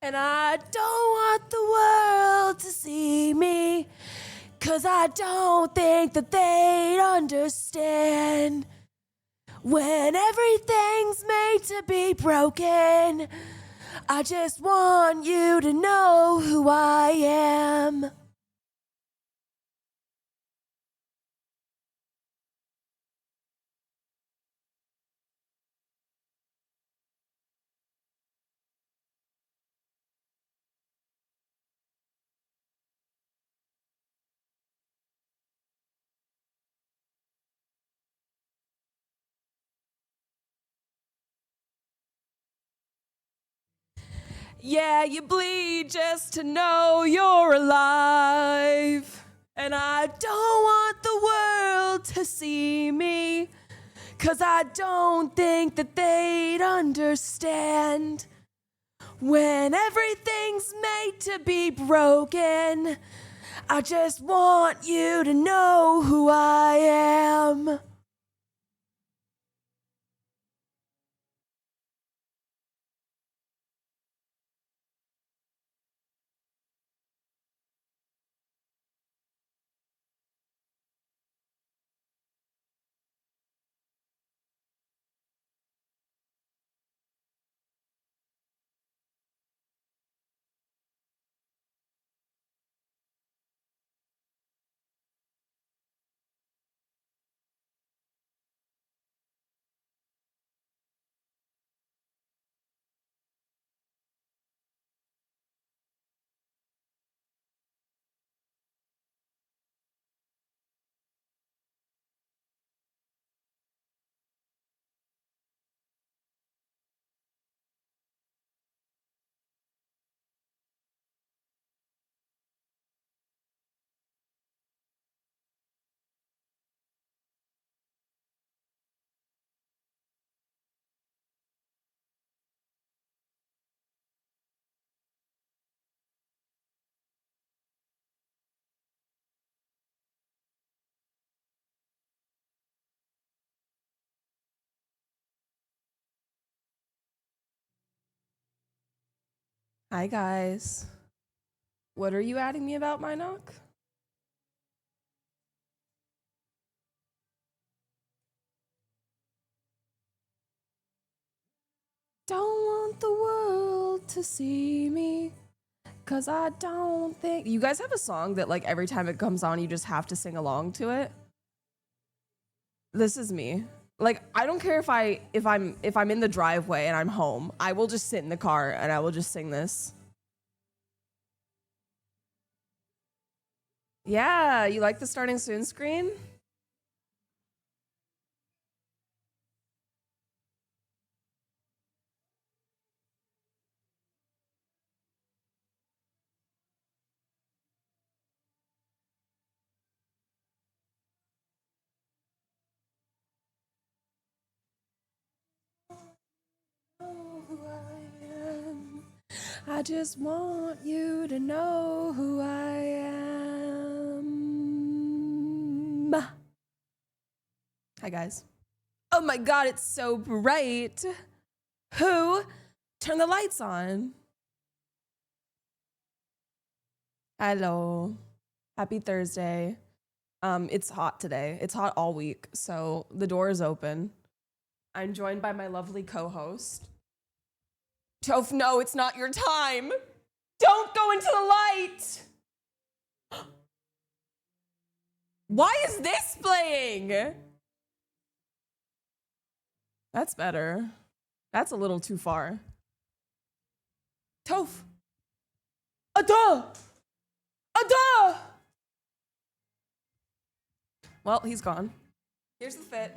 And I don't want the world to see me, 'cause I don't think that they'd understand. When everything's made to be broken, I just want you to know who I am. Yeah, you bleed just to know you're alive. And I don't want the world to see me, 'cause I don't think that they'd understand. When everything's made to be broken, I just want you to know who I am. Hi, guys. What are you adding me about my knock? Don't want the world to see me, 'cause I don't think... You guys have a song that, like, every time it comes on, you just have to sing along to it? This is me. Like, I don't care if I'm in the driveway and I'm home. I will just sit in the car and I will just sing this. Yeah, you like the starting soon screen? I just want you to know who I am. Hi, guys. Oh my god, it's so bright. Who turned the lights on? Hello. Happy Thursday. It's hot today. It's hot all week, so the door is open. I'm joined by my lovely co-host. Toph, no, it's not your time. Don't go into the light. Why is this playing? That's better. That's a little too far. Toph. Ada! Ada! Well, he's gone. Here's the fit.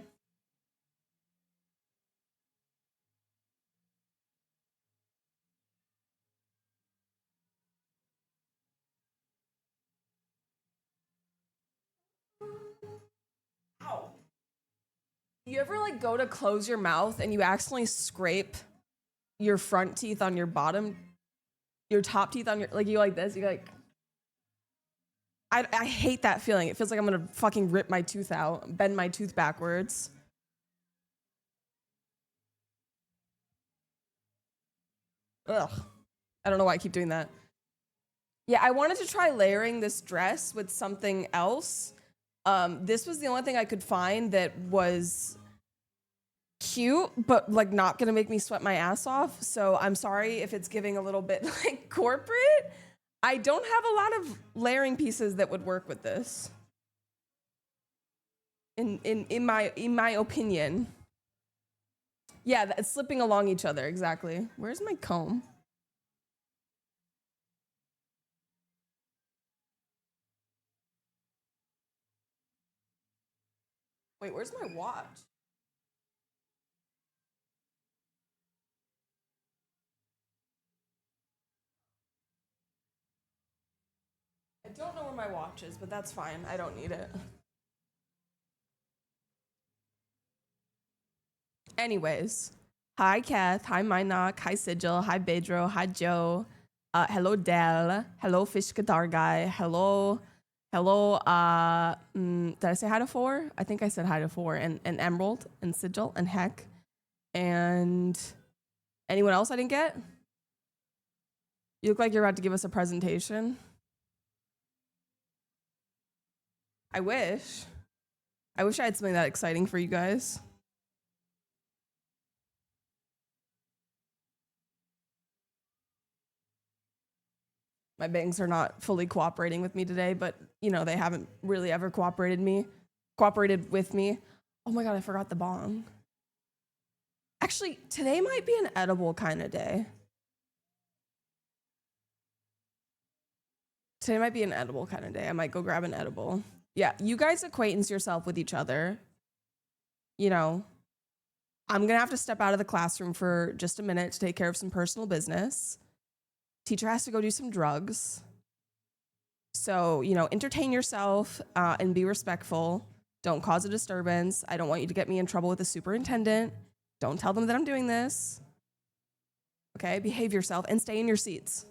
Ow. You ever like go to close your mouth and you accidentally scrape your front teeth on your bottom, your top teeth on your, like you like this, you like, I hate that feeling. It feels like I'm gonna fucking rip my tooth out, bend my tooth backwards. Ugh. I don't know why I keep doing that. Yeah, I wanted to try layering this dress with something else. This was the only thing I could find that was cute, but like not gonna make me sweat my ass off. So I'm sorry if it's giving a little bit like corporate. I don't have a lot of layering pieces that would work with this. In my opinion. Yeah, it's slipping along each other, exactly. Where's my comb? Wait, where's my watch? I don't know where my watch is, but that's fine. I don't need it. Anyways, hi Kath, hi Minok, hi Sigil, hi Bedro, hi Joe, hello Del, hello Fish Guitar Guy, hello, did I say hi to four? I think I said hi to four, and Emerald, and Sigil, and Heck, and anyone else I didn't get? You look like you're about to give us a presentation. I wish. I wish I had something that exciting for you guys. My bangs are not fully cooperating with me today, but you know, they haven't really ever cooperated with me. Oh my god, I forgot the bong. Actually, today might be an edible kind of day. Today might be an edible kind of day. I might go grab an edible. Yeah, you guys acquaintance yourself with each other. You know, I'm gonna have to step out of the classroom for just a minute to take care of some personal business. Teacher has to go do some drugs. So, you know, entertain yourself and be respectful. Don't cause a disturbance. I don't want you to get me in trouble with the superintendent. Don't tell them that I'm doing this. Okay, behave yourself and stay in your seats.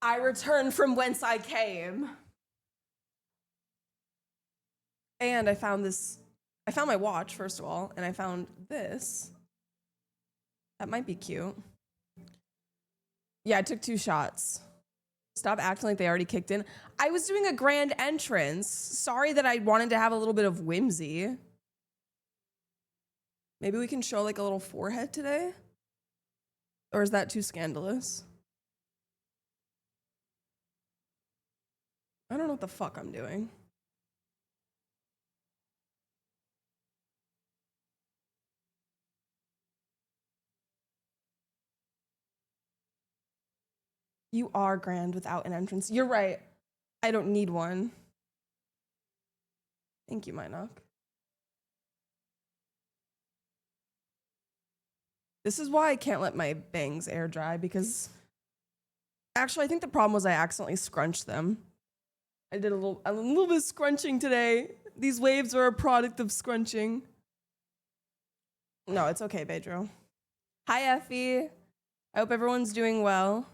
I return from whence I came. And I found this. I found my watch, first of all, and I found this. That might be cute. Yeah, I took 2 shots. Stop acting like they already kicked in. I was doing a grand entrance. Sorry that I wanted to have a little bit of whimsy. Maybe we can show like a little forehead today? Or is that too scandalous? I don't know what the fuck I'm doing. You are grand without an entrance. You're right. I don't need one. Thank you, Minok. This is why I can't let my bangs air dry, because actually I think the problem was I accidentally scrunched them. I did a little bit of scrunching today. These waves are a product of scrunching. No, it's okay, Pedro. Hi, Effie. I hope everyone's doing well.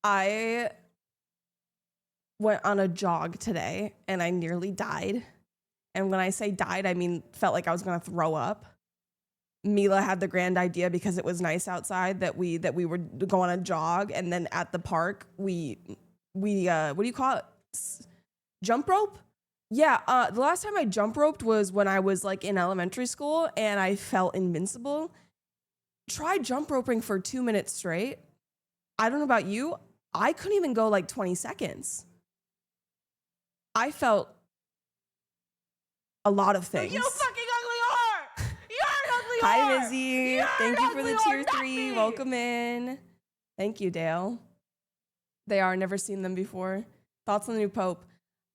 I went on a jog today and I nearly died. And when I say died, I mean felt like I was gonna throw up. Mila had the grand idea, because it was nice outside, that we would go on a jog, and then at the park we what do you call it? Jump rope? Yeah, the last time I jump roped was when I was like in elementary school and I felt invincible. Try jump roping for 2 minutes straight. I don't know about you. I couldn't even go like 20 seconds. I felt a lot of things. You fucking ugly whore! You're an ugly whore! Hi, Lizzie. Thank you for the tier 3. Me. Welcome in. Thank you, Dale. They are. Never seen them before. Thoughts on the new Pope?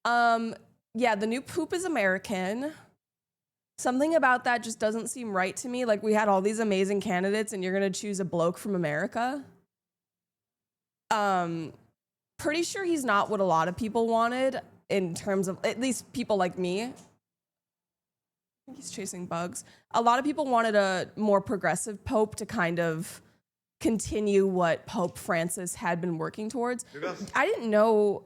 Yeah, the new Pope is American. Something about that just doesn't seem right to me. Like, we had all these amazing candidates and you're going to choose a bloke from America. Pretty sure he's not what a lot of people wanted, in terms of, at least people like me. I think he's chasing bugs. A lot of people wanted a more progressive Pope to kind of continue what Pope Francis had been working towards. I didn't know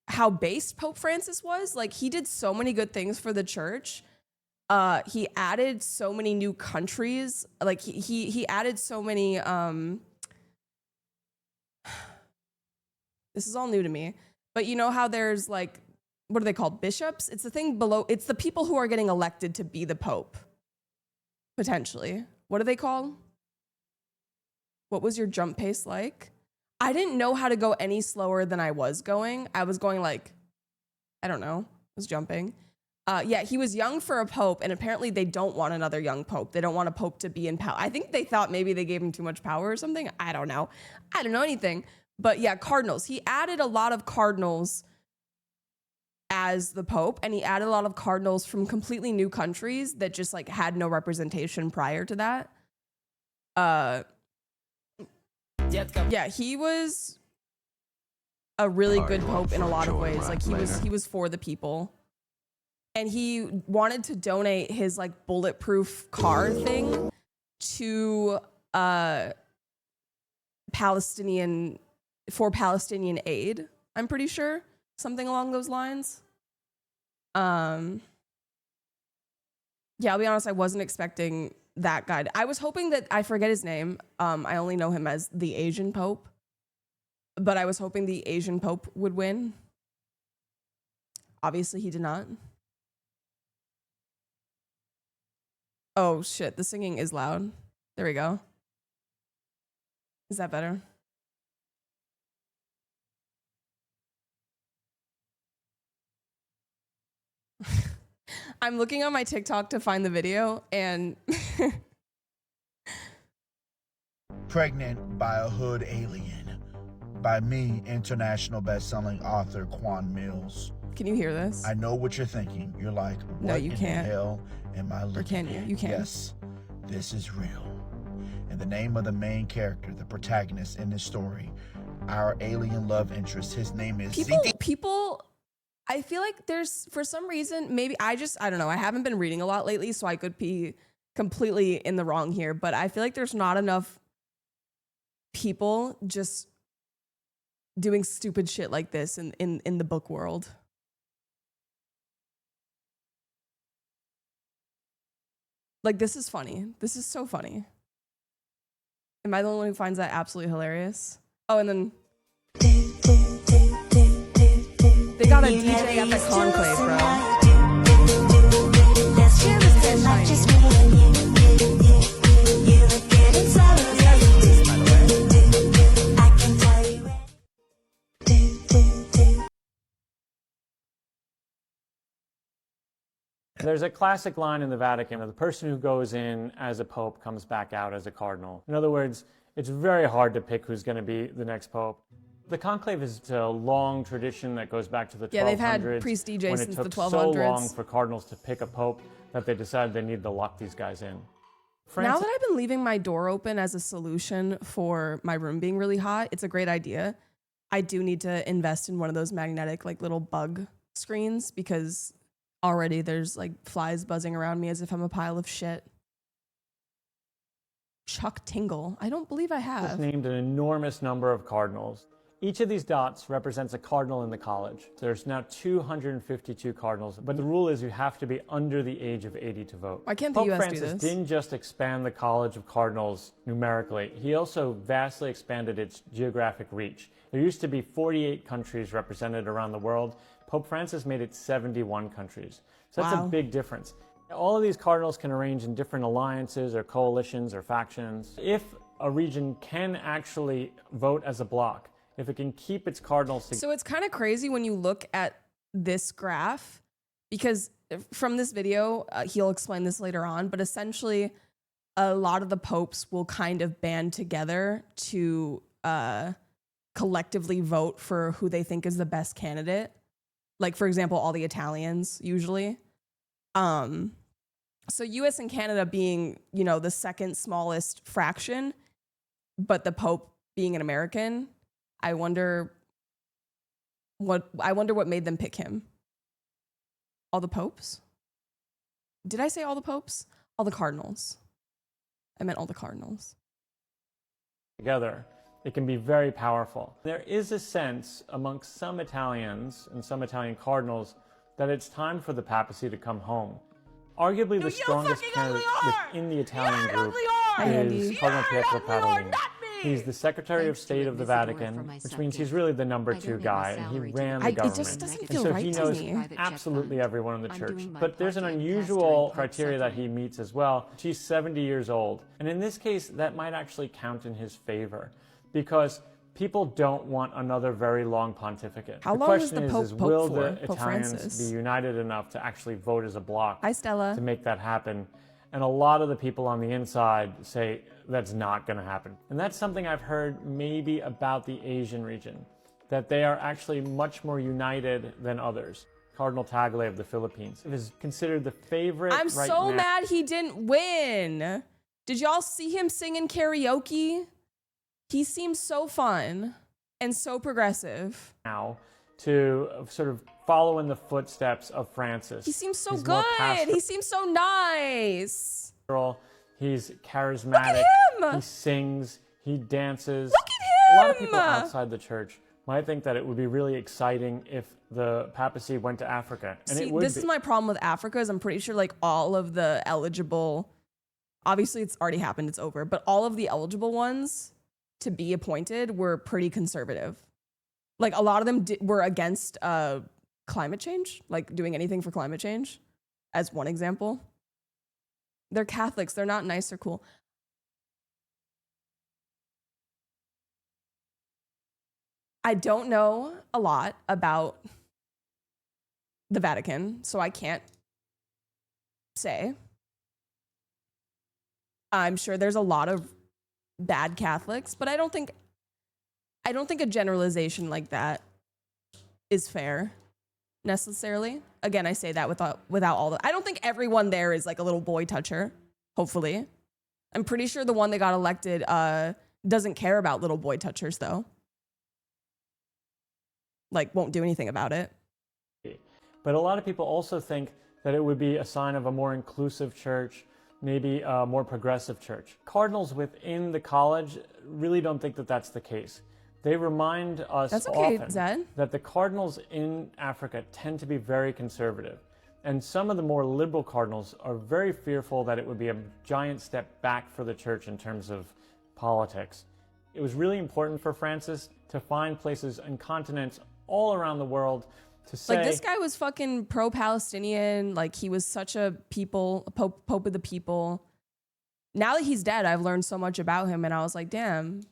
how based Pope Francis was. Like, he did so many good things for the church. He added so many new countries. Like, he added so many, this is all new to me, but you know how there's like, what are they called? Bishops? It's the thing below, it's the people who are getting elected to be the Pope, potentially. What are they called? What was your jump pace like? I didn't know how to go any slower than I was going. I was going like, I don't know, I was jumping. Yeah, he was young for a pope, and apparently they don't want another young pope. They don't want a pope to be in power. I think they thought maybe they gave him too much power or something. I don't know. I don't know anything. But yeah, cardinals. He added a lot of cardinals as the pope, and he added a lot of cardinals from completely new countries that just like had no representation prior to that. Yeah, he was a really good pope in a lot of ways. Like, he was for the people. And he wanted to donate his like bulletproof car thing to Palestinian aid. I'm pretty sure, something along those lines. Yeah, I'll be honest, I wasn't expecting that guy. I was hoping that, I forget his name. I only know him as the Asian Pope, but I was hoping the Asian Pope would win. Obviously, he did not. Oh shit, the singing is loud. There we go. Is that better? I'm looking on my TikTok to find the video, and Pregnant by a Hood Alien, by me, international best-selling author Quan Mills. Can you hear this? I know what you're thinking. You're like, what No, you in can't. the hell am I looking Or can you? at? You can. Yes, this is real. And the name of the main character, the protagonist in this story, our alien love interest, his name is people, I feel like there's, for some reason, maybe I don't know. I haven't been reading a lot lately, so I could be completely in the wrong here, but I feel like there's not enough people just doing stupid shit like this in the book world. Like, this is funny. This is so funny. Am I the only one who finds that absolutely hilarious? Oh, and then they got a DJ at the conclave, bro. Damn, this guy's shiny. There's a classic line in the Vatican: the person who goes in as a pope comes back out as a cardinal. In other words, it's very hard to pick who's going to be the next pope. The conclave is a long tradition that goes back to the 1200s. Yeah, they've had priest DJs since the 1200s. When it took so long for cardinals to pick a pope that they decided they needed to lock these guys in. Now that I've been leaving my door open as a solution for my room being really hot, it's a great idea. I do need to invest in one of those magnetic, like, little bug screens, because already there's like flies buzzing around me as if I'm a pile of shit. Chuck Tingle. I don't believe I have. Named an enormous number of cardinals. Each of these dots represents a cardinal in the college. There's now 252 cardinals, but the rule is you have to be under the age of 80 to vote. Why can't the Pope US Francis do this? didn't just expand the College of Cardinals numerically, he also vastly expanded its geographic reach. There used to be 48 countries represented around the world. Pope Francis made it 71 countries. So that's a big difference. All of these cardinals can arrange in different alliances or coalitions or factions. If a region can actually vote as a bloc, if it can keep its cardinals together. So it's kind of crazy when you look at this graph, because from this video, he'll explain this later on, but essentially a lot of the popes will kind of band together to collectively vote for who they think is the best candidate. Like, for example, all the Italians usually. So US and Canada being, you know, the second smallest fraction, but the Pope being an American, I wonder what made them pick him. All the popes? Did I say all the popes? All the cardinals. I meant all the cardinals. Together, it can be very powerful. There is a sense amongst some Italians and some Italian cardinals that it's time for the papacy to come home. Arguably the strongest candidate within the Italian group is Cardinal Pietro Parolin. He's the Secretary of State of the Vatican, which means he's really the number 2 guy, and he ran the government. It just doesn't feel and so right he to knows me. absolutely everyone in the church. But there's an unusual criteria that he meets as well. He's 70 years old. And in this case, that might actually count in his favor, because people don't want another very long pontificate. How the long is question the Pope is will for? the Pope Italians Francis? be united enough to actually vote as a bloc Hi, Stella. to make that happen? And a lot of the people on the inside say that's not going to happen. And that's something I've heard maybe about the Asian region, that they are actually much more united than others. Cardinal Tagle of the Philippines is considered the favorite I'm right so now. mad he didn't win. Did y'all see him singing karaoke? He seems so fun and so progressive. Now to sort of follow in the footsteps of Francis. He seems so He's more good. He seems so nice. pastoral, he's charismatic, Look at him. he sings, he dances. Look at him. A lot of people outside the church might think that it would be really exciting if the papacy went to Africa. And See, it would this be. is my problem with Africa is I'm pretty sure like all of the eligible, obviously it's already happened, it's over, but all of the eligible ones to be appointed were pretty conservative. Like a lot of them were against climate change, like doing anything for climate change, as one example. They're Catholics. They're not nice or cool. I don't know a lot about the Vatican, so I can't say. I'm sure there's a lot of bad Catholics, but I don't think a generalization like that is fair necessarily. Again, I say that without all the, I don't think everyone there is like a little boy toucher, hopefully. I'm pretty sure the one that got elected doesn't care about little boy touchers though. Like won't do anything about it. But a lot of people also think that it would be a sign of a more inclusive church, maybe a more progressive church. Cardinals within the college really don't think that that's the case. They remind us often that the cardinals in Africa tend to be very conservative. And some of the more liberal cardinals are very fearful that it would be a giant step back for the church in terms of politics. It was really important for Francis to find places and continents all around the world to say... Like, this guy was fucking pro-Palestinian. Like, he was such a pope of the people. Now that he's dead, I've learned so much about him, and I was like, damn,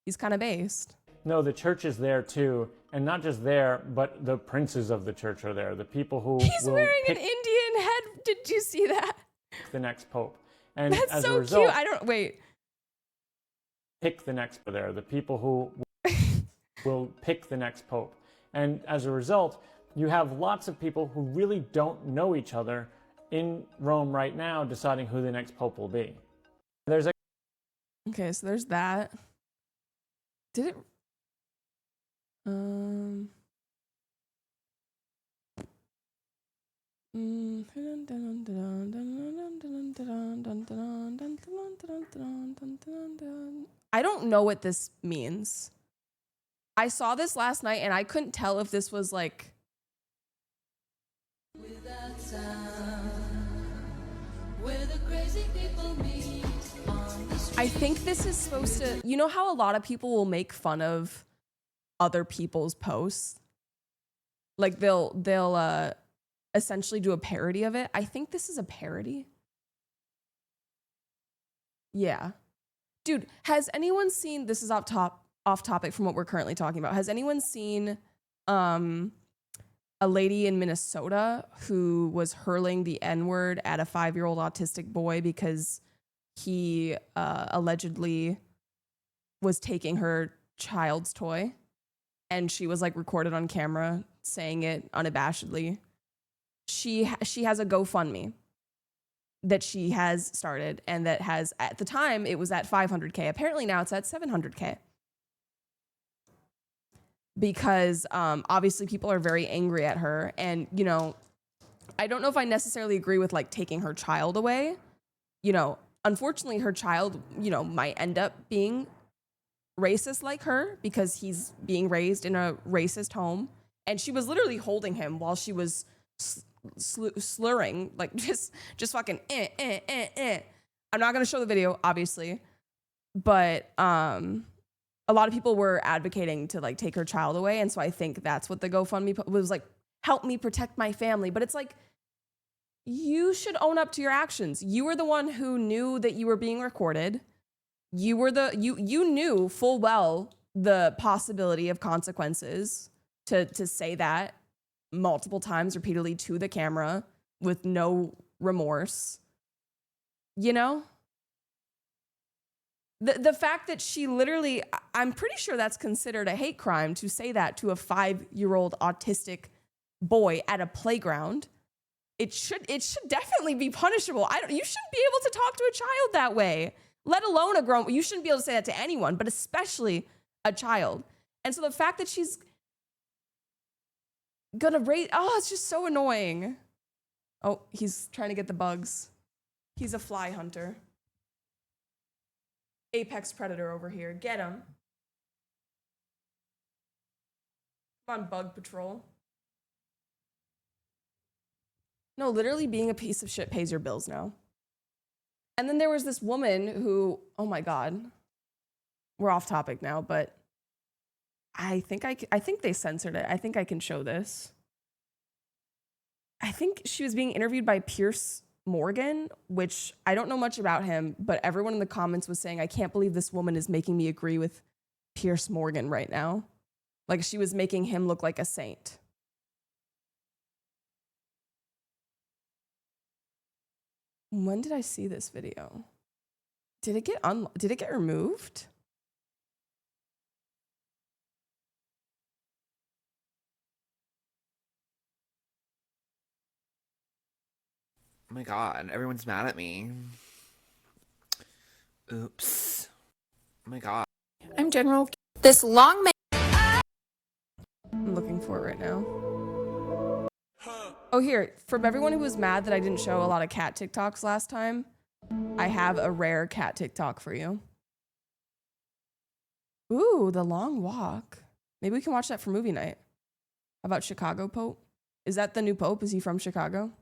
he's kind of based. No, the church is there too, and not just there, but the princes of the church are there. The people who he's wearing an Indian head. Did you see that? The next pope, and that's as so a result, cute. I don't wait. Pick the next there. The people who will pick the next pope, and as a result, you have lots of people who really don't know each other in Rome right now, deciding who the next pope will be. There's a okay, so there's that. Did it? I don't know what this means. I saw this last night and I couldn't tell if this was like I think this is supposed to, you know how a lot of people will make fun of other people's posts? Like they'll essentially do a parody of it. I think this is a parody. Yeah. Dude, has anyone seen, this is off topic from what we're currently talking about. Has anyone seen a lady in Minnesota who was hurling the N-word at a 5-year-old autistic boy because he allegedly was taking her child's toy, and she was like recorded on camera saying it unabashedly? She has a GoFundMe that she has started, and that has, at the time it was at 500K. Apparently now it's at 700K. Because obviously people are very angry at her, and you know, I don't know if I necessarily agree with like taking her child away. You know, unfortunately her child, you know, might end up being racist like her because he's being raised in a racist home, and she was literally holding him while she was slurring, like just fucking I'm not gonna show the video obviously, but a lot of people were advocating to like take her child away, and so I think that's what the GoFundMe was like, help me protect my family. But it's like, you should own up to your actions. You were the one who knew that you were being recorded. You were you knew full well the possibility of consequences to say that multiple times repeatedly to the camera with no remorse. You know? The fact that she literally, I'm pretty sure that's considered a hate crime to say that to a 5-year-old autistic boy at a playground. It should definitely be punishable. You shouldn't be able to talk to a child that way, let alone a grown. You shouldn't be able to say that to anyone, but especially a child. And so the fact that she's gonna rate, it's just so annoying. Oh, he's trying to get the bugs. He's a fly hunter. Apex predator over here. Get him. Come on, bug patrol. No, literally being a piece of shit pays your bills now. And then there was this woman who, oh my God, we're off topic now, but I think they censored it. I think I can show this. I think she was being interviewed by Piers Morgan, which I don't know much about him, but everyone in the comments was saying, I can't believe this woman is making me agree with Piers Morgan right now. Like, she was making him look like a saint. When did I see this video? Did it get removed? Oh my God, everyone's mad at me. Oops. Oh my God. I'm General. This long man. I'm looking for it right now. Oh, here, from everyone who was mad that I didn't show a lot of cat TikToks last time, I have a rare cat TikTok for you. Ooh, The Long Walk. Maybe we can watch that for movie night. How about Chicago Pope? Is that the new Pope? Is he from Chicago?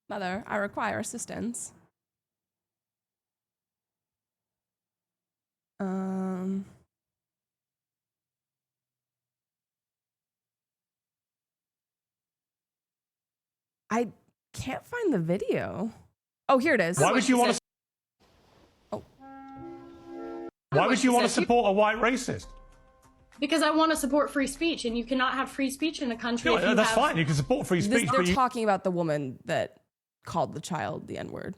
Mother, I require assistance. I can't find the video. Oh, here it is. Why would you want to? Oh. Why would you want to support a white racist? Because I want to support free speech, and you cannot have free speech in a country. Yeah, that's fine. You can support free speech, They're but talking about the woman that called the child the N-word.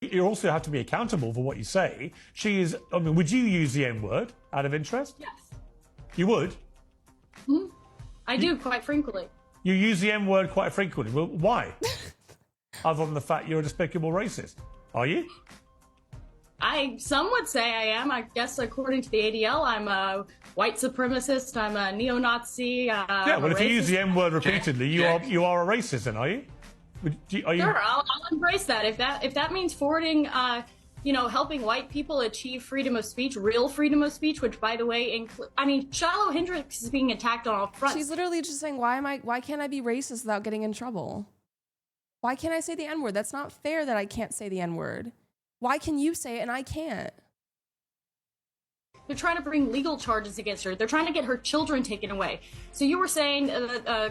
you also have to be accountable for what you say. She is. I mean, would you use the N-word out of interest? Yes. You would. I do, quite frequently. You use the N-word quite frequently. Well, why? Other than the fact you're a despicable racist, are you? Some would say I am. I guess according to the ADL, I'm a white supremacist. I'm a neo-Nazi. Yeah. Well, if you use the N-word repeatedly, you are a racist, then, are you? Are you? Sure, I'll embrace that. If that means forwarding, helping white people achieve freedom of speech, real freedom of speech, which, by the way, Shiloh Hendricks is being attacked on all fronts. She's literally just saying, why can't I be racist without getting in trouble? Why can't I say the N-word? That's not fair that I can't say the N-word. Why can you say it and I can't? They're trying to bring legal charges against her. They're trying to get her children taken away. So you were saying,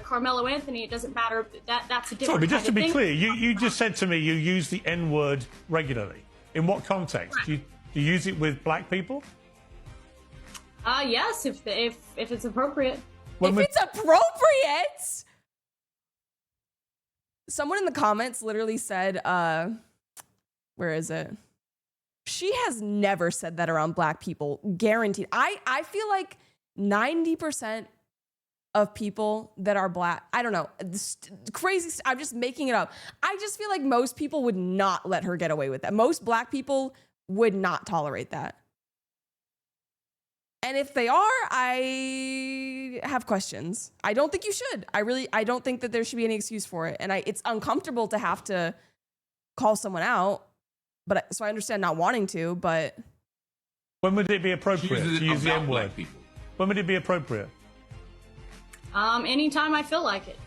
Carmelo Anthony, it doesn't matter. That's a different Sorry, but just to be thing. clear, you just said to me you use the N-word regularly. In what context? Right. Do you use it with black people? Yes, if it's appropriate. If it's appropriate! Someone in the comments literally said, where is it? She has never said that around black people, guaranteed. I feel like 90% of people that are black, I don't know, crazy, I'm just making it up. I just feel like most people would not let her get away with that. Most black people would not tolerate that. And if they are, I have questions. I don't think you should. I don't think that there should be any excuse for it. And it's uncomfortable to have to call someone out. But so I understand not wanting to, but when would it be appropriate to use the N-word? When would it be appropriate? Anytime I feel like it.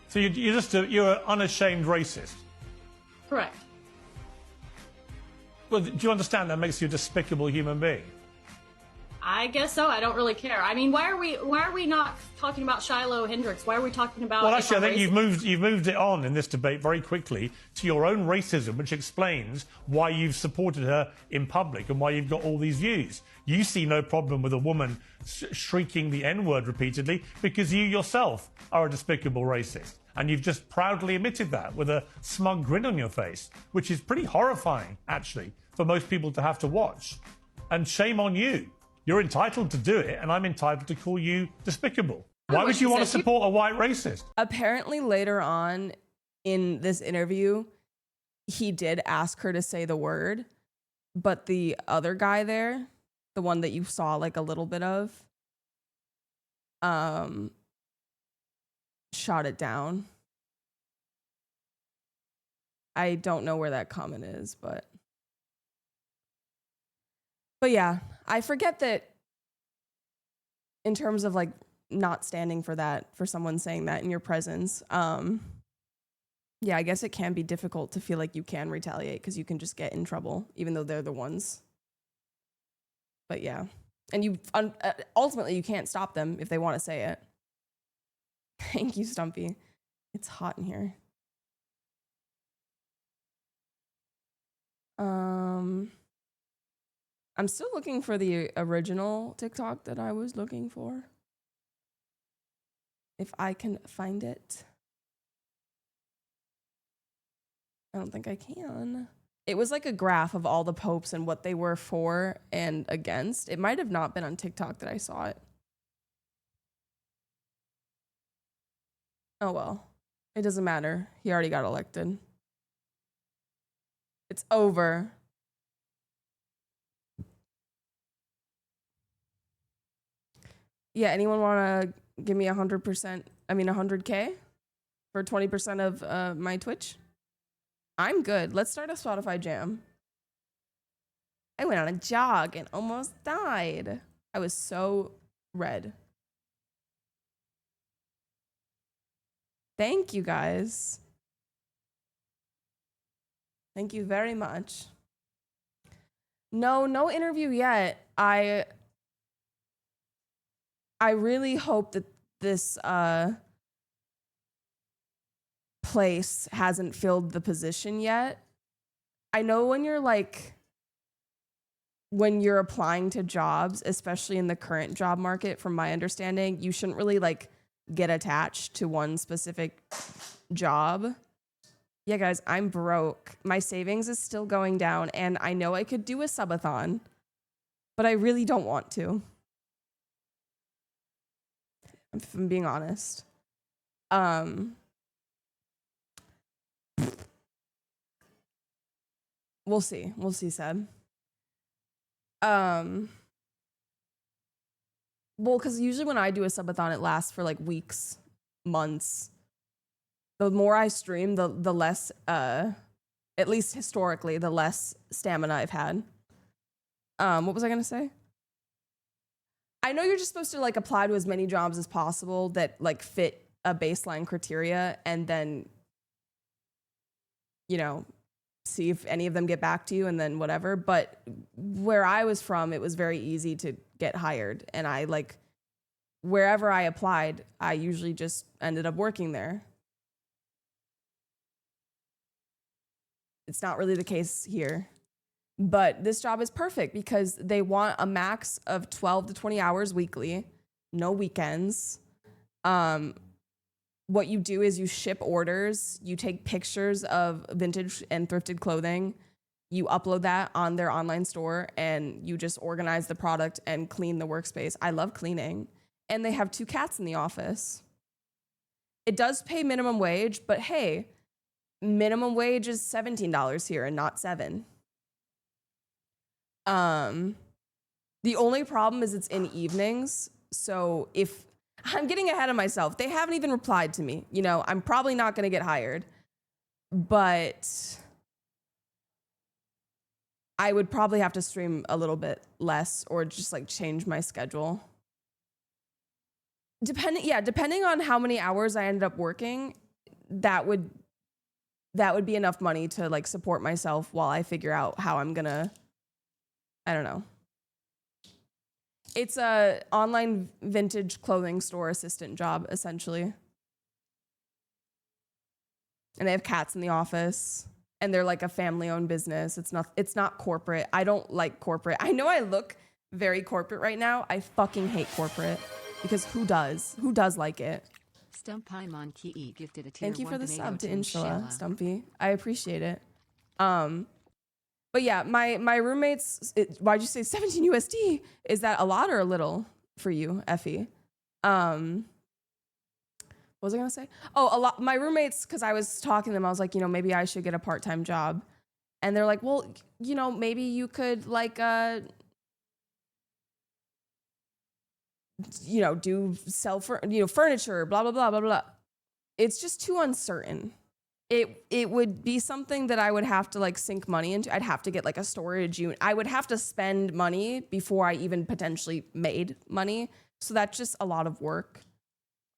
So you're an unashamed racist. Correct. Well, do you understand that makes you a despicable human being? I guess so. I don't really care. I mean, why are we not talking about Shiloh Hendricks? Why are we talking about? Well, actually, I think you've moved it on in this debate very quickly to your own racism, which explains why you've supported her in public and why you've got all these views. You see no problem with a woman shrieking the N-word repeatedly because you yourself are a despicable racist. And you've just proudly admitted that with a smug grin on your face, which is pretty horrifying, actually, for most people to have to watch. And shame on you. You're entitled to do it, and I'm entitled to call you despicable. Why would you want to support a white racist? apparently later on in this interview, he did ask her to say the word, but the other guy there, the one that you saw like a little bit of, shot it down. I don't know where that comment is, but yeah, I forget that in terms of like not standing for that, for someone saying that in your presence, yeah, I guess it can be difficult to feel like you can retaliate because you can just get in trouble, even though they're the ones. But yeah, and you ultimately you can't stop them if they want to say it. Thank you, Stumpy. It's hot in here. I'm still looking for the original TikTok that I was looking for. If I can find it. I don't think I can. It was like a graph of all the popes and what they were for and against. It might have not been on TikTok that I saw it. Oh well. It doesn't matter. He already got elected. It's over. Yeah, anyone want to give me 100%, 100K for 20% of my Twitch? I'm good. Let's start a Spotify jam. I went on a jog and almost died. I was so red. Thank you guys. Thank you very much. No interview yet. I really hope that this place hasn't filled the position yet. I know when you're applying to jobs, especially in the current job market, from my understanding, you shouldn't really get attached to one specific job. Yeah, guys, I'm broke. My savings is still going down, and I know I could do a subathon, but I really don't want to. If I'm being honest. We'll see. We'll see, Seb. Well, because usually when I do a subathon, it lasts for weeks, months. The more I stream, the less, at least historically, the less stamina I've had. What was I gonna say? I know you're just supposed to apply to as many jobs as possible that fit a baseline criteria, and then, see if any of them get back to you, and then whatever. But where I was from, it was very easy to get hired, and I wherever I applied, I usually just ended up working there. It's not really the case here. But this job is perfect because they want a max of 12 to 20 hours weekly, no weekends. What you do is you ship orders, you take pictures of vintage and thrifted clothing, you upload that on their online store, and you just organize the product and clean the workspace. I love cleaning. And they have 2 cats in the office. It does pay minimum wage, but hey, minimum wage is $17 here and not $7. The only problem is it's in evenings. So if I'm getting ahead of myself, they haven't even replied to me. I'm probably not going to get hired, but I would probably have to stream a little bit less or just change my schedule. Depending on how many hours I ended up working, that would be enough money to support myself while I figure out how I'm gonna, I don't know. It's a online vintage clothing store assistant job, essentially. And they have cats in the office, and they're a family-owned business. It's not corporate. I don't like corporate. I know I look very corporate right now. I fucking hate corporate because who does? Who does like it? Stumpy gifted a tier Thank you for the tomato sub to to Inshallah, Inshallah. Stumpy. I appreciate it. But yeah, my roommates, why'd you say 17 USD? Is that a lot or a little for you, Effie? What was I gonna say? Oh, a lot. My roommates, because I was talking to them, I was like, maybe I should get a part-time job. And they're like, well, maybe you could do sell furniture, blah, blah, blah, blah, blah. It's just too uncertain. It would be something that I would have to sink money into. I'd have to get a storage unit. I would have to spend money before I even potentially made money. So that's just a lot of work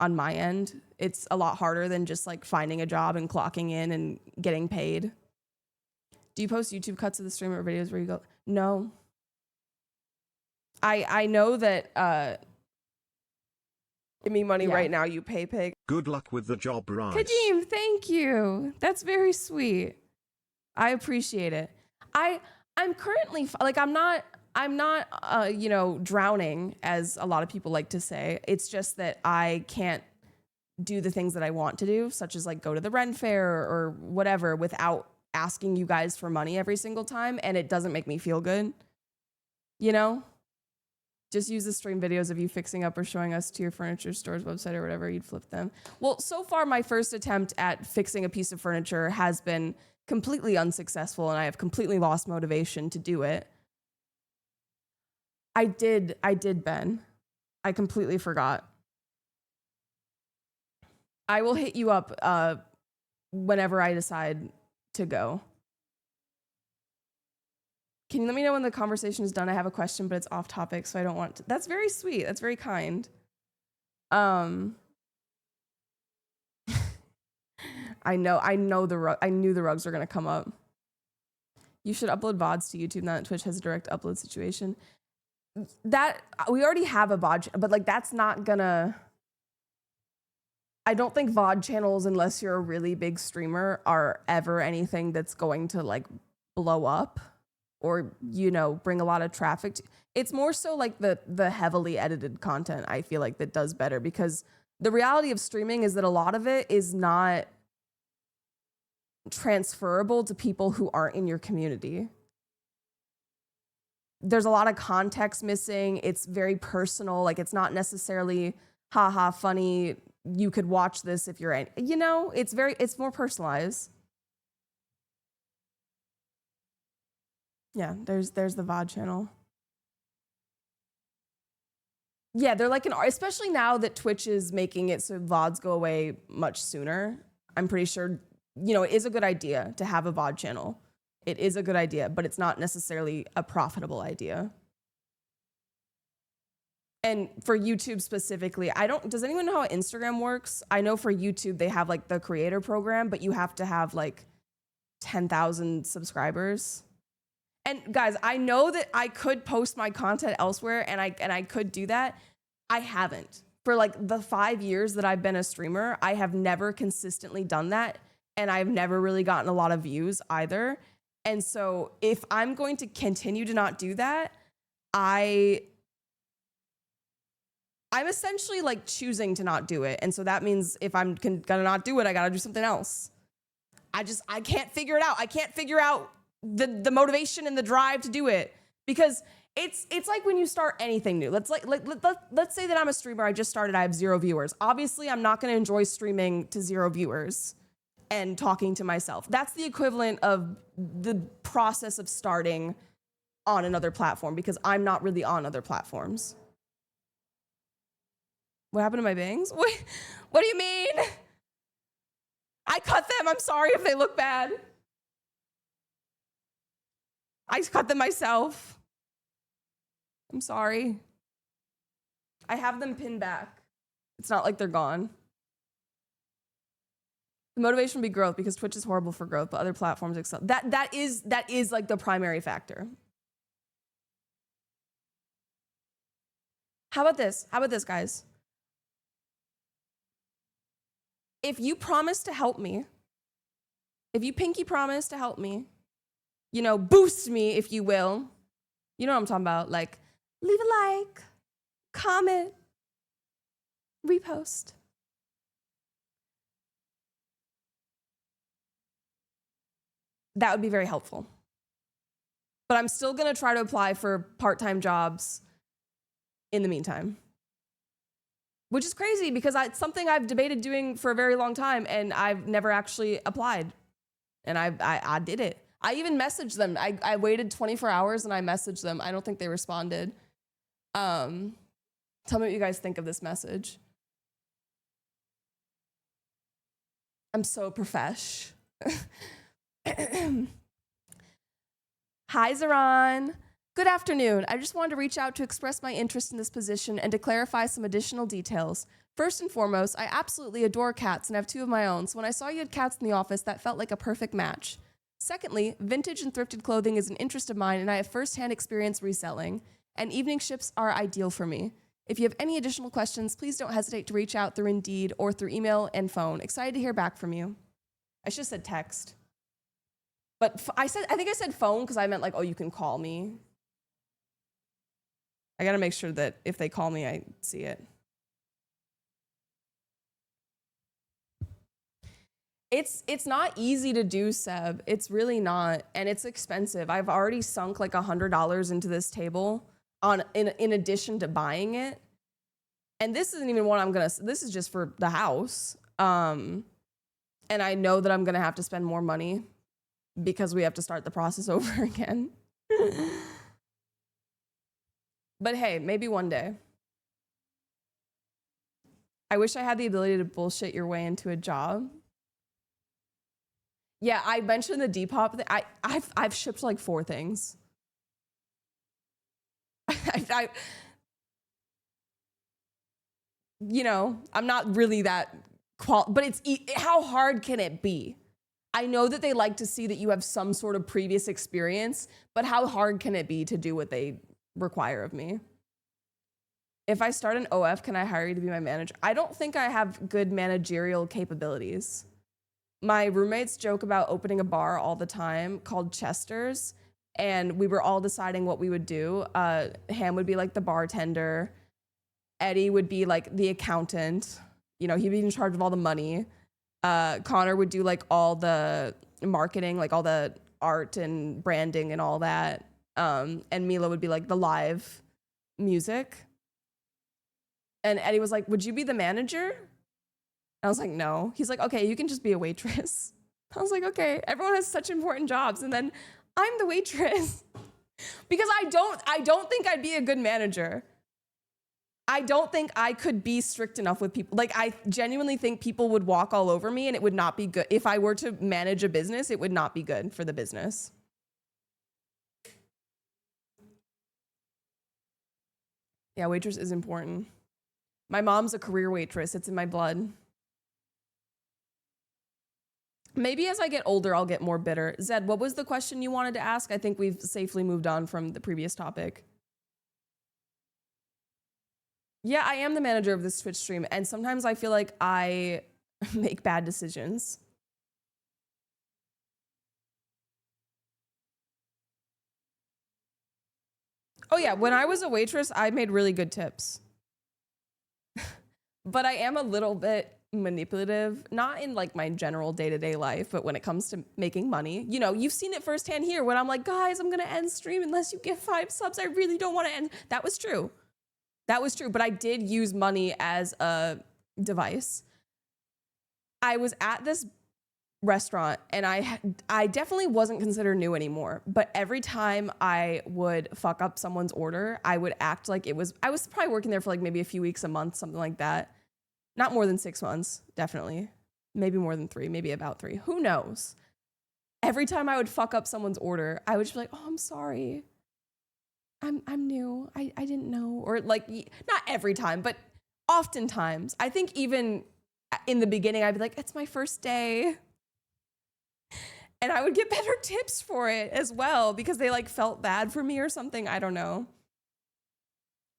on my end. It's a lot harder than just finding a job and clocking in and getting paid. Do you post YouTube cuts of the stream or videos where you go? No. I know that give me money right now, you pay pig. Good luck with the job, Rice. Kadeem, thank you. That's very sweet. I appreciate it. I'm currently I'm not drowning, as a lot of people like to say. It's just that I can't do the things that I want to do, such as go to the Ren Fair or whatever, without asking you guys for money every single time, and it doesn't make me feel good. Just use the stream videos of you fixing up or showing us to your furniture store's website or whatever. You'd flip them. Well, so far, my first attempt at fixing a piece of furniture has been completely unsuccessful, and I have completely lost motivation to do it. I did, Ben. I completely forgot. I will hit you up whenever I decide to go. Can you let me know when the conversation is done? I have a question, but it's off topic, so I don't want to. That's very sweet. That's very kind. I knew the rugs were gonna come up. You should upload VODs to YouTube now that Twitch has a direct upload situation. That we already have a VOD, but like that's not gonna. I don't think VOD channels, unless you're a really big streamer, are ever anything that's going to like blow up or, you know, bring a lot of traffic. It's more so like the heavily edited content, I feel like, that does better, because the reality of streaming is that a lot of it is not transferable to people who aren't in your community. There's a lot of context missing. It's very personal. Like, it's not necessarily haha funny. You could watch this if you're in, you know, it's more personalized. Yeah, there's the VOD channel. Yeah, they're like especially now that Twitch is making it so VODs go away much sooner. I'm pretty sure, you know, it is a good idea to have a VOD channel. It is a good idea, but it's not necessarily a profitable idea. And for YouTube specifically, does anyone know how Instagram works? I know for YouTube, they have like the creator program, but you have to have like 10,000 subscribers. And guys, I know that I could post my content elsewhere and I could do that. I haven't. For like the 5 years that I've been a streamer, I have never consistently done that. And I've never really gotten a lot of views either. And so if I'm going to continue to not do that, I'm essentially like choosing to not do it. And so that means if I'm gonna not do it, I gotta do something else. I can't figure it out. I can't figure out the motivation and the drive to do it, because it's like when you start anything new. Let's say that I'm a streamer. I just started. I have 0 viewers. Obviously, I'm not gonna enjoy streaming to 0 viewers and talking to myself. That's the equivalent of the process of starting on another platform, because I'm not really on other platforms. What happened to my bangs? What do you mean? I cut them. I'm sorry if they look bad. I cut them myself. I'm sorry. I have them pinned back. It's not like they're gone. The motivation would be growth, because Twitch is horrible for growth, but other platforms excel. That is like the primary factor. How about this? How about this, guys? If you promise to help me, if you pinky promise to help me, you know, boost me, if you will, you know what I'm talking about, like leave a like, comment, repost. That would be very helpful. But I'm still gonna try to apply for part-time jobs in the meantime. Which is crazy, because it's something I've debated doing for a very long time, and I've never actually applied. And I did it. I even messaged them. I waited 24 hours and I messaged them. I don't think they responded. Tell me what you guys think of this message. I'm so profesh. Hi, Zaran. Good afternoon. I just wanted to reach out to express my interest in this position and to clarify some additional details. First and foremost, I absolutely adore cats and have 2 of my own, so when I saw you had cats in the office, that felt like a perfect match. Secondly, vintage and thrifted clothing is an interest of mine, and I have first-hand experience reselling, and evening shifts are ideal for me. If you have any additional questions, please don't hesitate to reach out through Indeed or through email and phone. Excited to hear back from you. I should have said text. But I think I said phone because I meant like, oh, you can call me. I gotta make sure that if they call me, I see it. It's not easy to do, Seb. It's really not, and it's expensive. I've already sunk like $100 into this table in addition to buying it. And this isn't even what this is just for the house. And I know that I'm gonna have to spend more money because we have to start the process over again. But hey, maybe one day. I wish I had the ability to bullshit your way into a job. Yeah, I mentioned the Depop thing. I've shipped like 4 things. You know, I'm not really that but it's how hard can it be? I know that they like to see that you have some sort of previous experience, but how hard can it be to do what they require of me? If I start an OF, can I hire you to be my manager? I don't think I have good managerial capabilities. My roommates joke about opening a bar all the time called Chester's, and we were all deciding what we would do. Ham would be like the bartender. Eddie would be like the accountant. You know, he'd be in charge of all the money. Connor would do like all the marketing, like all the art and branding and all that. And Mila would be like the live music. And Eddie was like, would you be the manager? I was like, no. He's like, okay, you can just be a waitress. I was like, okay, everyone has such important jobs. And then I'm the waitress. Because I don't think I'd be a good manager. I don't think I could be strict enough with people. Like, I genuinely think people would walk all over me and it would not be good. If I were to manage a business, it would not be good for the business. Yeah, waitress is important. My mom's a career waitress. It's in my blood. Maybe as I get older, I'll get more bitter. Zed, what was the question you wanted to ask? I think we've safely moved on from the previous topic. Yeah, I am the manager of this Twitch stream, and sometimes I feel like I make bad decisions. Oh yeah, when I was a waitress, I made really good tips. But I am a little bit manipulative, not in like my general day-to-day life, but when it comes to making money. You know, you've seen it firsthand here when I'm like, guys, I'm gonna end stream unless you give 5 subs. I really don't want to end. That was true. That was true, but I did use money as a device. I was at this restaurant and I definitely wasn't considered new anymore, but every time I would fuck up someone's order, I would act like I was probably working there for like maybe a few weeks, a month, something like that. Not more than 6 months, definitely. Maybe more than 3, maybe about 3. Who knows? Every time I would fuck up someone's order, I would just be like, oh, I'm sorry. I'm new. I didn't know. Or like, not every time, but oftentimes. I think even in the beginning, I'd be like, it's my first day. And I would get better tips for it as well because they like felt bad for me or something. I don't know.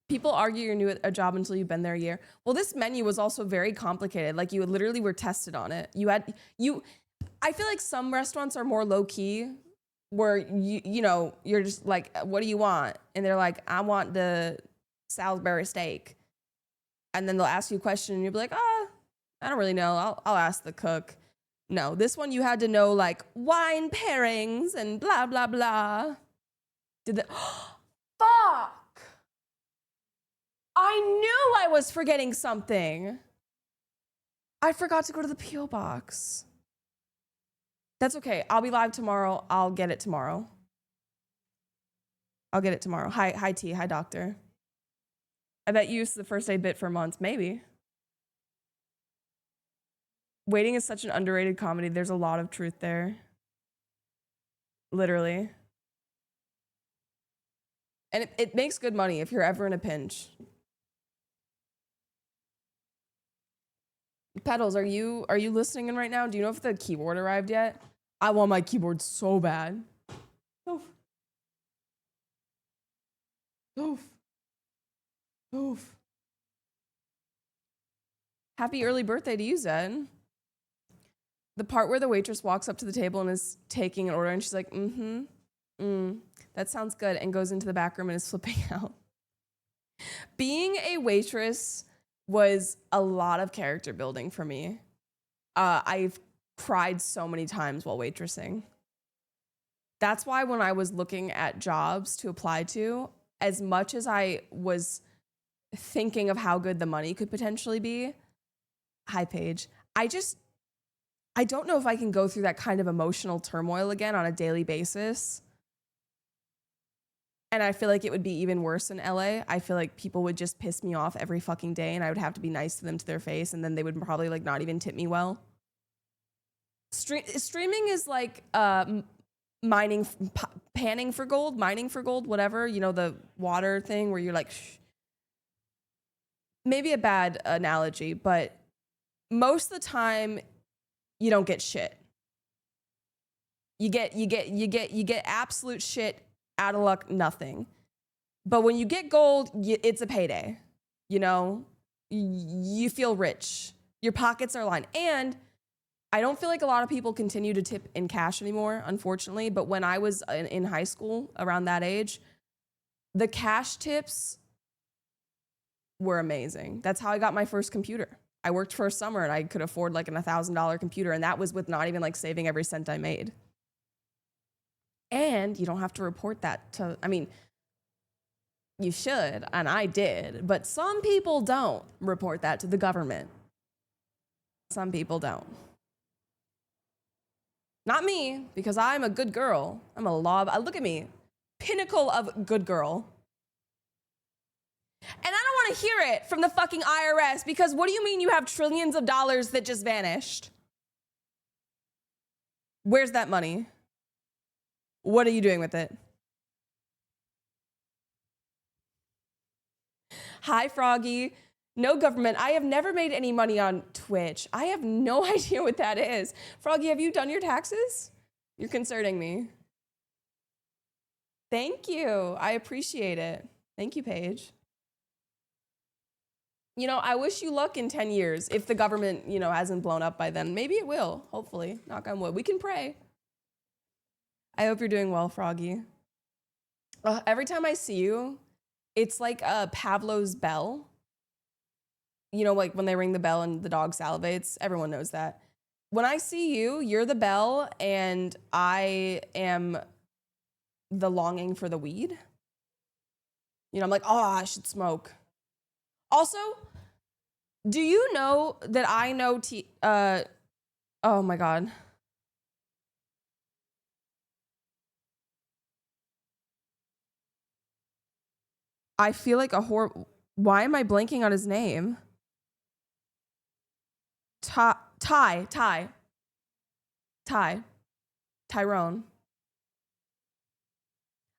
People argue you're new at a job until you've been there a year. Well, this menu was also very complicated. Like you literally were tested on it. I feel like some restaurants are more low key where you know, you're just like, what do you want? And they're like, I want the Salisbury steak. And then they'll ask you a question and you'll be like, I don't really know. I'll ask the cook. No, this one you had to know like wine pairings and blah, blah, blah. Fuck. I knew I was forgetting something. I forgot to go to the P.O. box. That's okay. I'll be live tomorrow. I'll get it tomorrow. Hi, T. Hi, doctor. I bet you used the first aid bit for months. Maybe. Waiting is such an underrated comedy. There's a lot of truth there. Literally. And it makes good money if you're ever in a pinch. Petals, are you listening in right now? Do you know if the keyboard arrived yet? I want my keyboard so bad. Oof. Oof. Oof. Happy early birthday to you, Zen. The part where the waitress walks up to the table and is taking an order and she's like, that sounds good, and goes into the back room and is flipping out. Being a waitress was a lot of character building for me. I've cried so many times while waitressing. That's why when I was looking at jobs to apply to, as much as I was thinking of how good the money could potentially be, hi Paige, I don't know if I can go through that kind of emotional turmoil again on a daily basis. And I feel like it would be even worse in LA. I feel like people would just piss me off every fucking day and I would have to be nice to them to their face and then they would probably like not even tip me well. Streaming is like panning for gold, mining for gold, whatever. You know, the water thing where you're like, shh. Maybe a bad analogy, but most of the time you don't get shit. You get absolute shit, out of luck, nothing. But when you get gold, it's a payday. You know, you feel rich. Your pockets are lined. And I don't feel like a lot of people continue to tip in cash anymore, unfortunately. But when I was in high school, around that age, the cash tips were amazing. That's how I got my first computer. I worked for a summer and I could afford like an $1,000 computer. And that was with not even like saving every cent I made. And you don't have to report that to, I mean, you should, and I did, but some people don't report that to the government. Some people don't. Not me, because I'm a good girl. I'm a look at me, pinnacle of good girl. And I don't want to hear it from the fucking IRS, because what do you mean you have trillions of dollars that just vanished? Where's that money? What are you doing with it? Hi, Froggy. No government. I have never made any money on Twitch. I have no idea what that is. Froggy, have you done your taxes? You're concerning me. Thank you. I appreciate it. Thank you, Paige. You know, I wish you luck in 10 years. If the government, you know, hasn't blown up by then. Maybe it will, hopefully. Knock on wood. We can pray. I hope you're doing well, Froggy. Every time I see you, it's like Pavlov's bell. You know, like when they ring the bell and the dog salivates. Everyone knows that. When I see you, you're the bell and I am the longing for the weed. You know, I'm like, oh, I should smoke. Also, do you know that I know oh my God. I feel like why am I blanking on his name? Tyrone.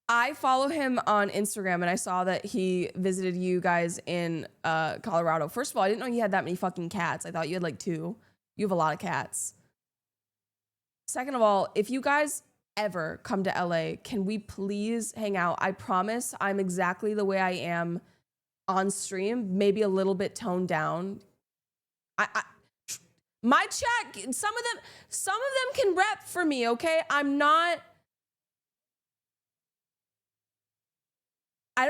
I follow him on Instagram and I saw that he visited you guys in Colorado. First of all, I didn't know you had that many fucking cats. I thought you had like 2. You have a lot of cats. Second of all, if you guys ever come to LA, can we please hang out? I promise I'm exactly the way I am on stream, maybe a little bit toned down. My chat, some of them can rep for me, okay? I don't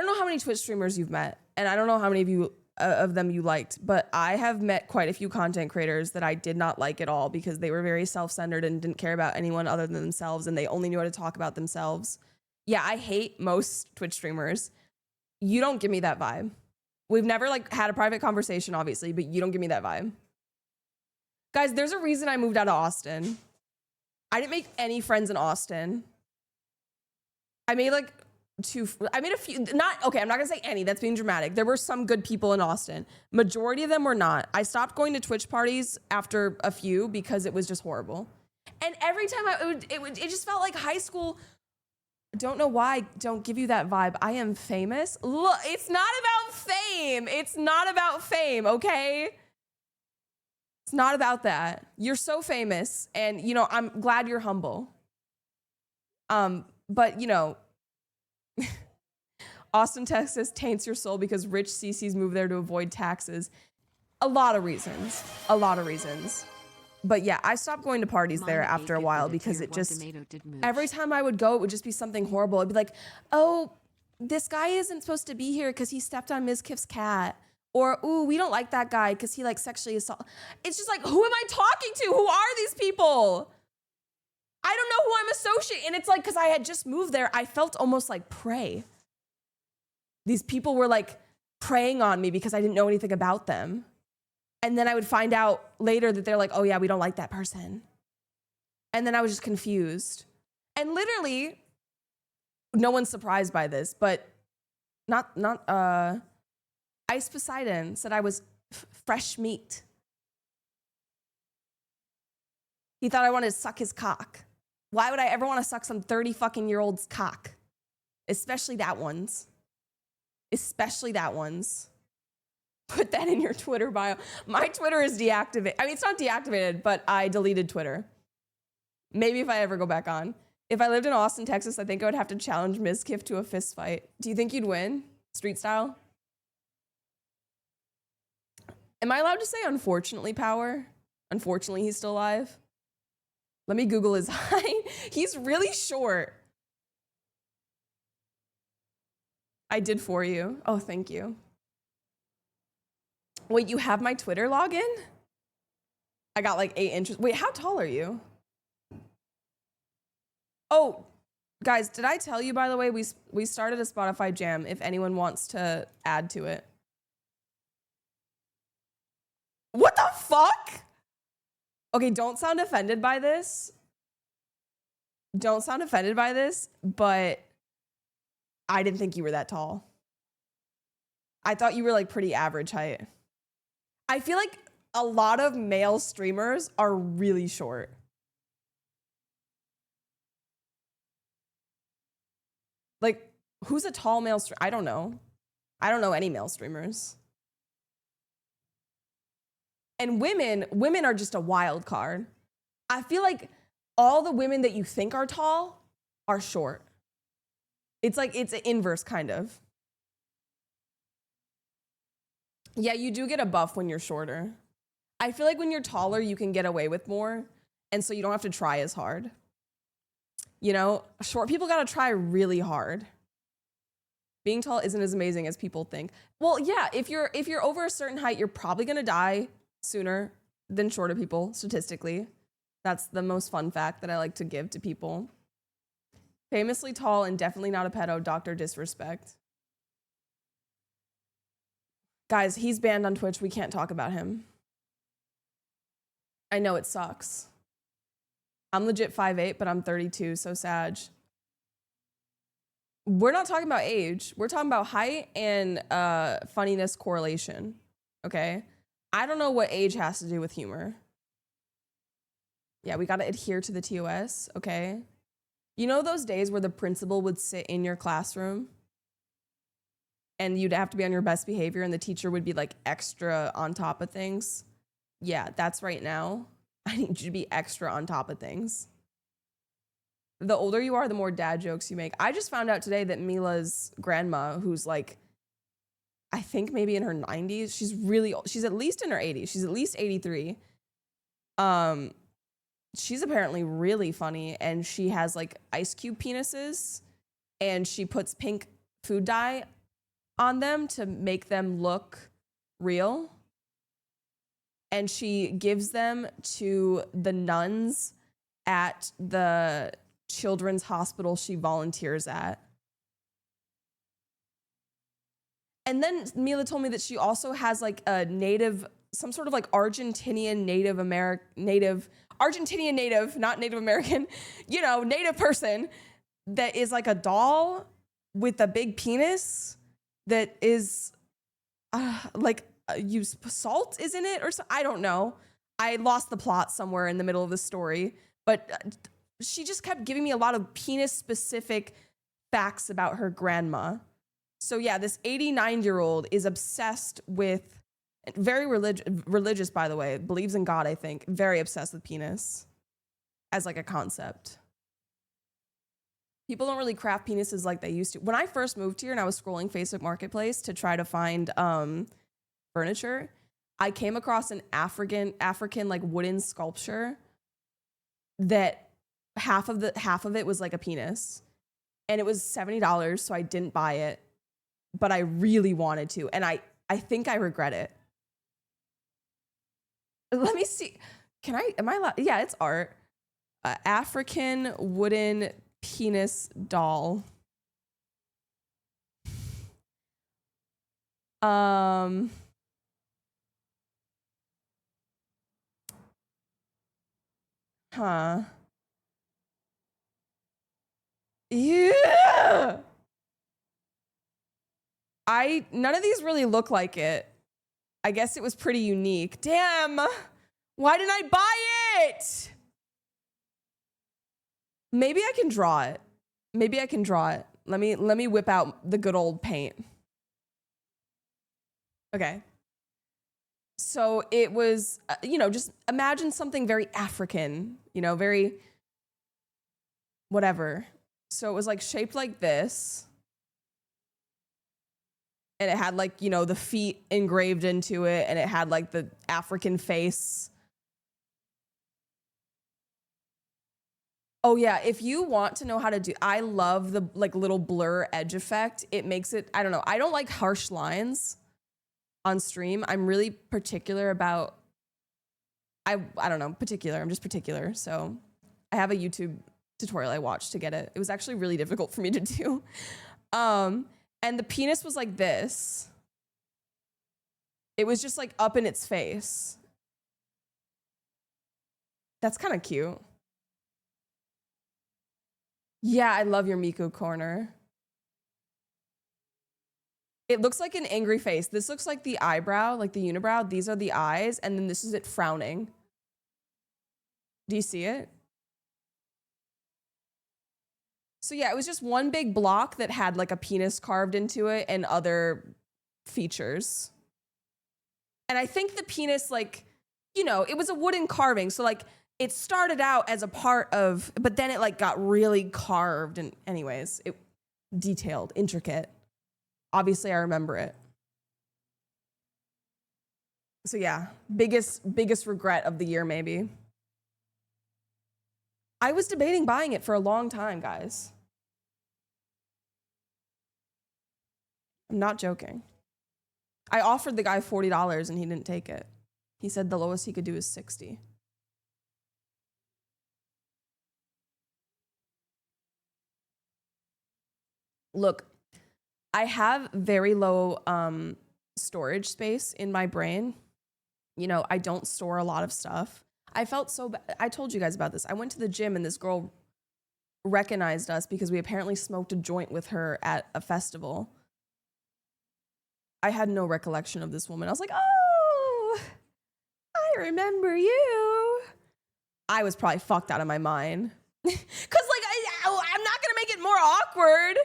know how many Twitch streamers you've met, and I don't know how many of them you liked, but I have met quite a few content creators that I did not like at all because they were very self-centered and didn't care about anyone other than themselves, and they only knew how to talk about themselves. Yeah, I hate most Twitch streamers. You don't give me that vibe. We've never like had a private conversation, obviously, but you don't give me that vibe. Guys, there's a reason I moved out of Austin. I didn't make any friends in Austin. I made a few, I'm not gonna say any, that's being dramatic. There were some good people in Austin. Majority of them were not. I stopped going to Twitch parties after a few because it was just horrible. And every time it just felt like high school. Don't know why I don't give you that vibe. I am famous. Look, it's not about fame. It's not about fame, okay? It's not about that. You're so famous and, you know, I'm glad you're humble. But, you know, Austin, Texas taints your soul because rich CCs move there to avoid taxes. A lot of reasons. But yeah, I stopped going to parties there after a while because it just, every time I would go, it would just be something horrible. I'd be like, oh, this guy isn't supposed to be here because he stepped on Ms. Kiff's cat. Or, ooh, we don't like that guy because he like sexually assaulted. It's just like, who am I talking to? Who are these people? I don't know who I'm associating. And it's like, because I had just moved there, I felt almost like prey. these people were like preying on me because I didn't know anything about them. And then I would find out later that they're like, oh yeah, we don't like that person. And then I was just confused. And literally, no one's surprised by this, but Ice Poseidon said I was fresh meat. He thought I wanted to suck his cock. Why would I ever want to suck some 30 fucking year old's cock? Especially that one's. Especially that one's. Put that in your Twitter bio. My Twitter is deactivated. I mean, it's not deactivated, but I deleted Twitter. Maybe if I ever go back on. If I lived in Austin, Texas, I think I would have to challenge Ms. Kiff to a fist fight. Do you think you'd win? Street style? Am I allowed to say unfortunately, Power? Unfortunately, he's still alive? Let me Google his height. He's really short. I did for you. Oh, thank you. Wait, you have my Twitter login? I got like 8 inches. Wait, how tall are you? Oh, guys, did I tell you, by the way, we started a Spotify jam if anyone wants to add to it. What the fuck? Okay, don't sound offended by this. Don't sound offended by this, but I didn't think you were that tall. I thought you were like pretty average height. I feel like a lot of male streamers are really short. Like, who's a tall male streamer? I don't know. I don't know any male streamers. And women are just a wild card. I feel like all the women that you think are tall are short. It's like, it's an inverse kind of. Yeah, you do get a buff when you're shorter. I feel like when you're taller, you can get away with more. And so you don't have to try as hard. You know, short people gotta try really hard. Being tall isn't as amazing as people think. Well, yeah, if you're over a certain height, you're probably gonna die sooner than shorter people, statistically. That's the most fun fact that I like to give to people. Famously tall and definitely not a pedo, Dr. Disrespect. Guys, he's banned on Twitch. We can't talk about him. I know it sucks. I'm legit 5'8", but I'm 32, so Sag. We're not talking about age. We're talking about height and funniness correlation, okay? I don't know what age has to do with humor. Yeah, we gotta adhere to the TOS, okay? You know those days where the principal would sit in your classroom and you'd have to be on your best behavior and the teacher would be like extra on top of things? Yeah, that's right now. I need you to be extra on top of things. The older you are, the more dad jokes you make. I just found out today that Mila's grandma, who's like, I think maybe in her 90s, she's really old. She's at least in her 80s. She's at least 83. She's apparently really funny, and she has like ice cube penises, and she puts pink food dye on them to make them look real. And she gives them to the nuns at the children's hospital she volunteers at. And then Mila told me that she also has like a native, some sort of like Argentinian Native American, Argentinian Native, not Native American, you know, Native person that is like a doll with a big penis that is use salt is in it or so. I don't know. I lost the plot somewhere in the middle of the story, but she just kept giving me a lot of penis specific facts about her grandma. So yeah, this 89-year-old is obsessed with, very religious, by the way, believes in God, I think, very obsessed with penis as like a concept. People don't really craft penises like they used to. When I first moved here and I was scrolling Facebook Marketplace to try to find furniture, I came across an African like wooden sculpture that half of it was like a penis, and it was $70, so I didn't buy it, but I really wanted to, and I think I regret it. Let me see. Am I allowed? Yeah, it's art. African wooden penis doll. Um, huh. Yeah. None of these really look like it. I guess it was pretty unique. Damn. Why didn't I buy it? Maybe I can draw it. Maybe I can draw it. Let me whip out the good old paint. Okay. So it was, just imagine something very African, very whatever. So it was like shaped like this. And it had like, the feet engraved into it, and it had like the African face. Oh yeah, if you want to know how to do, I love the like little blur edge effect. It makes it, I don't know. I don't like harsh lines on stream. I'm really particular about, I don't know, particular. I'm just particular. So I have a YouTube tutorial I watched to get it. It was actually really difficult for me to do. And the penis was like this. It was just like up in its face. That's kind of cute. Yeah, I love your Miku corner. It looks like an angry face. This looks like the eyebrow, like the unibrow. These are the eyes, and then this is it frowning. Do you see it? So yeah, it was just one big block that had like a penis carved into it and other features. And I think the penis, like, it was a wooden carving. So like it started out as a part of, but then it like got really carved, and anyways, it detailed, intricate. Obviously I remember it. So yeah, biggest regret of the year maybe. I was debating buying it for a long time, guys. I'm not joking. I offered the guy $40 and he didn't take it. He said the lowest he could do is $60. Look, I have very low storage space in my brain. I don't store a lot of stuff. I felt so bad. I told you guys about this. I went to the gym and this girl recognized us because we apparently smoked a joint with her at a festival. I had no recollection of this woman. I was like, oh, I remember you. I was probably fucked out of my mind. Because, I'm not going to make it more awkward.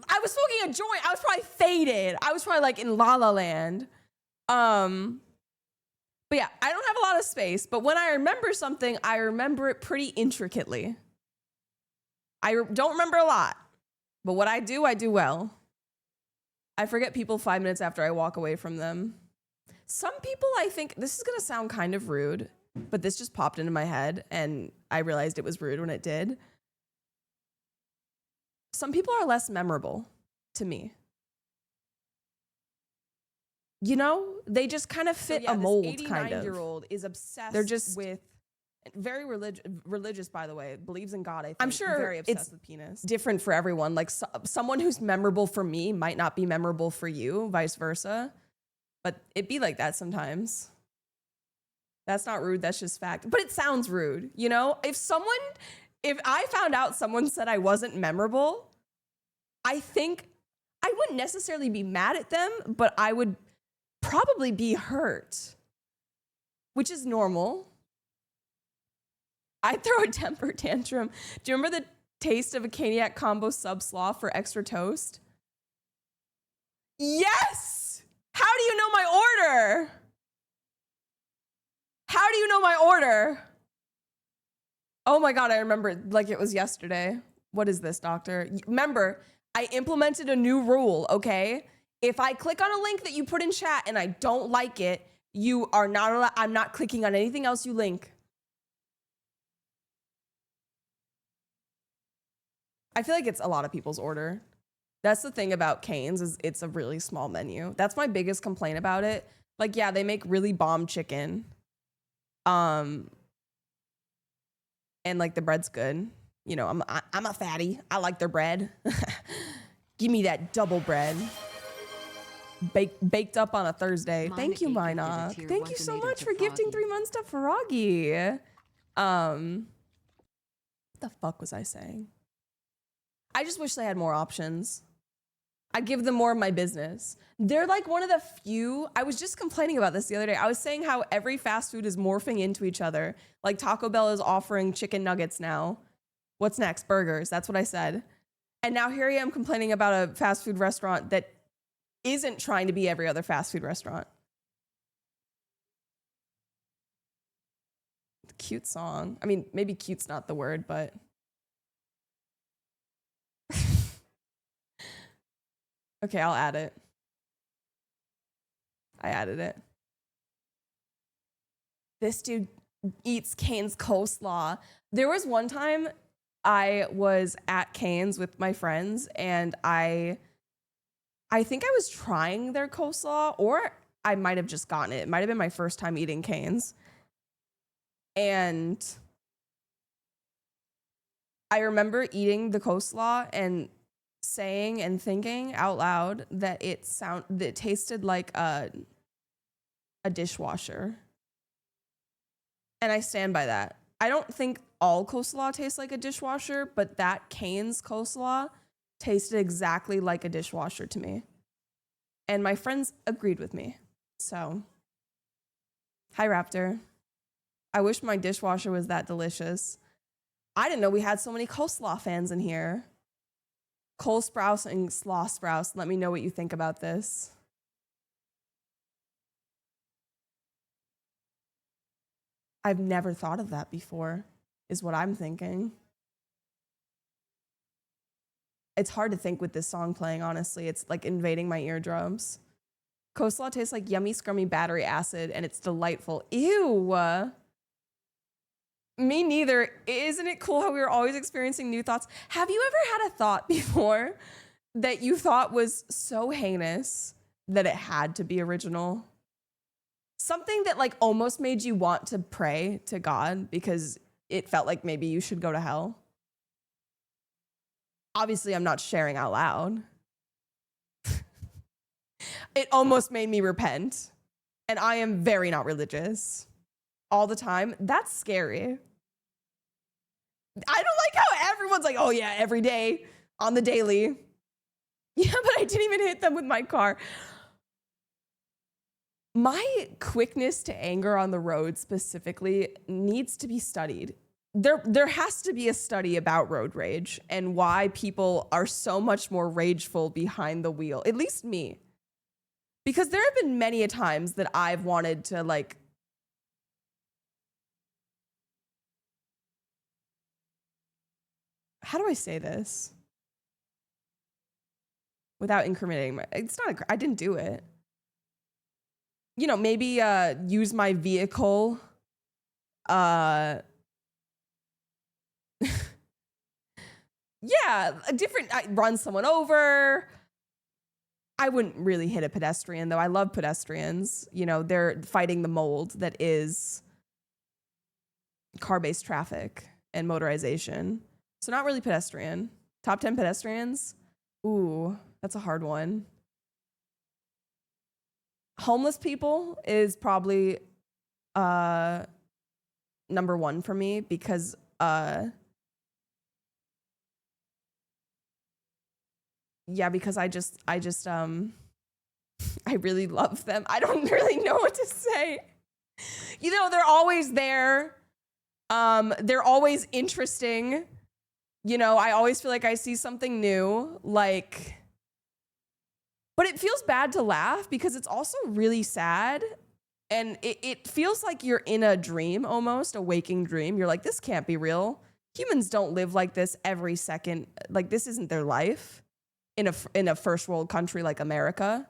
I was smoking a joint. I was probably faded. I was probably like in La La Land. But yeah, I don't have a lot of space. But when I remember something, I remember it pretty intricately. I don't remember a lot. But what I do well. I forget people 5 minutes after I walk away from them. Some people, I think, this is going to sound kind of rude, but this just popped into my head and I realized it was rude when it did. Some people are less memorable to me. They just kind of fit a mold, kind of. This 89-year-old is obsessed. They're just with very religious, by the way, believes in God. I think. I'm sure very obsessed with penis. Different for everyone. Like someone who's memorable for me might not be memorable for you, vice versa. But it be like that sometimes. That's not rude. That's just fact. But it sounds rude, If I found out someone said I wasn't memorable, I think I wouldn't necessarily be mad at them, but I would probably be hurt, which is normal. I'd throw a temper tantrum. Do you remember the taste of a Caniac combo sub slaw for extra toast? Yes! How do you know my order? How do you know my order? Oh my God, I remember it like it was yesterday. What is this, doctor? Remember, I implemented a new rule, okay? If I click on a link that you put in chat and I don't like it, you are not allowed, I'm not clicking on anything else you link. I feel like it's a lot of people's order. That's the thing about Cane's is it's a really small menu. That's my biggest complaint about it. Like, yeah, they make really bomb chicken. And like the bread's good. I'm a fatty. I like their bread. Give me that double bread. baked up on a Thursday. Mina Thank you, E gifted a Mina. tier Thank 1 you so tomato much to for gifting Froggy. 3 months to Froggy. What the fuck was I saying? I just wish they had more options. I give them more of my business. They're like one of the few. I was just complaining about this the other day. I was saying how every fast food is morphing into each other. Like Taco Bell is offering chicken nuggets now. What's next? Burgers. That's what I said. And now here I am complaining about a fast food restaurant that isn't trying to be every other fast food restaurant. Cute song. I mean, maybe cute's not the word, but. Okay, I'll add it. I added it. This dude eats Cane's coleslaw. There was one time I was at Cane's with my friends and I think I was trying their coleslaw, or I might have just gotten it. It might have been my first time eating Cane's. And I remember eating the coleslaw and saying and thinking out loud that it tasted like a dishwasher. And I stand by that. I don't think all coleslaw tastes like a dishwasher, but that Cane's coleslaw tasted exactly like a dishwasher to me. And my friends agreed with me. So, hi Raptor. I wish my dishwasher was that delicious. I didn't know we had so many coleslaw fans in here. Cole Sprouse and Slaw Sprouse, let me know what you think about this. I've never thought of that before, is what I'm thinking. It's hard to think with this song playing, honestly. It's like invading my eardrums. Coleslaw tastes like yummy, scrummy battery acid, and it's delightful. Ew. Me neither. Isn't it cool how we were always experiencing new thoughts? Have you ever had a thought before that you thought was so heinous that it had to be original? Something that like almost made you want to pray to God because it felt like maybe you should go to hell. Obviously, I'm not sharing out loud. It almost made me repent. And I am very not religious all the time. That's scary. I don't like how everyone's like, oh yeah, every day on the daily. Yeah, but I didn't even hit them with my car. My quickness to anger on the road specifically needs to be studied. There has to be a study about road rage and why people are so much more rageful behind the wheel, at least me. Because there have been many a times that I've wanted to like, how do I say this without incriminating it's not, I didn't do it. You know, maybe use my vehicle yeah, run someone over. I wouldn't really hit a pedestrian, though. I love pedestrians. You know, they're fighting the mold that is car-based traffic and motorization. So not really pedestrian. Top 10 pedestrians? Ooh, that's a hard one. Homeless people is probably number one for me because yeah, because I really love them. I don't really know what to say. You know, they're always there. They're always interesting. You know, I always feel like I see something new, like, but it feels bad to laugh because it's also really sad. And it feels like you're in a dream, almost a waking dream. You're like, this can't be real. Humans don't live like this every second. Like, this isn't their life in a first world country like America.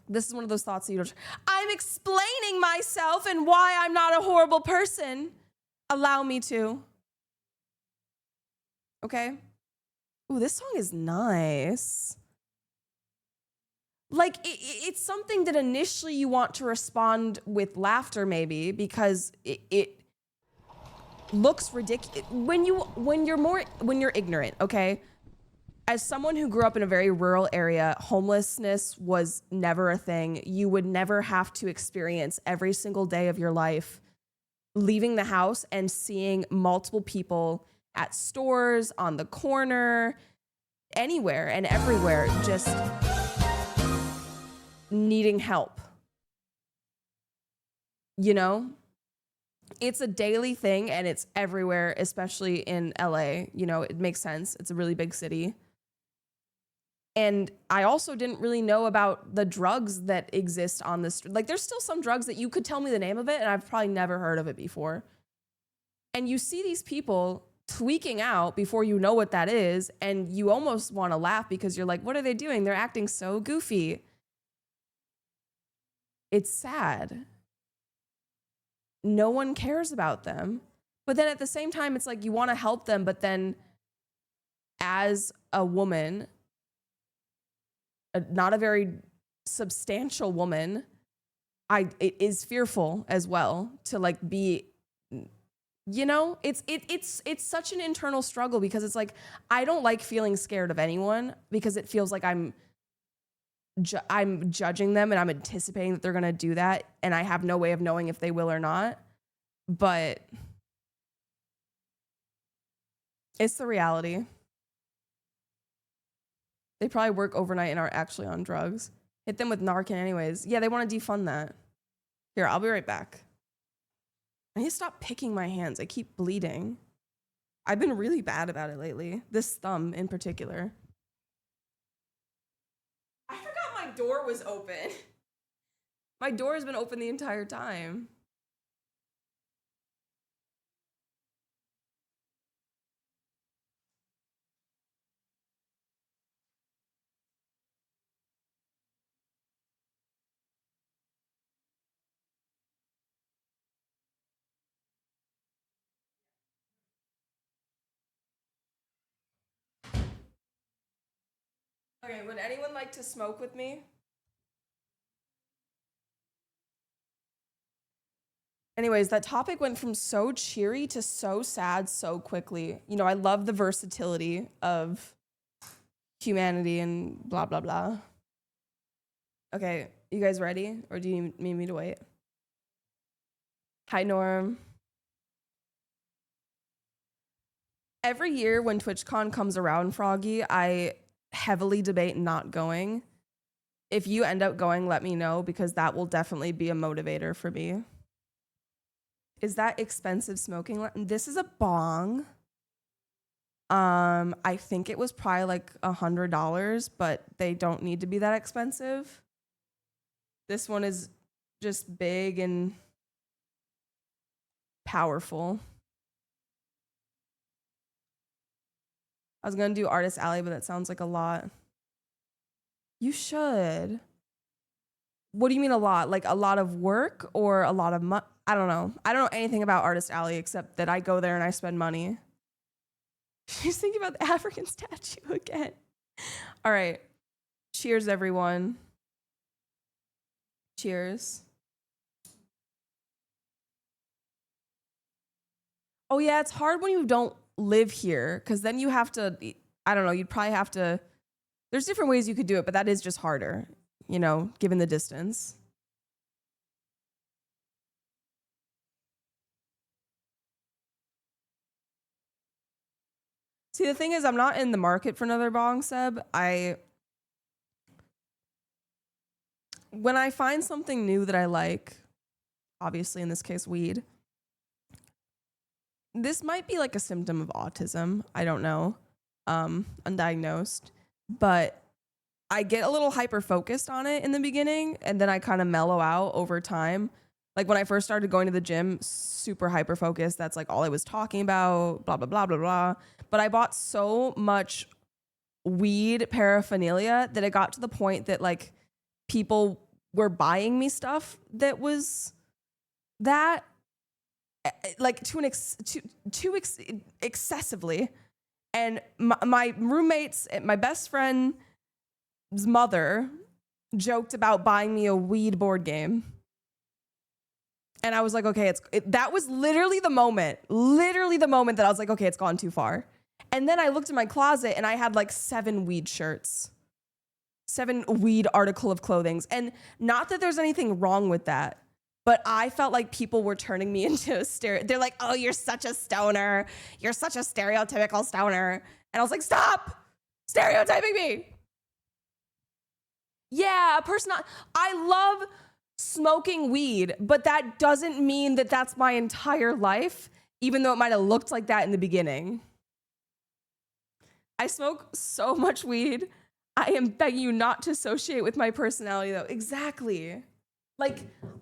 This is one of those thoughts that you don't. I'm explaining myself and why I'm not a horrible person. Allow me to. Okay. Ooh, this song is nice. Like, it's something that initially you want to respond with laughter, maybe, because it looks ridiculous. When you're ignorant, okay? as someone who grew up in a very rural area, homelessness was never a thing. You would never have to experience every single day of your life leaving the house and seeing multiple people at stores, on the corner, anywhere and everywhere, just needing help. You know? It's a daily thing and it's everywhere, especially in LA. You know, it makes sense. It's a really big city. And I also didn't really know about the drugs that exist on this. Like, there's still some drugs that you could tell me the name of it, and I've probably never heard of it before. And you see these people tweaking out before you know what that is, and you almost want to laugh because you're like, what are they doing? They're acting so goofy. It's sad. No one cares about them. But then at the same time, it's like you want to help them, but then as a woman, not a very substantial woman, it is fearful as well to like be, you know, it's such an internal struggle because it's like, I don't like feeling scared of anyone because it feels like I'm judging them and I'm anticipating that they're going to do that. And I have no way of knowing if they will or not, but it's the reality. They probably work overnight and are actually on drugs. Hit them with Narcan anyways. Yeah, they want to defund that. Here, I'll be right back. I need to stop picking my hands. I keep bleeding. I've been really bad about it lately. This thumb in particular. I forgot my door was open. My door has been open the entire time. Okay, would anyone like to smoke with me? Anyways, that topic went from so cheery to so sad so quickly. You know, I love the versatility of humanity and blah, blah, blah. Okay, you guys ready? Or do you need me to wait? Hi, Norm. Every year when TwitchCon comes around, Froggy, I heavily debate not going. If you end up going, let me know because that will definitely be a motivator for me. Is that expensive smoking? This is a bong. I think it was probably like $100, but they don't need to be that expensive. This one is just big and powerful. I was gonna do Artist Alley, but that sounds like a lot. You should. What do you mean a lot? Like a lot of work or a lot of money? I don't know. I don't know anything about Artist Alley except that I go there and I spend money. She's thinking about the African statue again. All right. Cheers, everyone. Cheers. Oh, yeah, it's hard when you don't live here because then you have to, I don't know, you'd probably have to, there's different ways you could do it, but that is just harder, you know, given the distance. See, the thing is, I'm not in the market for another bong, Seb. When I find something new that I like, obviously in this case, weed, this might be like a symptom of autism. I don't know. Undiagnosed. But I get a little hyper focused on it in the beginning, and then I kind of mellow out over time. Like when I first started going to the gym, super hyper focused. That's like all I was talking about, blah, blah, blah, blah, blah. But I bought so much weed paraphernalia that it got to the point that like people were buying me stuff that was that like excessively. And my roommates, my best friend's mother joked about buying me a weed board game. And I was like, okay, that was literally the moment that I was like, okay, it's gone too far. And then I looked in my closet and I had like 7 weed shirts, 7 weed article of clothing. And not that there's anything wrong with that, but I felt like people were turning me into a they're like, oh, you're such a stoner. You're such a stereotypical stoner. And I was like, stop stereotyping me. Yeah, I love smoking weed, but that doesn't mean that that's my entire life, even though it might have looked like that in the beginning. I smoke so much weed. I am begging you not to associate with my personality, though. Exactly. Like,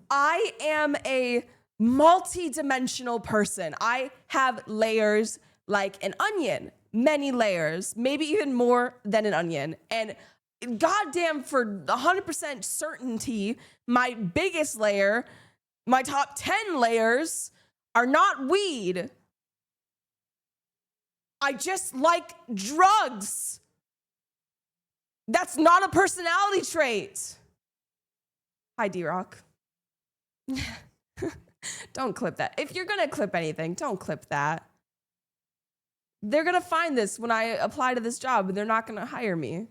I am a multi-dimensional person. I have layers like an onion, many layers, maybe even more than an onion. And goddamn, for 100% certainty, my biggest layer, my top 10 layers are not weed. I just like drugs. That's not a personality trait. Hi, D-Rock. Don't clip that. If you're gonna clip anything, don't clip that. They're gonna find this when I apply to this job, and they're not gonna hire me.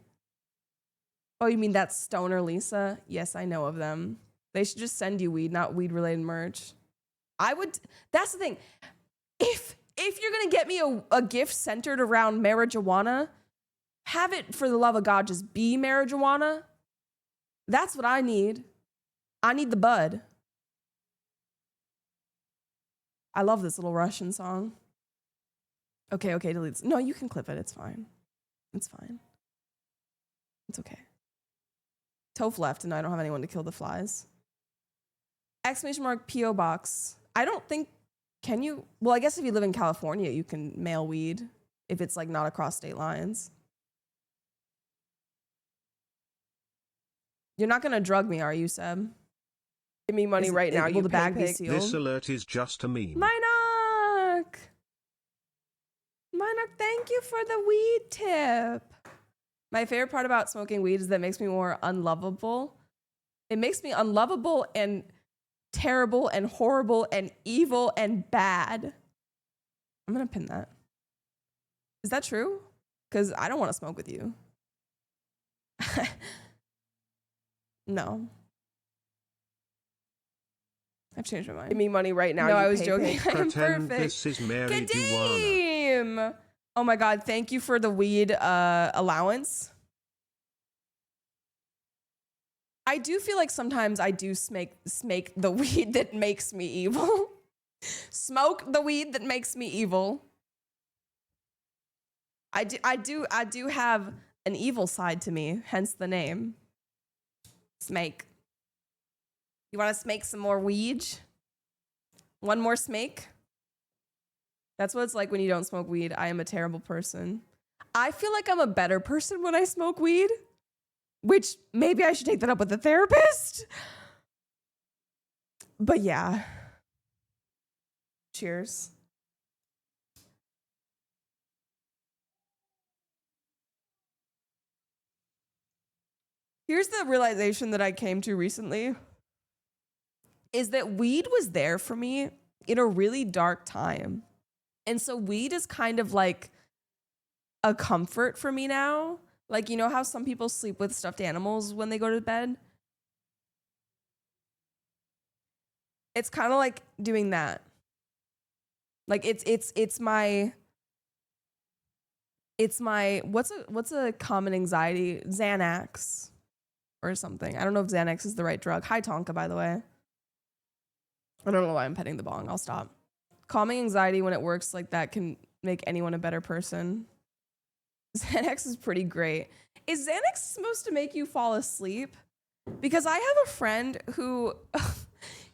Oh, you mean that Stoner Lisa? Yes, I know of them. They should just send you weed, not weed-related merch. That's the thing. If you're gonna get me a gift centered around marijuana, have it, for the love of God, just be marijuana. That's what I need. I need the bud. I love this little Russian song. Okay, delete. No, you can clip it. It's fine. It's fine. It's okay. Toph left and I don't have anyone to kill the flies. Exclamation mark P.O. box. I don't think, can you? Well, I guess if you live in California, you can mail weed if it's like not across state lines. You're not gonna drug me, are you, Seb? Give me money right now. Will the bag be sealed? This alert is just a meme. Minoc, thank you for the weed tip. My favorite part about smoking weed is that it makes me more unlovable. It makes me unlovable and terrible and horrible and evil and bad. I'm gonna pin that. Is that true? Because I don't want to smoke with you. No. I've changed my mind. Give me money right now. No, I was joking. I am perfect. This is Mary Kadeem. Oh my God, thank you for the weed allowance. I do feel like sometimes I do smake the weed that makes me evil. Smoke the weed that makes me evil. I do have an evil side to me, hence the name. Smake. You want to smake some more weed? One more smake? That's what it's like when you don't smoke weed. I am a terrible person. I feel like I'm a better person when I smoke weed, which maybe I should take that up with a therapist. But yeah. Cheers. Here's the realization that I came to recently, is that weed was there for me in a really dark time. And so weed is kind of like a comfort for me now. Like, you know how some people sleep with stuffed animals when they go to bed? It's kind of like doing that. Like it's my what's a common anxiety? Xanax or something. I don't know if Xanax is the right drug. Hi Tonka, by the way. I don't know why I'm petting the bong. I'll stop. Calming anxiety when it works like that can make anyone a better person. Xanax is pretty great. Is Xanax supposed to make you fall asleep? Because I have a friend who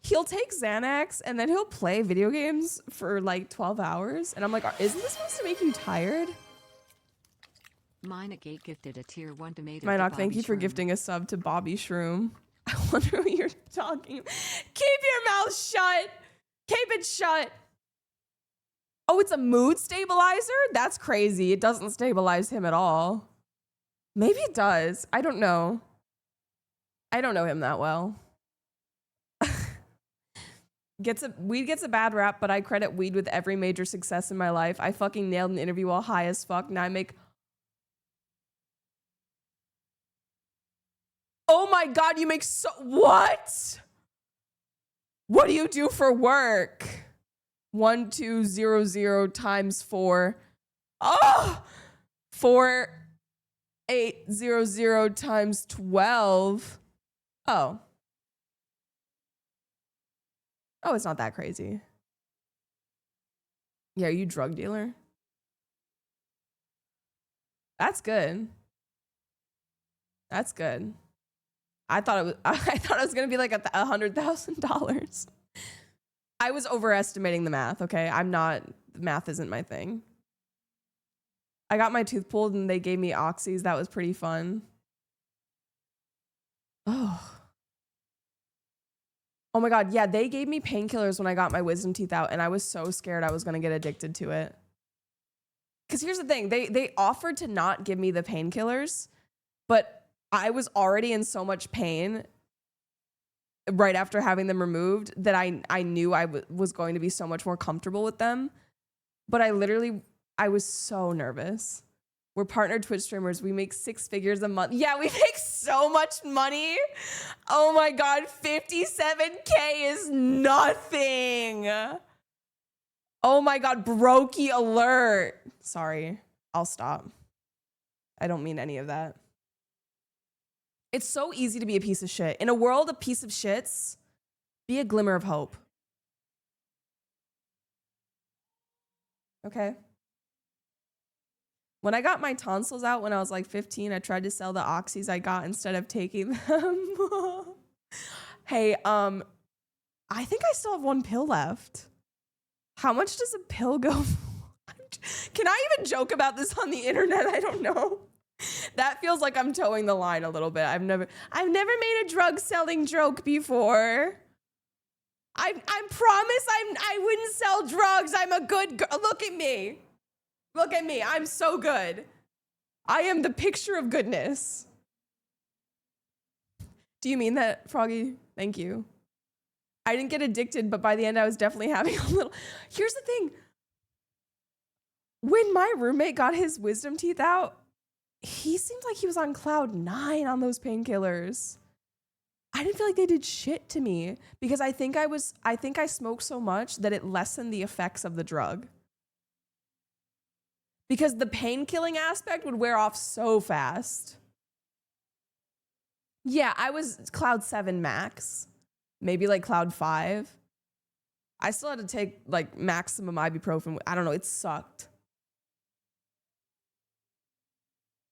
he'll take Xanax and then he'll play video games for like 12 hours. And I'm like, isn't this supposed to make you tired? Minagate gifted a tier 1 tomato. Minoc, thank you for gifting a sub to Bobby Shroom. I wonder who you're talking about. Keep your mouth shut. Keep it shut. Oh, it's a mood stabilizer? That's crazy. It doesn't stabilize him at all. Maybe it does. I don't know. I don't know him that well. Weed gets a bad rap, but I credit weed with every major success in my life. I fucking nailed an interview while high as fuck. Now I make... Oh my God, you make so... What? What do you do for work? 1200 times 4. Oh! 4800 times 12. Oh. Oh, it's not that crazy. Yeah, are you a drug dealer? That's good. That's good. I thought it was gonna be like $100,000. I was overestimating the math. Okay, math isn't my thing. I got my tooth pulled and they gave me oxys. That was pretty fun. Oh my God. Yeah, they gave me painkillers when I got my wisdom teeth out, and I was so scared I was gonna get addicted to it. Because here's the thing, they offered to not give me the painkillers, but I was already in so much pain right after having them removed that I knew I was going to be so much more comfortable with them. But I was so nervous. We're partnered Twitch streamers. We make 6 figures a month. Yeah, we make so much money. Oh my God, 57K is nothing. Oh my God, brokey alert. Sorry, I'll stop. I don't mean any of that. It's so easy to be a piece of shit. In a world of piece of shits, be a glimmer of hope. Okay? When I got my tonsils out when I was like 15, I tried to sell the oxys I got instead of taking them. Hey, I think I still have 1 pill left. How much does a pill go for? Can I even joke about this on the internet? I don't know. That feels like I'm towing the line a little bit. I've never made a drug selling joke before. I promise I wouldn't sell drugs. I'm a good girl. Look at me. Look at me. I'm so good. I am the picture of goodness. Do you mean that, Froggy? Thank you. I didn't get addicted, but by the end I was definitely having a little... Here's the thing. When my roommate got his wisdom teeth out, he seemed like he was on cloud 9 on those painkillers. I didn't feel like they did shit to me because I think I smoked so much that it lessened the effects of the drug. Because the pain killing aspect would wear off so fast. Yeah, I was cloud 7 max, maybe like cloud 5. I still had to take like maximum ibuprofen. I don't know, it sucked.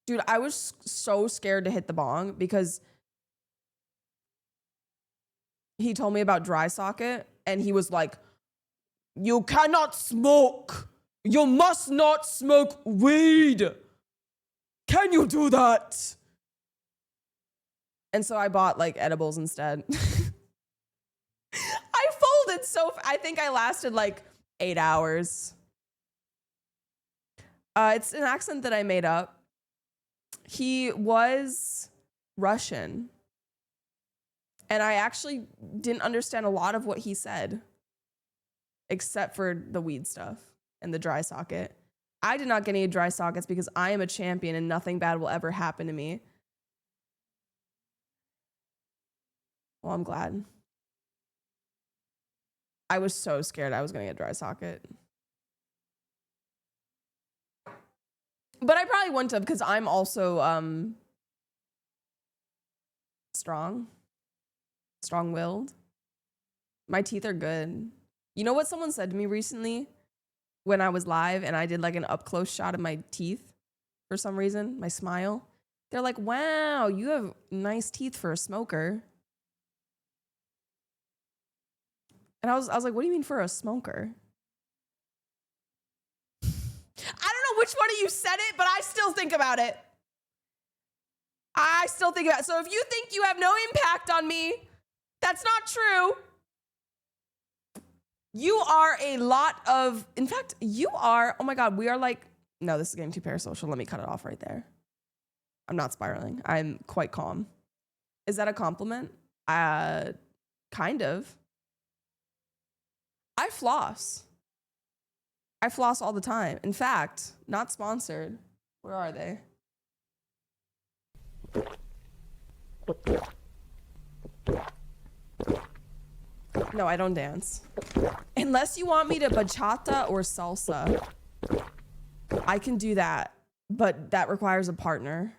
Dude, I was so scared to hit the bong because he told me about dry socket and he was like, you cannot smoke. You must not smoke weed. Can you do that? And so I bought like edibles instead. I folded I think I lasted like 8 hours. It's an accent that I made up. He was Russian. And I actually didn't understand a lot of what he said, except for the weed stuff and the dry socket. I did not get any dry sockets because I am a champion and nothing bad will ever happen to me. Well, I'm glad. I was so scared I was going to get dry socket. But I probably wouldn't have because I'm also strong-willed. My teeth are good. You know what someone said to me recently when I was live and I did like an up-close shot of my teeth for some reason, my smile? They're like, wow, you have nice teeth for a smoker. And I was like, what do you mean for a smoker? I don't know which one of you said it, but I still think about it. So if you think you have no impact on me, that's not true. You are a lot of, in fact, you are, oh my God, we are like, no, this is getting too parasocial. Let me cut it off right there. I'm not spiraling. I'm quite calm. Is that a compliment? Kind of. I floss. I floss all the time. In fact, not sponsored. Where are they? No, I don't dance. Unless you want me to bachata or salsa, I can do that, but that requires a partner.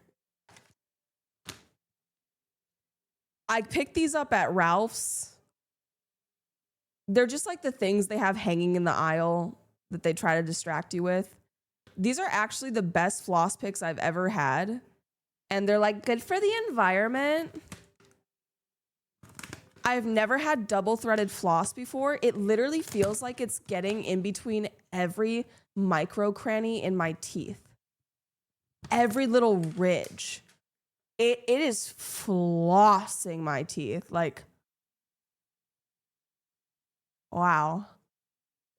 I picked these up at Ralph's. They're just like the things they have hanging in the aisle that they try to distract you with. These are actually the best floss picks I've ever had. And they're like good for the environment. I've never had double threaded floss before. It literally feels like it's getting in between every micro cranny in my teeth. Every little ridge. It is flossing my teeth. Like, wow.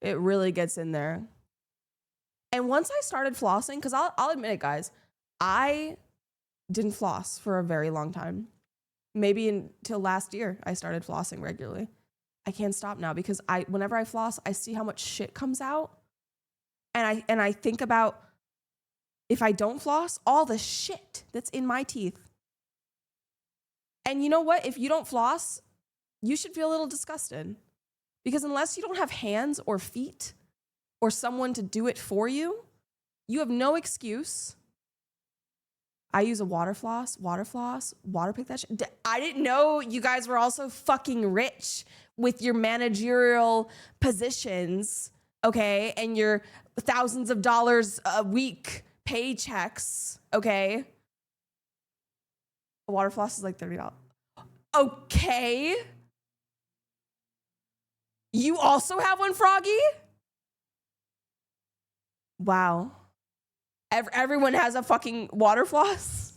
It really gets in there. And once I started flossing, because I'll admit it, guys, I didn't floss for a very long time. Maybe until last year, I started flossing regularly. I can't stop now because whenever I floss, I see how much shit comes out. And I think about if I don't floss, all the shit that's in my teeth. And you know what? If you don't floss, you should feel a little disgusted. Because unless you don't have hands or feet or someone to do it for you, you have no excuse. I use a water pick that shit. I didn't know you guys were also fucking rich with your managerial positions, okay? And your thousands of dollars a week paychecks, okay? A water floss is like $30. Okay. You also have one, Froggy? Wow. Everyone has a fucking water floss.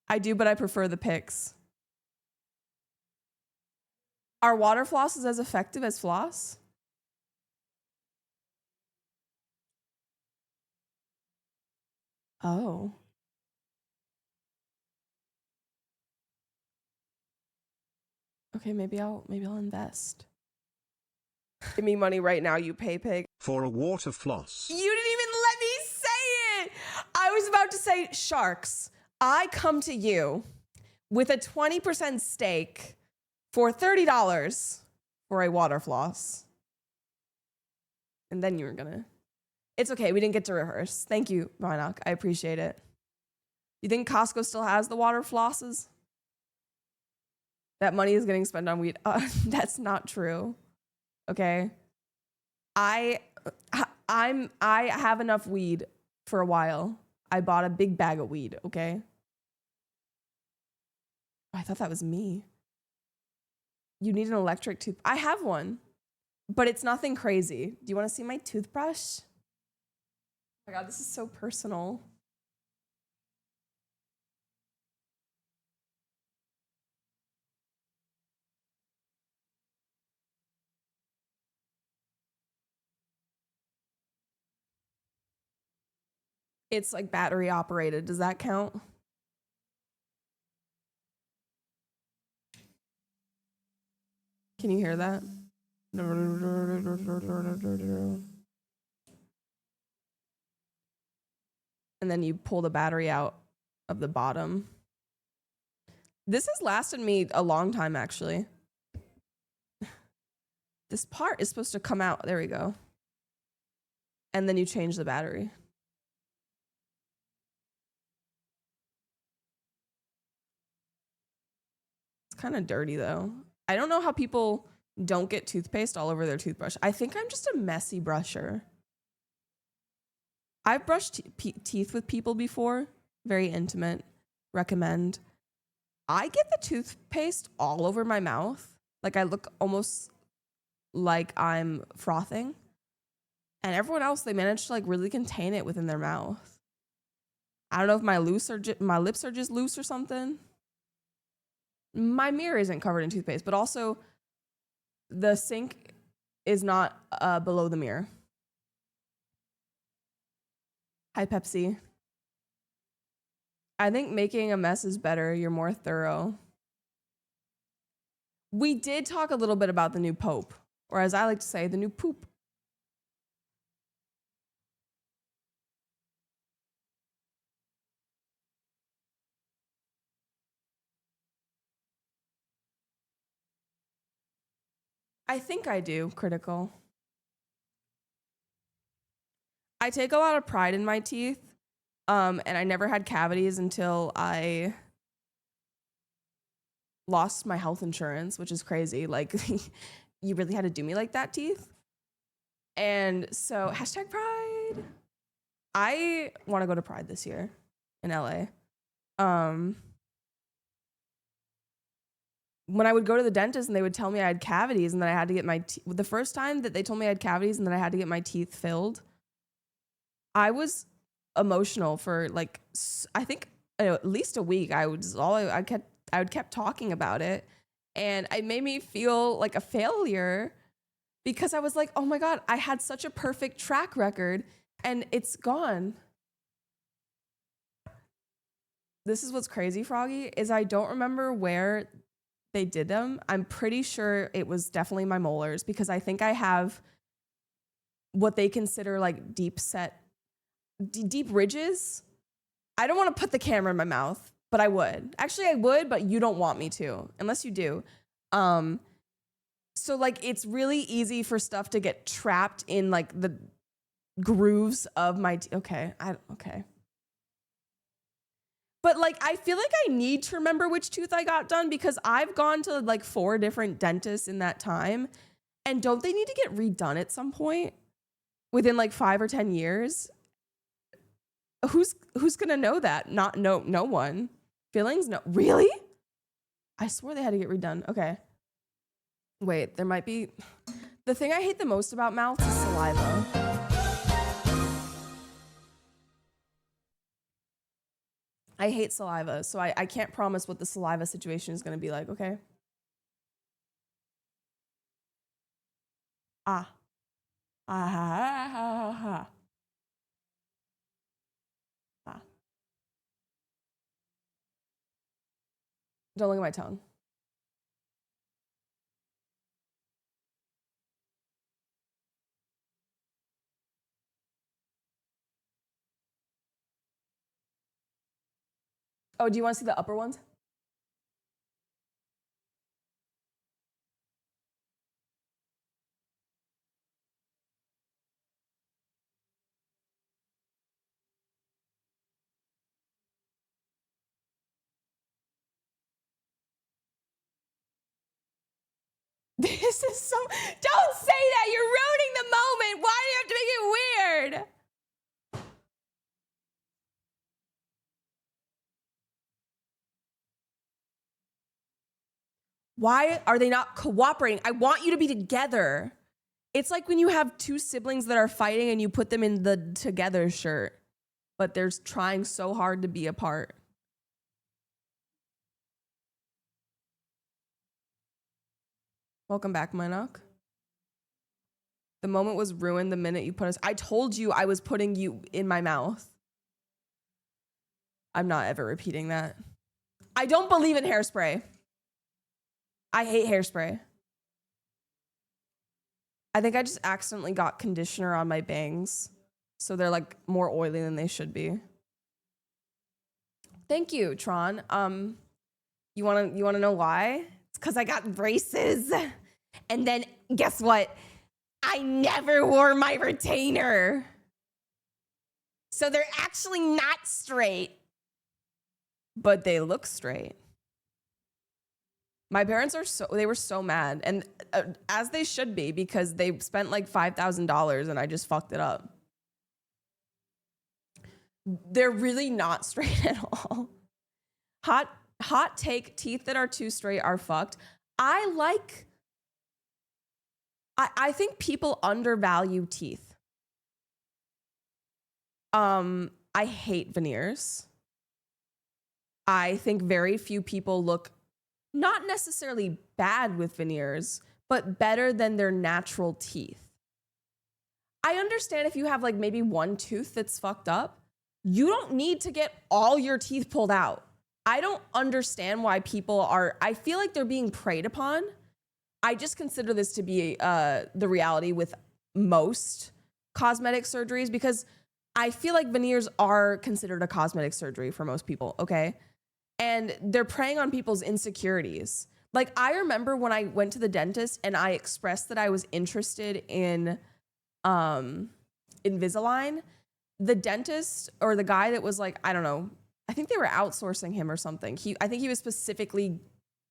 I do, but I prefer the picks. Are water flosses as effective as floss? Oh. Okay, maybe I'll invest. Give me money right now, you pay pig. For a water floss. You didn't even let me say it. I was about to say, Sharks, I come to you with a 20% stake for $30 for a water floss. And then you were gonna. It's okay, we didn't get to rehearse. Thank you, Vinok. I appreciate it. You think Costco still has the water flosses? That money is getting spent on weed. That's not true. Okay. I have enough weed for a while. I bought a big bag of weed, okay? I thought that was me. You need an electric tooth. I have one, but it's nothing crazy. Do you want to see my toothbrush? Oh my God, this is so personal. It's like battery operated. Does that count? Can you hear that? And then you pull the battery out of the bottom. This has lasted me a long time, actually. This part is supposed to come out. There we go. And then you change the battery. It's kind of dirty, though. I don't know how people don't get toothpaste all over their toothbrush. I think I'm just a messy brusher. I've brushed teeth with people before. Very intimate. Recommend. I get the toothpaste all over my mouth. Like I look almost like I'm frothing. And everyone else, they manage to like really contain it within their mouth. I don't know if my lips are just loose or something. My mirror isn't covered in toothpaste, but also the sink is not below the mirror. Hi, Pepsi. I think making a mess is better. You're more thorough. We did talk a little bit about the new pope, or as I like to say, the new poop. I think I do, critical. I take a lot of pride in my teeth, and I never had cavities until I lost my health insurance, which is crazy. Like, you really had to do me like that, teeth? And so, hashtag pride. I want to go to Pride this year in LA. When I would go to the dentist and they would tell me I had cavities and that I had to get my the first time that they told me I had cavities and that I had to get my teeth filled, I was emotional for like, I think at least a week. I kept talking about it, and it made me feel like a failure because I was like, oh my God, I had such a perfect track record and it's gone. This is what's crazy, Froggy, is I don't remember where they did them. I'm pretty sure it was definitely my molars because I think I have what they consider like deep ridges. I don't want to put the camera in my mouth, but I would. Actually, I would, but you don't want me to, unless you do. So like it's really easy for stuff to get trapped in like the grooves of my okay. But like I feel like I need to remember which tooth I got done because I've gone to like 4 different dentists in that time, and don't they need to get redone at some point within like 5 or 10 years? Who's gonna know that? No one. Fillings? No. Really? I swore they had to get redone. Okay. Wait, there might be. The thing I hate the most about mouths is saliva. I hate saliva, so I can't promise what the saliva situation is gonna be like, okay? Ah. Ah ha ha ha ha. Ah. Don't look at my tongue. Oh, do you want to see the upper ones? This is so. Don't say that. You're ruining the moment. Why do you have to make it weird? Why are they not cooperating? I want you to be together. It's like when you have 2 siblings that are fighting and you put them in the together shirt, but they're trying so hard to be apart. Welcome back, Minok. The moment was ruined the minute you put us. I told you I was putting you in my mouth. I'm not ever repeating that. I don't believe in hairspray. I hate hairspray. I think I just accidentally got conditioner on my bangs, so they're like more oily than they should be. Thank you, Tron. You wanna know why? It's because I got braces, and then guess what? I never wore my retainer, so they're actually not straight, but they look straight. My parents were so mad, and as they should be, because they spent like $5,000 and I just fucked it up. They're really not straight at all. Hot take, teeth that are too straight are fucked. I think people undervalue teeth. I hate veneers. I think very few people look not necessarily bad with veneers, but better than their natural teeth. I understand if you have like maybe one tooth that's fucked up, you don't need to get all your teeth pulled out. I don't understand why people are, I feel like they're being preyed upon. I just consider this to be the reality with most cosmetic surgeries, because I feel like veneers are considered a cosmetic surgery for most people, okay? And they're preying on people's insecurities. Like, I remember when I went to the dentist and I expressed that I was interested in Invisalign, the dentist or the guy that was like, I don't know, I think they were outsourcing him or something. I think he was specifically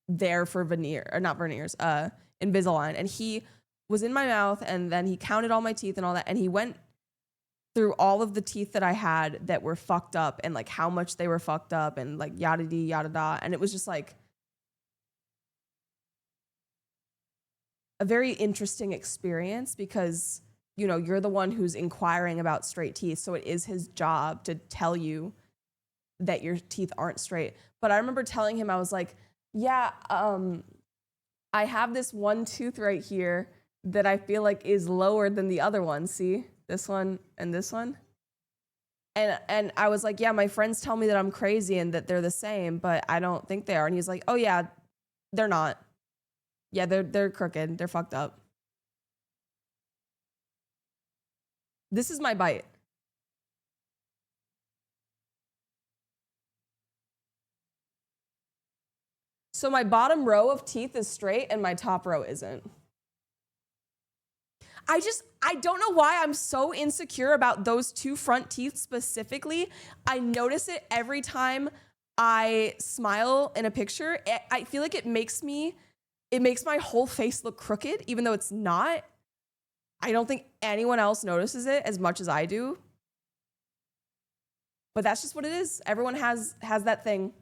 there for Invisalign. And he was in my mouth, and then he counted all my teeth and all that. And he went through all of the teeth that I had that were fucked up and like how much they were fucked up and like yada dee yada da. And it was just like a very interesting experience because, you know, you're the one who's inquiring about straight teeth. So it is his job to tell you that your teeth aren't straight. But I remember telling him, I was like, yeah, I have this one tooth right here that I feel like is lower than the other one. See, this one and this one. And I was like, yeah, my friends tell me that I'm crazy and that they're the same, but I don't think they are. And he's like, oh yeah, they're not. Yeah, they're crooked. They're fucked up. This is my bite. So my bottom row of teeth is straight and my top row isn't. I don't know why I'm so insecure about those two front teeth specifically. I notice it every time I smile in a picture. I feel like it makes my whole face look crooked, even though it's not. I don't think anyone else notices it as much as I do. But that's just what it is. Everyone has that thing.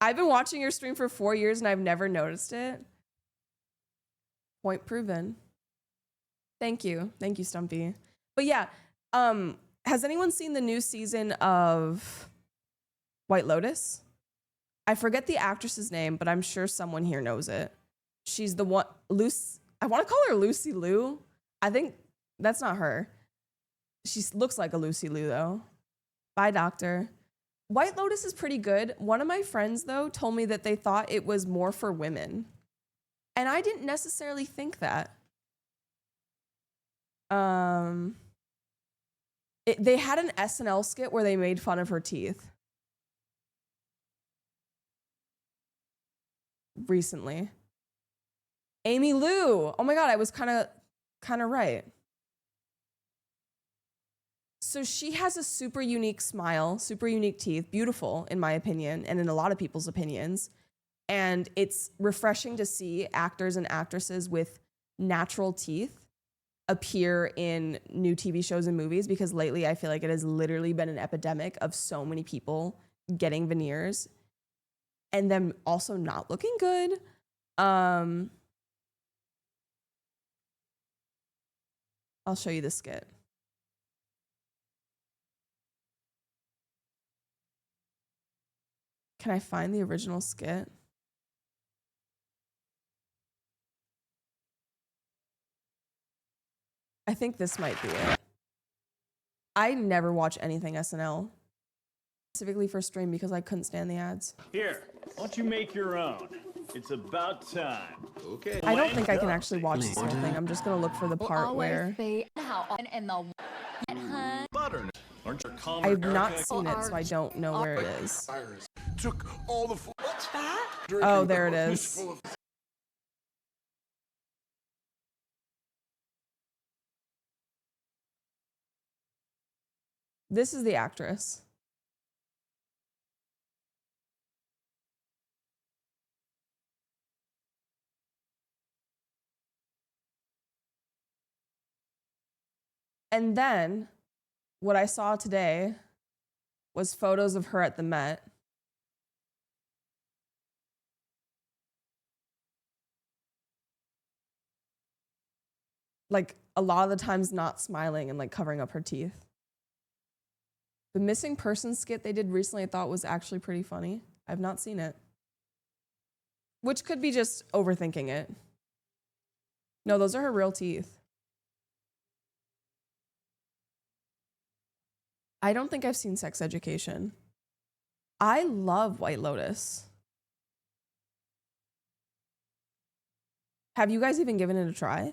I've been watching your stream for 4 years and I've never noticed it. Point proven. Thank you. Thank you, Stumpy. But yeah, has anyone seen the new season of White Lotus? I forget the actress's name, but I'm sure someone here knows it. She's the one, I want to call her Lucy Liu. I think that's not her. She looks like a Lucy Liu though. Bye, doctor. White Lotus is pretty good. One of my friends though told me that they thought it was more for women. And I didn't necessarily think that. They had an SNL skit where they made fun of her teeth recently. Amy Lou. Oh my God, I was kind of right. So she has a super unique smile, super unique teeth, beautiful in my opinion, and in a lot of people's opinions. And it's refreshing to see actors and actresses with natural teeth appear in new TV shows and movies, because lately I feel like it has literally been an epidemic of so many people getting veneers and them also not looking good. I'll show you the skit. Can I find the original skit? I think this might be it. I never watch anything SNL, specifically for stream, because I couldn't stand the ads. Here, why don't you make your own? It's about time. Okay. I don't think I can actually watch this whole thing. I'm just gonna look for the part where I've not seen it, so I don't know where it is. Took all the what's that? Oh, there it is. This is the actress. And then what I saw today was photos of her at the Met. Like a lot of the times not smiling and like covering up her teeth. The missing person skit they did recently I thought was actually pretty funny. I've not seen it. Which could be just overthinking it. No, those are her real teeth. I don't think I've seen Sex Education. I love White Lotus. Have you guys even given it a try?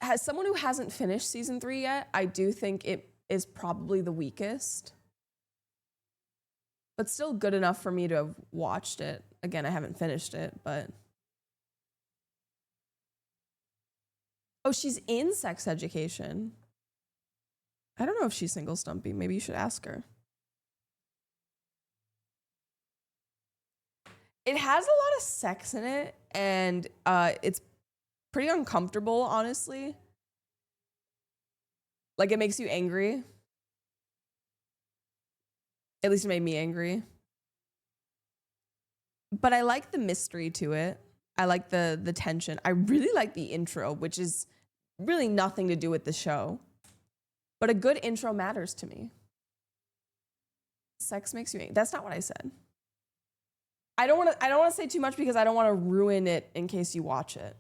As someone who hasn't finished season 3 yet, I do think it is probably the weakest. But still good enough for me to have watched it. Again, I haven't finished it, but... Oh, she's in Sex Education. I don't know if she's single, Stumpy. Maybe you should ask her. It has a lot of sex in it, and it's pretty uncomfortable, honestly. Like, it makes you angry. At least it made me angry. But I like the mystery to it. I like the tension. I really like the intro, which is really nothing to do with the show. But a good intro matters to me. Sex makes you angry. That's not what I said. I don't want to say too much because I don't want to ruin it in case you watch it.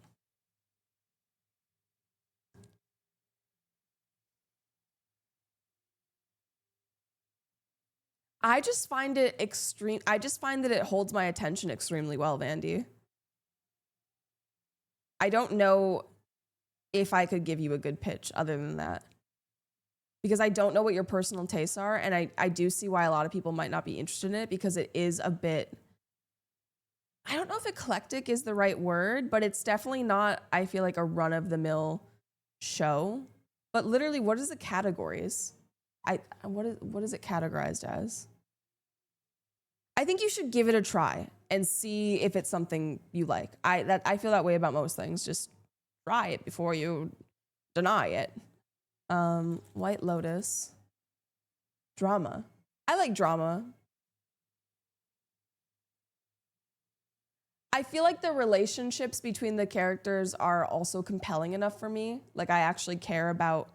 I just find that it holds my attention extremely well, Vandy. I don't know if I could give you a good pitch other than that. Because I don't know what your personal tastes are, and I do see why a lot of people might not be interested in it because it is a bit... I don't know if eclectic is the right word, but it's definitely not, I feel like, a run-of-the-mill show. But literally, what is the categories? What is it categorized as? I think you should give it a try and see if it's something you like. I feel that way about most things. Just try it before you deny it. White Lotus. Drama. I like drama. I feel like the relationships between the characters are also compelling enough for me. Like, I actually care about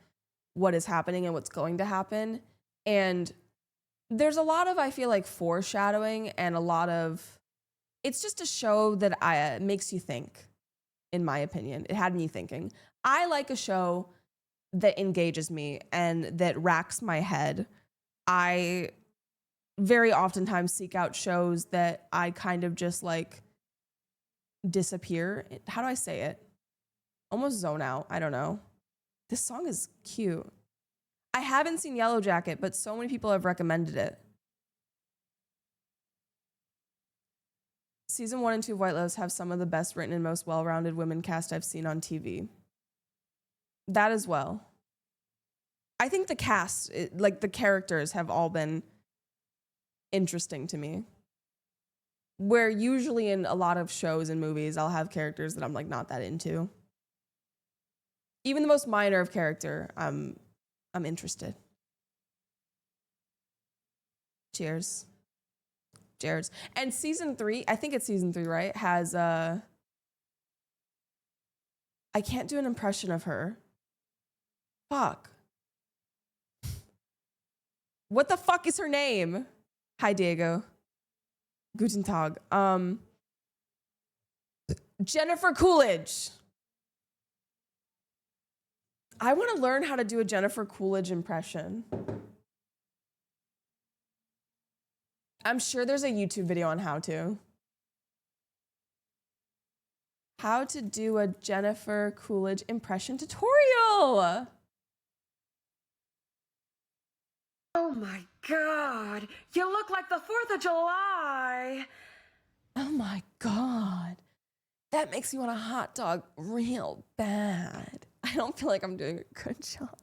what is happening and what's going to happen. And there's a lot of, I feel like, foreshadowing and a lot of... It's just a show that makes you think, in my opinion. It had me thinking. I like a show that engages me and that racks my head. I very oftentimes seek out shows that I kind of just, like, disappear. How do I say it? Almost zone out. I don't know. This song is cute. I haven't seen Yellow Jacket, but so many people have recommended it. Season 1 and 2 of White Lotus have some of the best written and most well-rounded women cast I've seen on TV. That as well. I think the cast, like the characters, have all been interesting to me. Where usually in a lot of shows and movies, I'll have characters that I'm like not that into. Even the most minor of character, I'm interested. Cheers. Cheers. And season 3, I think it's season 3, right? Has I can't do an impression of her. Fuck. What the fuck is her name? Hi, Diego. Guten Tag. Jennifer Coolidge. I want to learn how to do a Jennifer Coolidge impression. I'm sure there's a YouTube video on how to. How to do a Jennifer Coolidge impression tutorial. Oh my God. You look like the 4th of July. Oh my God. That makes me want a hot dog real bad. I don't feel like I'm doing a good job.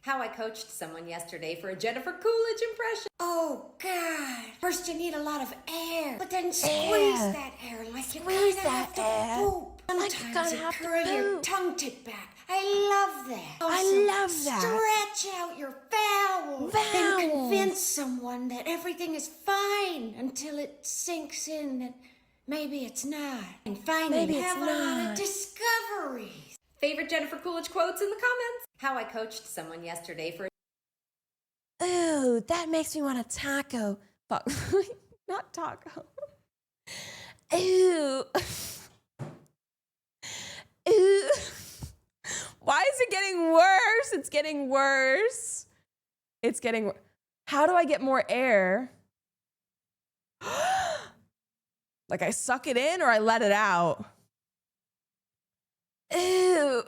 How I coached someone yesterday for a Jennifer Coolidge impression. Oh, God. First you need a lot of air, but then squeeze that air like you kind of have to poop. Sometimes you curl your tongue tip back. I love that. Also, I love that. Stretch out your bowels. Then convince someone that everything is fine until it sinks in that maybe it's not. And finally have a lot of discoveries. Favorite Jennifer Coolidge quotes in the comments? How I coached someone yesterday for... Ooh, that makes me want a taco. Fuck. Not taco. Ooh. Ooh. Why is it getting worse? It's getting worse. It's getting worse. How do I get more air? Like I suck it in or I let it out? Ew.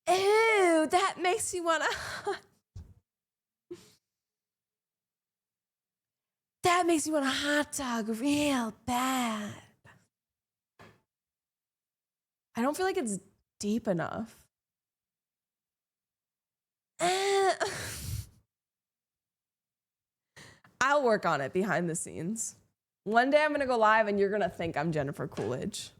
Ew, that makes me want to... That makes me want a hot dog real bad. I don't feel like it's deep enough. I'll work on it behind the scenes. One day I'm gonna go live and you're gonna think I'm Jennifer Coolidge.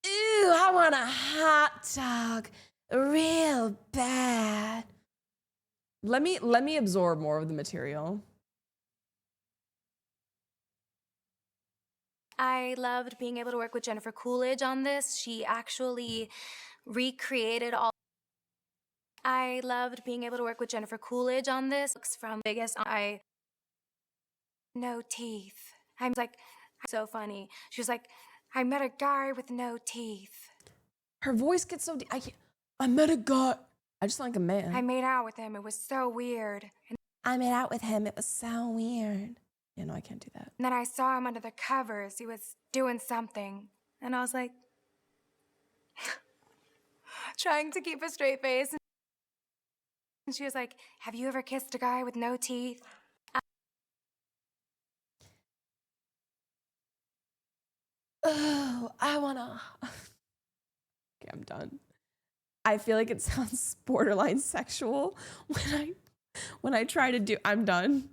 Ew, I want a hot dog real bad. Let me absorb more of the material. I loved being able to work with Jennifer Coolidge on this. She actually recreated all. I loved being able to work with Jennifer Coolidge on this. From biggest, no teeth. I'm like, so funny. She was like, I met a guy with no teeth. Her voice gets so deep. I met a guy. I just sound like a man. I made out with him. It was so weird. And I made out with him. It was so weird. Yeah, no, I can't do that. then I saw him under the covers. He was doing something. And I was like, trying to keep a straight face. And she was like, have you ever kissed a guy with no teeth? Oh, I wanna. Okay, I'm done. I feel like it sounds borderline sexual when I try to do. I'm done.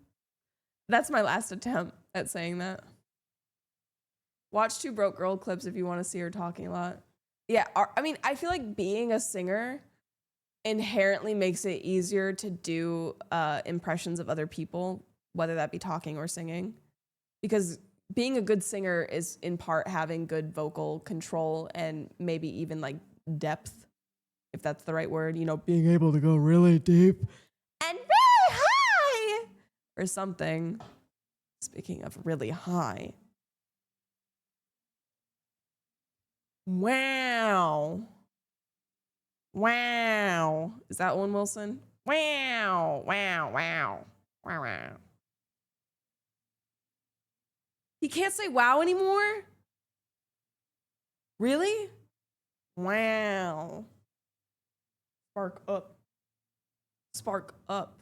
That's my last attempt at saying that. Watch 2 Broke Girl clips if you want to see her talking a lot. Yeah, I mean, I feel like being a singer inherently makes it easier to do impressions of other people, whether that be talking or singing, because being a good singer is in part having good vocal control and maybe even like depth, if that's the right word, you know, being able to go really deep and really high or something. Speaking of really high. Wow. Wow. Is that Owen Wilson? Wow. Wow. Wow. Wow. Wow. He can't say wow anymore? Really? Wow. Spark up. Spark up.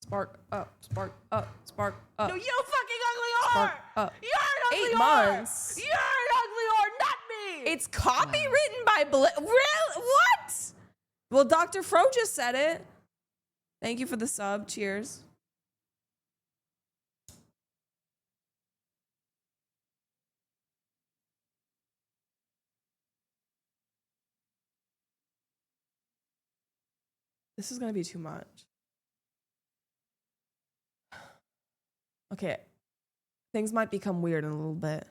Spark up. Spark up. Spark up. No, you fucking ugly whore! Spark up. You're an ugly 8 whore! months. You're an ugly whore, not me! It's copywritten by what? Well, Dr. Fro just said it. Thank you for the sub. Cheers. This is gonna be too much. Okay. Things might become weird in a little bit.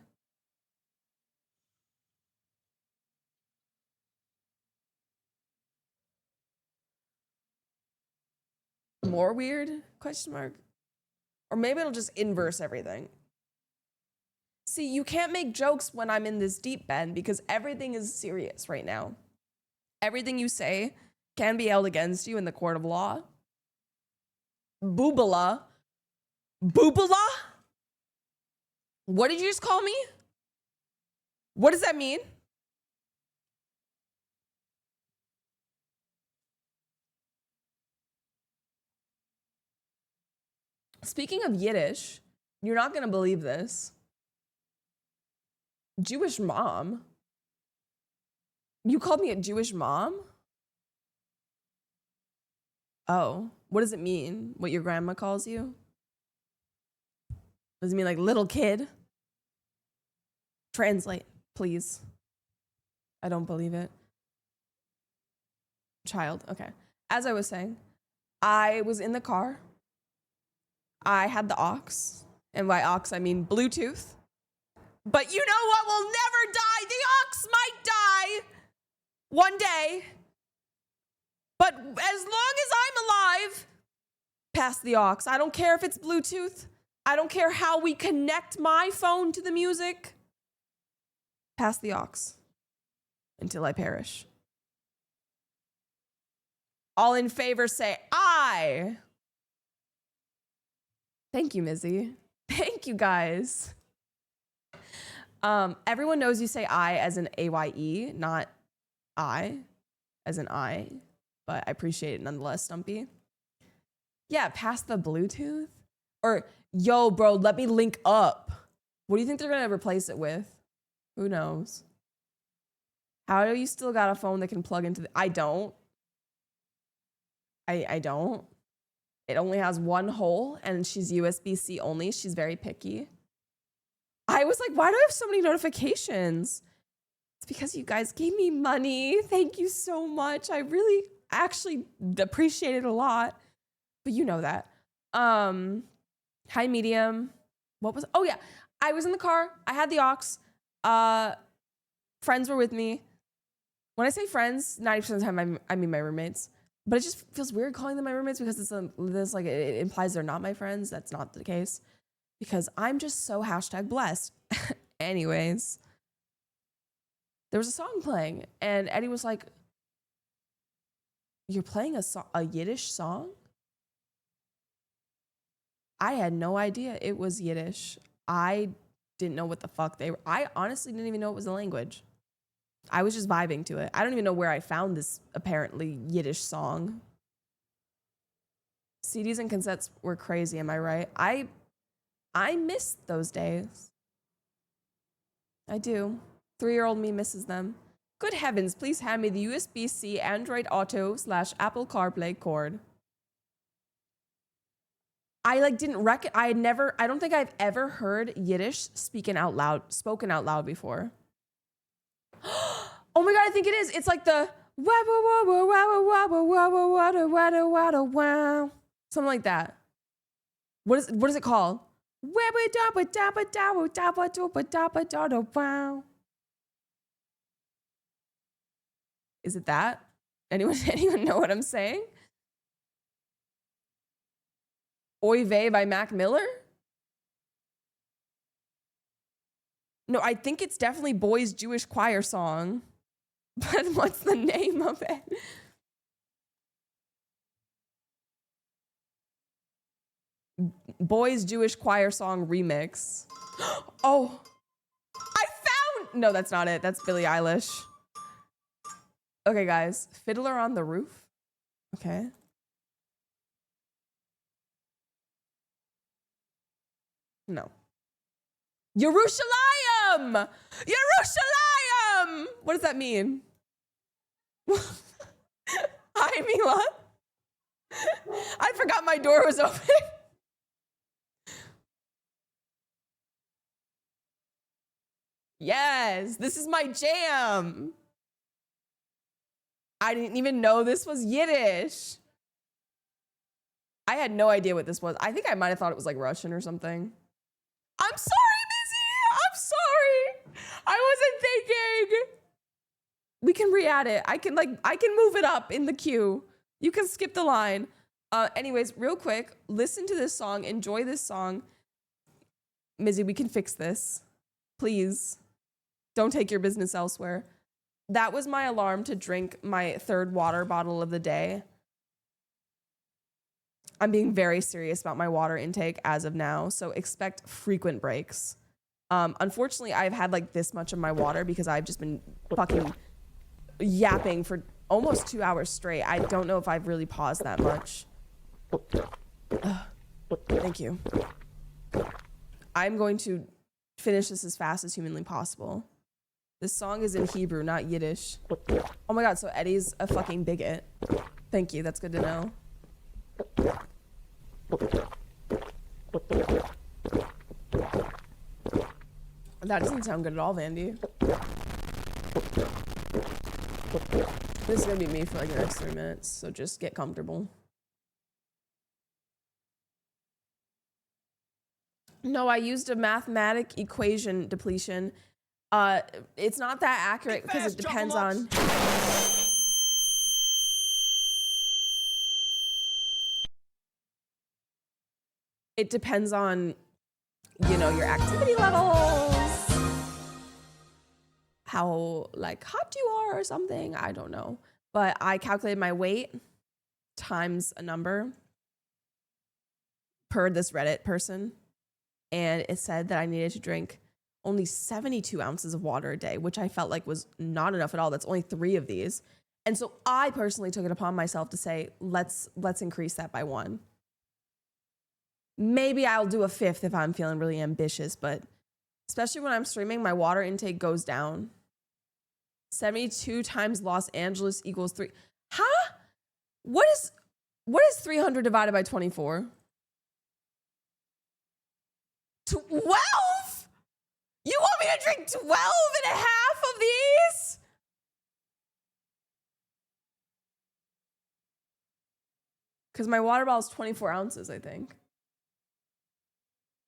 More weird? Question mark. Or maybe it'll just inverse everything. See, you can't make jokes when I'm in this deep, Ben, because everything is serious right now. Everything you say can be held against you in the court of law. Boobala. Boobala? What did you just call me? What does that mean? Speaking of Yiddish, you're not going to believe this. Jewish mom? You called me a Jewish mom? Oh, what does it mean? What your grandma calls you? Does it mean like little kid? Translate, please. I don't believe it. Child, okay. As I was saying, I was in the car. I had the aux, and by aux I mean Bluetooth. But you know what will never die? The aux might die one day. But as long as I'm alive, pass the aux. I don't care if it's Bluetooth. I don't care how we connect my phone to the music. Pass the aux until I perish. All in favor say aye. Thank you, Mizzy. Thank you, guys. Everyone knows you say I as an AYE, not I as an I, but I appreciate it nonetheless, Stumpy. Yeah, pass the Bluetooth. Or, yo, bro, let me link up. What do you think they're gonna replace it with? Who knows? How do you still got a phone that can plug into the... I don't. I don't. It only has one hole, and she's USB-C only. She's very picky. I was like, why do I have so many notifications? It's because you guys gave me money. Thank you so much. I really actually appreciate it a lot. But you know that. High, medium. What was... Oh, yeah. I was in the car. I had the aux. Friends were with me. When I say friends, 90% of the time, I mean my roommates. But it just feels weird calling them my roommates because it implies they're not my friends. That's not the case. Because I'm just so #blessed. Anyways, there was a song playing, and Eddie was like, "You're playing a Yiddish song?" I had no idea it was Yiddish. I didn't know what the fuck they were. I honestly didn't even know it was a language. I was just vibing to it. I don't even know where I found this apparently Yiddish song. CDs and cassettes were crazy, am I right? I miss those days. I do. 3-year-old me misses them. Good heavens, please hand me the USB-C Android Auto / Apple CarPlay cord. I don't think I've ever heard Yiddish spoken out loud before. Oh my God, I think it is. It's like the something like that. What is it called? Is it that? Anyone know what I'm saying? Oy Vey by Mac Miller? No, I think it's definitely Boys Jewish Choir song. But what's the name of it? Boys Jewish Choir song remix. Oh, I found... No, that's not it. That's Billie Eilish. Okay, guys. Fiddler on the Roof. Okay. No. Yerushalayim! Yerushalayim! What does that mean? Hi, Mila. I forgot my door was open. Yes, this is my jam. I didn't even know this was Yiddish. I had no idea what this was. I think I might have thought it was like Russian or something. I'm sorry, Missy. I'm sorry. I wasn't thinking. We can re-add it. I can move it up in the queue. You can skip the line. Anyways, real quick, listen to this song. Enjoy this song. Mizzy, we can fix this. Please. Don't take your business elsewhere. That was my alarm to drink my 3rd water bottle of the day. I'm being very serious about my water intake as of now, so expect frequent breaks. Unfortunately, I've had like this much of my water because I've just been fucking yapping for almost 2 hours straight. I don't know if I've really paused that much. Thank you. I'm going to finish this as fast as humanly possible. This song is in Hebrew, not Yiddish. Oh my God, so Eddie's a fucking bigot. Thank you, that's good to know. That doesn't sound good at all, Vandy. This is gonna be me for like the next 3 minutes, so just get comfortable. No, I used a mathematic equation depletion. It's not that accurate because it depends on... It depends on, you know, your activity levels, how like hot you are or something. I don't know. But I calculated my weight times a number per this Reddit person. And it said that I needed to drink only 72 ounces of water a day, which I felt like was not enough at all. That's only 3 of these. And so I personally took it upon myself to say, let's increase that by 1. Maybe I'll do a 5th if I'm feeling really ambitious, but especially when I'm streaming, my water intake goes down. 72 times Los Angeles equals 3. Huh? What is 300 divided by 24? 12? You want me to drink 12 and a half of these? Because my water bottle is 24 ounces, I think.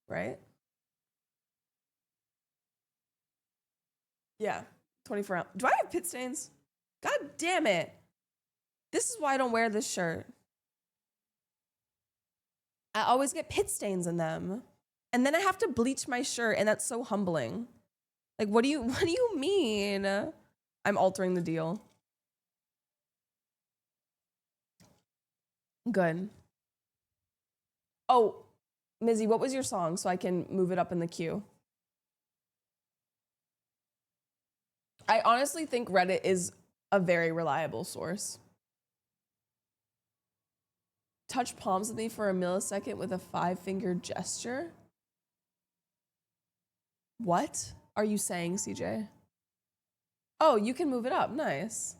Right? Yeah, 24 ounces. Do I have pit stains? God damn it. This is why I don't wear this shirt. I always get pit stains in them. And then I have to bleach my shirt, and that's so humbling. Like, what do you mean? I'm altering the deal. Good. Oh, Mizzy, what was your song so I can move it up in the queue? I honestly think Reddit is a very reliable source. Touch palms with me for a millisecond with a 5-finger gesture? What are you saying, CJ? Oh, you can move it up. Nice.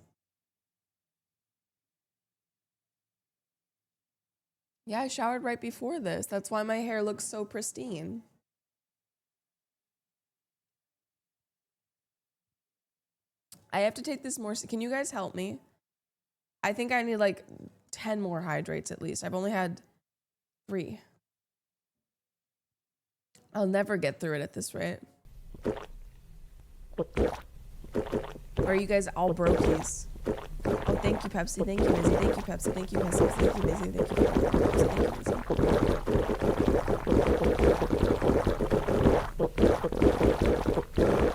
Yeah, I showered right before this. That's why my hair looks so pristine. I have to take this more. Can you guys help me? I think I need like 10 more hydrates at least. I've only had 3. I'll never get through it at this rate. Or are you guys all brokies? Oh, thank you, Pepsi. Thank you, Mizzy. Thank you, Pepsi. Thank you, Pepsi. Thank you, Mizzy. Thank you, Pepsi. Thank you, Mizzy.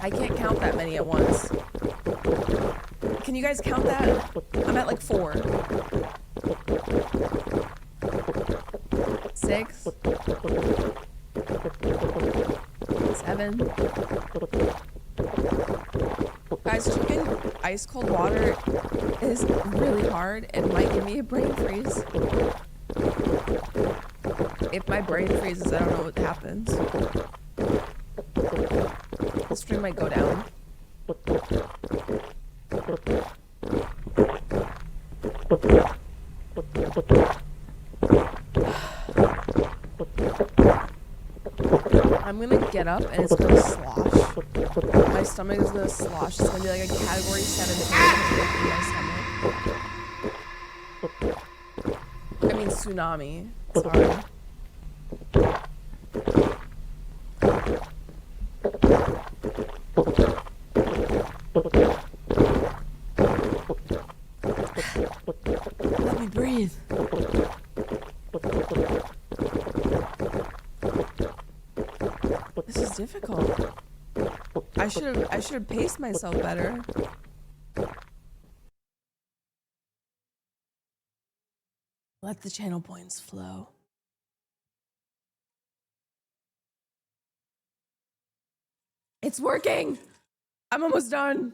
I can't count that many at once. Can you guys count that? I'm at like 4. 6. 7. Guys, drinking ice cold water is really hard and might give me a brain freeze. If my brain freezes, I don't know what happens. The stream might go down. I'm gonna get up and it's gonna slosh. My stomach is gonna slosh. It's gonna be like a category 7 in my stomach. I mean tsunami. Sorry. Let me breathe. This is difficult. I should have paced myself better. Let the channel points flow. It's working. I'm almost done.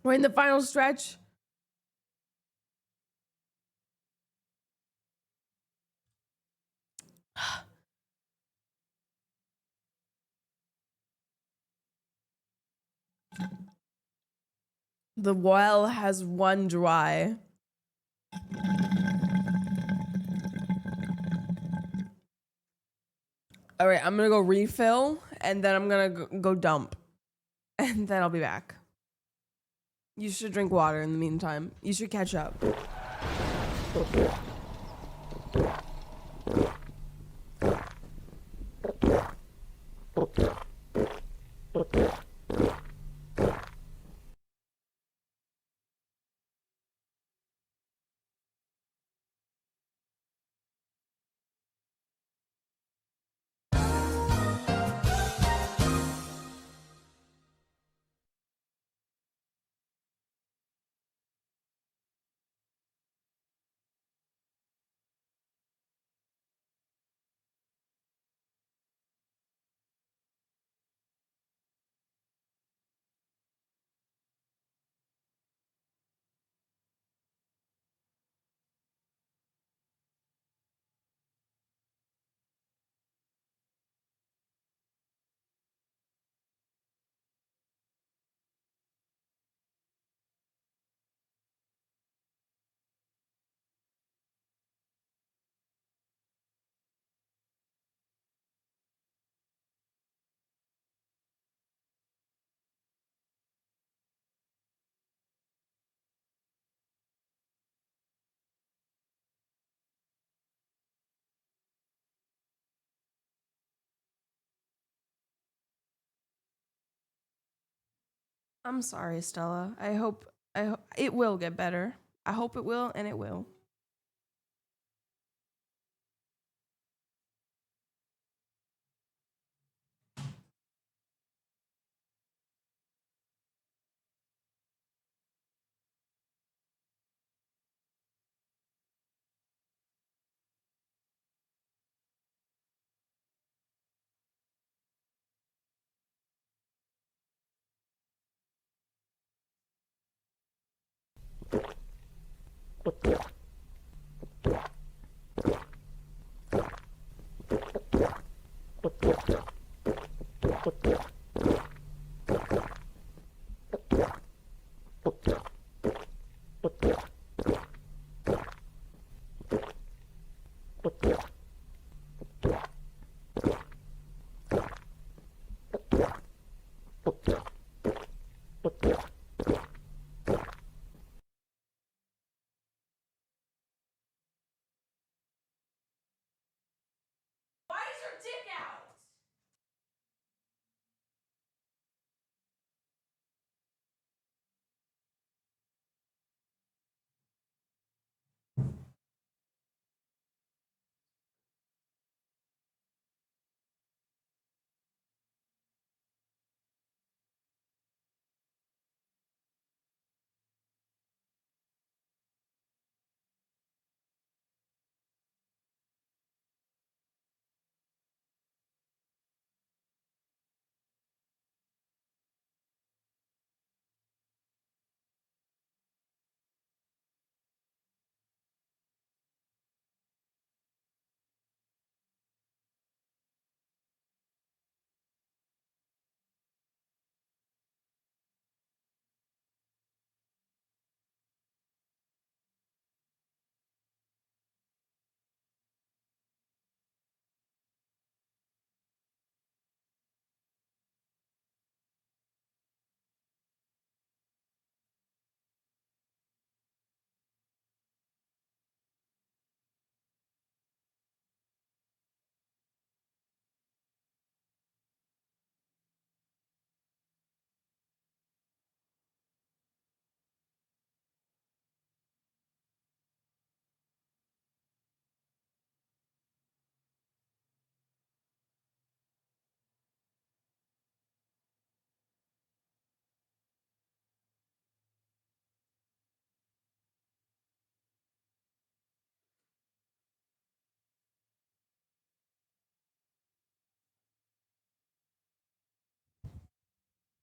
We're in the final stretch. The well has run dry. All right, I'm gonna go refill and then I'm gonna go dump and then I'll be back. You should drink water in the meantime. You should catch up. I'm sorry, Stella. I hope it will get better. I hope it will, and it will. Why is your dick out?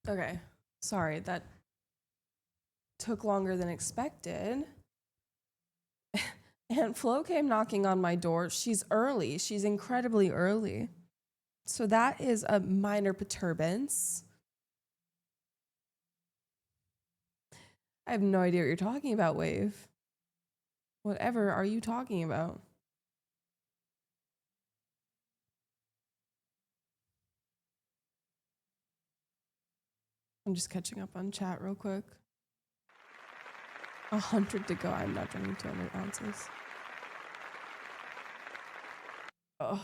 Okay. Sorry, that took longer than expected. And Flo came knocking on my door. She's early. She's incredibly early. So that is a minor perturbance. I have no idea what you're talking about, Wave. Whatever are you talking about? I'm just catching up on chat real quick. 100 to go. I'm not drinking 200 ounces. Ugh.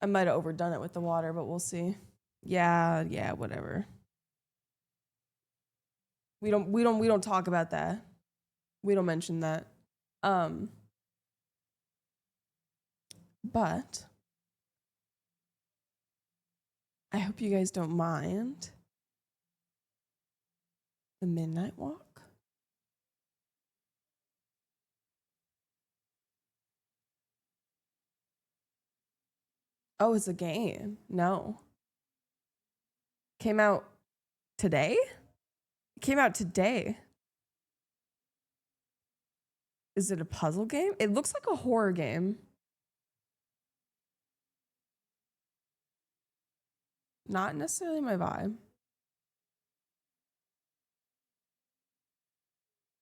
I might have overdone it with the water, but we'll see. Yeah, whatever. We don't talk about that. We don't mention that. But I hope you guys don't mind the midnight walk. Oh, it's a game. No. Came out today? It came out today. Is it a puzzle game? It looks like a horror game. Not necessarily my vibe.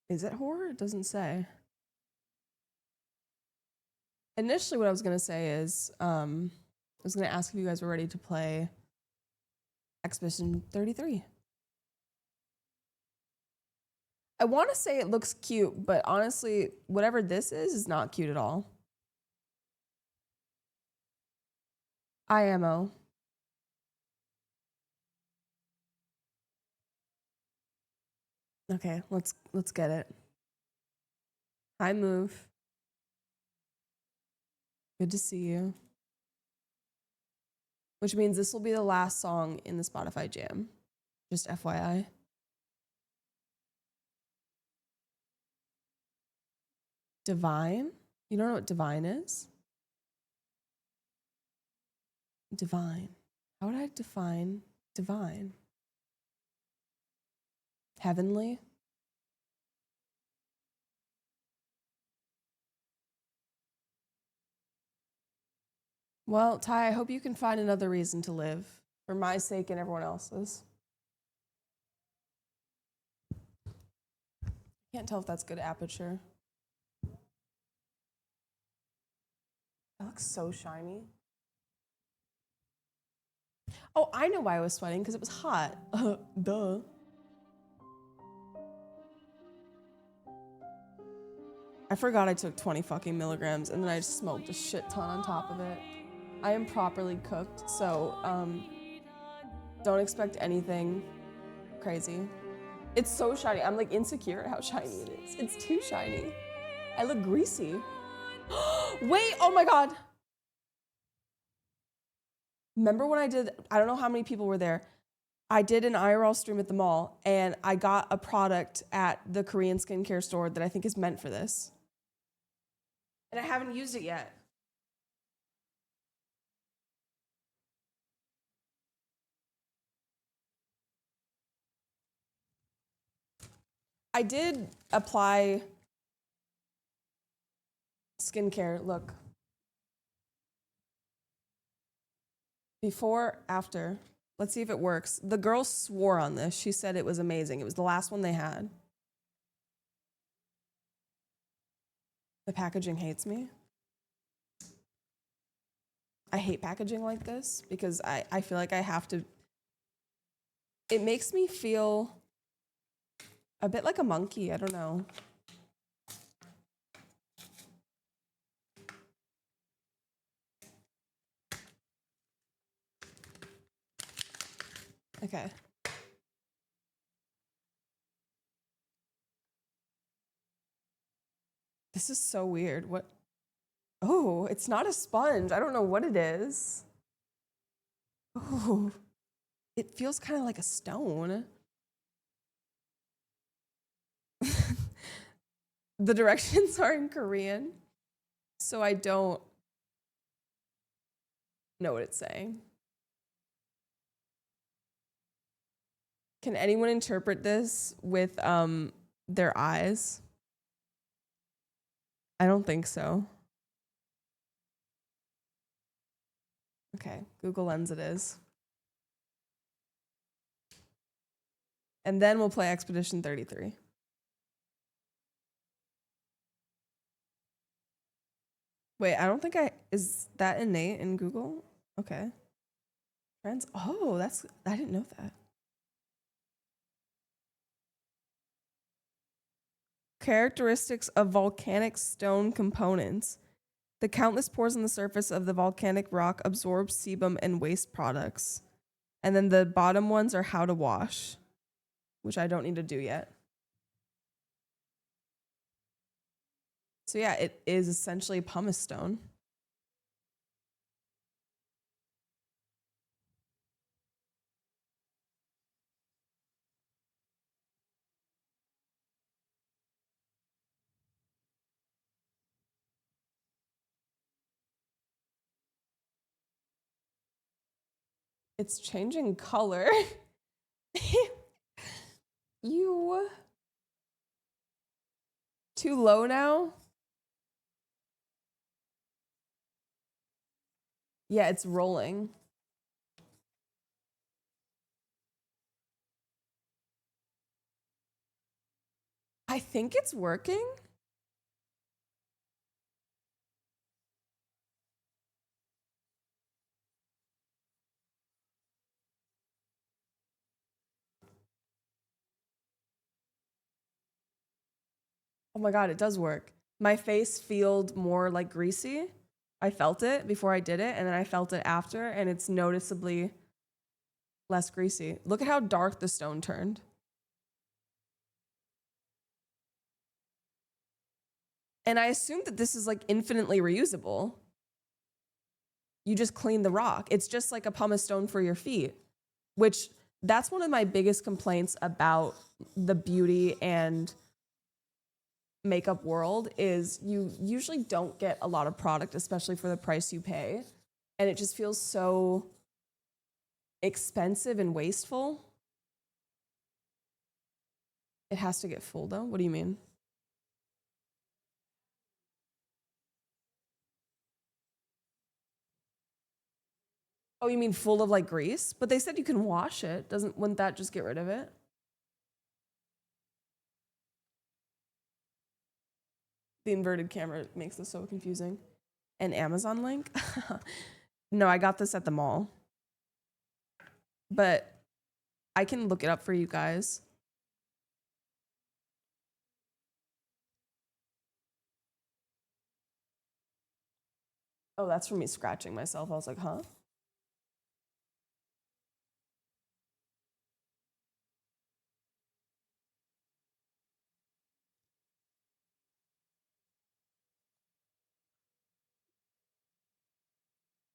Is it horror? It doesn't say. Initially, what I was going to say is, I was going to ask if you guys were ready to play Expedition 33. I want to say it looks cute, but honestly, whatever this is not cute at all. IMO. Okay, let's get it. Hi, Move. Good to see you. Which means this will be the last song in the Spotify Jam. Just FYI. Devine? You don't know what Devine is? Divine. How would I define divine? Heavenly? Well, Ty, I hope you can find another reason to live for my sake and everyone else's. Can't tell if that's good aperture. That looks so shiny. Oh, I know why I was sweating, because it was hot. Duh. I forgot I took 20 fucking milligrams, and then I just smoked a shit ton on top of it. I am properly cooked, so don't expect anything crazy. It's so shiny. I'm like insecure at how shiny it is. It's too shiny. I look greasy. Wait, oh my God. Remember when I don't know how many people were there. I did an IRL stream at the mall, and I got a product at the Korean skincare store that I think is meant for this. And I haven't used it yet. I did apply skincare. Look. Before, after. Let's see if it works. The girl swore on this. She said it was amazing. It was the last one they had. The packaging hates me. I hate packaging like this because I feel like I have to. It makes me feel a bit like a monkey. I don't know. Okay. This is so weird. What? Oh, it's not a sponge. I don't know what it is. Oh, it feels kind of like a stone. The directions are in Korean, so I don't know what it's saying. Can anyone interpret this with their eyes? I don't think so. Okay, Google Lens it is. And then we'll play Expedition 33. Wait, I don't think is that innate in Google? Okay. Friends, oh, I didn't know that. Characteristics of volcanic stone components. The countless pores on the surface of the volcanic rock absorb sebum and waste products. And then the bottom ones are how to wash, which I don't need to do yet. So yeah, it is essentially pumice stone. It's changing color. You too low now? Yeah, it's rolling. I think it's working. Oh my God, it does work. My face feels more like greasy. I felt it before I did it, and then I felt it after, and it's noticeably less greasy. Look at how dark the stone turned. And I assume that this is like infinitely reusable. You just clean the rock. It's just like a pumice stone for your feet, which that's one of my biggest complaints about the beauty and makeup world is you usually don't get a lot of product, especially for the price you pay. And it just feels so expensive and wasteful. It has to get full though. What do you mean? Oh, you mean full of like grease? But they said you can wash it. Wouldn't that just get rid of it? The inverted camera makes this so confusing. An Amazon link? No, I got this at the mall. But I can look it up for you guys. Oh, that's for me scratching myself. I was like, huh?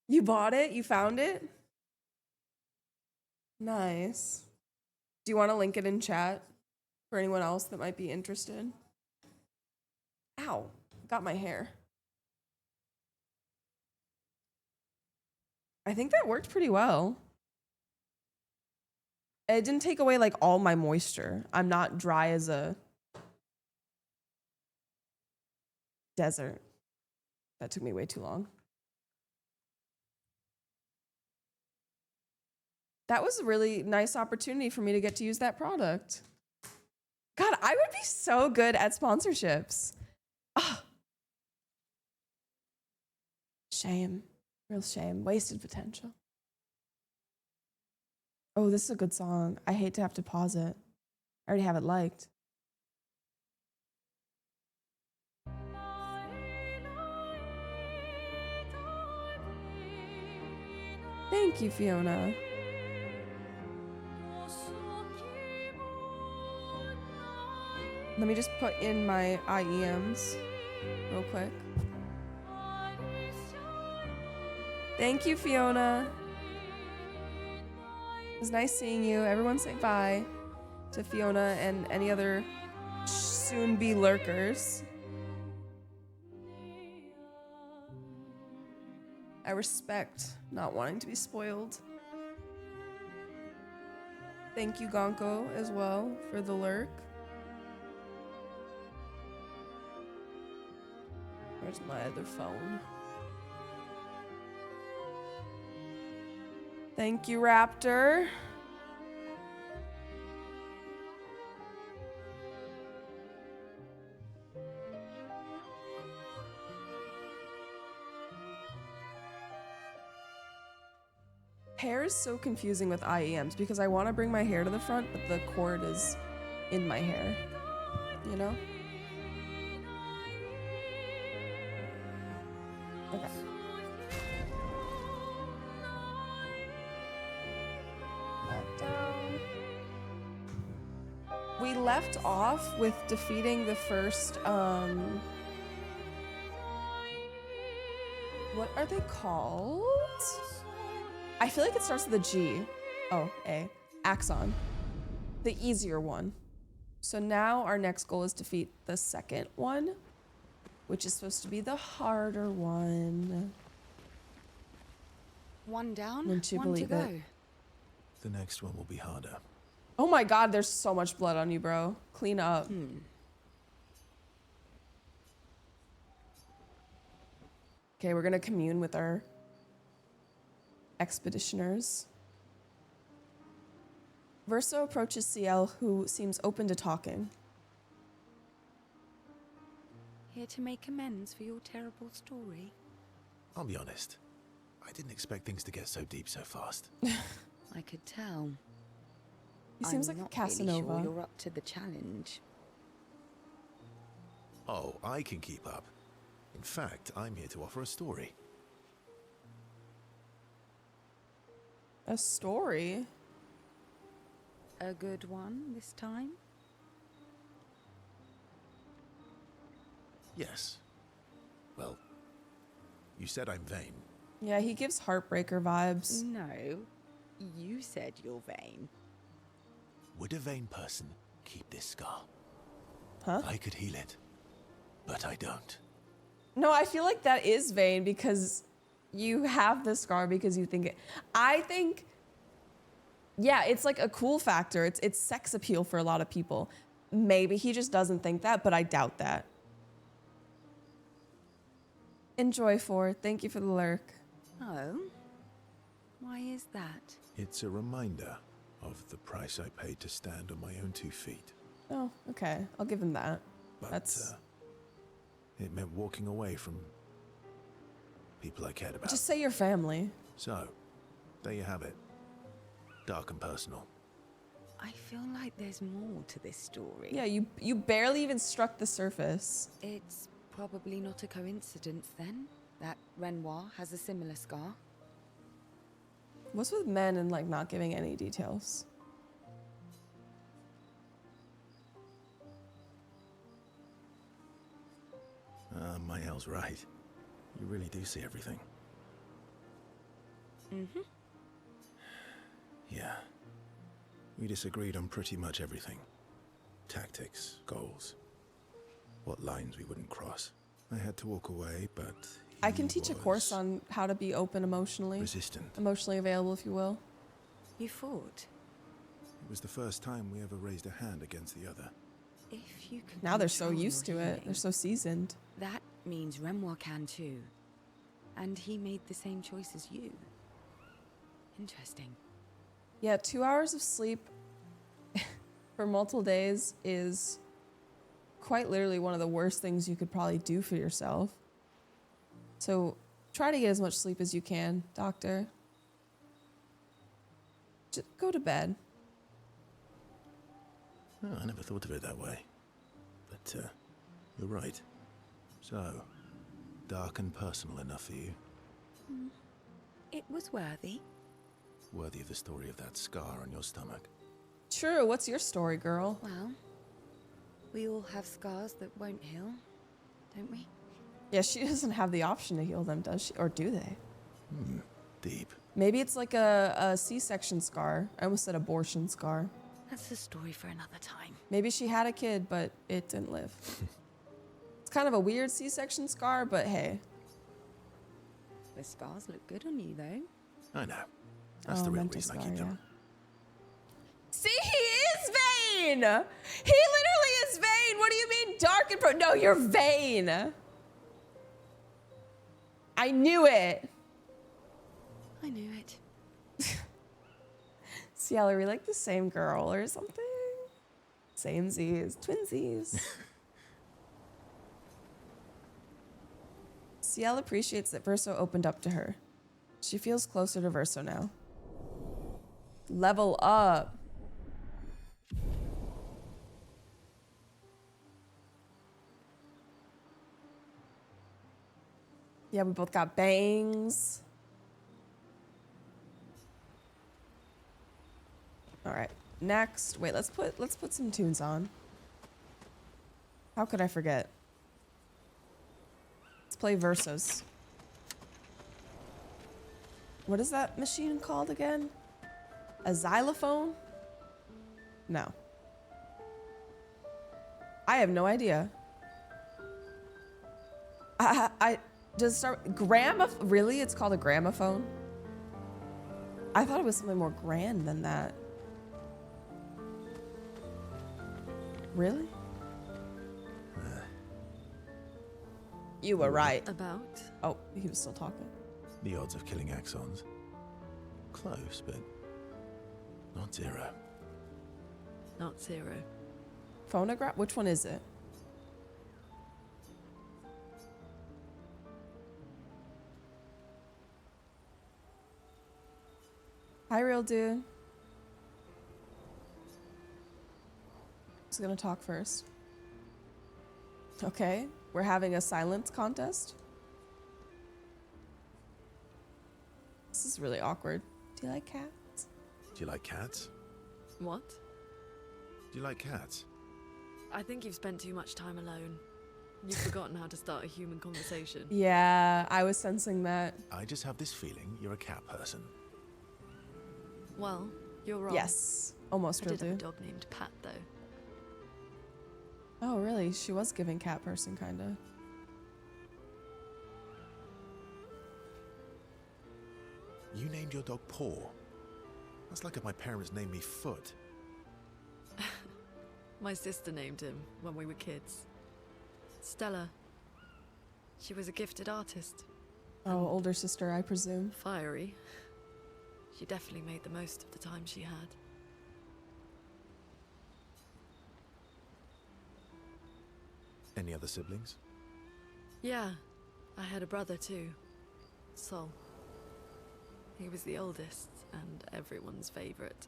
You bought it? You found it? Nice. Do you want to link it in chat for anyone else that might be interested? Ow, got my hair. I think that worked pretty well. It didn't take away like all my moisture. I'm not dry as a desert. That took me way too long. That was a really nice opportunity for me to get to use that product. God, I would be so good at sponsorships. Oh. Shame. Real shame. Wasted potential. Oh, this is a good song. I hate to have to pause it. I already have it liked. Thank you, Fiona. Let me just put in my IEMs real quick. Thank you, Fiona. It was nice seeing you. Everyone say bye to Fiona and any other soon-be lurkers. I respect not wanting to be spoiled. Thank you, Gonko, as well, for the lurk. Where's my other phone? Thank you, Raptor. Hair is so confusing with IEMs because I want to bring my hair to the front, but the cord is in my hair, you know? Okay. That down. We left off with defeating the first, what are they called? I feel like it starts with a G. Oh, A. Axon. The easier one. So now our next goal is to defeat the second one, which is supposed to be the harder one. One down, Wouldn't you one to believe go. it? The next one will be harder. Oh my god, there's so much blood on you, bro. Clean up. Okay, we're gonna commune with our expeditioners. Verso approaches CL, who seems open to talking. Here to make amends for your terrible story. I'll be honest. I didn't expect things to get so deep so fast. I could tell. He seems like a Casanova. Really sure you're up to the challenge. Oh, I can keep up. In fact, I'm here to offer a story. A story? A good one this time? Yes. Well, you said I'm vain. Yeah, he gives heartbreaker vibes. No, you said you're vain. Would a vain person keep this scar? Huh? I could heal it, but I don't. No, I feel like that is vain because you have the scar because you think it. I think, yeah, it's like a cool factor. It's sex appeal for a lot of people. Maybe he just doesn't think that, but I doubt that. Enjoy for. Thank you for the lurk. Oh? Why is that? It's a reminder of the price I paid to stand on my own 2 feet. Oh, okay. I'll give him that. But, That's. It meant walking away from people I cared about. Just say your family. So, there you have it. Dark and personal. I feel like there's more to this story. Yeah, you barely even struck the surface. It's probably not a coincidence then that Renoir has a similar scar. What's with men and like not giving any details? Mael's right. You really do see everything. Mm-hmm. Yeah. We disagreed on pretty much everything. Tactics, goals, what lines we wouldn't cross. I had to walk away, but I can teach a course on how to be open emotionally. Resistant. Emotionally available, if you will. You fought? It was the first time we ever raised a hand against the other. If you can Now they're so control used to your it. healing, They're so seasoned. that means Renoir can too. And he made the same choice as you. Interesting. Yeah, 2 hours of sleep for multiple days is quite literally one of the worst things you could probably do for yourself. So try to get as much sleep as you can, doctor. Just go to bed. Oh, I never thought of it that way. But, you're right. So, dark and personal enough for you? It was worthy. Worthy of the story of that scar on your stomach. True, what's your story, girl? Well, we all have scars that won't heal, don't we? Yeah, she doesn't have the option to heal them, does she? Or do they? Deep. Maybe it's like a C-section scar. I almost said abortion scar. That's a story for another time. Maybe she had a kid, but it didn't live. It's kind of a weird C-section scar, but hey. The scars look good on you, though. I know. That's the real mental reason I scar, keep them. See, he is vain! He literally is vain! What do you mean dark and no, you're vain! I knew it! I knew it. Ciel, are we like the same girl or something? Same Z's, twinsies. Ciel appreciates that Verso opened up to her. She feels closer to Verso now. Level up. Yeah, we both got bangs. All right, next. Wait, let's put some tunes on. How could I forget? Let's play Versos. What is that machine called again? A xylophone? No. I have no idea. Does it start really? It's called a gramophone? I thought it was something more grand than that. Really? You were right. About? Oh, he was still talking. The odds of killing axons. Close, but not zero. Not zero. Phonograph? Which one is it? Hi, real dude. Who's gonna talk first? Okay, we're having a silence contest. This is really awkward. Do you like cats? Do you like cats? What? Do you like cats? I think you've spent too much time alone. You've forgotten how to start a human conversation. Yeah, I was sensing that. I just have this feeling you're a cat person. Well, you're wrong. Yes, almost I did have a will do. dog named Pat, though. Oh, really? She was giving cat person, kinda. You named your dog Paw. That's like if my parents named me Foot. My sister named him when we were kids. Stella. She was a gifted artist. Oh, older sister, I presume. Fiery. She definitely made the most of the time she had. Any other siblings? Yeah, I had a brother too. Sol. He was the oldest and everyone's favorite.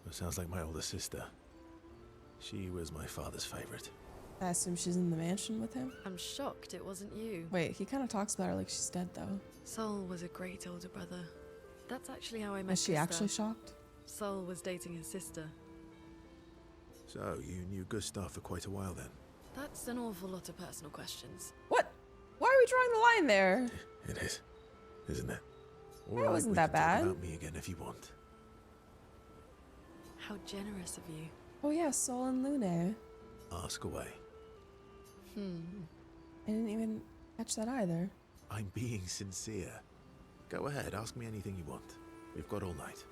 That sounds like my older sister. She was my father's favorite. I assume she's in the mansion with him? I'm shocked it wasn't you. Wait, he kind of talks about her like she's dead, though. Sol was a great older brother. That's actually how I met Is she Krista. actually shocked? Sol was dating his sister. So, you knew Gustav for quite a while then? That's an awful lot of personal questions. What? Why are we drawing the line there? It is, isn't it? That wasn't that bad. Talk about me again if you want. How generous of you. Oh yeah, Sol and Lune. Ask away. I didn't even catch that either. I'm being sincere. Go ahead, ask me anything you want. We've got all night.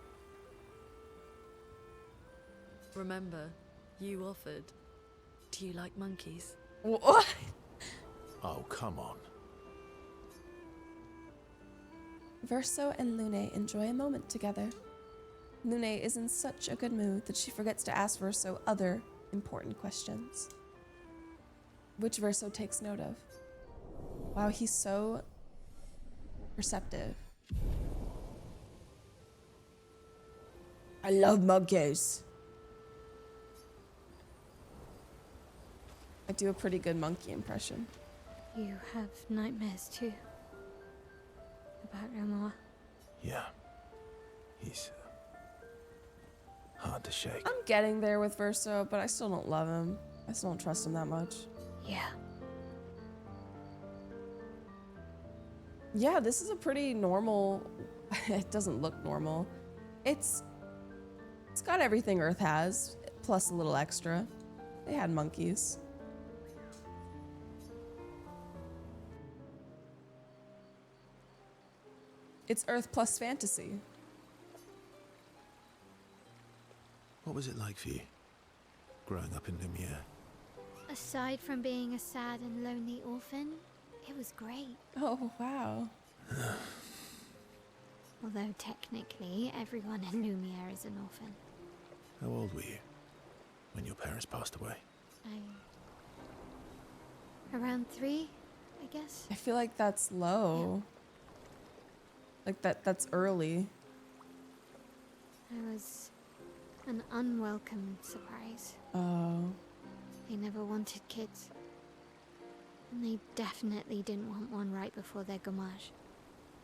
Remember, you offered. Do you like monkeys? What? Oh, come on. Verso and Lune enjoy a moment together. Lune is in such a good mood that she forgets to ask Verso other important questions, which Verso takes note of. Wow, he's so perceptive. I love monkeys. I do a pretty good monkey impression. You have nightmares too? About Renoir? Yeah. He's hard to shake. I'm getting there with Verso, but I still don't love him. I still don't trust him that much. Yeah. Yeah, this is a pretty normal... It doesn't look normal. It's got everything Earth has, plus a little extra. They had monkeys. It's Earth plus fantasy. What was it like for you, growing up in Lumiere? Aside from being a sad and lonely orphan, it was great. Oh, wow. Although technically, everyone in Lumiere is an orphan. How old were you when your parents passed away? Around 3, I guess. I feel like that's low. Like that's early. I was an unwelcome surprise. Oh. They never wanted kids. And they definitely didn't want one right before their gommage.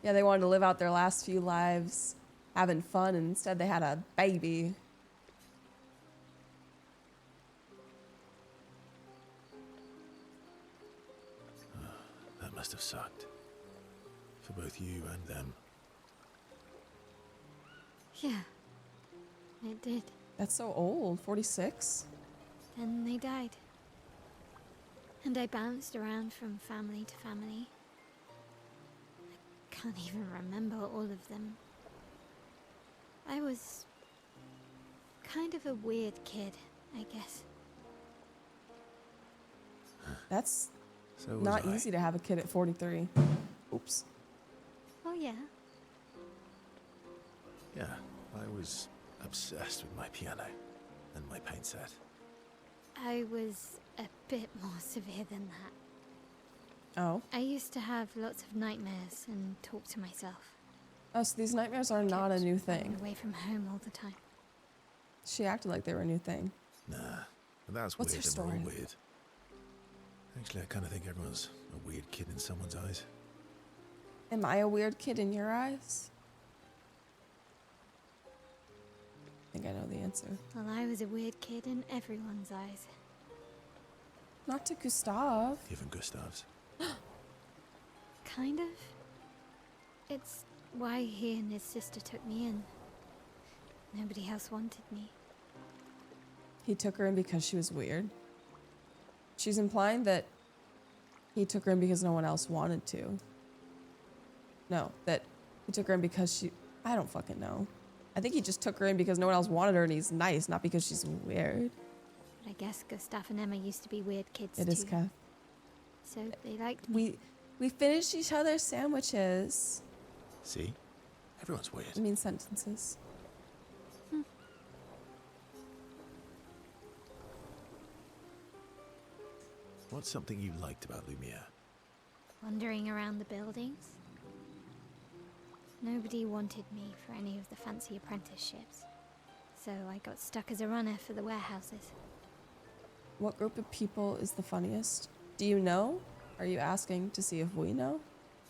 Yeah, they wanted to live out their last few lives having fun, and instead they had a baby. That must have sucked. For both you and them. Yeah, it did. That's so old, 46? Then they died. And I bounced around from family to family. I can't even remember all of them. I was kind of a weird kid, I guess. That's So was not I. easy to have a kid at 43. Oops. Oh yeah? Yeah, I was obsessed with my piano and my paint set. I was a bit more severe than that. Oh. I used to have lots of nightmares and talk to myself. Oh, so these nightmares are not a new Running thing. away from home all the time. She acted like they were a new thing. Nah, but that's What's weird her and we're all story? weird. Actually, I kind of think everyone's a weird kid in someone's eyes. Am I a weird kid in your eyes? I think I know the answer. Well, I was a weird kid in everyone's eyes. Not to Gustav. Even Gustav's. Kind of. It's why he and his sister took me in. Nobody else wanted me. He took her in because she was weird. She's implying that he took her in because no one else wanted to. No, that he took her in because she... I don't fucking know. I think he just took her in because no one else wanted her and he's nice, not because she's weird. But I guess Gustav and Emma used to be weird kids too. It is, Kath. So they liked me. We finished each other's sandwiches. See? Everyone's weird. I mean sentences. What's something you liked about Lumiere? Wandering around the buildings. Nobody wanted me for any of the fancy apprenticeships. So I got stuck as a runner for the warehouses. What group of people is the funniest? Do you know? Are you asking to see if we know?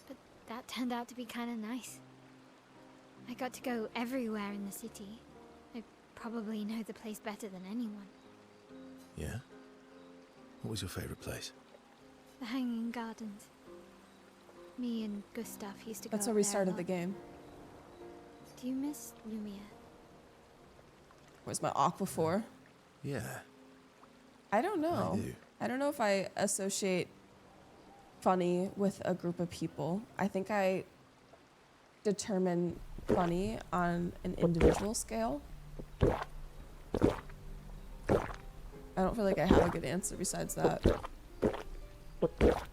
But that turned out to be kind of nice. I got to go everywhere in the city. I probably know the place better than anyone. Yeah? What was your favorite place? The Hanging Gardens. Me and Gustav used to go That's up where we there a started lot. the game. Do you miss Lumiere? Where's my Aquaphor? Yeah. I don't know. I do. I don't know if I associate funny with a group of people. I think I determine funny on an individual scale. I don't feel like I have a good answer besides that.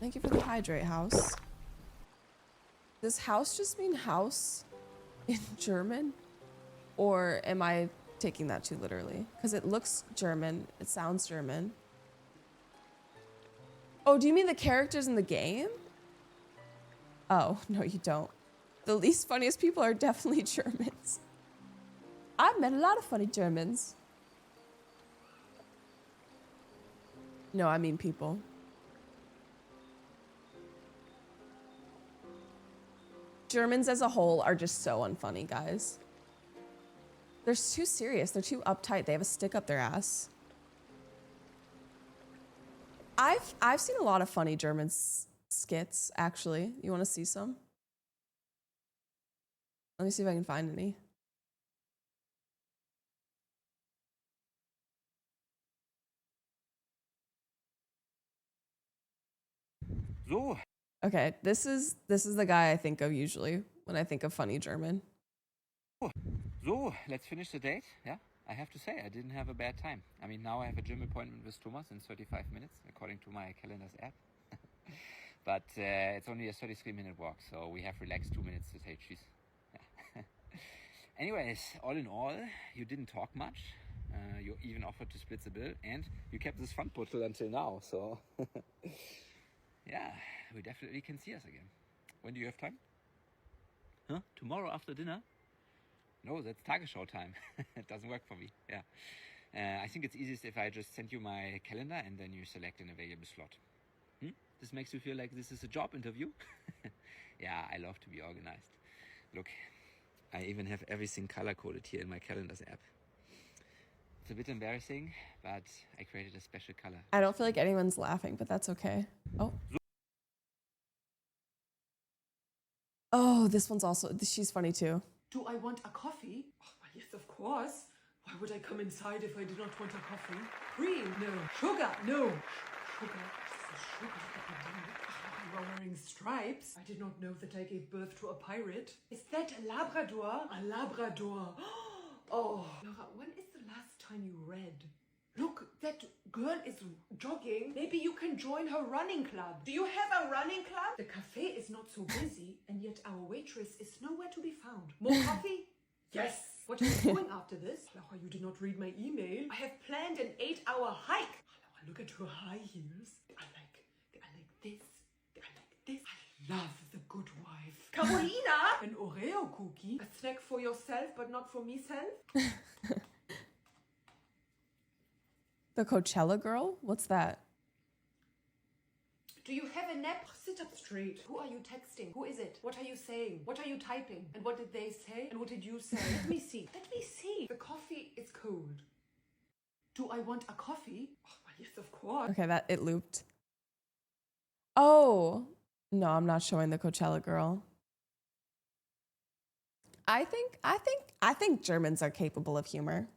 Thank you for the hydrate, house. Does house just mean house in German? Or am I taking that too literally? Because it looks German. It sounds German. Oh, do you mean the characters in the game? Oh, no, you don't. The least funniest people are definitely Germans. I've met a lot of funny Germans. No, I mean people. Germans as a whole are just so unfunny, guys. They're too serious. They're too uptight. They have a stick up their ass. I've seen a lot of funny German skits, actually. You want to see some? Let me see if I can find any. So. Okay, this is the guy I think of usually when I think of funny German. So, let's finish the date. Yeah, I have to say, I didn't have a bad time. I mean, now I have a gym appointment with Thomas in 35 minutes, according to my calendar's app. But it's only a 33-minute walk, so we have relaxed 2 minutes to take cheese. Anyways, all in all, you didn't talk much. You even offered to split the bill, and you kept this fun bottle until now, so... Yeah, we definitely can see us again. When do you have time? Huh? Tomorrow after dinner? No, that's Tagesschau time. It doesn't work for me. Yeah. I think it's easiest if I just send you my calendar and then you select an available slot. This makes you feel like this is a job interview? Yeah, I love to be organized. Look, I even have everything color-coded here in my calendar's app. It's a bit embarrassing, but I created a special color. I don't feel like anyone's laughing, but that's okay. Oh. Oh, this one's also, she's funny too. Do I want a coffee? Oh, why, yes, of course. Why would I come inside if I did not want a coffee? Cream? No. Sugar? No. Sugar? Sugar? You are wearing stripes. I did not know that I gave birth to a pirate. Is that a Labrador? A Labrador. Oh, Laura, when is the last time you read? Look, that girl is jogging. Maybe you can join her running club. Do you have a running club? The cafe is not so busy, and yet our waitress is nowhere to be found. More coffee? Yes. What are you doing after this? Laura, you did not read my email. I have planned an 8-hour hike. Laura, look at her high heels. I like this. I like this. I love the good wife. Carolina! An Oreo cookie. A snack for yourself, but not for me-self? The Coachella girl? What's that? Do you have a nap? Sit up straight. Who are you texting? Who is it? What are you saying? What are you typing? And what did they say? And what did you say? Let me see. Let me see. The coffee is cold. Do I want a coffee? Oh, well, Yes, of course. Okay, that it looped. Oh, no, I'm not showing the Coachella girl. I think Germans are capable of humor.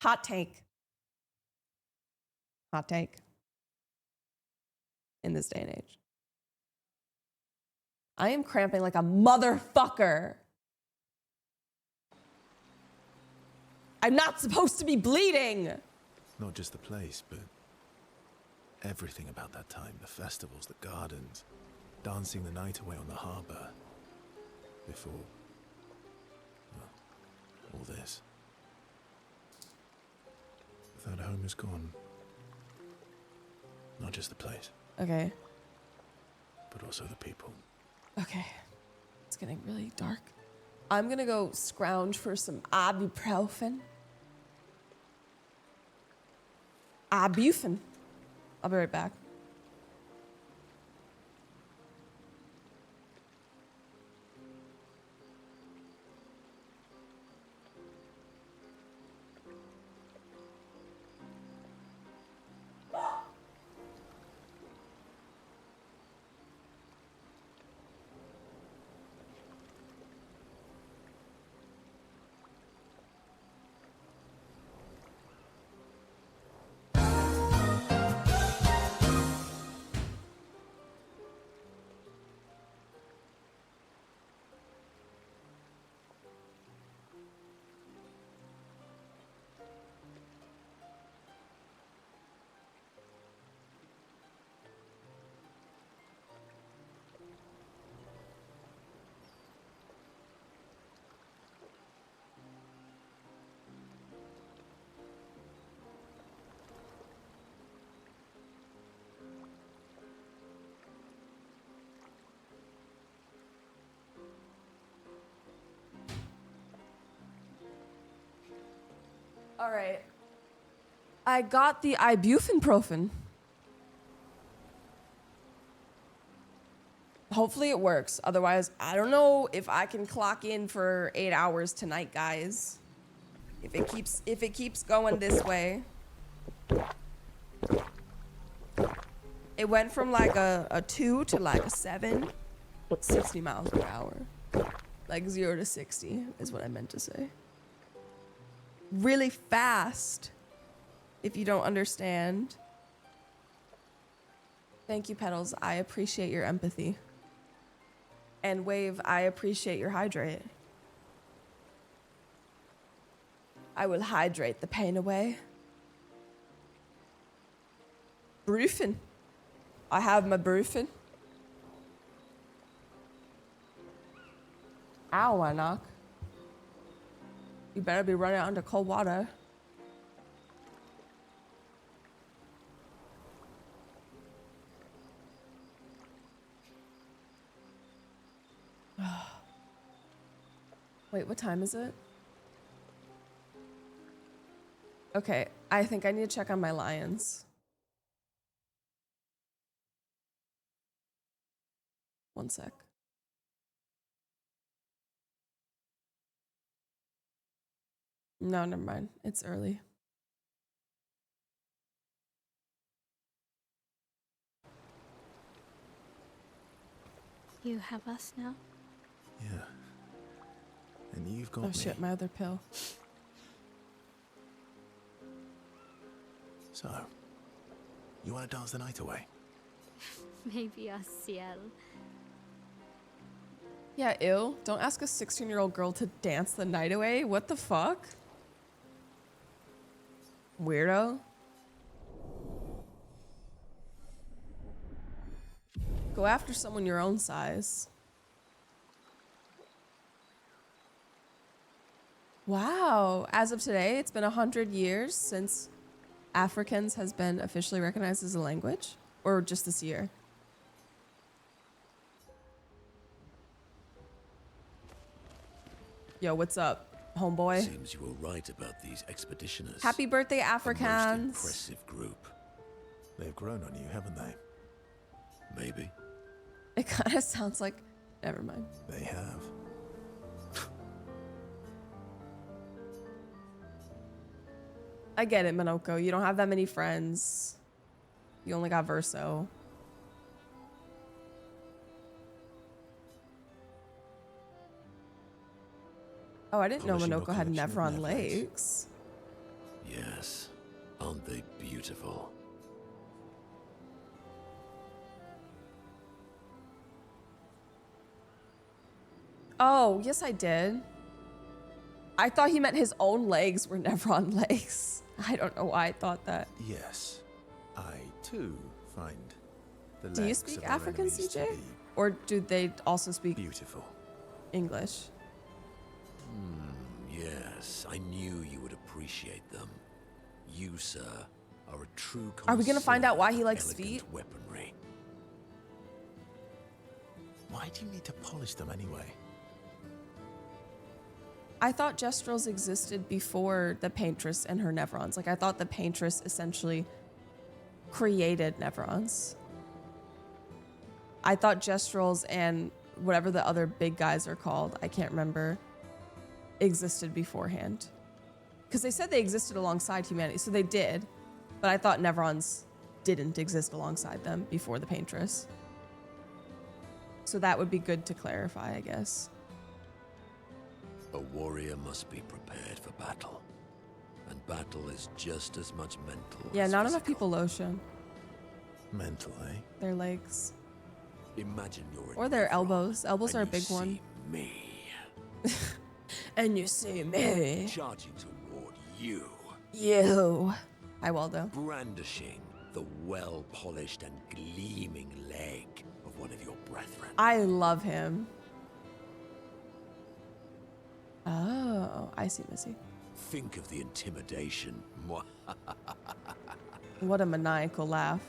Hot take. Hot take. In this day and age. I am cramping like a motherfucker. I'm not supposed to be bleeding. Not just the place, but everything about that time. The festivals, the gardens, dancing the night away on the harbor. Before, well, all this. That home is gone. Not just the place. Okay. But also the people. Okay. It's getting really dark. I'm gonna go scrounge for some ibuprofen. Ibuprofen. I'll be right back. All right. I got the ibuprofen. Hopefully it works. Otherwise, I don't know if I can clock in for 8 hours tonight, guys. If it keeps going this way. It went from like a 2 to like a 7. 60 miles per hour. Like 0 to 60 is what I meant to say. Really fast, if you don't understand. Thank you, Petals. I appreciate your empathy. And Wave, I appreciate your hydrate. I will hydrate the pain away. Brufen. I have my brufen. Ow, I knock. You better be running under cold water. Wait, what time is it? Okay, I think I need to check on my lions. One sec. No, never mind. It's early. You have us now? Yeah. And you've got Oh me. shit, my other pill. So, you want to dance the night away? Maybe a ciel. Yeah, ew. Don't ask a 16-year-old girl to dance the night away. What the fuck? Weirdo. Go after someone your own size. Wow. As of today, it's been 100 years since Afrikaans has been officially recognized as a language? Or just this year? Yo, what's up, homeboy? Seems you were right about these expeditioners. Happy birthday, A most Afrikaans. impressive group. They've grown on you, haven't they? Maybe. It kind of sounds like... Never mind. They have. I get it, Minoko. You don't have that many friends. You only got Verso. Oh, I didn't know Polishing your Minoko had collection of Nevron Nevlegs. legs. Yes. Aren't they beautiful? Oh, yes, I did. I thought he meant his own legs were Nevron legs. I don't know why I thought that. Yes. I, too, find the Do you legs speak of our African, enemies to CJ? be Or do they also speak beautiful. English? Yes, I knew you would appreciate them. You, sir, are a true Are we gonna find out why he connoisseur of likes elegant feet? weaponry. Why do you need to polish them anyway? I thought Gestrels existed before the Paintress and her Nevrons. Like, I thought the Paintress essentially created Nevrons. I thought Gestrels and whatever the other big guys are called, I can't remember, existed beforehand. Because they said they existed alongside humanity, so they did. But I thought Nevrons didn't exist alongside them before the Paintress. So that would be good to clarify, I guess. A warrior must be prepared for battle. And battle is just as much mental Yeah, as not enough people lotion Mental, eh? their legs. Imagine you're Or their elbows. Elbows are a big one. me. And you see me. Charging toward you. You. Hi, Waldo. Brandishing the well-polished and gleaming leg of one of your brethren. I love him. Oh, I see, Missy. Think of the intimidation. What a maniacal laugh.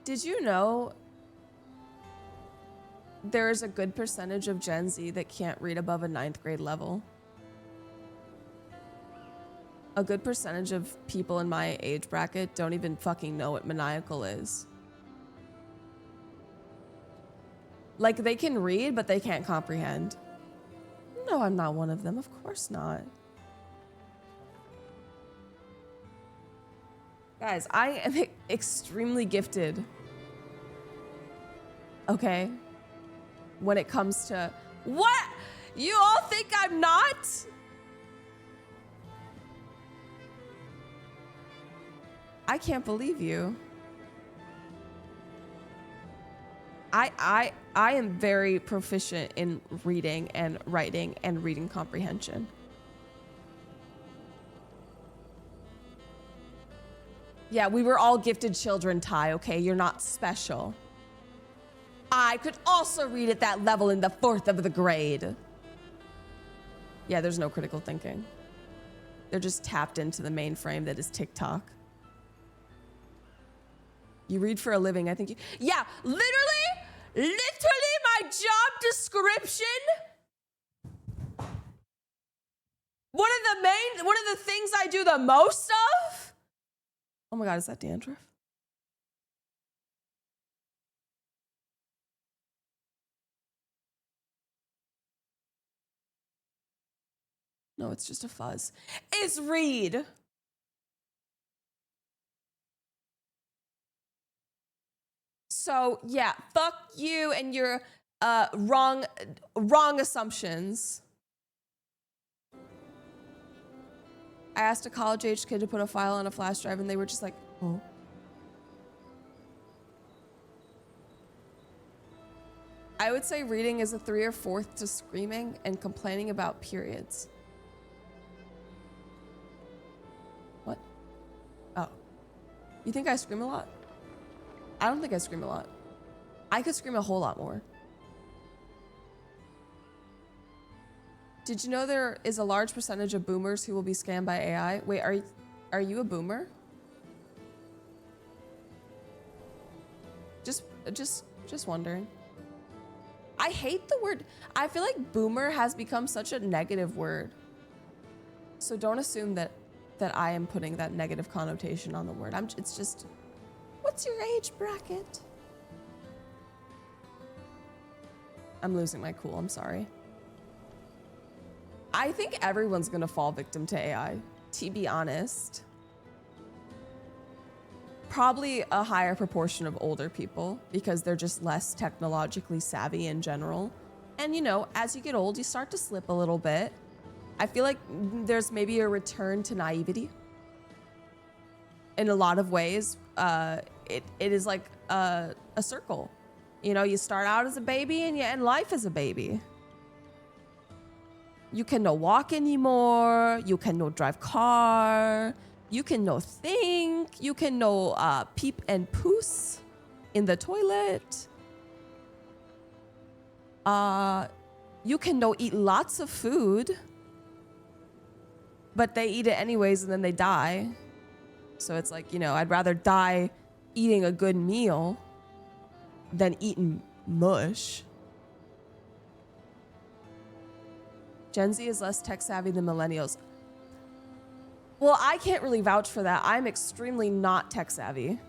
Did you know there is a good percentage of Gen Z that can't read above a 9th grade level? A good percentage of people in my age bracket don't even fucking know what maniacal is. Like, they can read, but they can't comprehend. No, I'm not one of them. Of course not. Guys, I am extremely gifted. Okay? When it comes to... What? You all think I'm not? I can't believe you. I am very proficient in reading and writing and reading comprehension. Yeah, we were all gifted children, Ty, okay? You're not special. I could also read at that level in the 4th of the grade. Yeah, there's no critical thinking. They're just tapped into the mainframe that is TikTok. You read for a living, I think you... Yeah, literally my job description. One of the things I do the most of. Oh my God, is that dandruff? No, it's just a fuzz. Is read. So yeah, fuck you and your wrong assumptions. I asked a college-age kid to put a file on a flash drive and they were just like, oh. I would say reading is a 3 or 4th to screaming and complaining about periods. What? Oh. You think I scream a lot? I don't think I scream a lot. I could scream a whole lot more. Did you know there is a large percentage of boomers who will be scammed by AI? Wait, are you a boomer? Just wondering. I hate the word. I feel like boomer has become such a negative word. So don't assume that I am putting that negative connotation on the word. It's just, what's your age bracket? I'm losing my cool, I'm sorry. I think everyone's gonna fall victim to AI. to be honest, probably a higher proportion of older people because they're just less technologically savvy in general. And you know, as you get old, you start to slip a little bit. I feel like there's maybe a return to naivety. In a lot of ways, it is like a circle. You know, you start out as a baby and you end life as a baby. You can no walk anymore. You can no drive car. You can no think. You can no peep and poos in the toilet. You can no eat lots of food, but they eat it anyways and then they die. So it's like, you know, I'd rather die eating a good meal than eating mush. Gen Z is less tech savvy than millennials. Well, I can't really vouch for that. I'm extremely not tech savvy.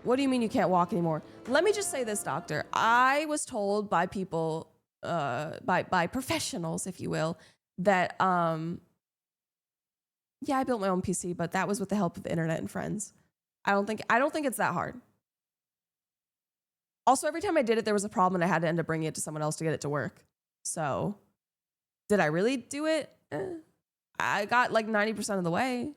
What do you mean you can't walk anymore? Let me just say this, doctor. I was told by people, by professionals, if you will, that, yeah, I built my own PC, but that was with the help of the internet and friends. I don't think it's that hard. Also, every time I did it, there was a problem and I had to end up bringing it to someone else to get it to work. So, did I really do it? I got like 90% of the way.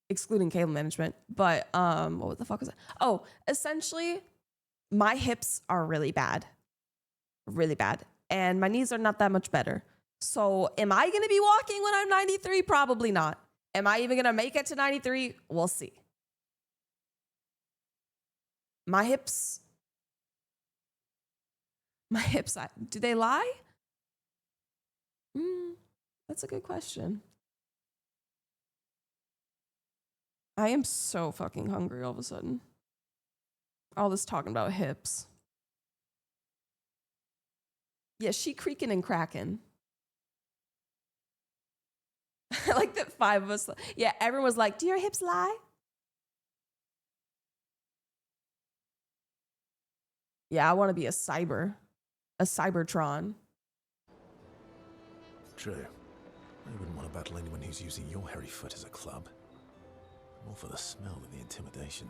Excluding cable management. But what the fuck was that? Oh, essentially, my hips are really bad. Really bad. And my knees are not that much better. So am I going to be walking when I'm 93? Probably not. Am I even going to make it to 93? We'll see. My hips, do they lie? That's a good question. I am so fucking hungry all of a sudden. All this talking about hips. Yeah, she creaking and cracking. Like the five of us. Yeah, everyone was like, do your hips lie? Yeah, I want to be a Cybertron. True. I wouldn't want to battle anyone who's using your hairy foot as a club. More for the smell than the intimidation.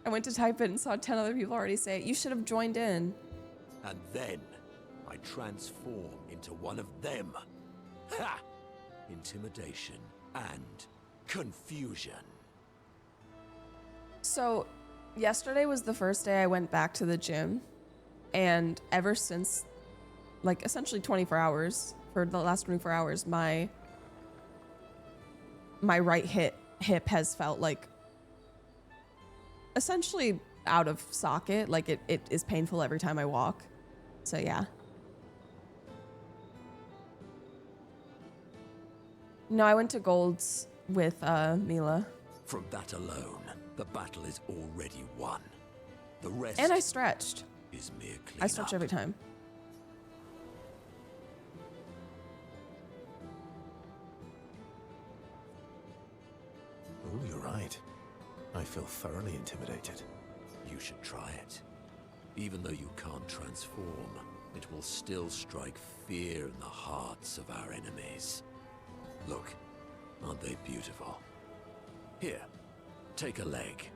I went to type it and saw 10 other people already say it. You should have joined in. And then I transform into one of them. Ha! Intimidation and confusion. So, yesterday was the first day I went back to the gym. And ever since, like, essentially 24 hours, for the last 24 hours, my right hip has felt like essentially out of socket. Like, it is painful every time I walk. So, yeah. No, I went to Gold's with Mila. From that alone, the battle is already won. The rest And I stretched. is mere cleanup. I stretch every time. Oh, you're right. I feel thoroughly intimidated. You should try it. Even though you can't transform, it will still strike fear in the hearts of our enemies. Look, aren't they beautiful? Here, take a leg.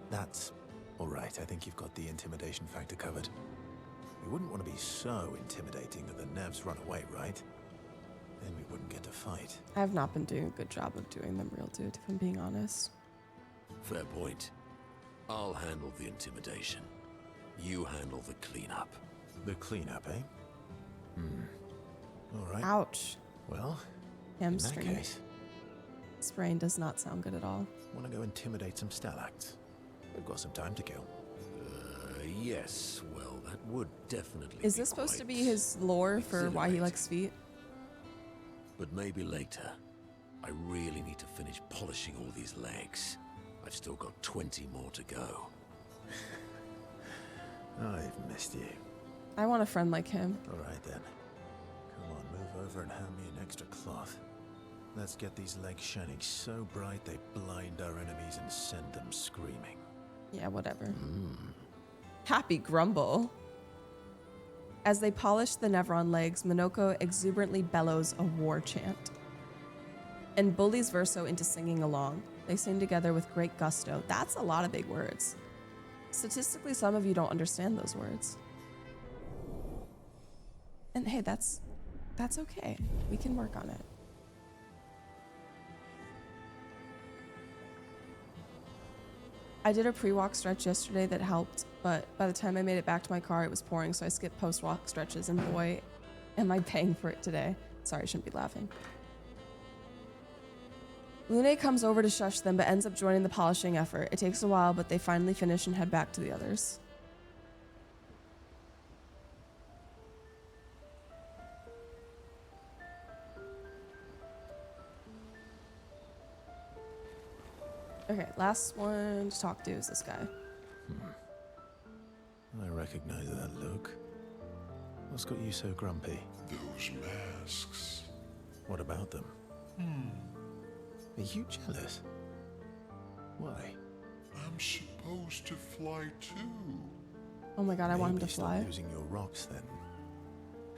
That's all right. I think you've got the intimidation factor covered. We wouldn't want to be so intimidating that the nerves run away, right? Then we wouldn't get to fight. I have not been doing a good job of doing them real, dude, if I'm being honest. Fair point. I'll handle the intimidation. You handle the cleanup. The cleanup, eh? All right. Ouch. Well, Hamstring. in that case, Sprain does not sound good at all. want to go intimidate some stalacts? We've got some time to kill. Yes. Well, that would definitely Is be this supposed to quite be his lore for why he likes feet? But maybe later. I really need to finish polishing all these legs. I've still got 20 more to go. I've missed you. I want a friend like him. All right then. Come on, move over and hand me an extra cloth. Let's get these legs shining so bright they blind our enemies and send them screaming. Yeah, whatever. Happy Grumble. As they polish the Nevron legs, Minoko exuberantly bellows a war chant and bullies Verso into singing along. They sing together with great gusto. That's a lot of big words. Statistically, some of you don't understand those words. And hey, that's okay. We can work on it. I did a pre-walk stretch yesterday that helped, but by the time I made it back to my car, it was pouring, so I skipped post-walk stretches, and boy, am I paying for it today. Sorry, I shouldn't be laughing. Lune comes over to shush them, but ends up joining the polishing effort. It takes a while, but they finally finish and head back to the others. Okay, last one to talk to is this guy. I recognize that look. What's got you so grumpy? Those masks. What about them? Are you jealous? Why? I'm supposed to fly too. Oh my god, I want him to Maybe fly. stop losing your rocks then.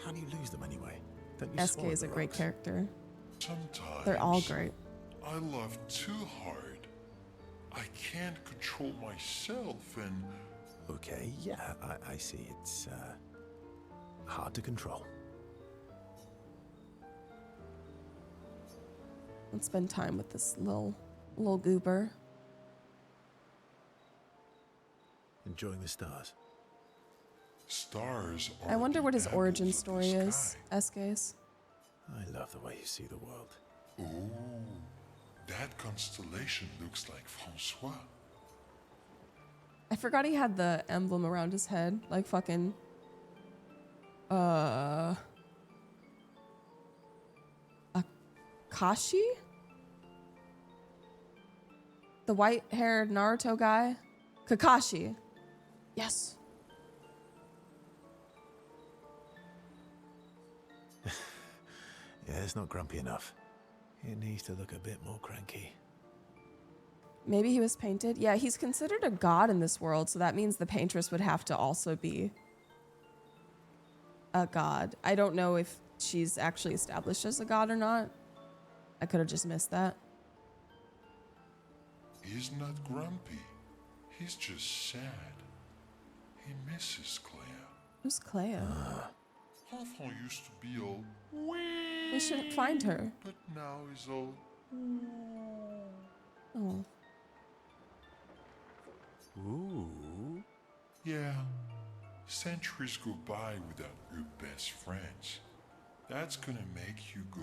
How do you lose them anyway? Don't you SK swallow is a the great rocks? character. Sometimes They're all great. I love too hard. I can't control myself and... Okay, yeah, I see. It's hard to control. Let's spend time with this little goober. Enjoying the stars. Stars are I wonder what his the origin apples of the story is, sky. SK's. I love the way you see the world. Ooh, that constellation looks like Francois. I forgot he had the emblem around his head, like fucking Akashi? The white-haired Naruto guy? Kakashi. Yes. Yeah, it's not grumpy enough. It needs to look a bit more cranky. Maybe he was painted. Yeah, he's considered a god in this world, so that means the paintress would have to also be a god. I don't know if she's actually established as a god or not. I could have just missed that. He's not grumpy. He's just sad. He misses Claire. Who's Clair? Enfant used to be all We shouldn't find her. but now he's all Oh. Ooh. yeah. Centuries go by without your best friends. That's gonna make you go.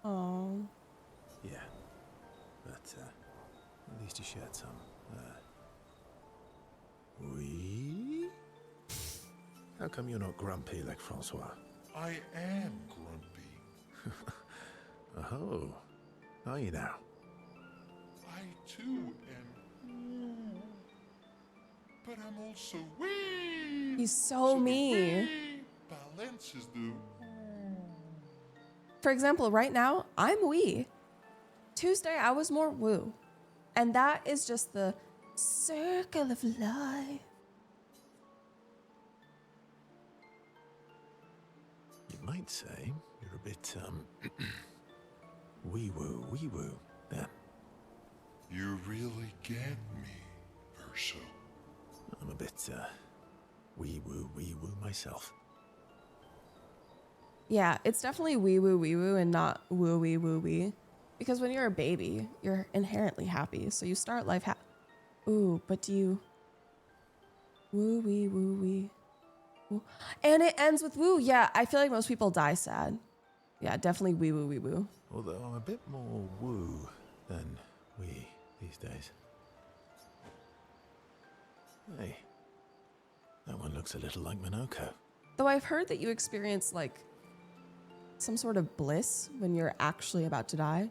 Oh. Yeah. But at least you shared some. Oui? How come you're not grumpy like Francois? I am grumpy. Oh. Are you now? I too am. But I'm also wee. He's so mean. Balances the. For example, right now, I'm wee. Tuesday, I was more woo. And that is just the circle of life. You might say you're a bit, wee-woo then. You really get me, Verso. I'm a bit, wee-woo myself. Yeah, it's definitely wee-woo and not woo-wee. Because when you're a baby, you're inherently happy. So you start life Ooh, but do you... Woo-wee. Woo. And it ends with woo. Yeah, I feel like most people die sad. Yeah, definitely wee-woo. Although I'm a bit more woo than we these days. Hey, that one looks a little like Minoko. Though I've heard that you experience, like, some sort of bliss when you're actually about to die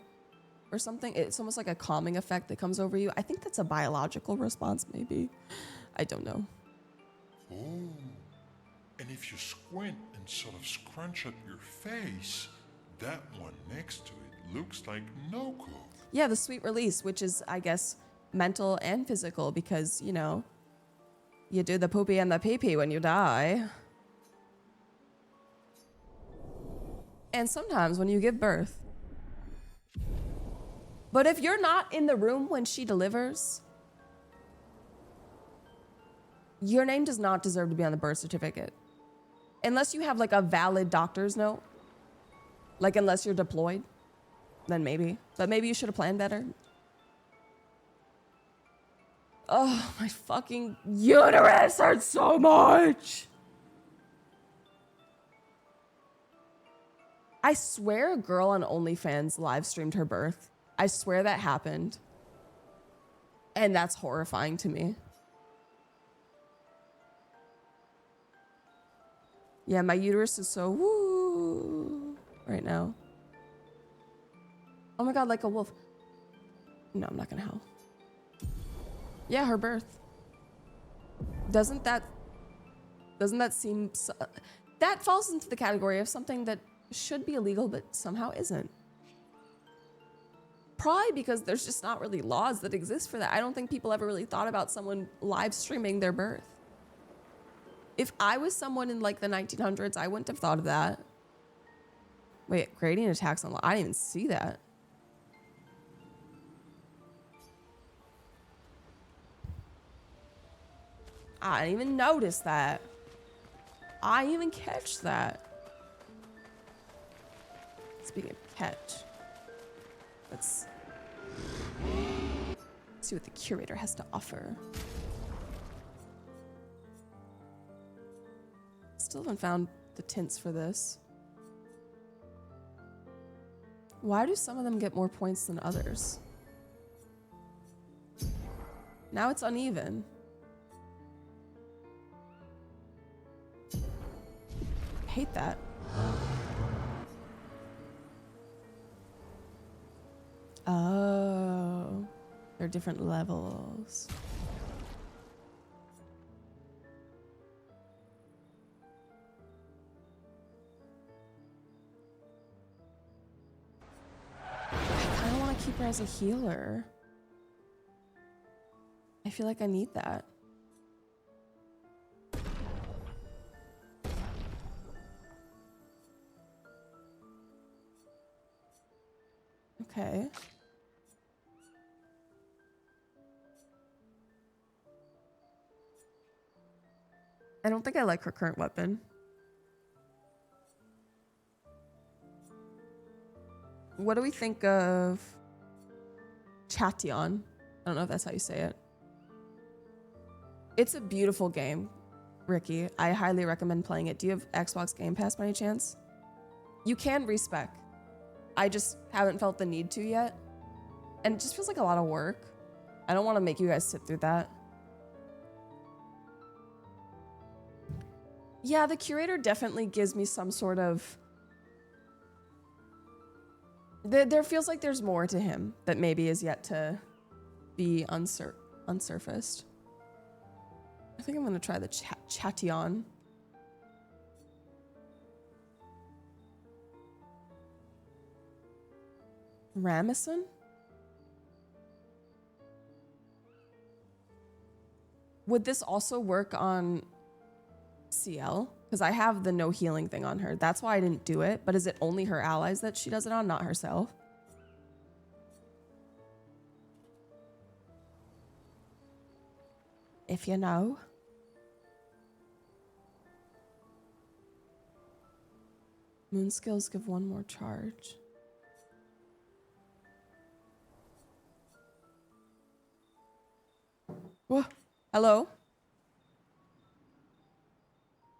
or something. It's almost like a calming effect that comes over you. I think that's a biological response, maybe. I don't know. Oh, and if you squint and sort of scrunch up your face, that one next to it looks like Noko. Yeah, the sweet release, which is, I guess, mental and physical because, you know, You do the poopy and the pee-pee when you die. And sometimes when you give birth. But if you're not in the room when she delivers, your name does not deserve to be on the birth certificate. Unless you have like a valid doctor's note. Like unless you're deployed, then maybe. But maybe you should have planned better. Oh, my fucking uterus hurts so much. I swear a girl on OnlyFans live streamed her birth. I swear that happened. And that's horrifying to me. Yeah, my uterus is so woo right now. Oh my god, like a wolf. No, I'm not gonna howl. Yeah, her birth. Doesn't that seem that falls into the category of something that should be illegal but somehow isn't? Probably because there's just not really laws that exist for that. I don't think people ever really thought about someone live streaming their birth. If I was someone in like the 1900s, I wouldn't have thought of that. Wait, gradient attacks on, I didn't even see that. I didn't even notice that. I didn't even catch that. Speaking of catch, let's see what the curator has to offer. Still haven't found the tints for this. Why do some of them get more points than others? Now it's uneven. I hate that. Oh, they're different levels. I kind of want to keep her as a healer. I feel like I need that. Okay. I don't think I like her current weapon. What do we think of Chation? I don't know if that's how you say it. It's a beautiful game, Ricky. I highly recommend playing it. Do you have Xbox Game Pass by any chance? You can respec. I just haven't felt the need to yet. And it just feels like a lot of work. I don't want to make you guys sit through that. Yeah, the curator definitely gives me some sort of... There feels like there's more to him that maybe is yet to be unsurfaced. I think I'm going to try the Chation. Ramison? Would this also work on CL? Because I have the no healing thing on her. That's why I didn't do it. But is it only her allies that she does it on, not herself? If you know. Moon skills give one more charge. What? Hello?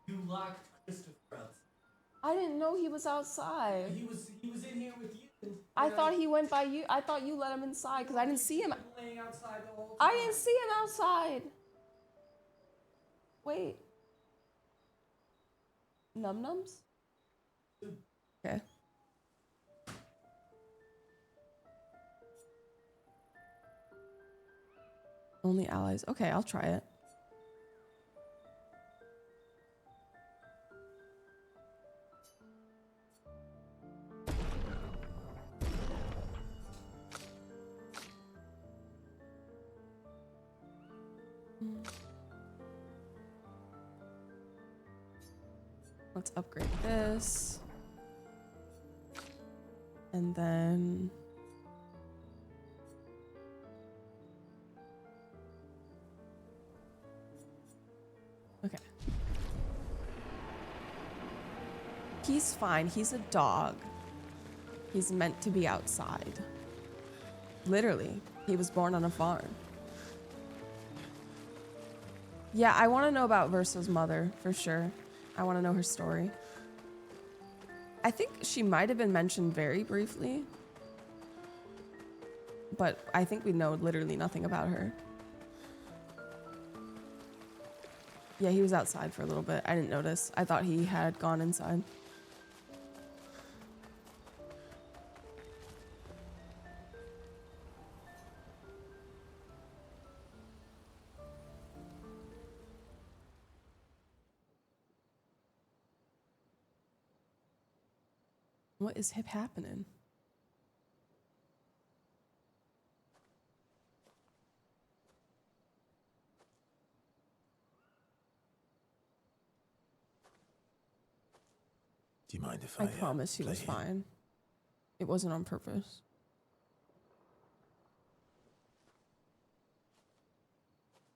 You locked Christopher out. I didn't know he was outside. He was in here with you. I thought he went by you. I thought you let him inside because I didn't see him. Playing outside the whole time. I didn't see him outside. Wait. Num-nums? Okay. Only allies. Okay, I'll try it. Let's upgrade this. And then... Okay. He's fine. He's a dog. He's meant to be outside. Literally. He was born on a farm. Yeah, I want to know about Verso's mother, for sure. I want to know her story. I think she might have been mentioned very briefly. But I think we know literally nothing about her. Yeah, he was outside for a little bit. I didn't notice. I thought he had gone inside. What is happening? Do you mind if I promise he was play here? fine. It wasn't on purpose.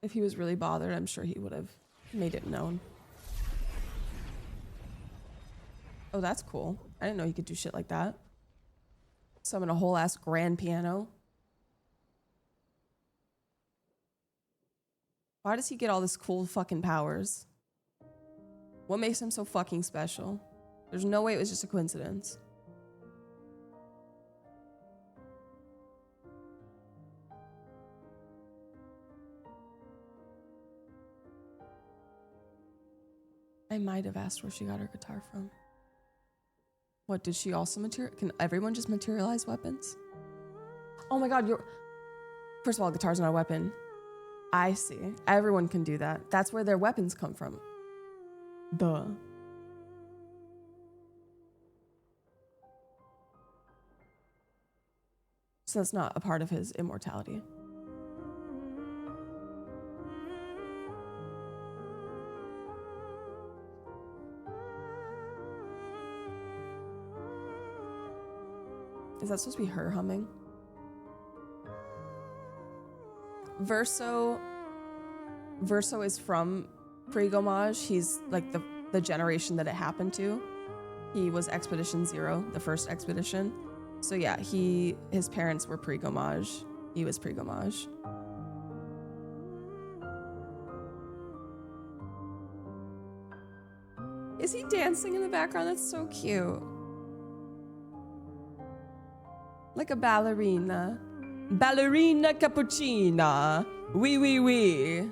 If he was really bothered, I'm sure he would have made it known. Oh, that's cool. I didn't know he could do shit like that. Summon a whole ass grand piano. Why does he get all this cool fucking powers? What makes him so fucking special? There's no way it was just a coincidence. I might have asked where she got her guitar from. What, did she also can everyone just materialize weapons? Oh my god, first of all, guitar's not a weapon. I see. Everyone can do that. That's where their weapons come from. Duh. So that's not a part of his immortality. Is that supposed to be her humming? Verso is from Pre-Gomage. He's like the generation that it happened to. He was Expedition 0, the first expedition. So yeah, his parents were Pre-Gomage. He was Pre-Gomage. Is he dancing in the background? That's so cute. Like a ballerina. Ballerina cappuccina. Oui, oui, oui.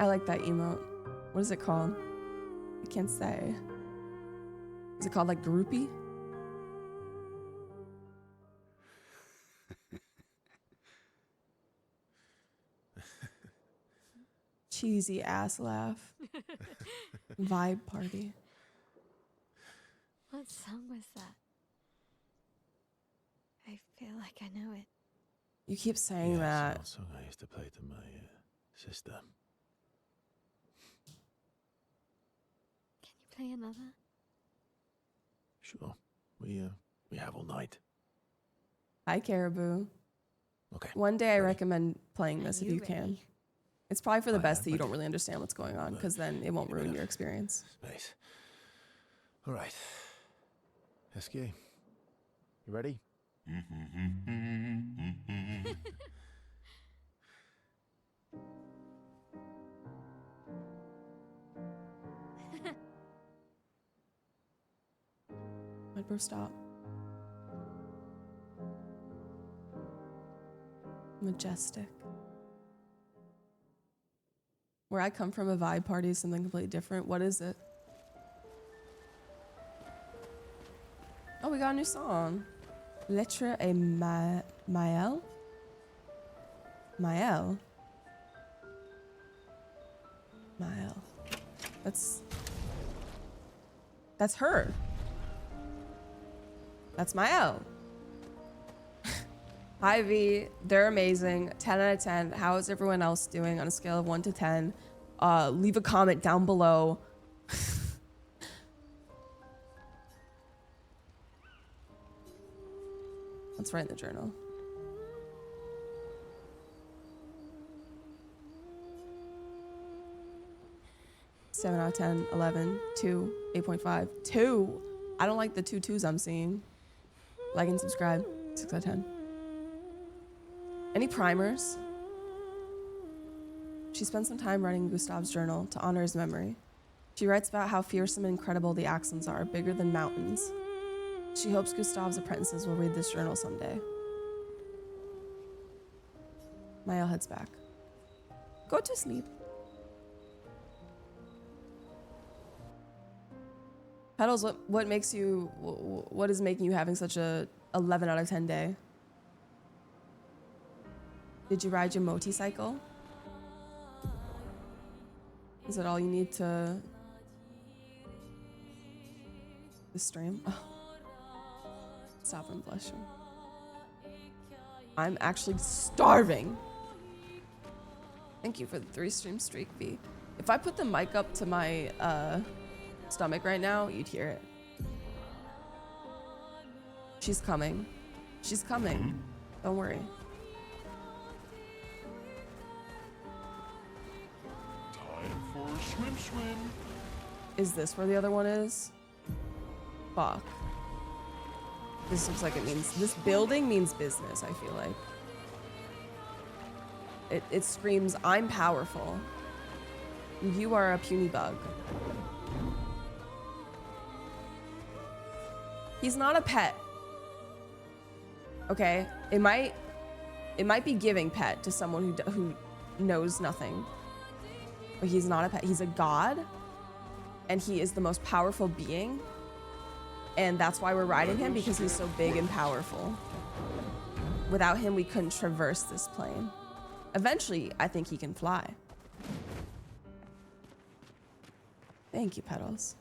I like that emote. What is it called? I can't say. Is it called like groupie? Cheesy ass laugh. Vibe party. What song was that? I feel like I know it. You keep saying that. It's an old song I used to play to my sister. Can you play another? Sure. We have all night. Hi, Caribou. Okay. One day I recommend playing this if you ready? can. It's probably for the best that you don't really understand what's going on, because then it won't ruin your experience. Space. All right. SK, you ready? I'd bro stop. Majestic. Where I come from, a vibe party is something completely different. What is it? Oh, we got a new song. Lettre et Maël? Maël? Maël. That's her. That's Maël. Hi V, they're amazing. 10 out of 10. How is everyone else doing on a scale of 1 to 10? Leave a comment down below. Let's write in the journal. Seven out of 10, 11, 2, 8.5, 2. I don't like the 2 2s I'm seeing. Like and subscribe. 6 out of 10. Any primers? She spent some time writing Gustav's journal to honor his memory. She writes about how fearsome and incredible the accents are, bigger than mountains. She hopes Gustav's apprentices will read this journal someday. Mael heads back. Go to sleep. Petals, what makes you, what is making you having such a 11 out of 10 day? Did you ride your motorcycle? Is that all you need to stream? Oh. Stop and blushing. I'm actually starving. Thank you for the 3 stream streak, V. If I put the mic up to my stomach right now, you'd hear it. She's coming. She's coming. Don't worry. Time for a swim. Is this where the other one is? Fuck. This looks like it means, this building means business, I feel like. It screams, I'm powerful. You are a puny bug. He's not a pet. Okay? It might be giving pet to someone who knows nothing. But he's not a pet. He's a god. And he is the most powerful being. And that's why we're riding him, because he's so big and powerful. Without him, we couldn't traverse this plane. Eventually, I think he can fly. Thank you, Petals.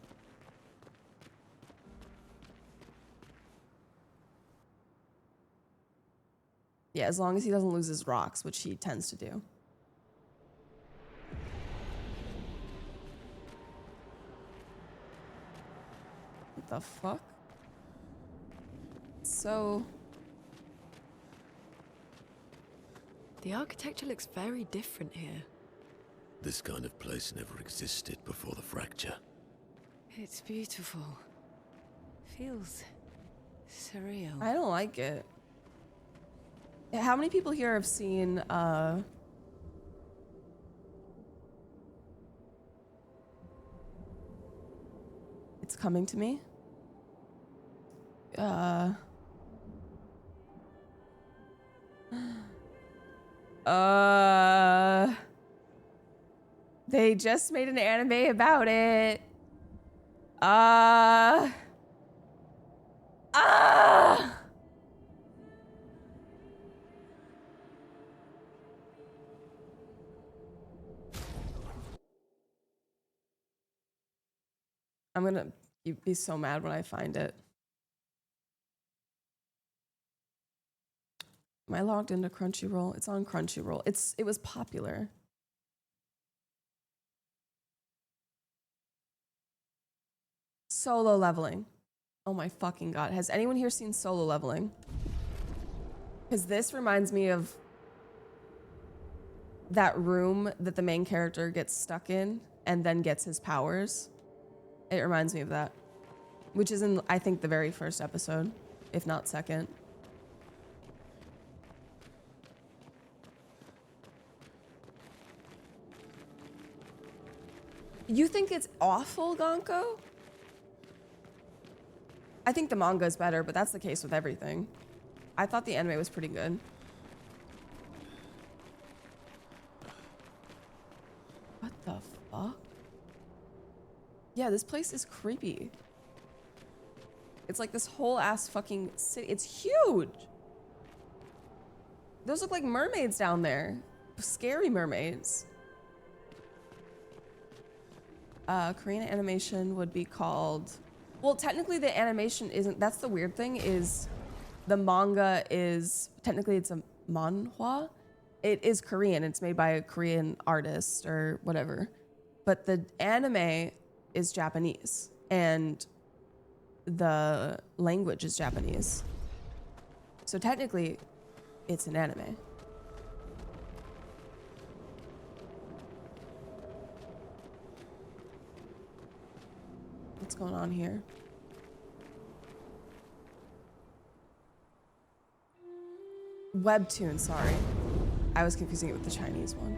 Yeah, as long as he doesn't lose his rocks, which he tends to do. What the fuck? So... The architecture looks very different here. This kind of place never existed before the fracture. It's beautiful. Feels surreal. I don't like it. How many people here have seen, It's Coming to Me? They just made an anime about it. I'm gonna be so mad when I find it. Am I logged into Crunchyroll? It's on Crunchyroll. It was popular. Solo Leveling. Oh my fucking god. Has anyone here seen Solo Leveling? Because this reminds me of that room that the main character gets stuck in and then gets his powers. It reminds me of that. Which is in, I think, the very first episode, if not second. You think it's awful, Gonko? I think the manga is better, but that's the case with everything. I thought the anime was pretty good. What the fuck? Yeah, this place is creepy. It's like this whole ass fucking city. It's huge. Those look like mermaids down there. Scary mermaids. Korean animation would be called... Well, technically the animation isn't... That's the weird thing is... the manga is technically it's a manhwa. It is Korean. It's made by a Korean artist or whatever. But the anime is Japanese and the language is Japanese. So technically it's an anime. What's going on here? Webtoon, sorry. I was confusing it with the Chinese one.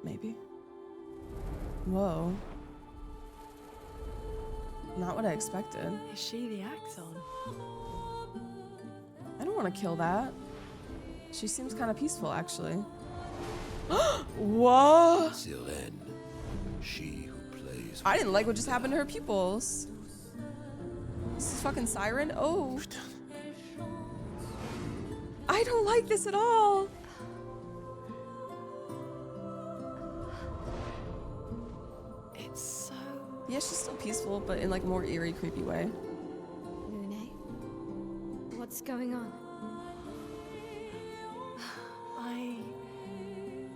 Maybe. Whoa. Not what I expected. Is she the Axon? I don't want to kill that. She seems kind of peaceful, actually. Whoa! Zilen, she who plays. I didn't like what just happened to her pupils. This is fucking Siren? Oh. I don't like this at all. It's so... Yeah, she's still peaceful, but in like a more eerie, creepy way. Lune, what's going on?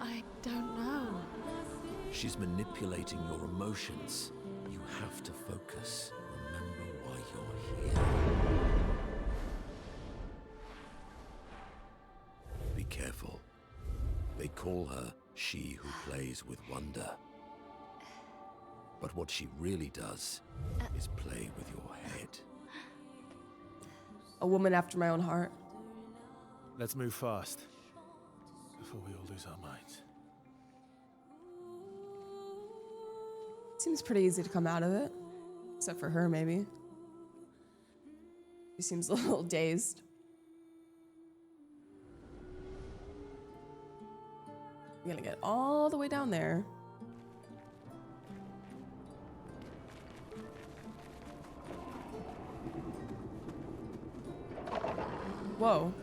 I don't know. She's manipulating your emotions. You have to focus. Remember why you're here. Be careful. They call her she who plays with wonder. But what she really does is play with your head. A woman after my own heart. Let's move fast before we all lose our minds. Seems pretty easy to come out of it. Except for her, maybe. She seems a little dazed. I'm gonna get all the way down there. Whoa.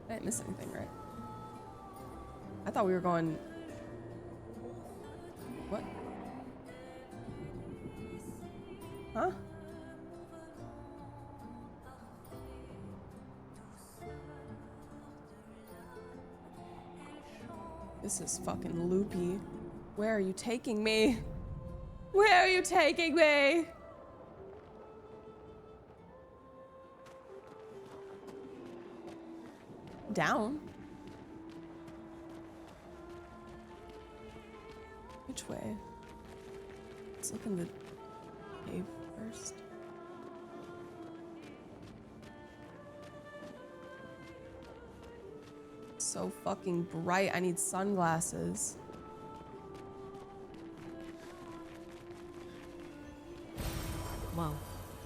I didn't miss anything, right? I thought we were going... What? Huh? This is fucking loopy. Where are you taking me? Where are you taking me? Down? Which way? Let's look in the cave first. So fucking bright. I need sunglasses. Well,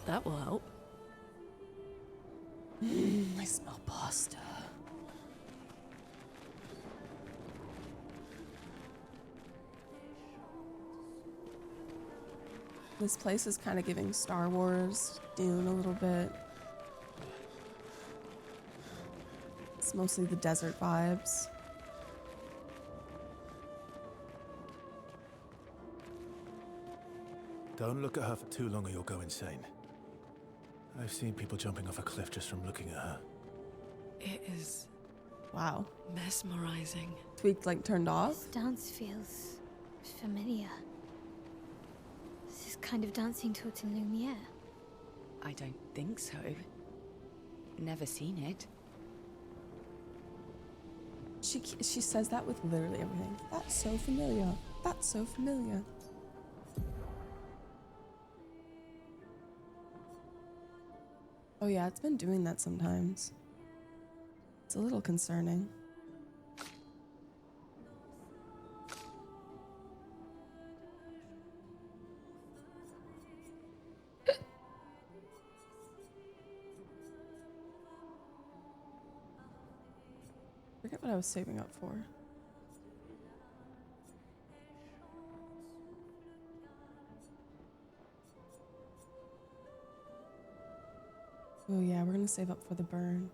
that will help. I smell pasta. This place is kind of giving Star Wars, Dune a little bit. It's mostly the desert vibes. Don't look at her for too long or you'll go insane. I've seen people jumping off a cliff just from looking at her. It is... Wow. mesmerizing. Tweaked, like, turned off? This dance feels familiar. This is kind of dancing to it in Lumiere. I don't think so. Never seen it. She says that with literally everything. That's so familiar. That's so familiar. Oh yeah, it's been doing that sometimes. It's a little concerning. Forget what I was saving up for. Oh yeah, we're gonna save up for the burn.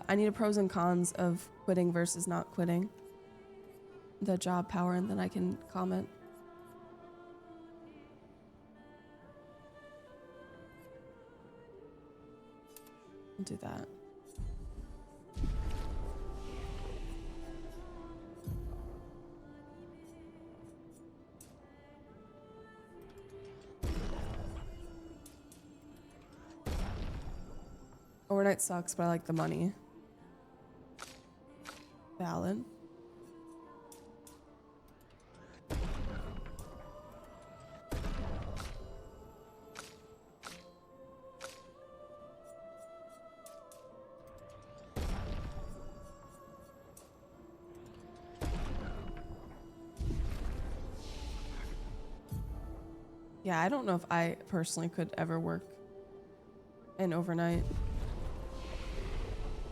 I need a pros and cons of quitting versus not quitting the job power, and then I can comment. I'll do that. Overnight sucks, but I like the money. Valid. Yeah, I don't know if I personally could ever work an overnight.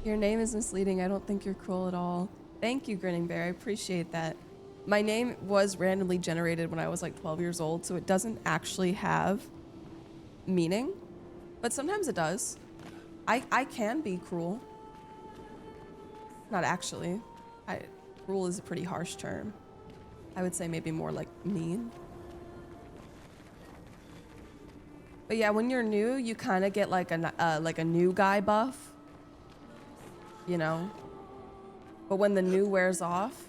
Your name is misleading. I don't think you're cruel at all. Thank you, Grinning Bear. I appreciate that. My name was randomly generated when I was like 12 years old, so it doesn't actually have meaning, but sometimes it does. I can be cruel. Not actually. Cruel is a pretty harsh term. I would say maybe more like mean. But yeah, when you're new, you kind of get like a new guy buff. You know? But when the new wears off,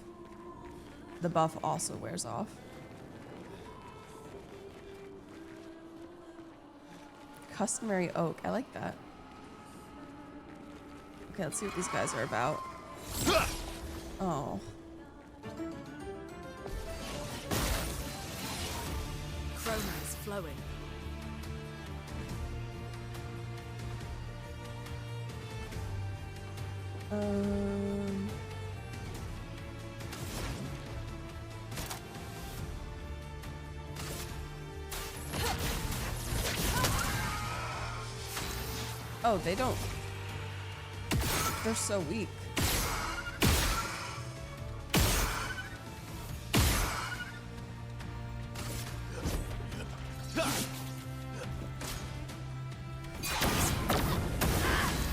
the buff also wears off. Customary oak. I like that. Okay, let's see what these guys are about. Oh. Chroma is flowing. Oh, they don't. They're so weak.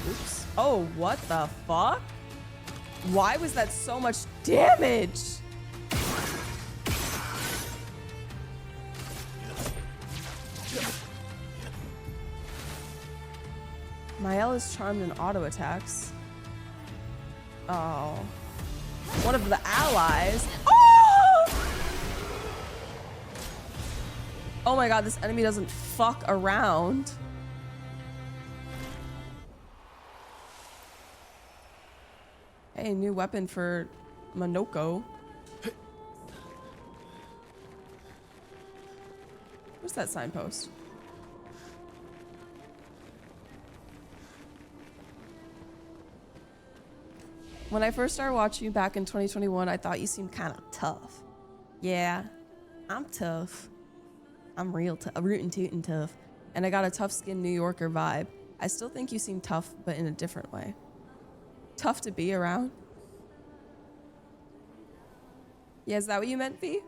Oops. Oh, what the fuck? Why was that so much damage? Mael is charmed in auto attacks. Oh. One of the allies. Oh! Oh my god, this enemy doesn't fuck around. Hey, new weapon for Monoko. Where's that signpost? When I first started watching you back in 2021, I thought you seemed kind of tough. Yeah, I'm tough. I'm real tough, rootin' tootin' tough. And I got a tough skin New Yorker vibe. I still think you seem tough, but in a different way. Tough to be around. Yeah, is that what you meant, V?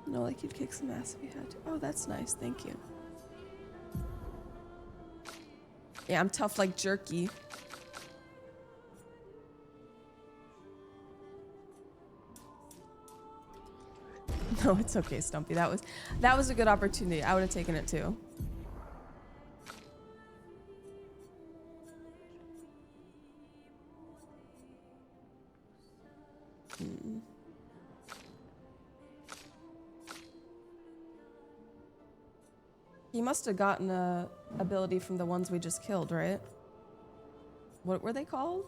No, like you'd kick some ass if you had to. Oh, that's nice. Thank you. Yeah, I'm tough like jerky. No, it's okay, Stumpy. That was a good opportunity. I would have taken it too. He must have gotten a ability from the ones we just killed, right? What were they called?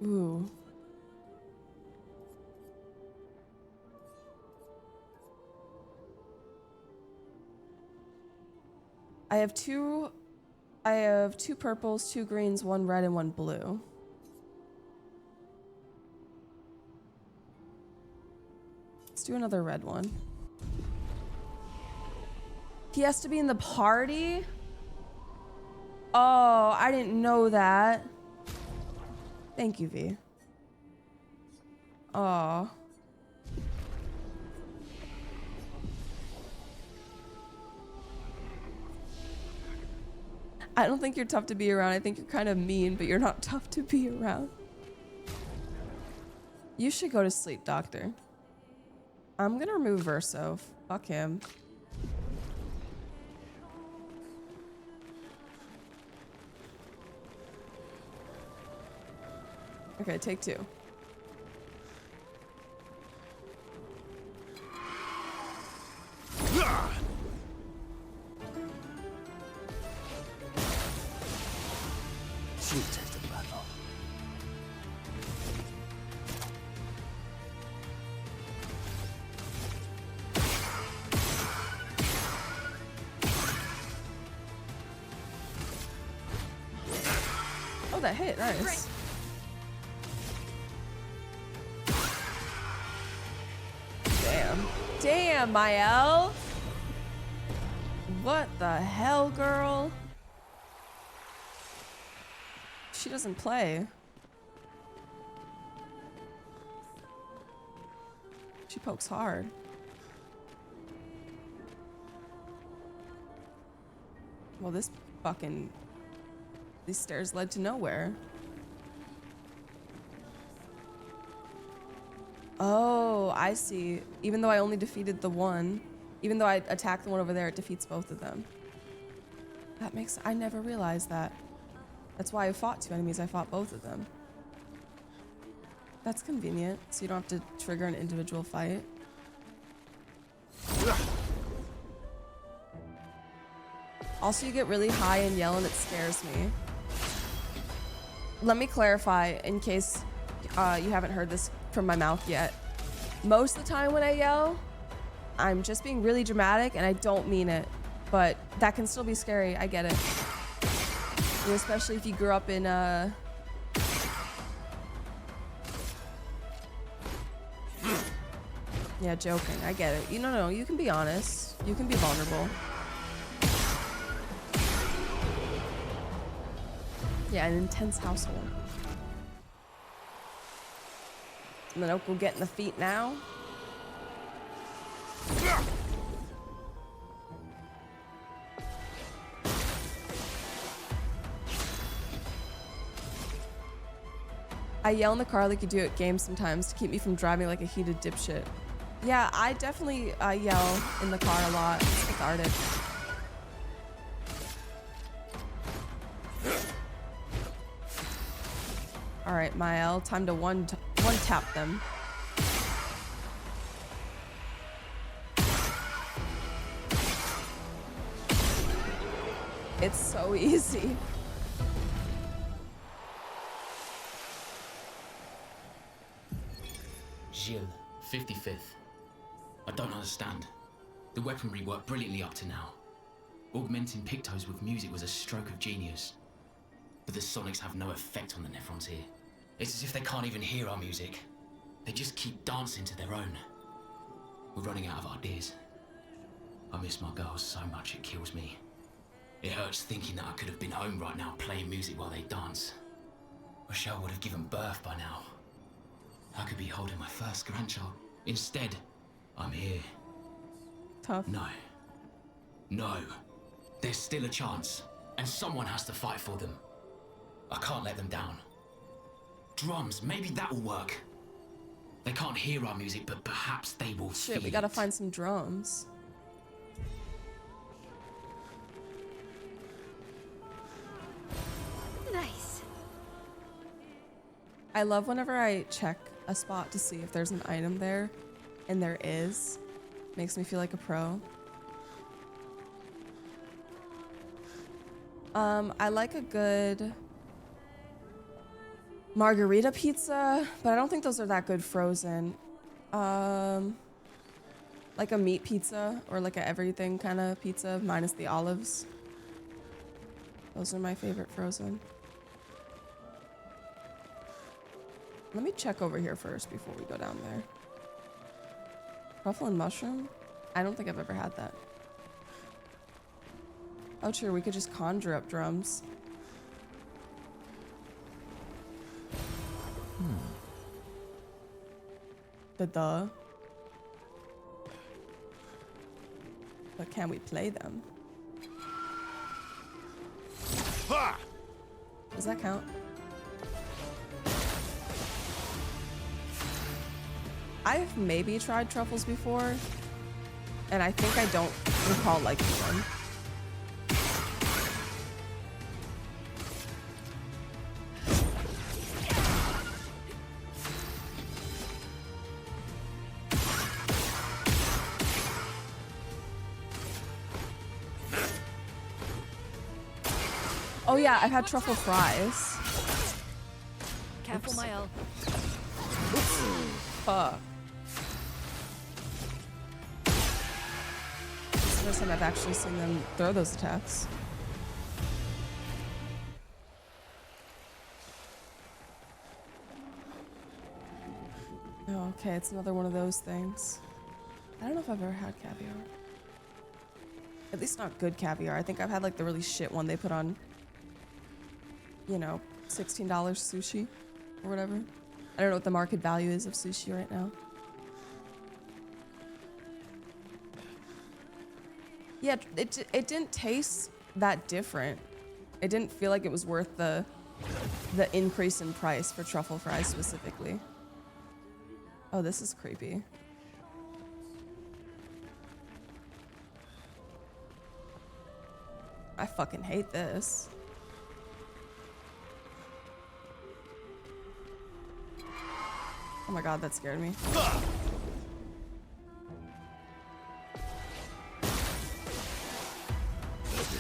Ooh. I have two purples, 2 greens, 1 red, and 1 blue. do another red one. He has to be in the party? Oh, I didn't know that. Thank you, V. Oh. I don't think you're tough to be around. I think you're kind of mean, but you're not tough to be around. You should go to sleep, doctor. I'm gonna remove Verso. Fuck him. Okay, take 2. She'll taste the battle. Oh, that hit. Nice. Damn, Mael. What the hell, girl? She doesn't play. She pokes hard. Well, these stairs led to nowhere. Oh, I see. Even though I only defeated the one, even though I attacked the one over there, it defeats both of them. That makes, I never realized that. That's why I fought 2 enemies. I fought both of them. That's convenient, so you don't have to trigger an individual fight. Also, you get really high and yell and it scares me. Let me clarify in case you haven't heard this from my mouth yet. Most of the time when I yell, I'm just being really dramatic and I don't mean it, but that can still be scary. I get it. And especially if you grew up in yeah, joking. I get it. You know, you can be honest. You can be vulnerable. Yeah, an intense household. And then Oak will get in the feet now. I yell in the car like you do at games sometimes to keep me from driving like a heated dipshit. Yeah, I definitely yell in the car a lot. It's cathartic. All right, Mael, time to one tap them. It's so easy. Gilles, 55th. I don't understand. The weaponry worked brilliantly up to now. Augmenting Pictos with music was a stroke of genius. But the sonics have no effect on the Nephrons here. It's as if they can't even hear our music. They just keep dancing to their own. We're running out of ideas. I miss my girls so much it kills me. It hurts thinking that I could have been home right now playing music while they dance. Rochelle would have given birth by now. I could be holding my first grandchild. Instead, I'm here. Tough. No. No. There's still a chance, and someone has to fight for them. I can't let them down. Drums, maybe that will work. They can't hear our music, but perhaps they will feel Shit, we gotta find some drums. Nice. I love whenever I check a spot to see if there's an item there, and there is. Makes me feel like a pro. I like a good margarita pizza, but I don't think those are that good frozen. Like a meat pizza or like a everything kind of pizza minus the olives. Those are my favorite frozen. Let me check over here first before we go down there. Truffle and mushroom? I don't think I've ever had that. Oh, true. We could just conjure up drums. But can we play them? Does that count? I've maybe tried truffles before, and I think I don't recall liking them. Oh yeah, I've had truffle fries. Careful, my L. Fuck. It's the first time I've actually seen them throw those attacks. Oh, okay, it's another one of those things. I don't know if I've ever had caviar. At least not good caviar. I think I've had like the really shit one they put on, you know, $16 sushi or whatever. I don't know what the market value is of sushi right now. Yeah, it didn't taste that different. It didn't feel like it was worth the increase in price for truffle fries specifically. Oh, this is creepy. I fucking hate this. Oh my god, that scared me.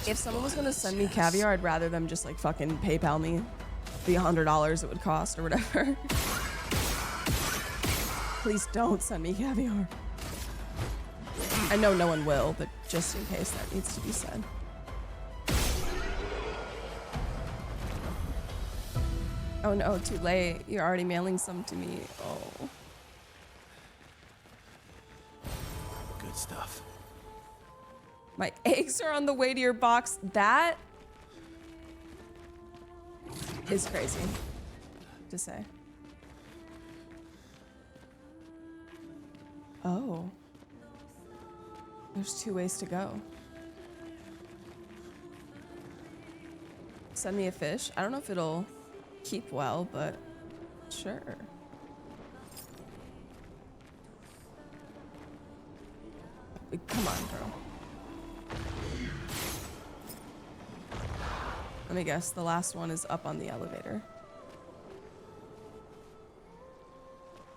If someone was gonna send me caviar, I'd rather them just like fucking PayPal me the $100 it would cost or whatever. Please don't send me caviar. I know no one will, but just in case that needs to be said. Oh no, too late. You're already mailing some to me. Oh. Good stuff. My eggs are on the way to your box. That is crazy to say. Oh. There's 2 ways to go. Send me a fish. I don't know if it'll keep well, but sure. Come on, bro. Let me guess, the last one is up on the elevator.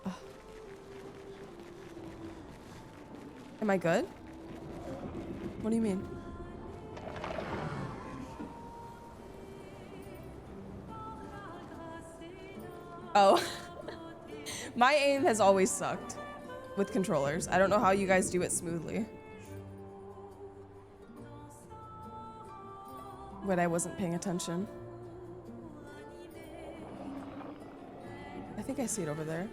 Oh. Am I good? What do you mean? Oh. My aim has always sucked with controllers. I don't know how you guys do it smoothly. But I wasn't paying attention. I think I see it over there.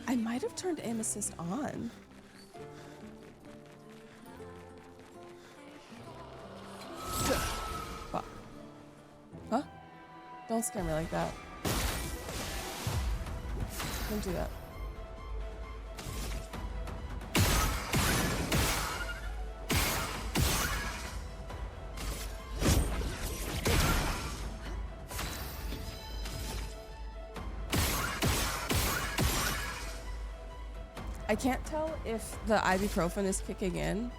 I might have turned aim assist on. Fuck. Huh? Don't scare me like that. Don't do that. I can't tell if the ibuprofen is kicking in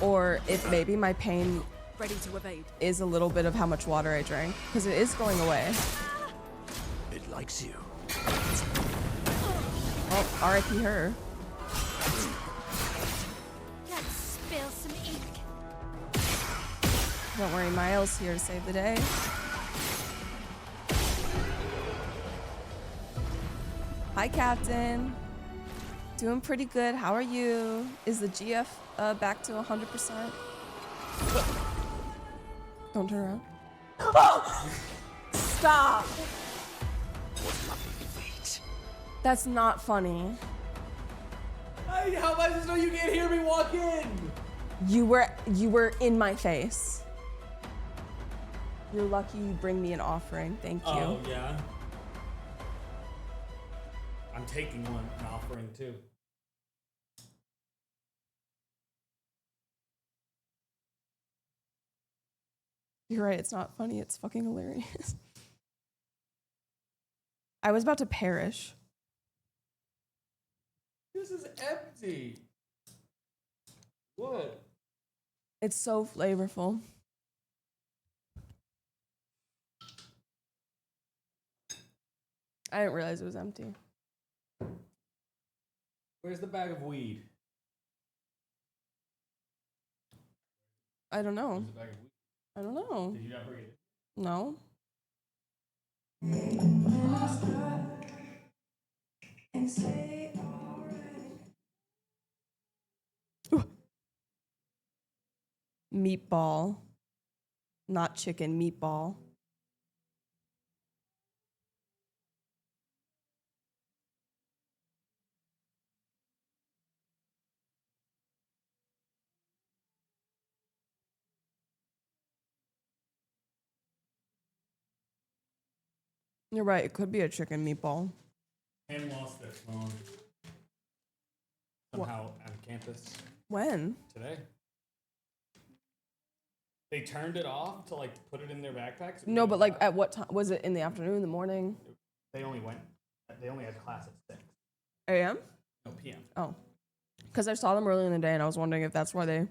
or if maybe my pain ready to evade is a little bit of how much water I drank, because it is going away. It likes you. Well, R.I.P. her. Let's spill some ink. Don't worry, Miles here to save the day. Hi, Captain. Doing pretty good. How are you? Is the GF back to 100%? Don't turn around. Oh! Stop! That's not funny. How am I supposed to know you can't hear me walk in? You were in my face. You're lucky you bring me an offering. Thank you. Oh, yeah. I'm taking an offering too. You're right, it's not funny, it's fucking hilarious. I was about to perish. This is empty. What? It's so flavorful. I didn't realize it was empty. Where's the bag of weed? I don't know. Where's the bag of weed? I don't know. Did you not bring it? No. Meatball. Not chicken, meatball. You're right, it could be a chicken meatball. Pam lost their phone. Somehow on campus. When? Today. They turned it off to like put it in their backpacks. No, but like at what time? Was it in the afternoon, in the morning? They only had class at 6 a.m.? No, p.m. Oh. Because I saw them earlier in the day and I was wondering if that's why they,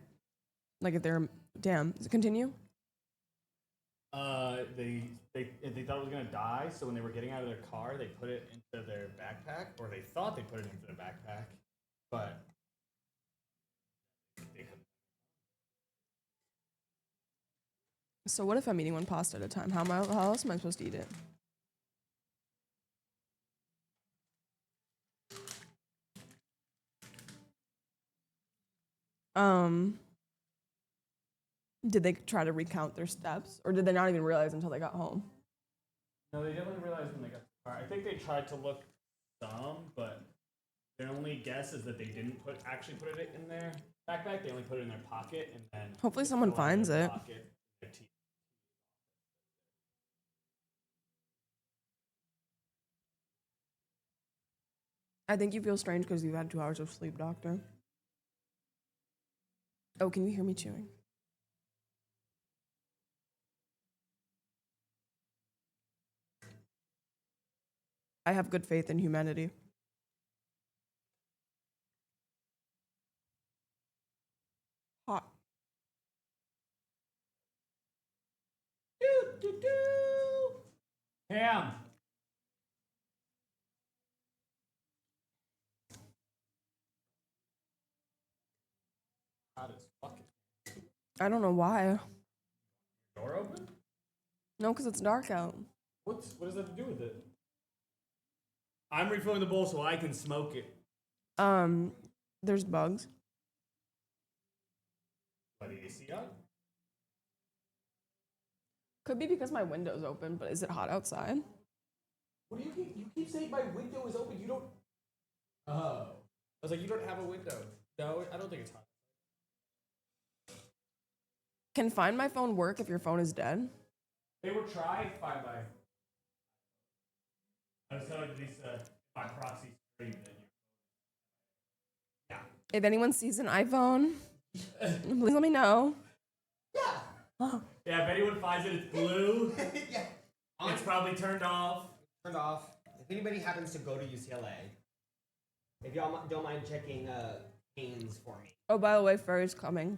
like if they're, damn, does it continue? They thought it was gonna die, so when they were getting out of their car, they put it into their backpack, or they thought they put it into their backpack, but they couldn't. So what if I'm eating one pasta at a time? How else am I supposed to eat it? Did they try to recount their steps, or did they not even realize until they got home? No, they definitely realized when they got to the car. I think they tried to look some, but their only guess is that they didn't actually put it in their backpack. They only put it in their pocket, and then Hopefully someone finds it. I think you feel strange because you've had 2 hours of sleep, doctor. Oh, can you hear me chewing? I have good faith in humanity. Hot. Ham. Hot as fuck. I don't know why. Door open? No, because it's dark out. What does that have to do with it? I'm refilling the bowl so I can smoke it. There's bugs. By the AC on? Could be because my window's open, but is it hot outside? What do you keep saying my window is open? You don't. Oh. I was like, you don't have a window. No, I don't think it's hot. Can Find My Phone work if your phone is dead? They were trying Find My. I was telling Lisa my proxy stream that you. Yeah. If anyone sees an iPhone, please let me know. Yeah, if anyone finds it, it's blue. Yeah. It's probably turned off. Turned off. If anybody happens to go to UCLA, if y'all don't mind checking Haynes for me. Oh, by the way, Furry's coming.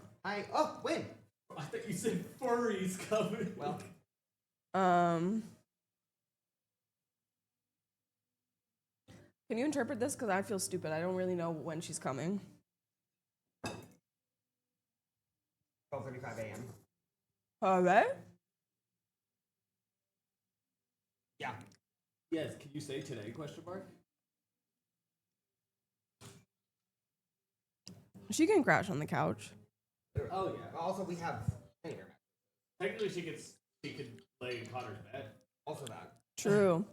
When? I thought you said furry's coming. Well. Can you interpret this? Because I feel stupid. I don't really know when she's coming. 12:35 a.m. Alright. Yeah. Yes, can you say today, question mark? She can crash on the couch. Oh yeah. Also, we have anywhere. Technically, she could lay in Connor's bed. Also that. True.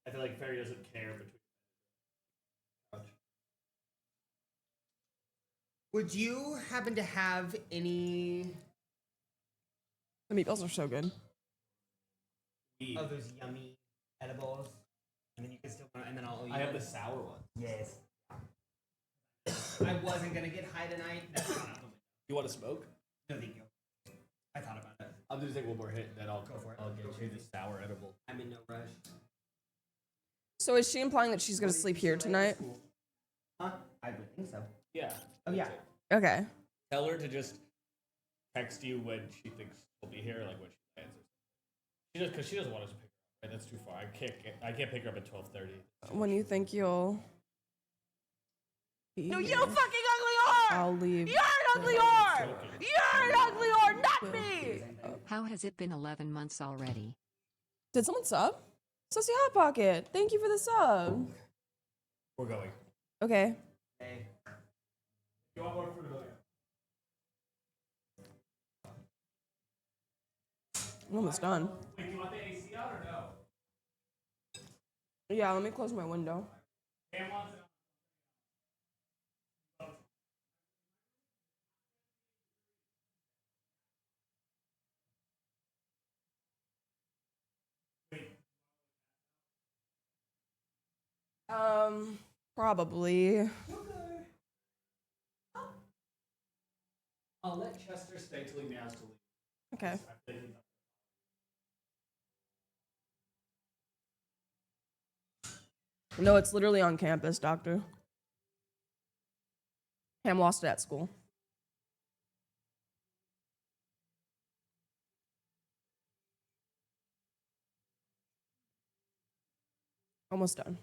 I feel like Fairy doesn't care between. Would you happen to have any The meatballs are so good. of those yummy edibles? And then you can still, and then I'll eat I have them. the sour one. Yes. I wasn't gonna get high tonight. That's not. You want to smoke? No, thank you. I thought about it. I'm gonna take one more hit, then I'll Go for it. I'll get you the sour edible. I'm in no rush. So is she implying that she's gonna sleep here tonight? Huh? I would think so. Yeah. Oh yeah. Okay. Tell her to just text you when she thinks she'll be here, like when she answers. She just because she doesn't want us to pick her up. Right? That's too far. I can't pick her up at 12:30. When you think you'll. No, you fucking ugly whore! I'll leave. You're an ugly whore! You're an ugly whore, not me! How has it been 11 months already? Did someone sub? Sussy Hot Pocket. Thank you for the sub. We're going. Okay. Hey. You want more food? I'm almost done. Wait, do you want the AC out or no? Yeah, let me close my window. Cam wants it. Probably. I'll let Chester stay till he meows to leave. Okay. No, it's literally on campus, doctor. Ham lost it at school. Almost done.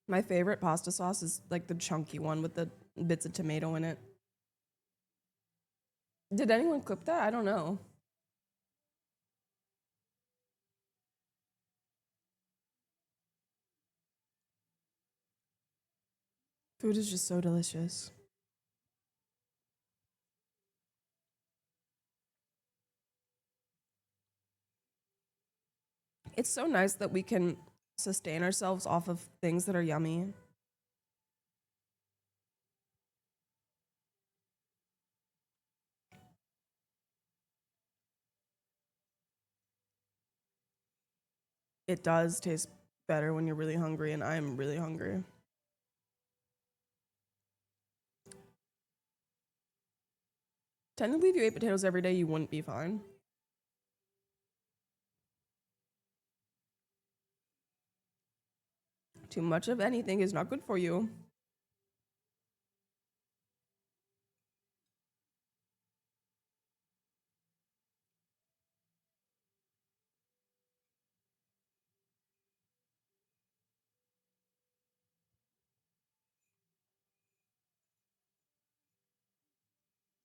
My favorite pasta sauce is like the chunky one with the bits of tomato in it. Did anyone cook that? I don't know. Food is just so delicious. It's so nice that we can sustain ourselves off of things that are yummy. It does taste better when you're really hungry, and I'm really hungry. Technically, if you ate potatoes every day, you wouldn't be fine. Too much of anything is not good for you.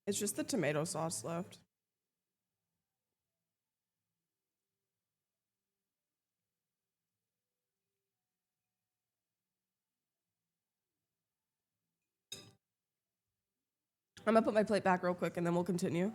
It's just the tomato sauce left. I'm gonna put my plate back real quick and then we'll continue.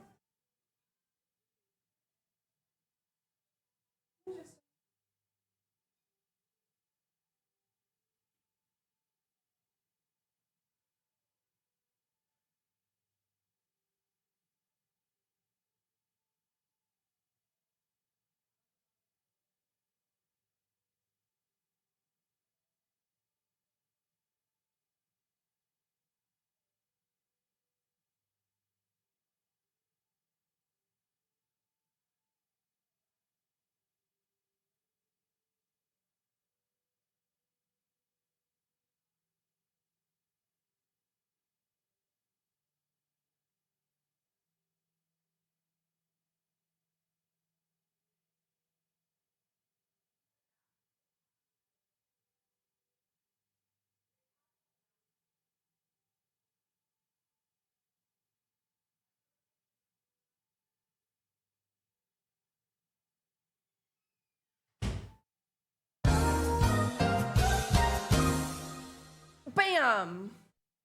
Bam!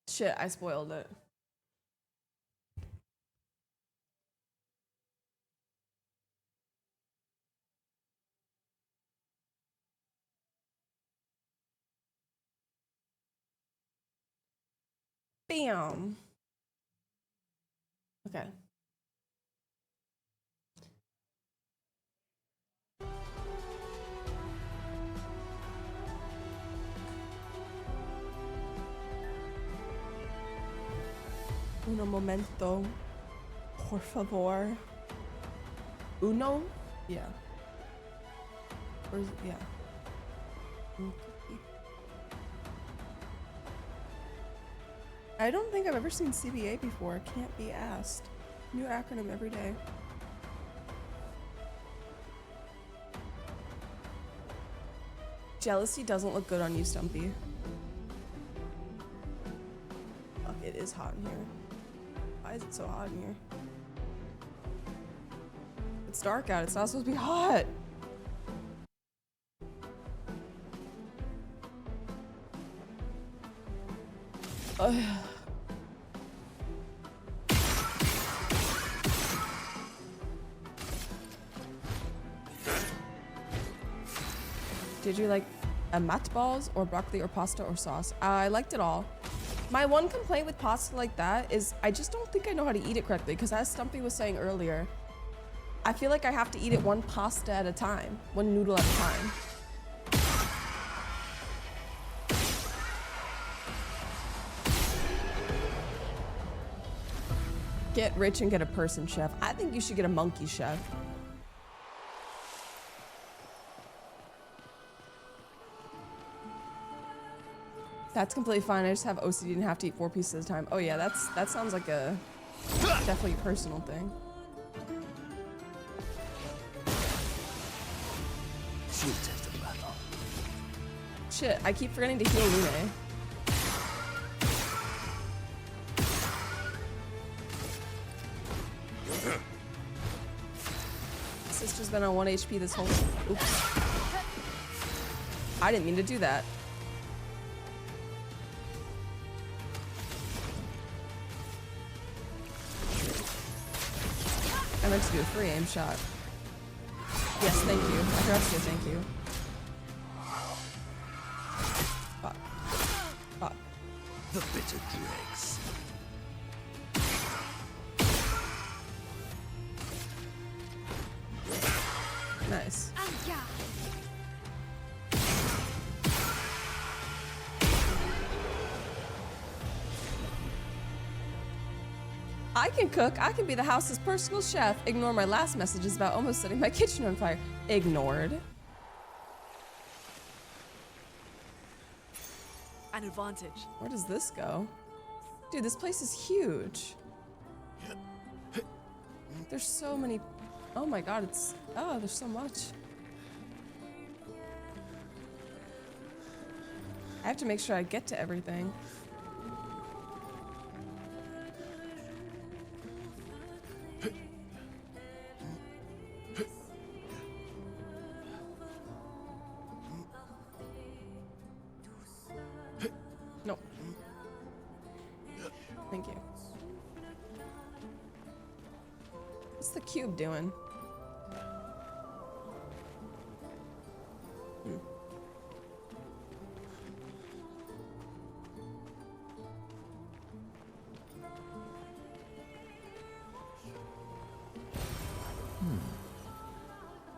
Shit, I spoiled it. Bam. Okay. Uno momento. Por favor. Uno? Yeah. Or is it, yeah. I don't think I've ever seen CBA before. Can't be asked. New acronym every day. Jealousy doesn't look good on you, Stumpy. Fuck, it is hot in here. Why is it so hot in here? It's dark out. It's not supposed to be hot. Ugh. Did you like mat balls or broccoli or pasta or sauce? I liked it all. My one complaint with pasta like that is I just don't think I know how to eat it correctly, because as Stumpy was saying earlier, I feel like I have to eat it one pasta at a time, one noodle at a time. Get rich and get a person chef. I think you should get a monkey chef. That's completely fine. I just have OCD and have to eat 4 pieces at a time. Oh yeah, that sounds like a definitely a personal thing. Shit, I keep forgetting to heal Lune. Sister's been on 1 HP this whole. Oops. I didn't mean to do that. I meant to do a free aim shot. Yes, thank you. I forgot to say thank you. Pop. Pop. The bitter dregs. Nice. I can cook. I can be the house's personal chef. Ignore my last messages about almost setting my kitchen on fire. Ignored. An advantage. Where does this go? Dude, this place is huge. There's so many. Oh my god, it's. Oh, there's so much. I have to make sure I get to everything. Nope. Thank you. What's the cube doing?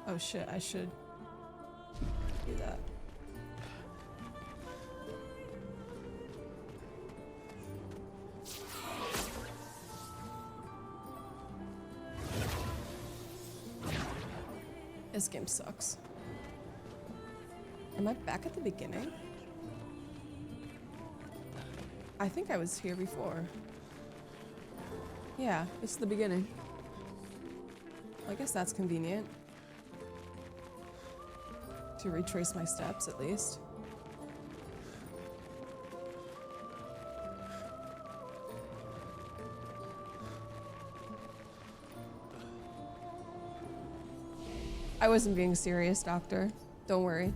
Oh shit, I should do that. This game sucks. Am I back at the beginning? I think I was here before. Yeah, it's the beginning. I guess that's convenient. To retrace my steps, at least. I wasn't being serious, Doctor. Don't worry.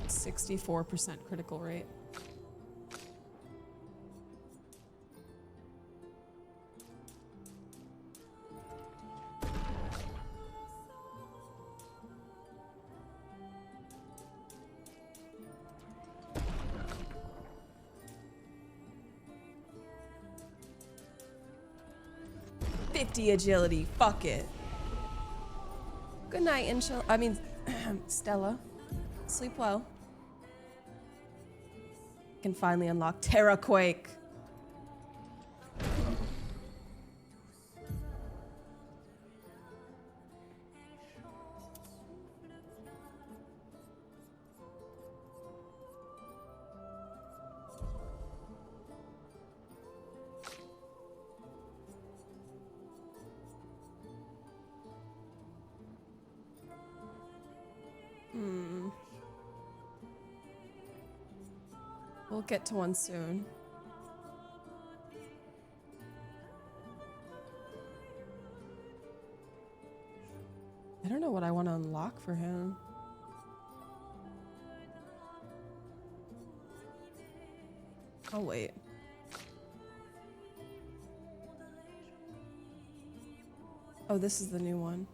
%64% critical rate. 50 agility. Fuck it. Good night, Stella. Sleep well. Can finally unlock Terraquake. We'll get to one soon. I don't know what I want to unlock for him. I'll wait. Oh, this is the new one.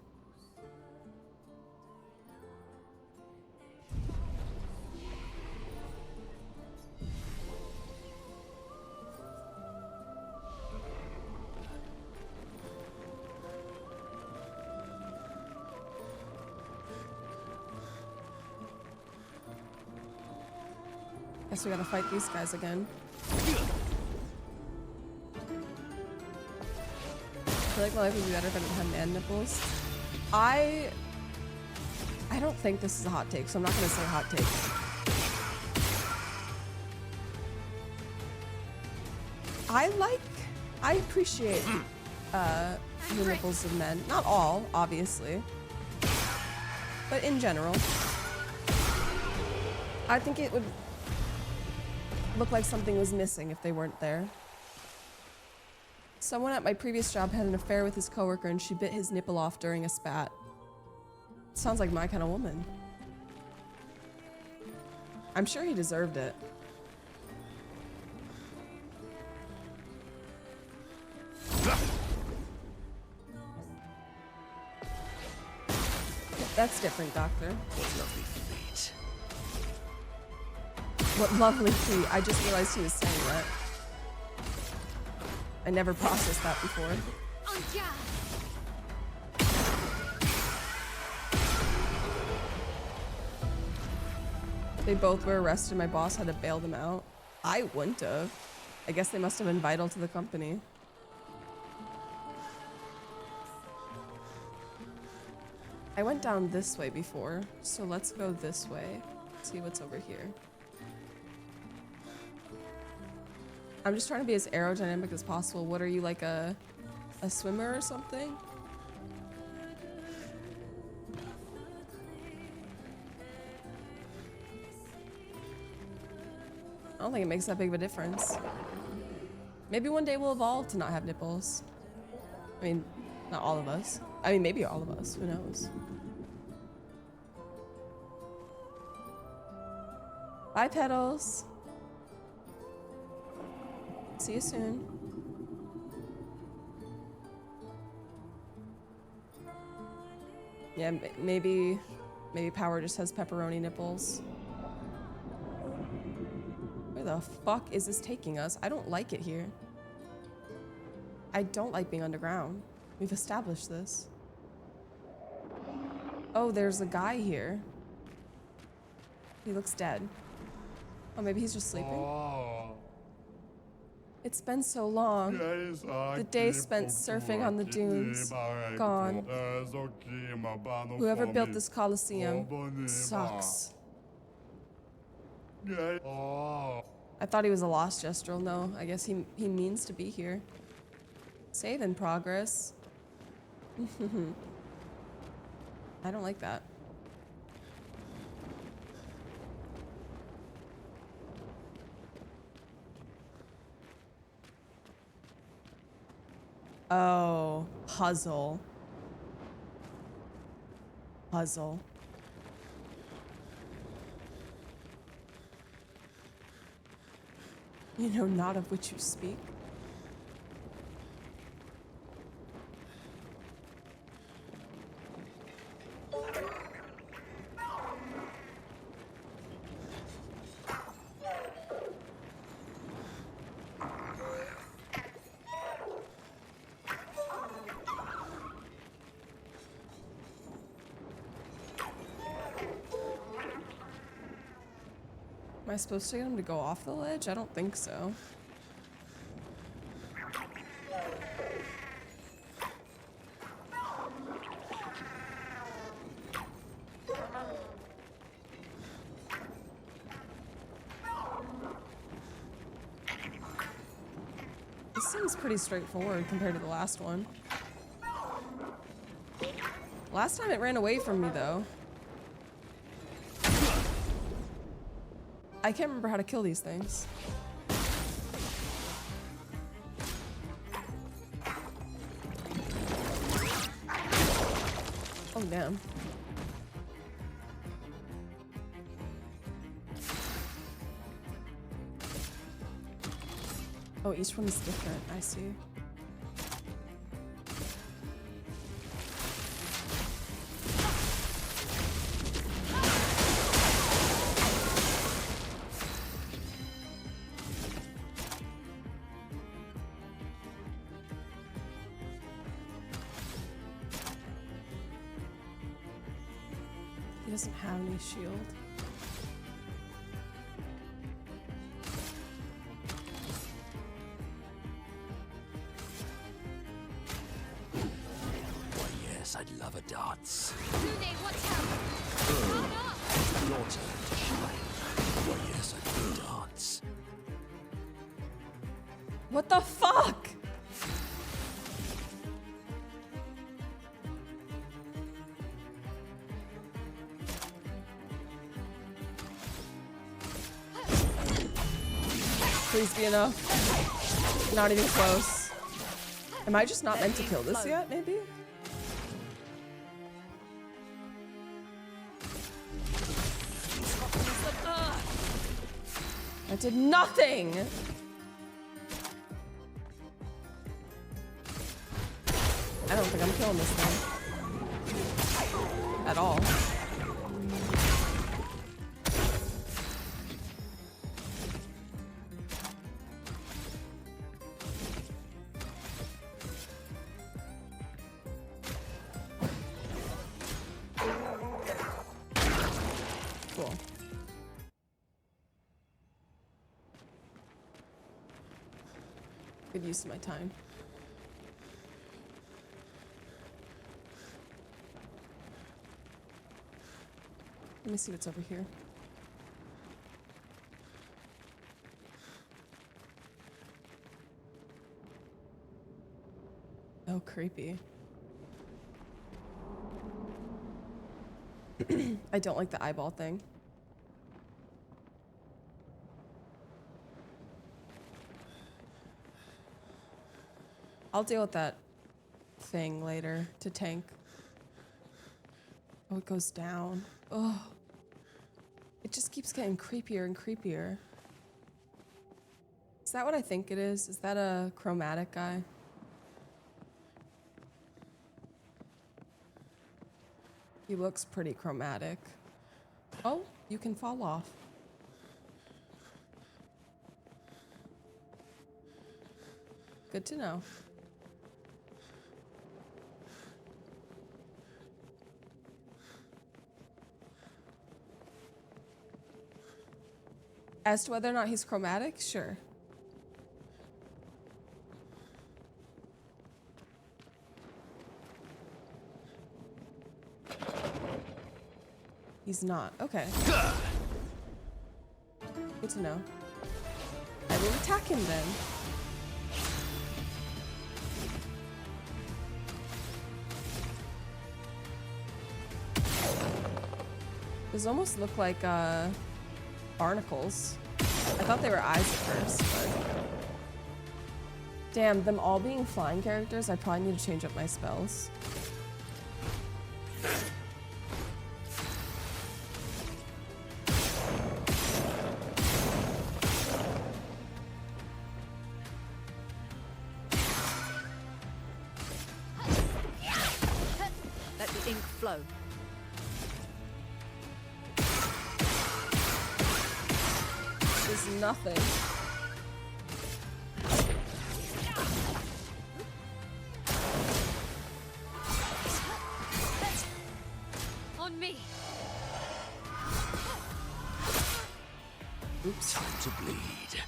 Guess we gotta fight these guys again. I feel like my life would be better if I didn't have man nipples. I don't think this is a hot take, so I'm not gonna say hot take. I appreciate the nipples of men. Not all, obviously. But in general. I think it would look like something was missing if they weren't there. Someone at my previous job had an affair with his coworker and she bit his nipple off during a spat. Sounds like my kind of woman. I'm sure he deserved it. That's different, Doctor. What lovely feet. What lovely feet. I just realized he was saying that. I never processed that before. They both were arrested. My boss had to bail them out. I wouldn't have. I guess they must have been vital to the company. I went down this way before, so let's go this way. See what's over here. I'm just trying to be as aerodynamic as possible. What are you, like a swimmer or something? I don't think it makes that big of a difference. Maybe one day we'll evolve to not have nipples. I mean, not all of us. I mean, maybe all of us. Who knows? Bye, Petals. See you soon. Yeah, maybe Power just has pepperoni nipples. Where the fuck is this taking us? I don't like it here. I don't like being underground. We've established this. Oh, there's a guy here. He looks dead. Oh, maybe he's just sleeping? Oh. It's been so long. The day spent surfing on the dunes. Gone. Whoever built this Colosseum sucks. I thought he was a lost Gestrel. No, I guess he means to be here. Save in progress. I don't like that. Oh, puzzle. Puzzle. You know not of which you speak. Am I supposed to get him to go off the ledge? I don't think so. This seems pretty straightforward compared to the last one. Last time it ran away from me though. I can't remember how to kill these things. Oh, damn. Oh, each one is different. I see. He doesn't have any shield. Why, yes, I'd love a dance. Sune, watch out! Your turn to shine. Why, yes, I'd love a dance. What the fuck? Please be enough. Not even close. Am I just not meant to kill this yet, maybe? I did nothing! I don't think I'm killing this thing. At all. Cool. Good use of my time. Let me see what's over here. Oh, creepy. I don't like the eyeball thing. I'll deal with that thing later to tank. Oh, it goes down. Oh. It just keeps getting creepier and creepier. Is that what I think it is? Is that a chromatic guy? He looks pretty chromatic. Oh, you can fall off. Good to know. As to whether or not he's chromatic, sure. He's not. Okay. Good to know. I will attack him then. Those almost look like barnacles. I thought they were eyes at first, but... Damn, them all being flying characters, I probably need to change up my spells. Let the ink flow. There's nothing. On me. Oops. Time to bleed.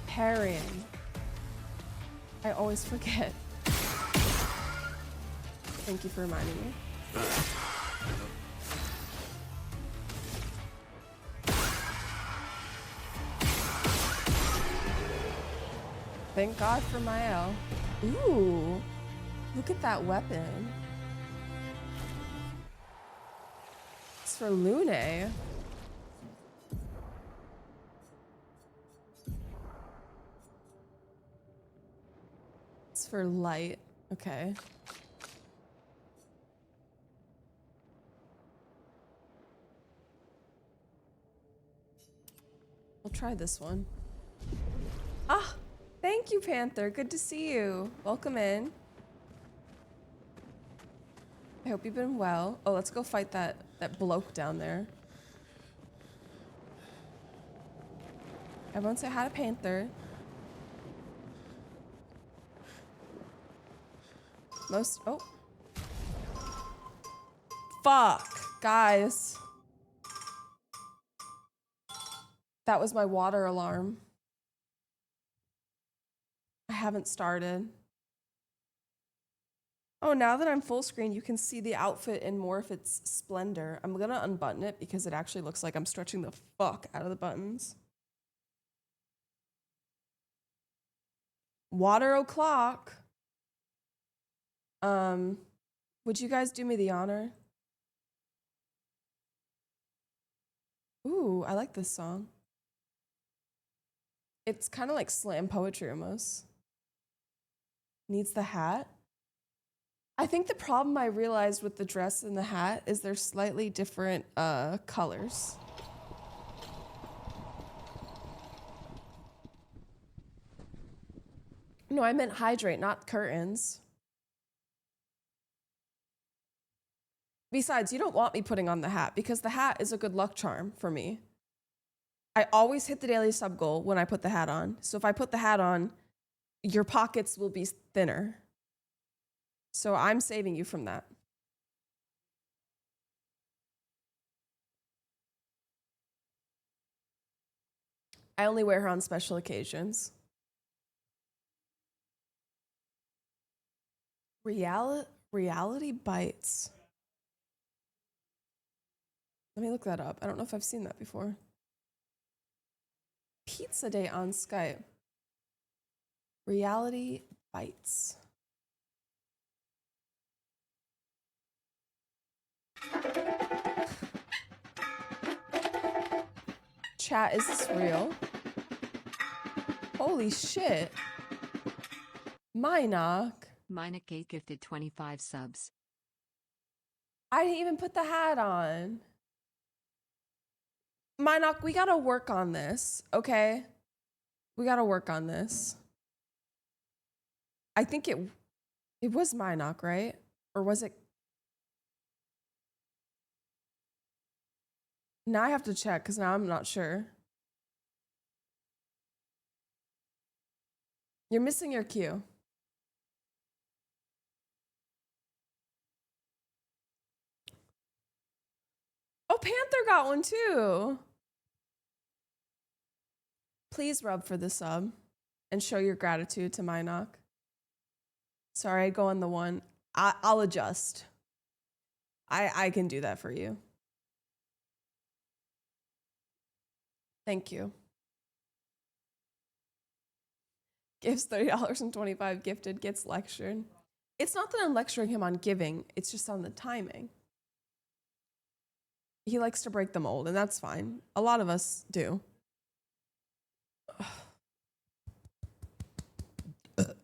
Parrying. I always forget. Thank you for reminding me. Thank God for my L. Ooh, look at that weapon. It's for Lune. It's for light. Okay. We'll try this one. Ah, thank you, Panther. Good to see you. Welcome in. I hope you've been well. Oh, let's go fight that bloke down there. Everyone say hi to Panther. Oh. Fuck, guys. That was my water alarm. I haven't started. Oh, now that I'm full screen, you can see the outfit in more of its splendor. I'm gonna unbutton it because it actually looks like I'm stretching the fuck out of the buttons. Water o'clock. Would you guys do me the honor? Ooh, I like this song. It's kind of like slam poetry almost. Needs the hat. I think the problem I realized with the dress and the hat is they're slightly different colors. No, I meant hydrate, not curtains. Besides, you don't want me putting on the hat because the hat is a good luck charm for me. I always hit the daily sub goal when I put the hat on. So if I put the hat on, your pockets will be thinner. So I'm saving you from that. I only wear her on special occasions. Reality bites. Let me look that up. I don't know if I've seen that before. Pizza day on Skype. Reality bites. Chat, is this real? Holy shit. Minok. Minok 8 gifted 25 subs. I didn't even put the hat on. Minok, we gotta work on this, okay? We gotta work on this. I think it was Minok, right? Or was it? Now I have to check because now I'm not sure. You're missing your cue. Oh, Panther got one too. Please rub for the sub and show your gratitude to Minok. Sorry, I go on the one. I'll adjust. I can do that for you. Thank you. Gives $30.25 gifted, gets lectured. It's not that I'm lecturing him on giving, it's just on the timing. He likes to break the mold, and that's fine. A lot of us do.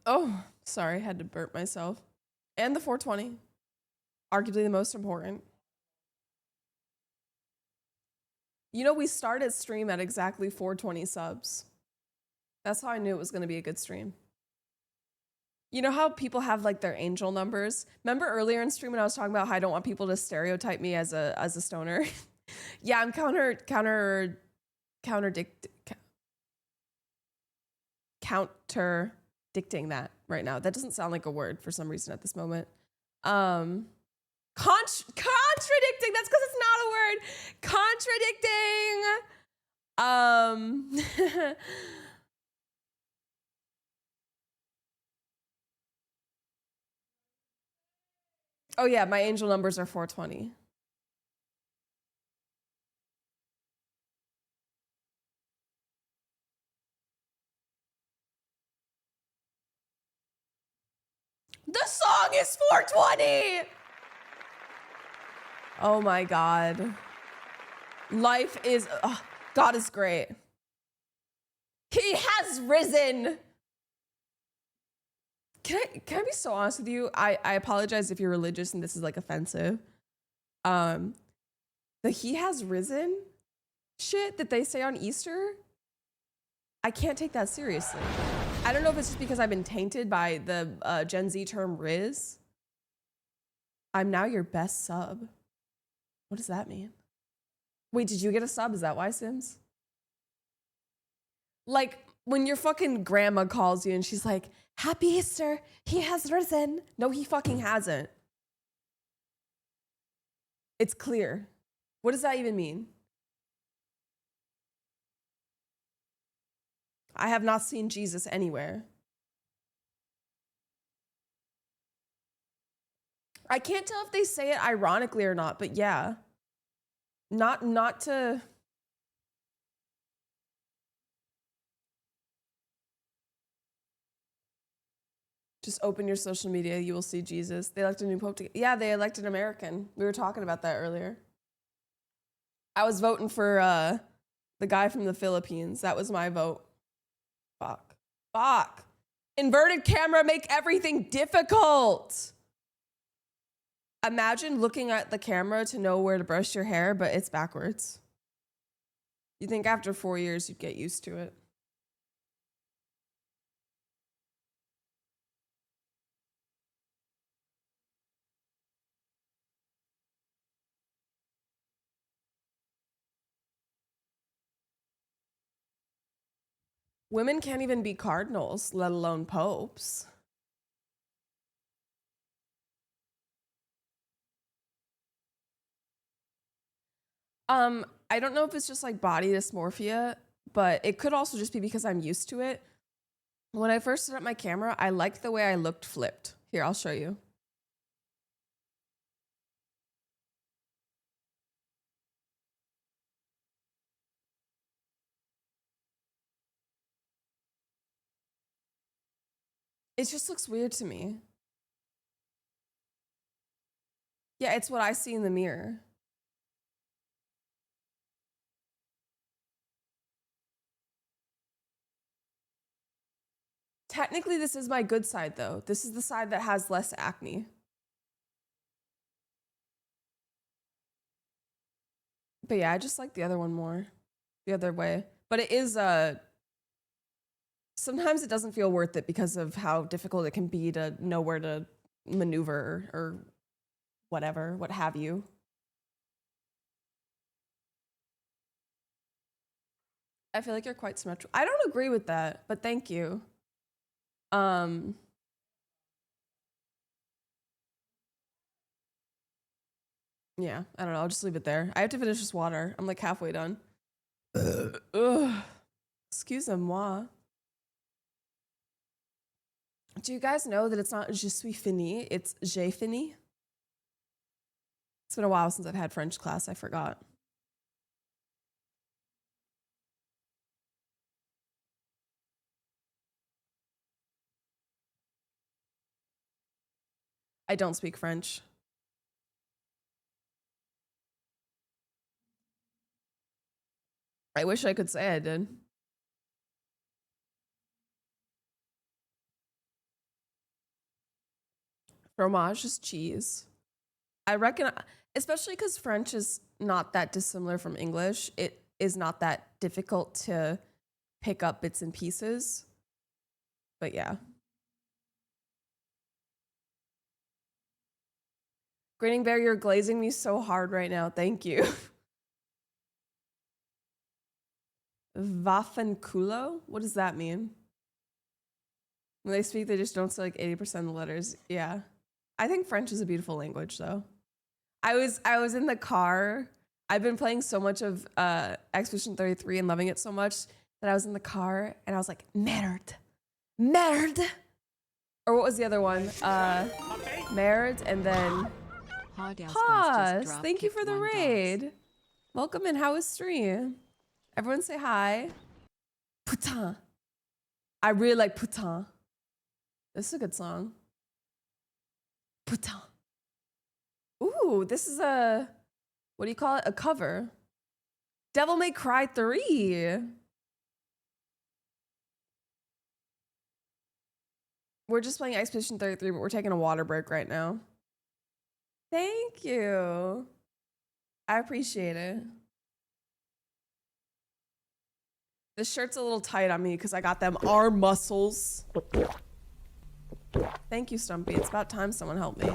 Oh, sorry, had to burp myself. And the 420. Arguably the most important. You know, we started stream at exactly 420 subs. That's how I knew it was going to be a good stream. You know how people have like their angel numbers? Remember earlier in stream when I was talking about how I don't want people to stereotype me as a stoner? Yeah, I'm counterdicting that right now. That doesn't sound like a word for some reason at this moment. Contradicting, that's because it's not a word. Contradicting Oh yeah, my angel numbers are 420. The song is 420. Oh my God. Life is, God is great. He has risen. Can I be so honest with you? I apologize if you're religious and this is like offensive. The he has risen shit that they say on Easter, I can't take that seriously. I don't know if it's just because I've been tainted by the Gen Z term Riz. I'm now your best sub. What does that mean? Wait, did you get a sub? Is that why, Sims? Like when your fucking grandma calls you and she's like, Happy Easter, he has risen. No, he fucking hasn't. It's clear. What does that even mean? I have not seen Jesus anywhere. I can't tell if they say it ironically or not, but yeah. Not to... Just open your social media, you will see Jesus. They elected a new pope. Yeah, they elected an American. We were talking about that earlier. I was voting for the guy from the Philippines. That was my vote. Fuck. Inverted camera make everything difficult. Imagine looking at the camera to know where to brush your hair, but it's backwards. You think after 4 years you'd get used to it. Women can't even be cardinals, let alone popes. I don't know if it's just like body dysmorphia, but it could also just be because I'm used to it. When I first set up my camera, I liked the way I looked flipped. Here, I'll show you. It just looks weird to me. Yeah, it's what I see in the mirror. Technically, this is my good side, though. This is the side that has less acne. But yeah, I just like the other one more. The other way. But it is, sometimes it doesn't feel worth it because of how difficult it can be to know where to maneuver or whatever, what have you. I feel like you're quite symmetrical. I don't agree with that, but thank you. Yeah, I don't know. I'll just leave it there. I have to finish this water. I'm like halfway done. Ugh. Excusez-moi. Do you guys know that it's not je suis fini, it's j'ai fini? It's been a while since I've had French class. I forgot. I don't speak French. I wish I could say I did. Fromage is cheese. I reckon, especially because French is not that dissimilar from English, it is not that difficult to pick up bits and pieces. But yeah. Grinning Bear, you're glazing me so hard right now. Thank you. Waffenkulo? What does that mean? When they speak, they just don't say like 80% of the letters. Yeah. I think French is a beautiful language, though. I was in the car. I've been playing so much of Expedition 33 and loving it so much that I was in the car and I was like, merde. Or what was the other one? Merde and then pause. Thank you for the raid. Welcome in. How was stream? Everyone say hi. Putain. I really like Putain. This is a good song. Putain. Ooh, this is a, what do you call it? A cover. Devil May Cry 3. We're just playing Expedition 33, but we're taking a water break right now. Thank you. I appreciate it. This shirt's a little tight on me because I got them arm muscles. Thank you, Stumpy. It's about time someone helped me.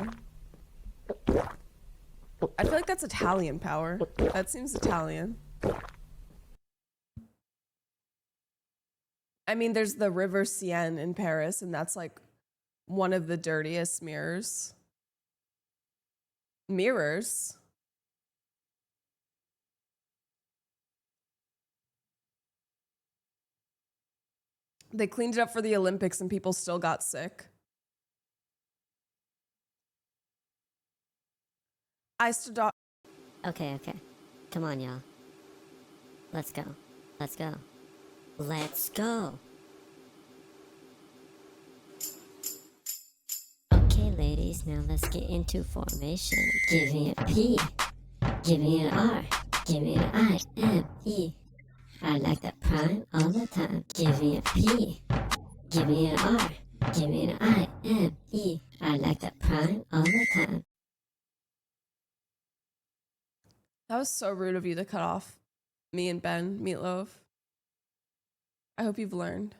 I feel like that's Italian power. That seems Italian. I mean, there's the River Seine in Paris, and that's like one of the dirtiest mirrors. They cleaned it up for the Olympics and people still got sick. Okay. Come on, y'all. Let's go. Okay, ladies, now let's get into formation. Give me a P. Give me an R. Give me an I, M, E. I like that prime all the time. Give me a P. Give me an R. Give me an I, M, E. I like that prime all the time. That was so rude of you to cut off me and Ben, Meatloaf. I hope you've learned.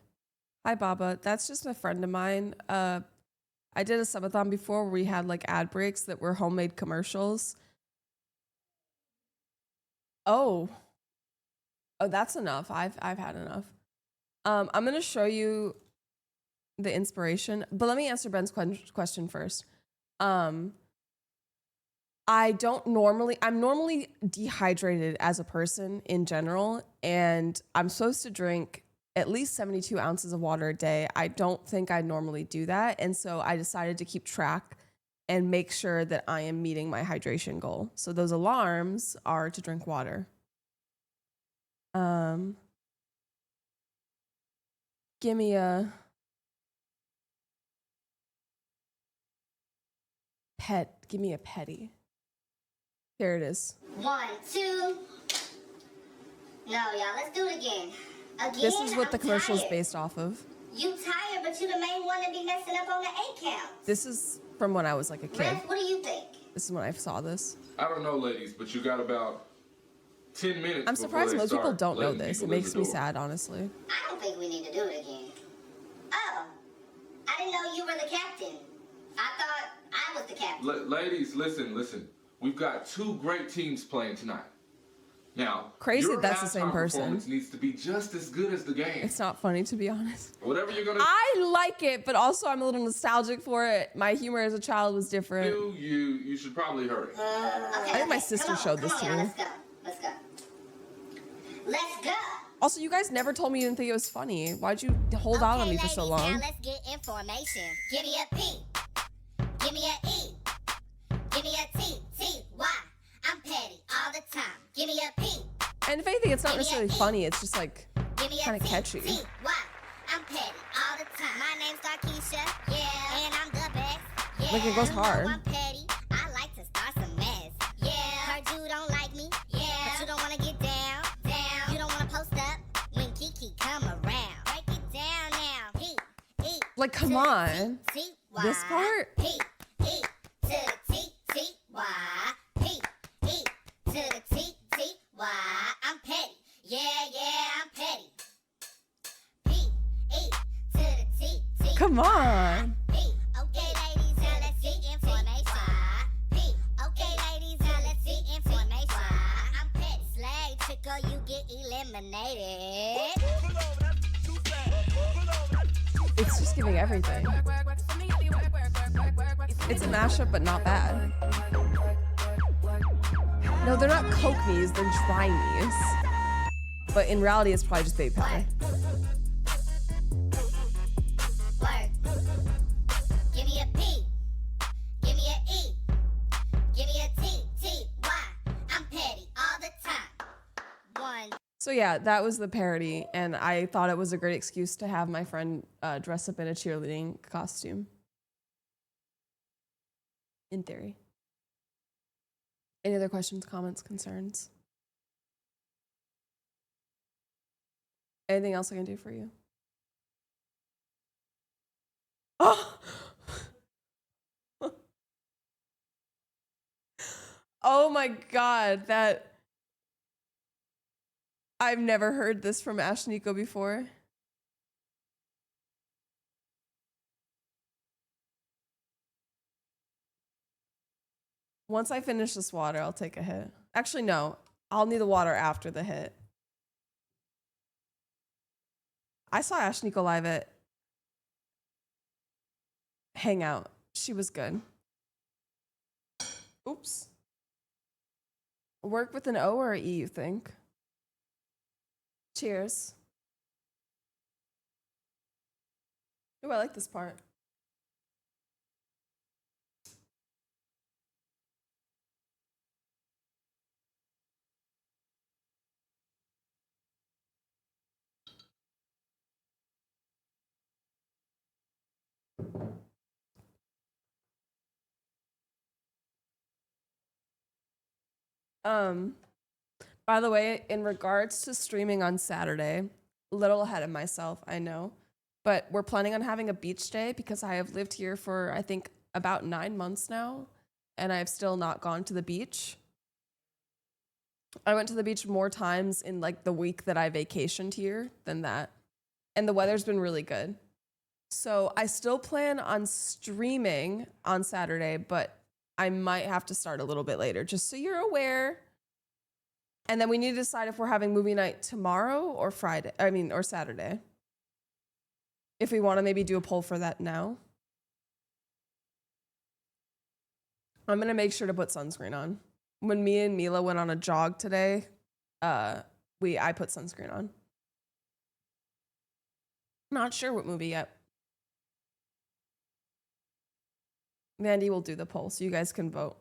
Hi, Baba. That's just a friend of mine. I did a subathon before where we had like ad breaks that were homemade commercials. Oh, that's enough. I've had enough. I'm going to show you the inspiration, but let me answer Ben's question first. I'm normally dehydrated as a person in general, and I'm supposed to drink at least 72 ounces of water a day. I don't think I normally do that, and so I decided to keep track and make sure that I am meeting my hydration goal. So those alarms are to drink water. Give me a pet. Give me a petty. Here it is. 1, 2. No, y'all, let's do it again. This is what the commercial is tired. based off of. You tired, but you the main one to be messing up on the 8 count. This is from when I was like a kid. Ref, what do you think? This is when I saw this. I don't know, ladies, but you got about 10 minutes. I'm surprised most people don't know letting this. It people in makes the me door. sad, honestly. I don't think we need to do it again. Oh, I didn't know you were the captain. I thought I was the captain. Ladies, listen. We've got 2 great teams playing tonight. Now, Crazy your that's the same halftime person. performance needs to be just as good as the game. It's not funny, to be honest. Whatever you're gonna I like it, but also I'm a little nostalgic for it. My humor as a child was different. do, you should probably hurry. I think my sister showed this to me. Let's go. Let's go. Also, you guys never told me you didn't think it was funny. Why'd you hold out on me for so Now long? let's get in formation. Give me a P. Give me a E. Give me a T. T-Y. I'm petty all the time. Give me a P. And if anything, it's not necessarily funny. It's just like kind of catchy. T-Y. I'm petty all the time. My name's Darkeisha. Yeah. And I'm the best. Yeah. Like it goes hard. I'm petty. I like to start some mess. Yeah. Heard you don't like me. Yeah. But you don't want to get down. You don't want to post up when Kiki come around. Break it down now. P. E. Like, come on. T-Y. This part? P. E. To the T. T-Y. P. E. To the T. T-Y. I'm petty. Yeah, I'm petty. P. E. To the T. T. Come on. P. Okay, ladies, now let's get information. P. Okay, ladies, now let's get information. I'm petty. Slag trickle, you get eliminated. It's just giving everything. It's a mashup, but not bad. No, they're not Cockneys, they're Chinese. But in reality, it's probably just baby powder. Give me a P. Give me a E. Give me a T. T. Y. I'm petty all the time. One. So yeah, that was the parody, and I thought it was a great excuse to have my friend dress up in a cheerleading costume. In theory. Any other questions, comments, concerns? Anything else I can do for you? Oh! Oh my god, that... I've never heard this from Ashniko before. Once I finish this water, I'll take a hit. Actually, no. I'll need the water after the hit. I saw Ashniko live at Hangout. She was good. Oops. Work with an O or an E, you think? Cheers. Ooh, I like this part. By the way, in regards to streaming on Saturday, a little ahead of myself, I know, but we're planning on having a beach day because I have lived here for, I think, about 9 months now, and I have still not gone to the beach. I went to the beach more times in like the week that I vacationed here than that, and the weather's been really good. So I still plan on streaming on Saturday, but I might have to start a little bit later, just so you're aware. And then we need to decide if we're having movie night tomorrow or or Saturday. If we want to maybe do a poll for that now. I'm going to make sure to put sunscreen on. When me and Mila went on a jog today, I put sunscreen on. Not sure what movie yet. Mandy will do the poll so you guys can vote.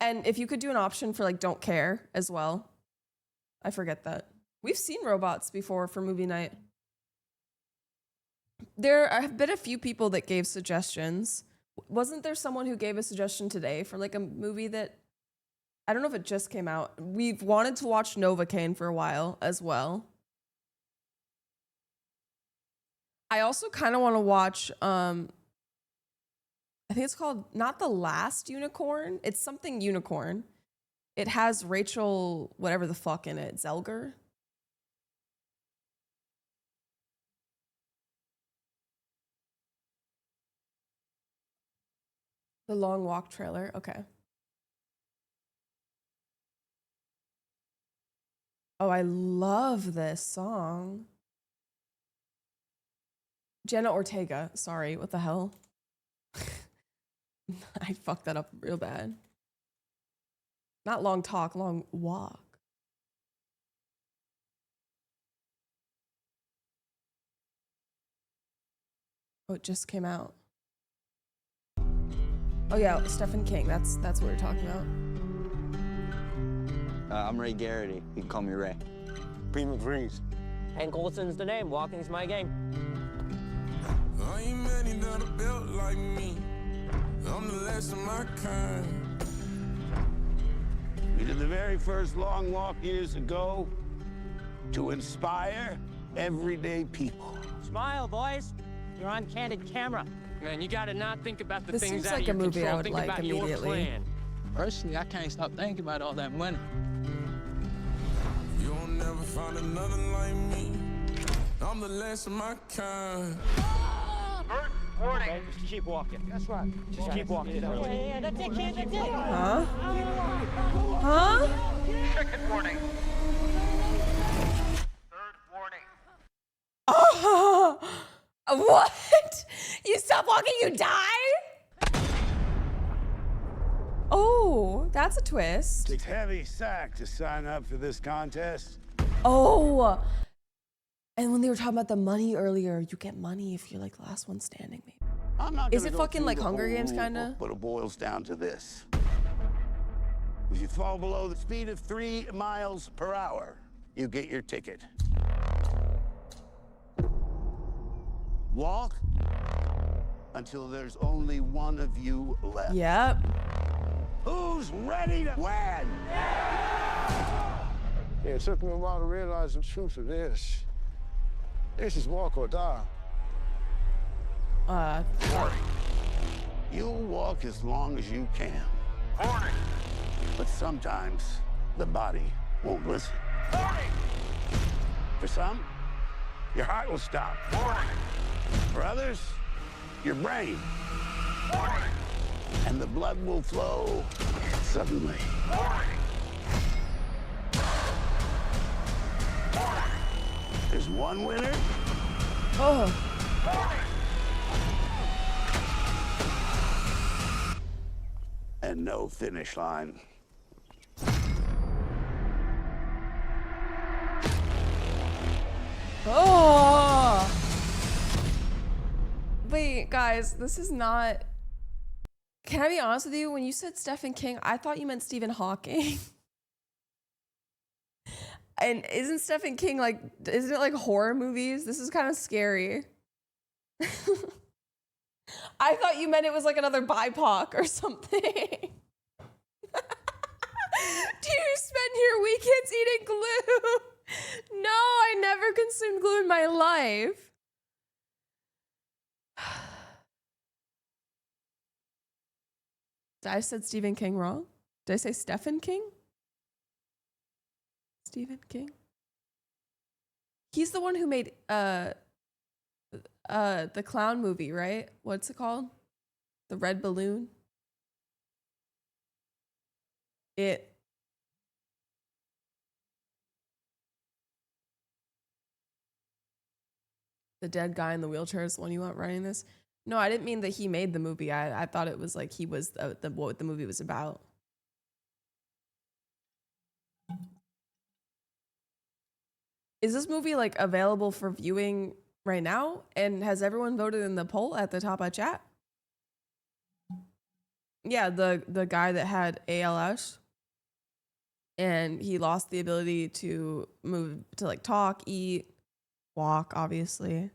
And if you could do an option for like don't care as well. I forget that. We've seen robots before for movie night. There have been a few people that gave suggestions. Wasn't there someone who gave a suggestion today for like a movie that I don't know if it just came out. We've wanted to watch Novocaine for a while as well. I also kind of want to watch I think it's called not The Last Unicorn. It's something unicorn. It has Rachel, whatever the fuck in it, Zelger. The Long Walk trailer. Okay. Oh, I love this song. Jenna Ortega. Sorry, what the hell? I fucked that up real bad. Not long talk, long walk. Oh, it just came out. Oh yeah, Stephen King. That's what we're talking about. I'm Ray Garrity. You can call me Ray. Prima Freeze. Hank Olson's the name. Walking's my game. I ain't many that are built like me. I'm the last of my kind. We did the very first long walk years ago to inspire everyday people. Smile, boys. You're on candid camera. Man, you gotta not think about the This things seems out like of your a movie control. I would Think like about your immediately. plan. Personally, I can't stop thinking about all that money. You'll never find another like me. I'm the last of my kind. First warning. Okay, just keep walking. That's right. Just keep walking. Yeah, that's it, kid. That's it. Huh? Huh? Second warning. Oh, what? You stop walking, you die? Oh, that's a twist. It's heavy sack to sign up for this contest. Oh. And when they were talking about the money earlier, you get money if you're like the last one standing, maybe. I'm not Is gonna it go fucking through like the Hunger whole Games rule kinda? book, but it boils down to this. If you fall below the speed of 3 miles per hour, you get your ticket. Walk until there's only one of you left. Yep. Who's ready to win? Yeah, it took me a while to realize the truth of this. This is walk or die. You'll walk as long as you can. But sometimes the body won't listen. For some, your heart will stop. For others, your brain. And the blood will flow suddenly. There's one winner. Oh. And no finish line. Oh. Wait, guys, this is not. Can I be honest with you? When you said Stephen King, I thought you meant Stephen Hawking. And isn't Stephen King like, isn't it like horror movies? This is kind of scary. I thought you meant it was like another BIPOC or something. Do you spend your weekends eating glue? No, I never consumed glue in my life. Did I said Stephen King wrong? Did I say Stephen King? Stephen King? He's the one who made the clown movie, right? What's it called? The Red Balloon? It. The dead guy in the wheelchair is the one you want writing this? No, I didn't mean that he made the movie. I thought it was like he was what the movie was about. Is this movie like available for viewing right now? And has everyone voted in the poll at the top of chat? Yeah, the guy that had ALS and he lost the ability to move, to like talk, eat, walk, obviously.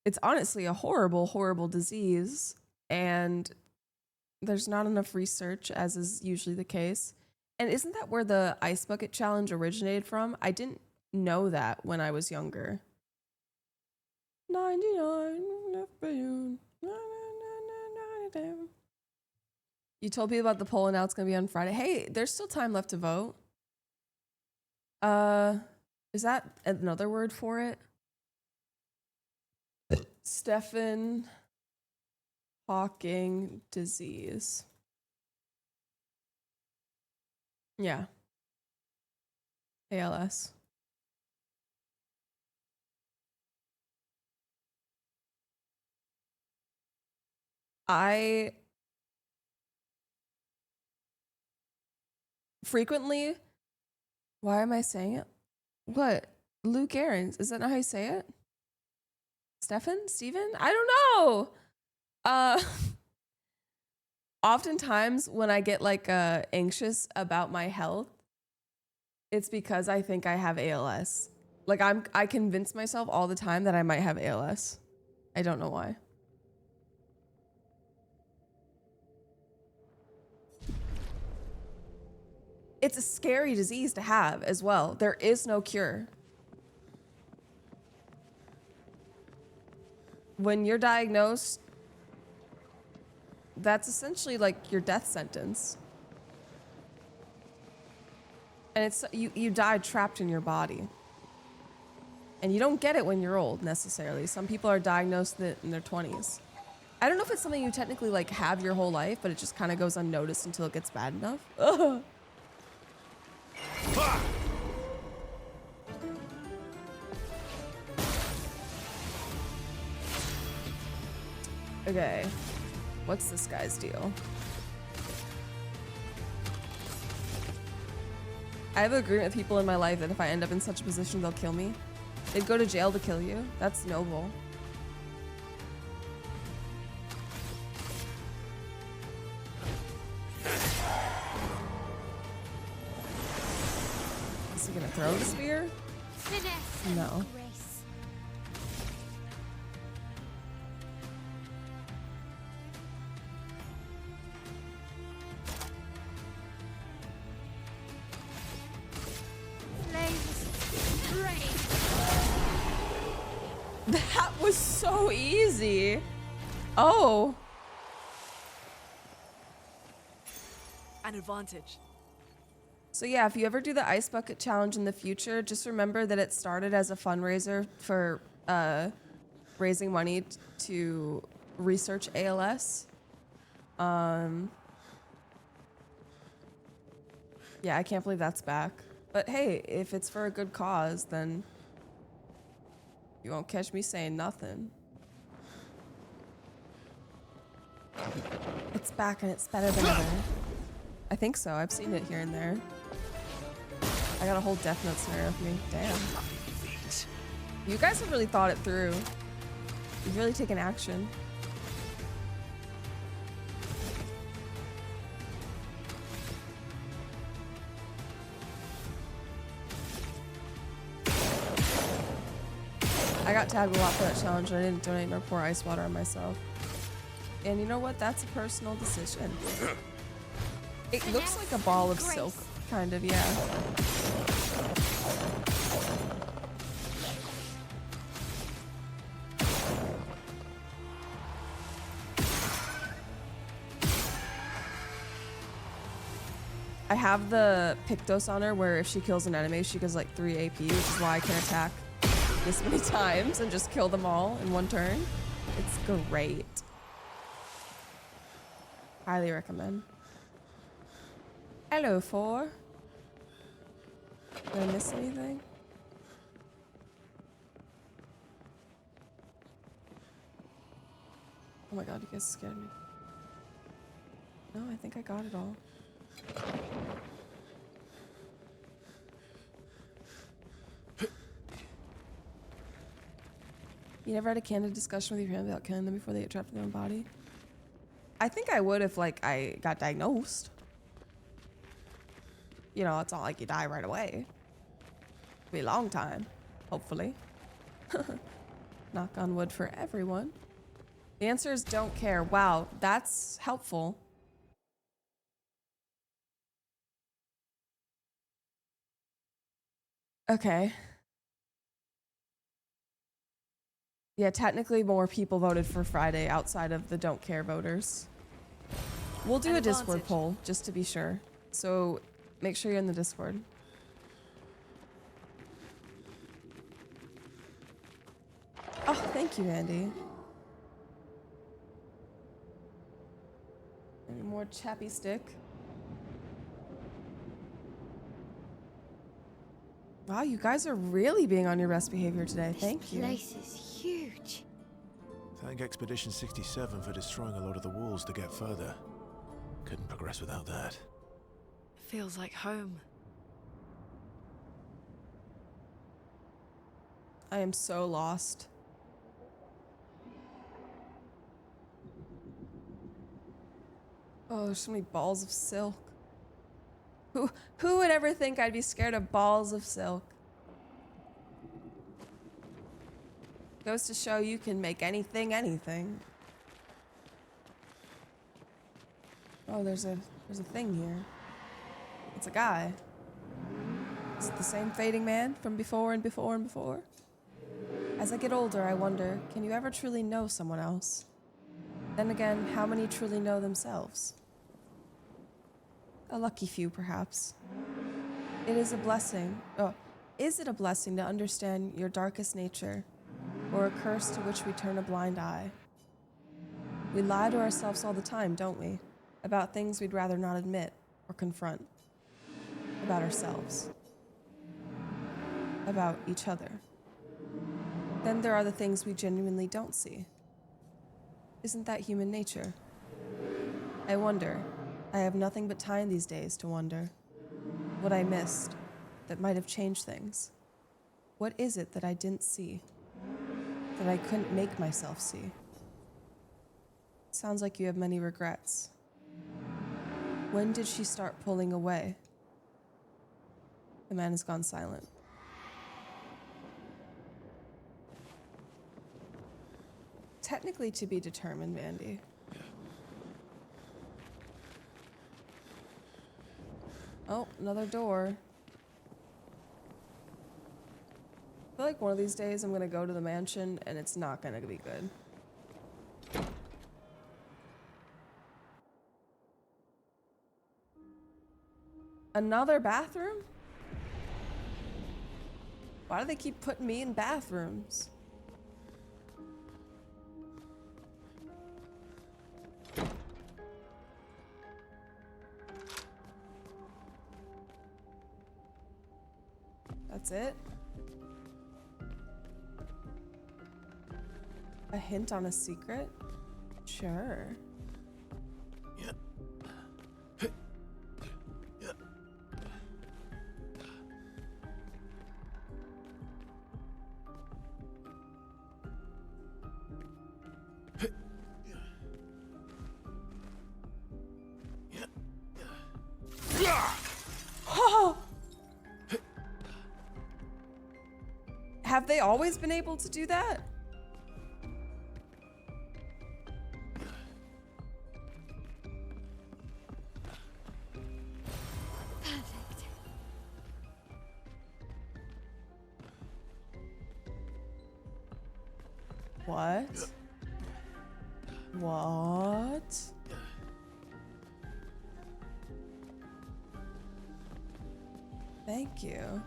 It's honestly a horrible, horrible disease, and there's not enough research, as is usually the case. And isn't that where the Ice Bucket Challenge originated from? I didn't know that when I was younger. 99 billion. You told people about the poll and now it's going to be on Friday. Hey, there's still time left to vote. Is that another word for it? Stephen Hawking disease. Yeah. ALS. I frequently, why am I saying it? What? Luke Aarons, is that not how you say it? Stephen? I don't know. Oftentimes when I get like anxious about my health, it's because I think I have ALS. Like I convince myself all the time that I might have ALS. I don't know why. It's a scary disease to have as well. There is no cure. When you're diagnosed, that's essentially like your death sentence. And it's you die trapped in your body. And you don't get it when you're old necessarily. Some people are diagnosed in their 20s. I don't know if it's something you technically like have your whole life, but it just kind of goes unnoticed until it gets bad enough. Ugh. Okay, what's this guy's deal? I have an agreement with people in my life that if I end up in such a position, they'll kill me. They'd go to jail to kill you. That's noble. Is he gonna throw the spear? No. That was so easy. Oh. An advantage. So yeah, if you ever do the ice bucket challenge in the future, just remember that it started as a fundraiser for raising money to research ALS. Yeah, I can't believe that's back. But hey, if it's for a good cause, then you won't catch me saying nothing. It's back and it's better than ever. I think so. I've seen it here and there. I got a whole Death Note scenario with me. Damn. You guys have really thought it through. You've really taken action. I got tagged a lot for that challenge and I didn't donate nor pour ice water on myself. And you know what? That's a personal decision. It looks like a ball of silk, kind of, yeah. I have the Pictos on her where if she kills an enemy, she gets like 3 AP, which is why I can attack this many times and just kill them all in one turn. It's great. Highly recommend. Hello, 4. Did I miss anything? Oh my god, you guys scared me. No, I think I got it all. You never had a candid discussion with your family about killing them before they get trapped in their own body? I think I would if, like, I got diagnosed. You know, it's not like you die right away. It'll be a long time, hopefully. Knock on wood for everyone. The answer is don't care. Wow, that's helpful. Okay. Yeah, technically more people voted for Friday outside of the don't care voters. We'll do a Discord poll just to be sure. So make sure you're in the Discord. Oh, thank you, Andy. Any more chappy stick? Wow, you guys are really being on your best behavior today. Thank you. This place is huge. Thank Expedition 67 for destroying a lot of the walls to get further. Couldn't progress without that. Feels like home. I am so lost. Oh, there's so many balls of silk. Who would ever think I'd be scared of balls of silk? Goes to show you can make anything, anything. Oh, there's a thing here. It's a guy. Is it the same fading man from before and before and before? As I get older, I wonder, can you ever truly know someone else? Then again, how many truly know themselves? A lucky few, perhaps. It is a blessing. Oh, is it a blessing to understand your darkest nature, or a curse to which we turn a blind eye? We lie to ourselves all the time, don't we? About things we'd rather not admit or confront. About ourselves. About each other. Then there are the things we genuinely don't see. Isn't that human nature? I wonder. I have nothing but time these days to wonder. What I missed, that might have changed things? What is it that I didn't see? That I couldn't make myself see? Sounds like you have many regrets. When did she start pulling away? The man has gone silent. Technically to be determined, Mandy. Oh, another door. I feel like one of these days I'm gonna go to the mansion and it's not gonna be good. Another bathroom? Why do they keep putting me in bathrooms? That's it? A hint on a secret? Sure. Have they always been able to do that? Perfect. What? What? Thank you.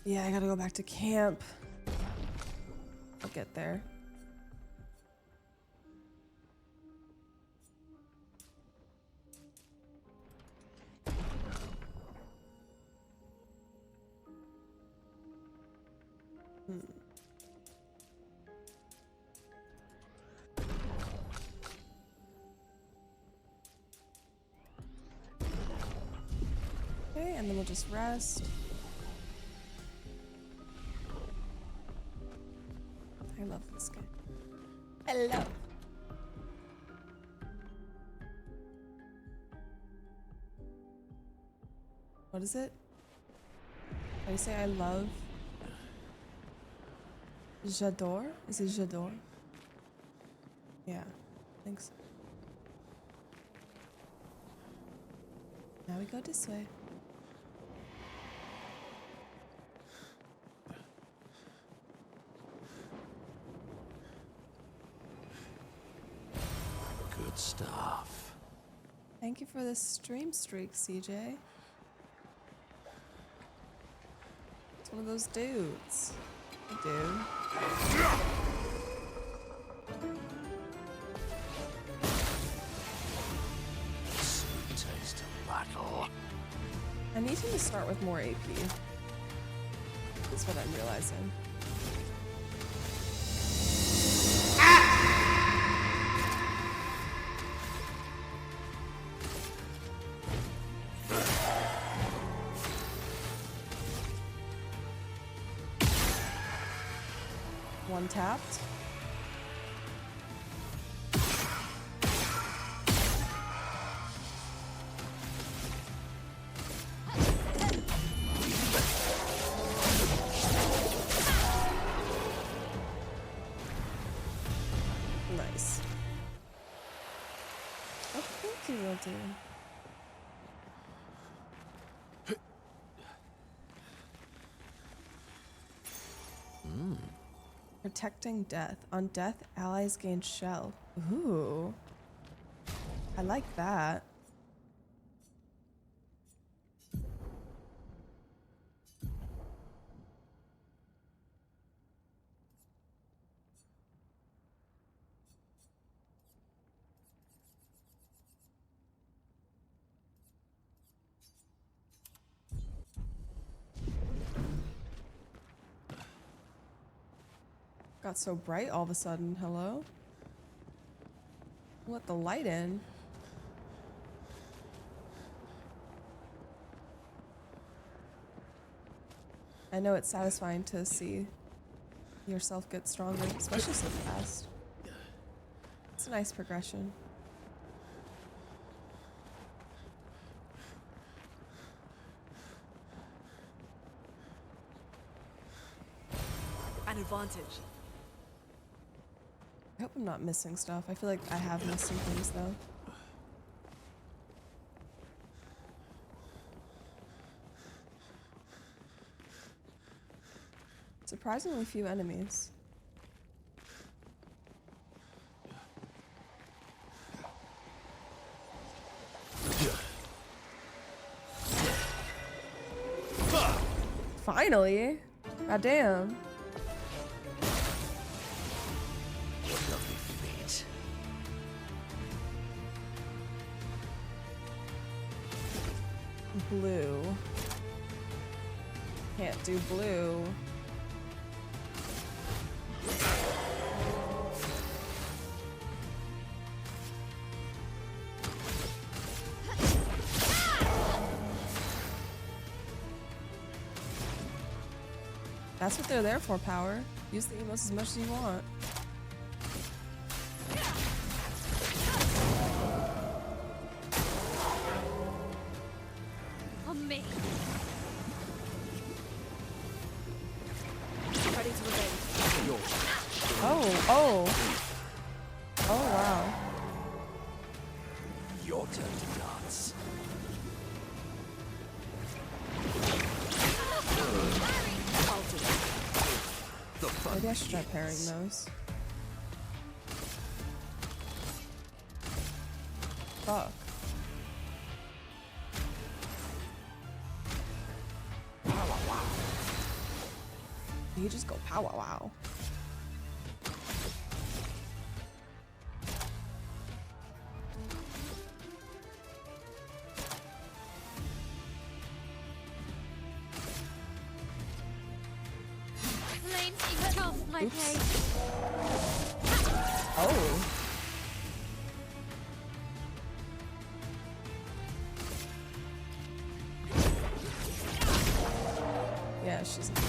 Yeah, I gotta go back to camp. I'll get there. Okay, and then we'll just rest. I love this game. I love. What is it? Did I say I love? J'adore? Is it j'adore? Yeah, I think so. Now we go this way. Good stuff. Thank you for the stream streak, CJ. It's one of those dudes. Hey, dude. Sweet taste of battle. I need him to start with more AP. That's what I'm realizing. One tapped. Nice. Oh, thank you, will do. Protecting death. On death, allies gain shell. Ooh. I like that. got so bright all of a sudden. Hello? Let the light in. I know it's satisfying to see yourself get stronger, especially so fast. It's a nice progression. An advantage. I hope I'm not missing stuff. I feel like I have missed some things though. Surprisingly few enemies. Finally! God damn. Lovely feet. Blue. Can't do blue. That's what they're there for, power. Use the emotes as much as you want. On me. Ready to revenge. Oh. Oh, wow. Your turn to dance. Maybe I should try pairing those. Fuck. You just go pow wow wow. My pace. Oh. Yeah, she's not much.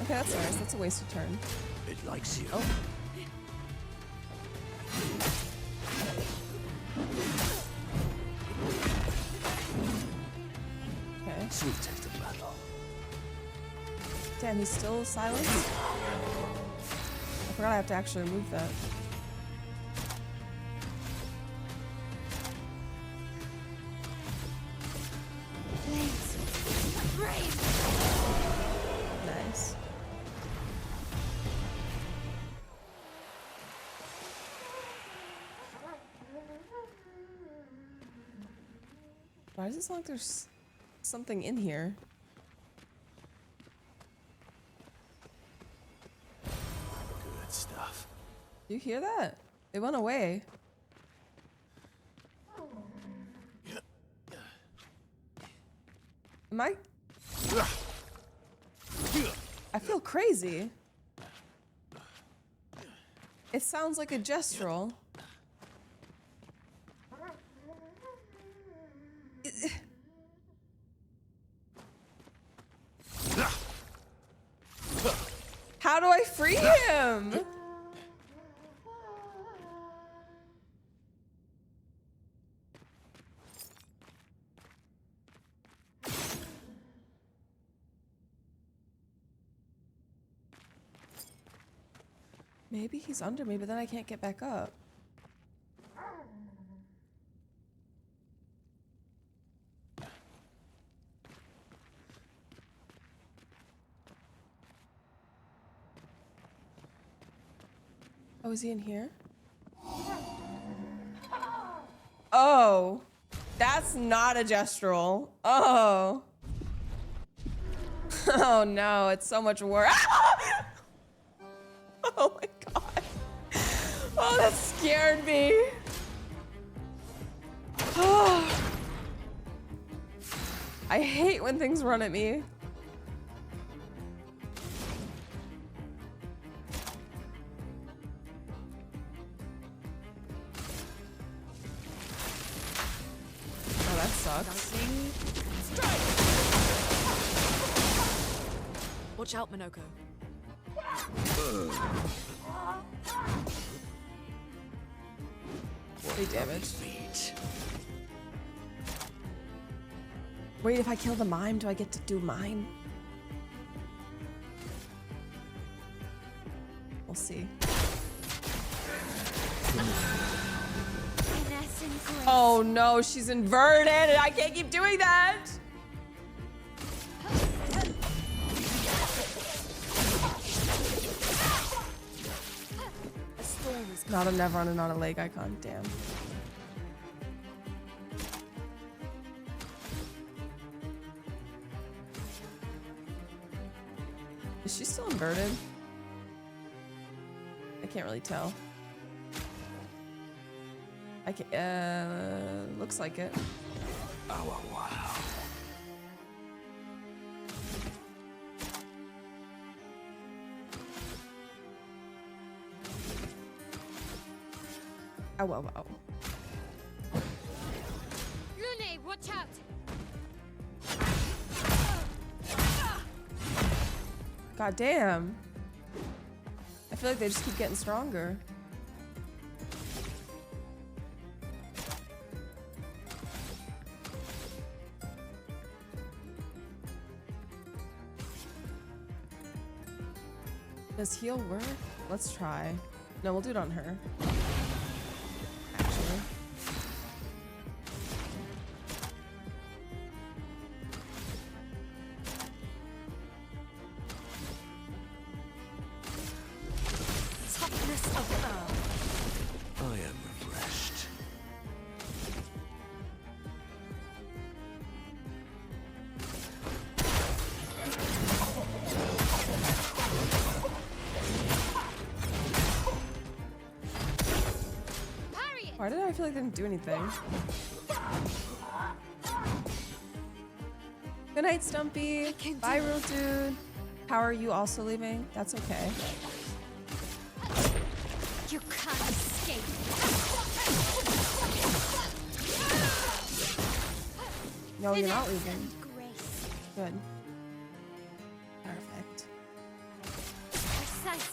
Okay, that's nice. That's a wasted turn. It likes you. Oh. Okay. Sweet taste of battle. Damn, he's still silent? I forgot I have to actually remove that. Nice. Why does it sound like there's something in here? Good stuff. You hear that? It went away. Am I? I feel crazy. It sounds like a gestural. How do I free him? Maybe he's under me, but then I can't get back up. Oh, is he in here? Oh, that's not a gestural. Oh. Oh no, it's so much worse. Oh my god. Oh, that scared me. Oh. I hate when things run at me. that sucks. Watch out, Minoko. Big damage. Wait, if I kill the mime, do I get to do mime? We'll see. Oh no, she's inverted and I can't keep doing that! Not a never on and not a leg icon, damn. Is she still inverted? I can't really tell. I can, looks like it. Oh, wow. Oh, wow, wow. Lune, watch out! God damn. I feel like they just keep getting stronger. Does heal work? Let's try. No, we'll do it on her. Actually. Toughness of earth. I am refreshed. Why did I feel like they didn't do anything? Good night, Stumpy. Bye, real dude. How are you also leaving? That's okay. You can't escape. No, you're not leaving. Good. Perfect. Precise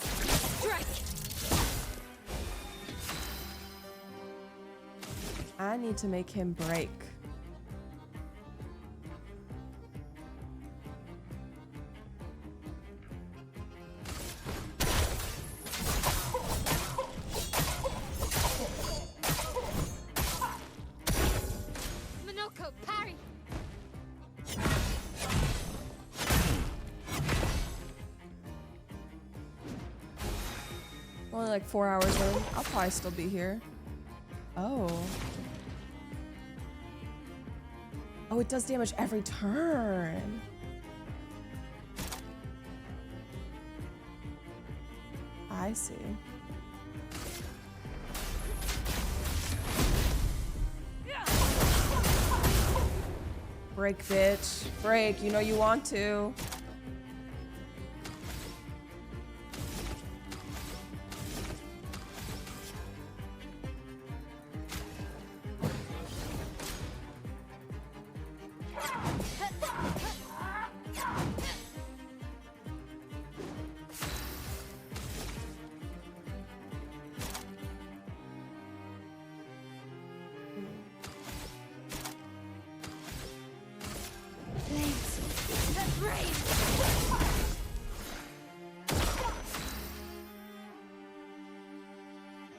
strike. I need to make him break. Minoko, parry. Only like 4 hours in. I'll probably still be here. Oh. Oh, it does damage every turn. I see. Break, bitch. Break. You know you want to.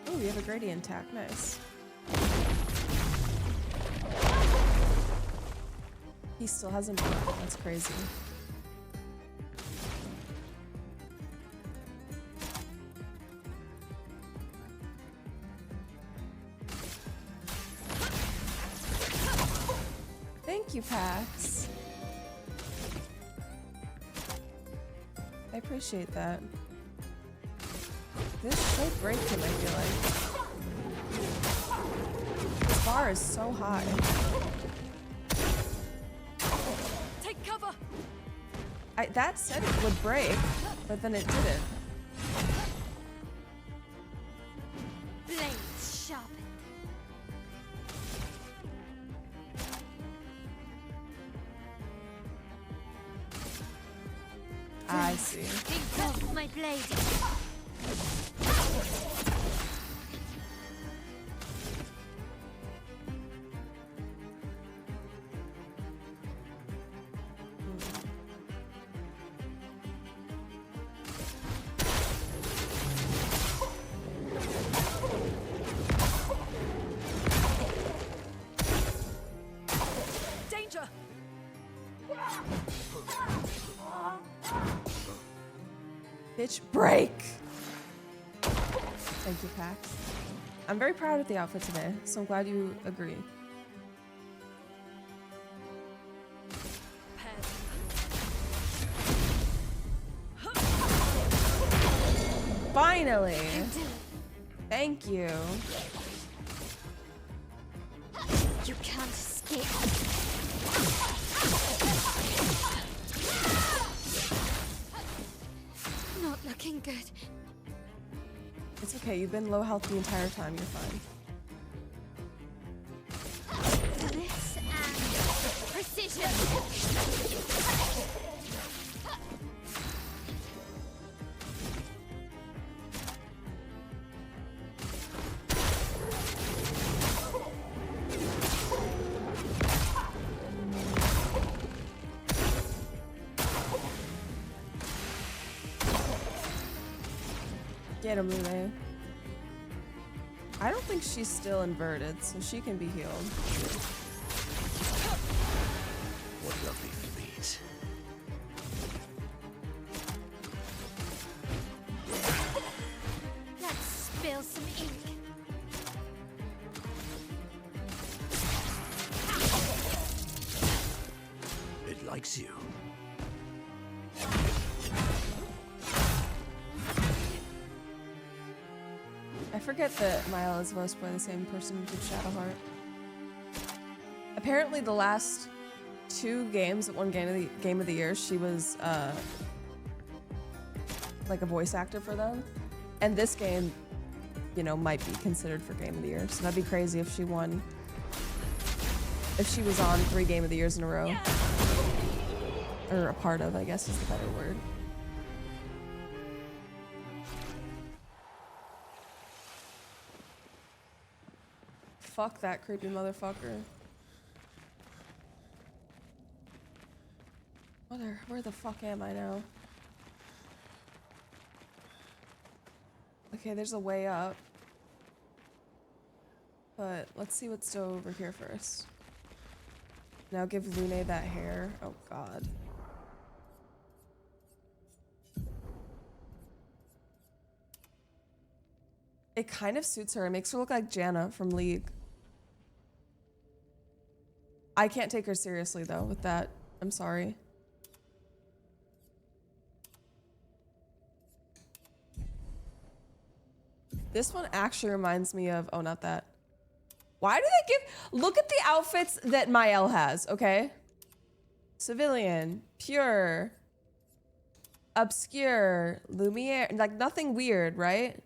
Oh, we have a gradient attack. Nice. He still hasn't been up. That's crazy. Thank you, Pax. I appreciate that. This should break him, I feel like. This bar is so high. Take cover. That said it would break, but then it didn't. Blades sharpened. see. Think of my blade. Danger! Bitch, break! Thank you, Pax. I'm very proud of the outfit today, so I'm glad you agree. Finally! Thank you. You can't escape. Not looking good. It's okay, you've been low health the entire time, you're fine. This and precision. Get him, Lune. I don't think she's still inverted, so she can be healed. What lovely feet. Let's spill some ink. It likes you. I forget that Mael is voiced by the same person who did Shadowheart. Apparently the last 2 games at one game of the year, she was like a voice actor for them. And this game, you know, might be considered for game of the year. So that'd be crazy if she won. If she was on 3 game of the years in a row. Or a part of, I guess is the better word. Fuck that creepy motherfucker. Where the fuck am I now? Okay, there's a way up. But let's see what's still over here first. Now give Lune that hair. Oh god. It kind of suits her. It makes her look like Janna from League. I can't take her seriously though with that. I'm sorry. This one actually reminds me of, oh, not that. Why do they give, look at the outfits that Mael has, okay? Civilian, pure, obscure, Lumiere, like nothing weird, right?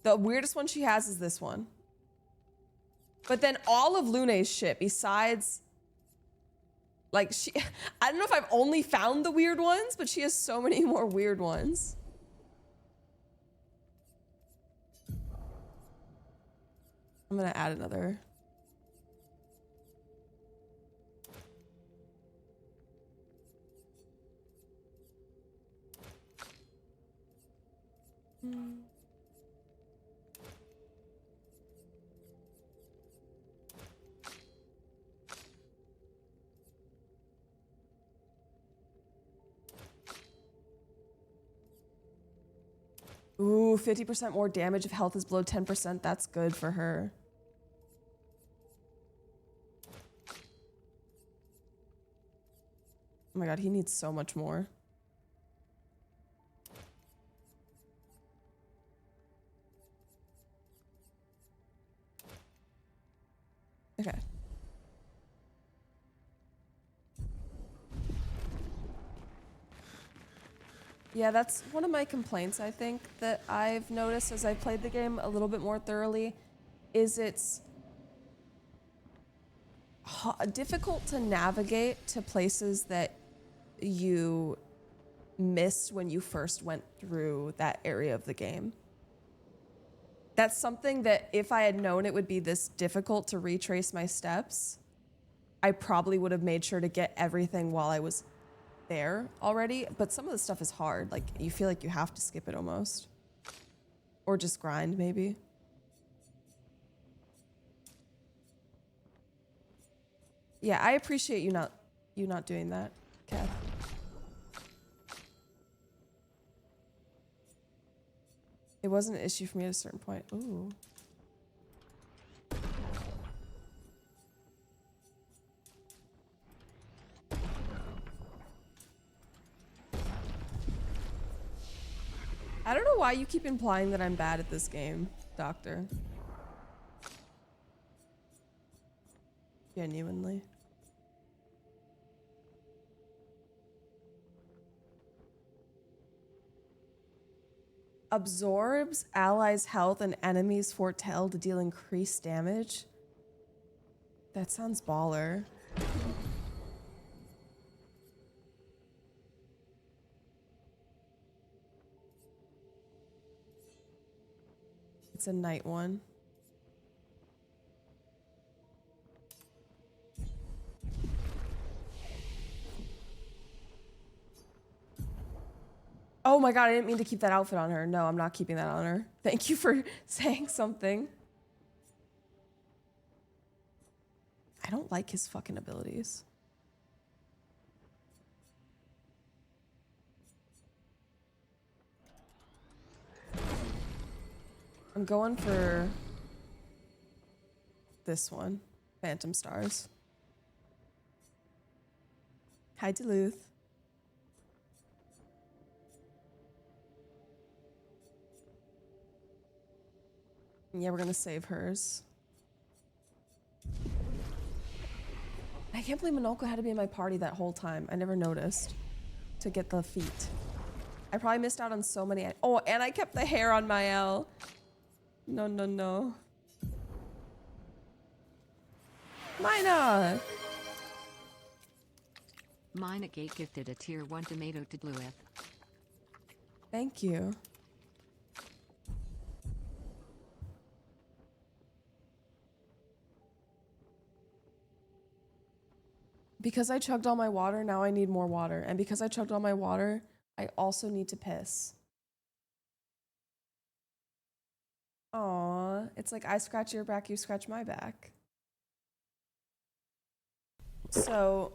The weirdest one she has is this one. But then all of Lune's shit, besides, like she, I don't know if I've only found the weird ones, but she has so many more weird ones. I'm gonna add another. Ooh, 50% more damage if health is below 10%. That's good for her. Oh my god, he needs so much more. Okay. Yeah, that's one of my complaints, I think, that I've noticed as I played the game a little bit more thoroughly, is it's difficult to navigate to places that you missed when you first went through that area of the game. That's something that if I had known it would be this difficult to retrace my steps, I probably would have made sure to get everything while I was there already. But some of the stuff is hard. Like, you feel like you have to skip it almost. Or just grind, maybe. Yeah, I appreciate you not doing that, Kath. It wasn't an issue for me at a certain point. Ooh. I don't know why you keep implying that I'm bad at this game, Doctor. Genuinely. Absorbs allies' health and enemies' foretell to deal increased damage. That sounds baller. It's a night one. Oh my god, I didn't mean to keep that outfit on her. No, I'm not keeping that on her. Thank you for saying something. I don't like his fucking abilities. I'm going for this one. Phantom Stars. Hi, Duluth. Yeah, we're gonna save hers. I can't believe Minolko had to be in my party that whole time. I never noticed to get the feet. I probably missed out on so many. Oh, and I kept the hair on my L. No, no, no. Mina! Mina Gate gifted a tier 1 tomato to Duluth. Thank you. Because I chugged all my water, now I need more water. And because I chugged all my water, I also need to piss. Aww, it's like I scratch your back, you scratch my back. So,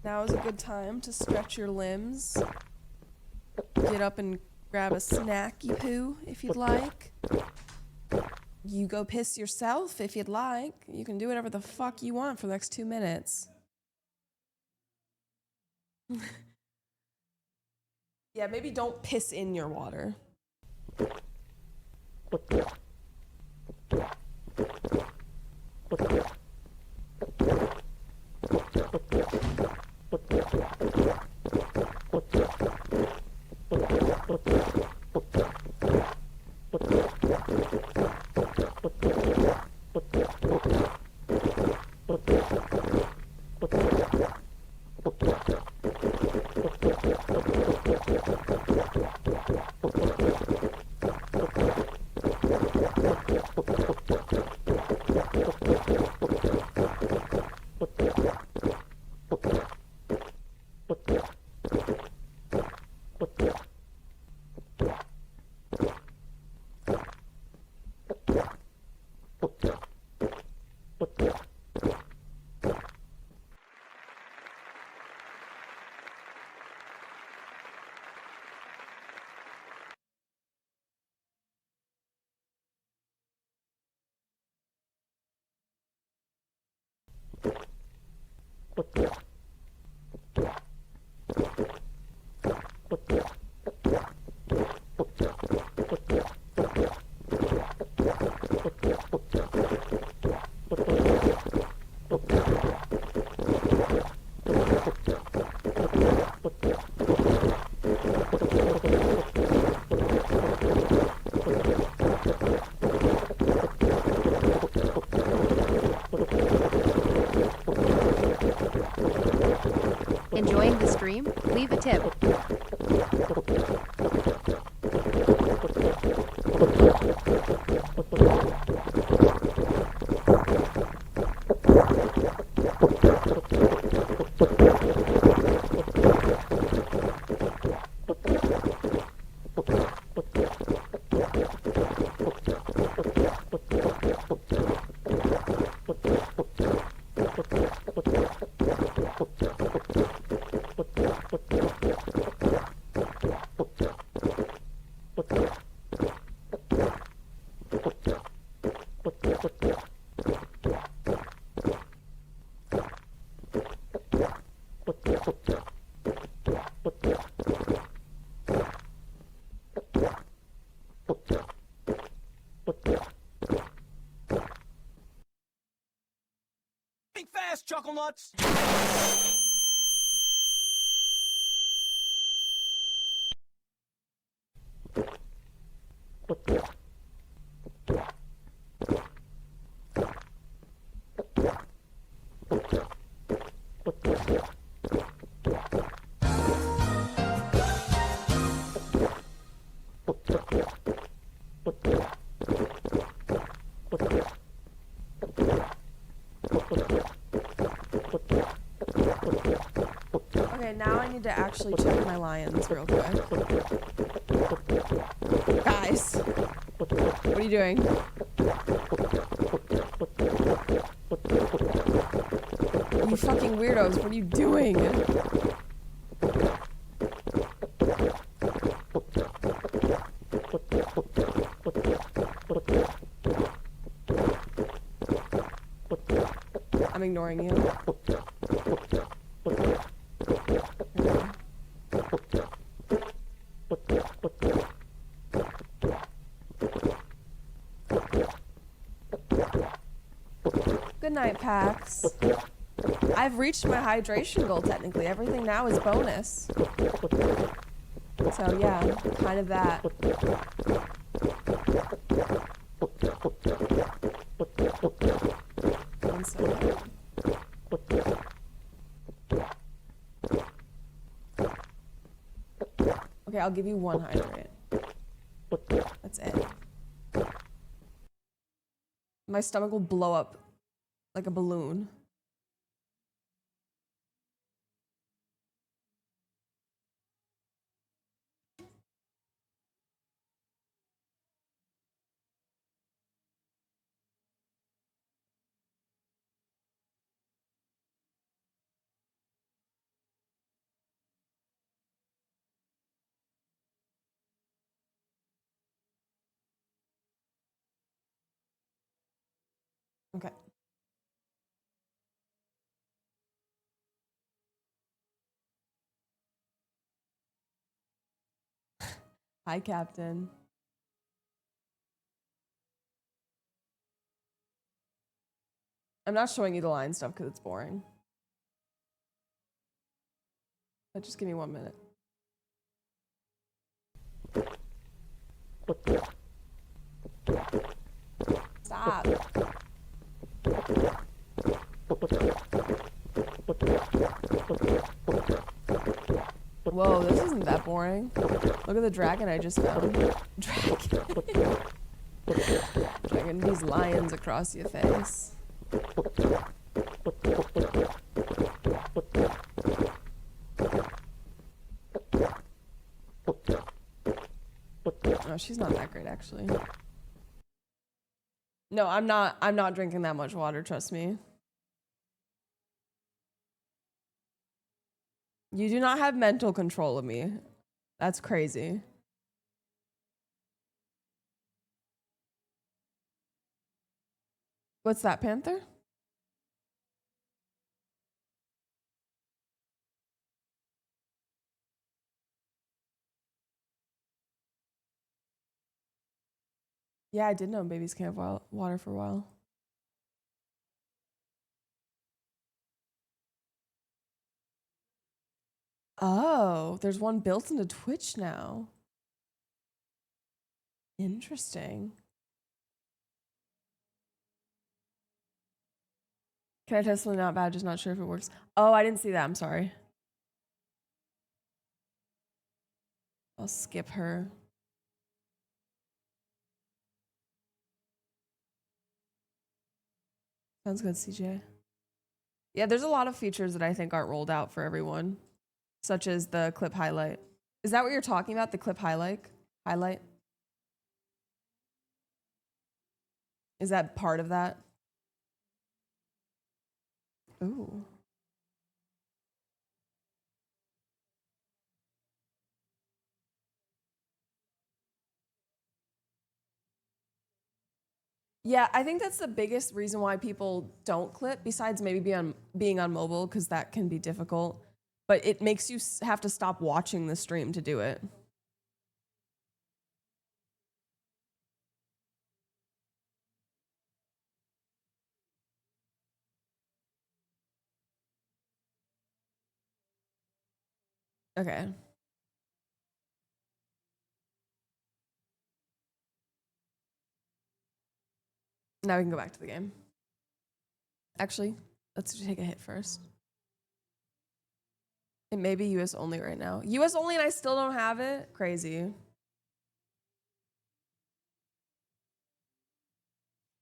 now is a good time to stretch your limbs. Get up and grab a snacky poo if you'd like. You go piss yourself if you'd like. You can do whatever the fuck you want for the next 2 minutes. Yeah, maybe don't piss in your water. Enjoying the stream? leave a tip. Fast, Chuckle Nuts! Okay, now I need to actually check my lions real quick. Guys, what are you doing? You fucking weirdos, what are you doing? I'm ignoring you. Good night, Pax. I've reached my hydration goal technically. Everything now is bonus. So yeah, kind of that. One second. Okay, I'll give you one hydrate. That's it. My stomach will blow up like a balloon. Okay. Hi, Captain. I'm not showing you the line stuff because it's boring. But just give me 1 minute. Stop. Whoa, this isn't that boring. Look at the dragon I just found. Dragon. Dragging these lions across your face. Oh, she's not that great actually. No, I'm not drinking that much water, trust me. You do not have mental control of me. That's crazy. What's that, Panther? Yeah, I did know babies can't have water for a while. Oh, there's one built into Twitch now. Interesting. Can I test something not bad? Just not sure if it works. Oh, I didn't see that. I'm sorry. I'll skip her. Sounds good, CJ. Yeah, there's a lot of features that I think aren't rolled out for everyone, such as the clip highlight. Is that what you're talking about? The clip highlight? Highlight? Is that part of that? Ooh. Yeah, I think that's the biggest reason why people don't clip, besides maybe being on mobile, because that can be difficult. But it makes you have to stop watching the stream to do it. Okay. Now we can go back to the game. Actually, let's take a hit first. It may be US only right now. US only and I still don't have it? Crazy.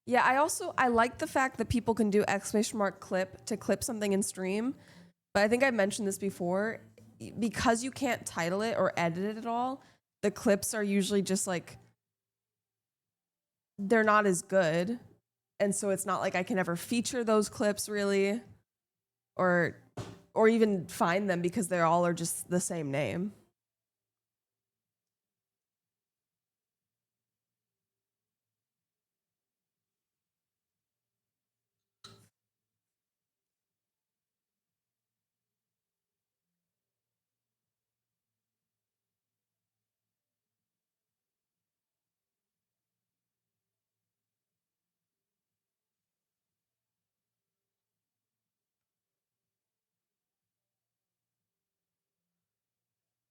Yeah, I like the fact that people can do !clip to clip something in stream. But I think I mentioned this before. Because you can't title it or edit it at all, the clips are usually just like, they're not as good. And so it's not like I can ever feature those clips really, or even find them because they all are just the same name.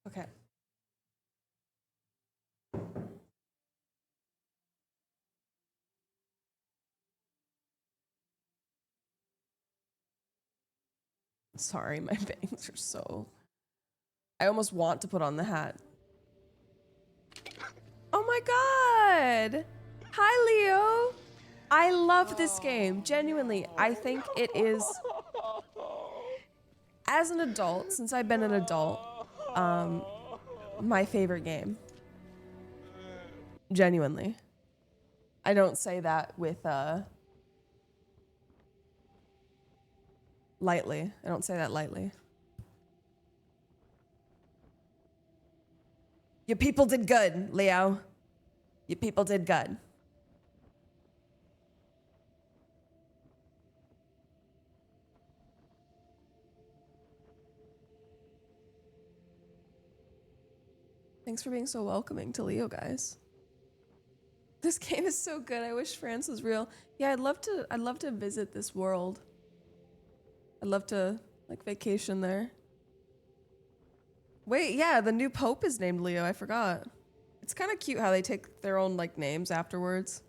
Okay. Sorry, my bangs are so... I almost want to put on the hat. Oh my god! Hi, Leo! I love this game, genuinely. I think it is, as an adult, since I've been an adult, my favorite game. Genuinely. I don't say that with, lightly. I don't say that lightly. Your people did good, Leo. Your people did good. Thanks for being so welcoming to Leo, guys. This game is so good. I wish France was real. Yeah, I'd love to visit this world. I'd love to like vacation there. Wait, yeah, the new pope is named Leo. I forgot. It's kind of cute how they take their own like names afterwards.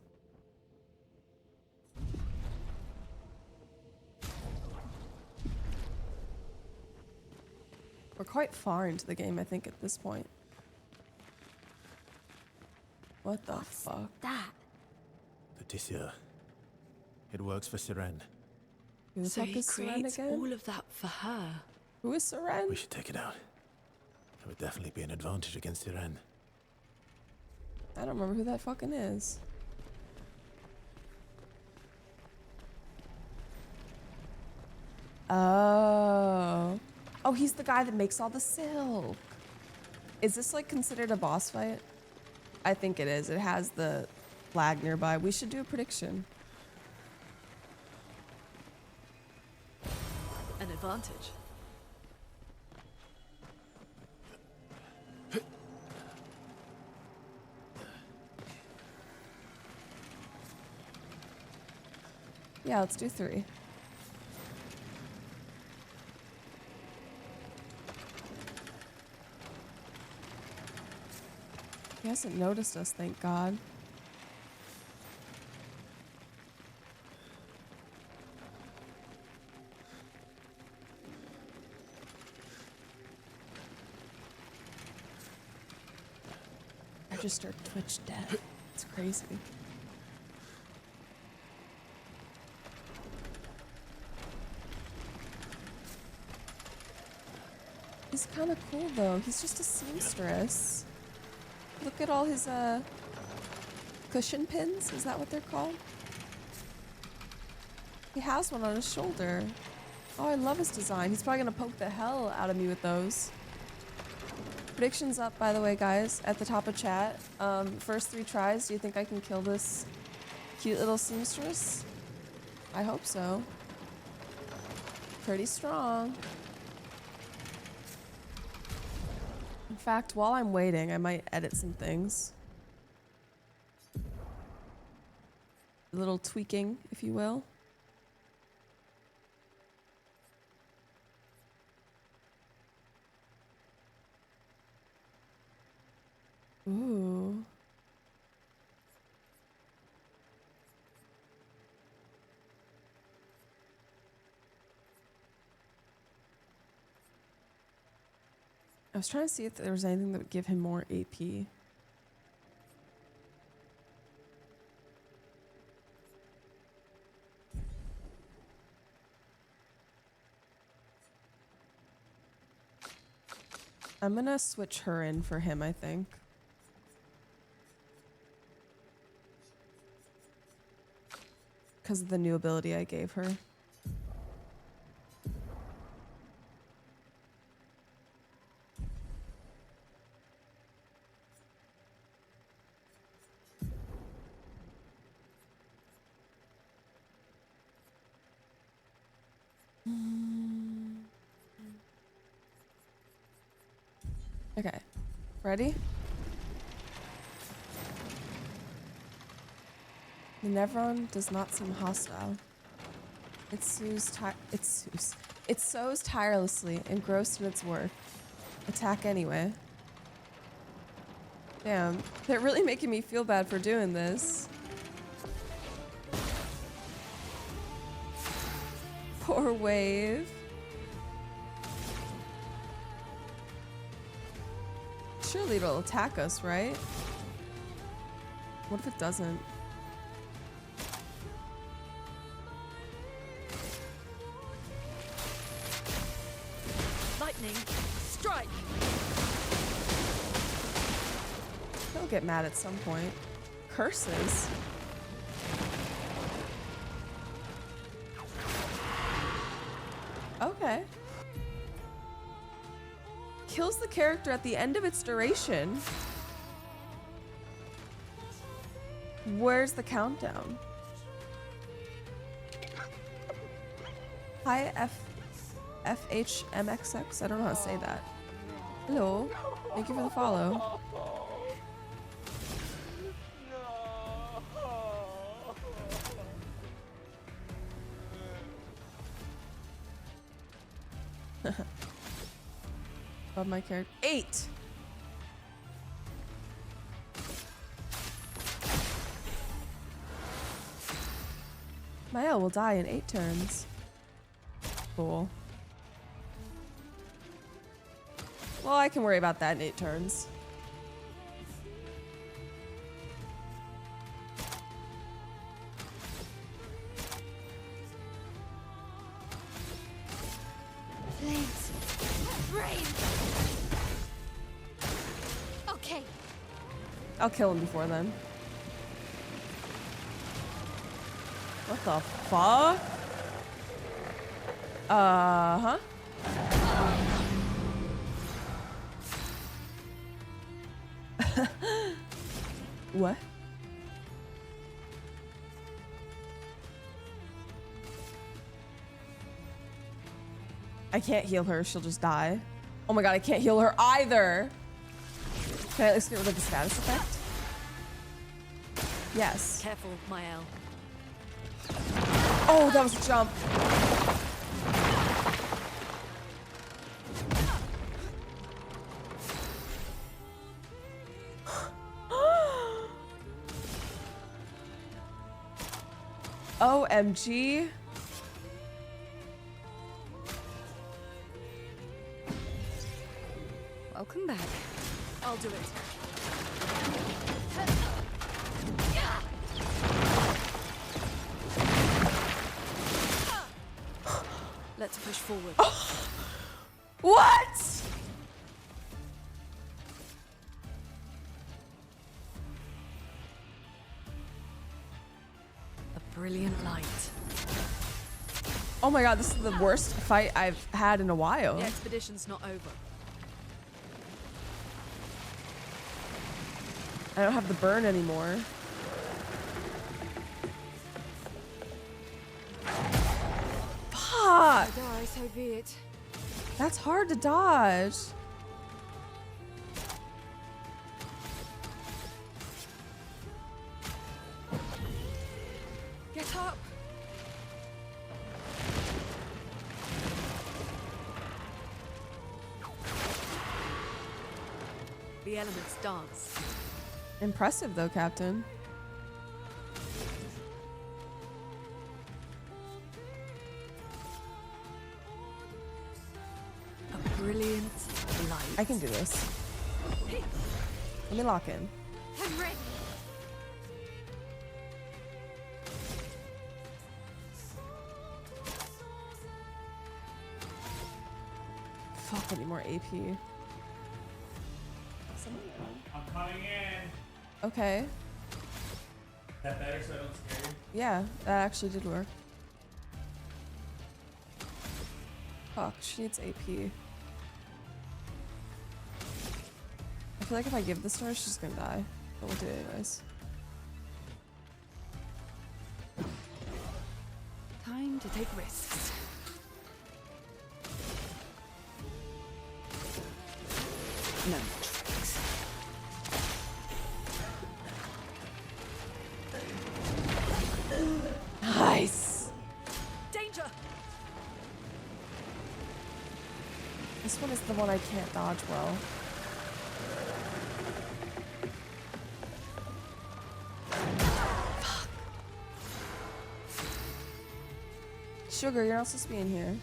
We're quite far into the game, I think, at this point. What the fuck? That. Patricia. It works for Siren. Who the So fuck he is Siren creates again? all of that for her. Who is Siren? We should take it out. It would definitely be an advantage against Siren. I don't remember who that fucking is. Oh. Oh, he's the guy that makes all the silk. Is this like considered a boss fight? I think it is. It has the flag nearby. We should do a prediction. An advantage. Yeah, let's do 3. He hasn't noticed us, thank God. registered Twitch dead. It's crazy. He's kind of cool though. He's just a seamstress. Look at all his cushion pins. Is that what they're called? He has one on his shoulder. Oh, I love his design. He's probably gonna poke the hell out of me with those. Predictions up, by the way, guys, at the top of chat. First 3 tries, do you think I can kill this cute little seamstress? I hope so. Pretty strong. In fact, while I'm waiting, I might edit some things. A little tweaking, if you will. Ooh. I was trying to see if there was anything that would give him more AP. I'm gonna switch her in for him, I think. Because of the new ability I gave her. Okay, ready? The Nevron does not seem hostile. It sows tirelessly, engrossed in its work. Attack anyway. Damn, they're really making me feel bad for doing this. Poor Wave. Surely it'll attack us, right? What if it doesn't? Lightning, strike! He'll get mad at some point. Curses. Okay. Kills the character at the end of its duration. Where's the countdown? Hi, FHMXX. I don't know how to say that. Hello. Thank you for the follow. Above my character. 8! Mael will die in 8 turns. Cool. Well, I can worry about that in 8 turns. Flames. Rain. Okay. I'll kill him before then. What the fuck? Uh-huh. What? I can't heal her, she'll just die. Oh my god, I can't heal her either! Can I at least get rid of the status effect? Yes. Careful, Mael. Oh, that was a jump. OMG. Welcome back. I'll do it. Let's push forward. What? A brilliant light. Oh my god, this is the worst fight I've had in a while. The expedition's not over. I don't have the burn anymore. Fuck! If I die, so be it. That's hard to dodge. Get up! The elements dance. Impressive though, Captain. A brilliant light. I can do this. Let me lock in. I'm ready. Fuck, I need more AP. I'm coming in. Okay. Is that better so I don't scare you? Yeah, that actually did work. Fuck, she needs AP. I feel like if I give this to her, she's gonna die. But we'll do it anyways. Time to take risks. No tricks. Nice! Danger! This one is the one I can't dodge well. Fuck. Sugar, you're not supposed to be in here.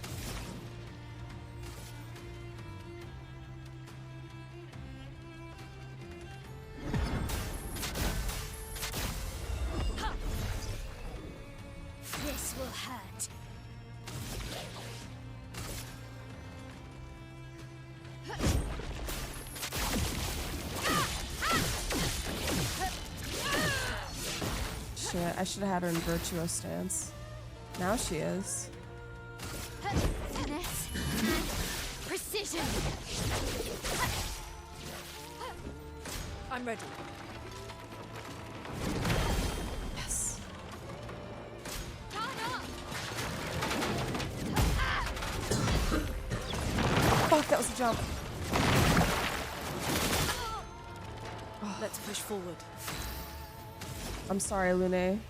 This will hurt. Shit, I should have had her in virtuo stance. Now she is. Finesse and precision. I'm ready. Yes. Fuck, that was a jump. Let's push forward. I'm sorry, Lune.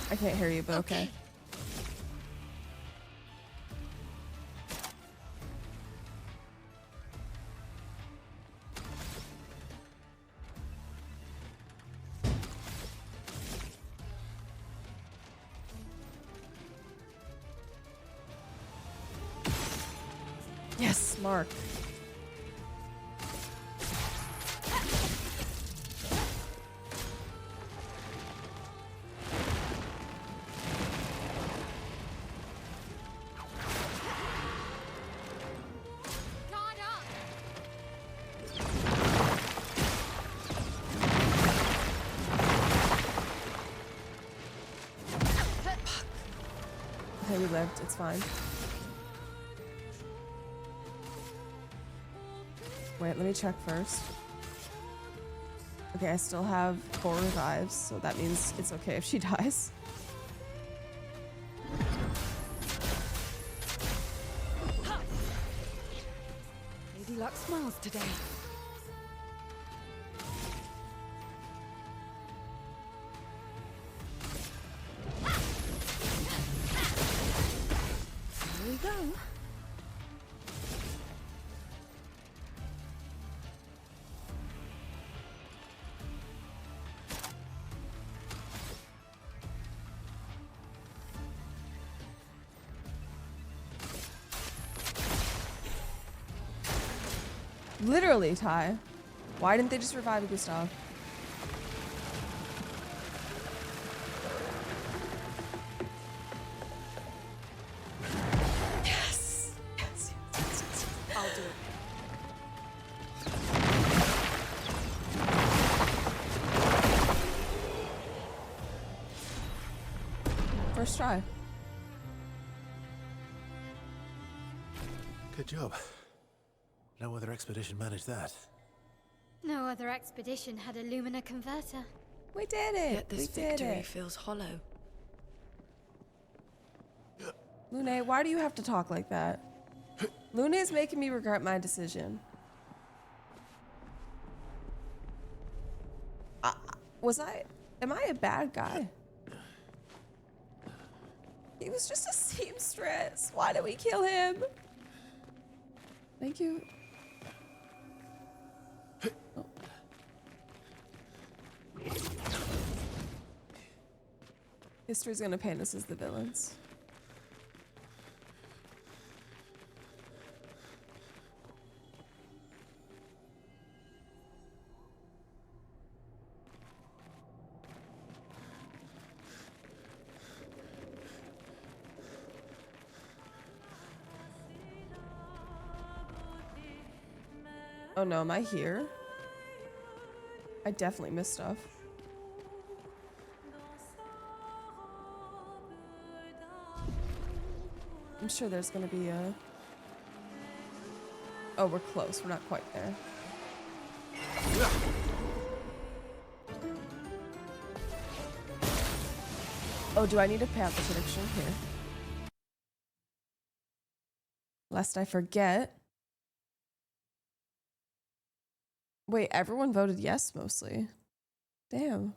I can't hear you, but okay. Yes, Mark. Okay, we lived. It's fine. Wait, let me check first. Okay, I still have 4 revives, so that means it's okay if she dies. Lady Luck smiles today. Here we go. Literally, Ty. Why didn't they just revive Gustav? First try. Good job. No other expedition managed that. No other expedition had a Lumina converter. We did it. Yet this We did victory it. feels hollow. Lune, why do you have to talk like that? Lune is making me regret my decision. Am I a bad guy? He was just a seamstress. Why did we kill him? Thank you. Oh. History's gonna paint us as the villains. Oh no, am I here? I definitely missed stuff. I'm sure there's gonna be a... Oh, we're close. We're not quite there. Oh, do I need to pay out the prediction here? Lest I forget. Wait, everyone voted yes mostly. Damn.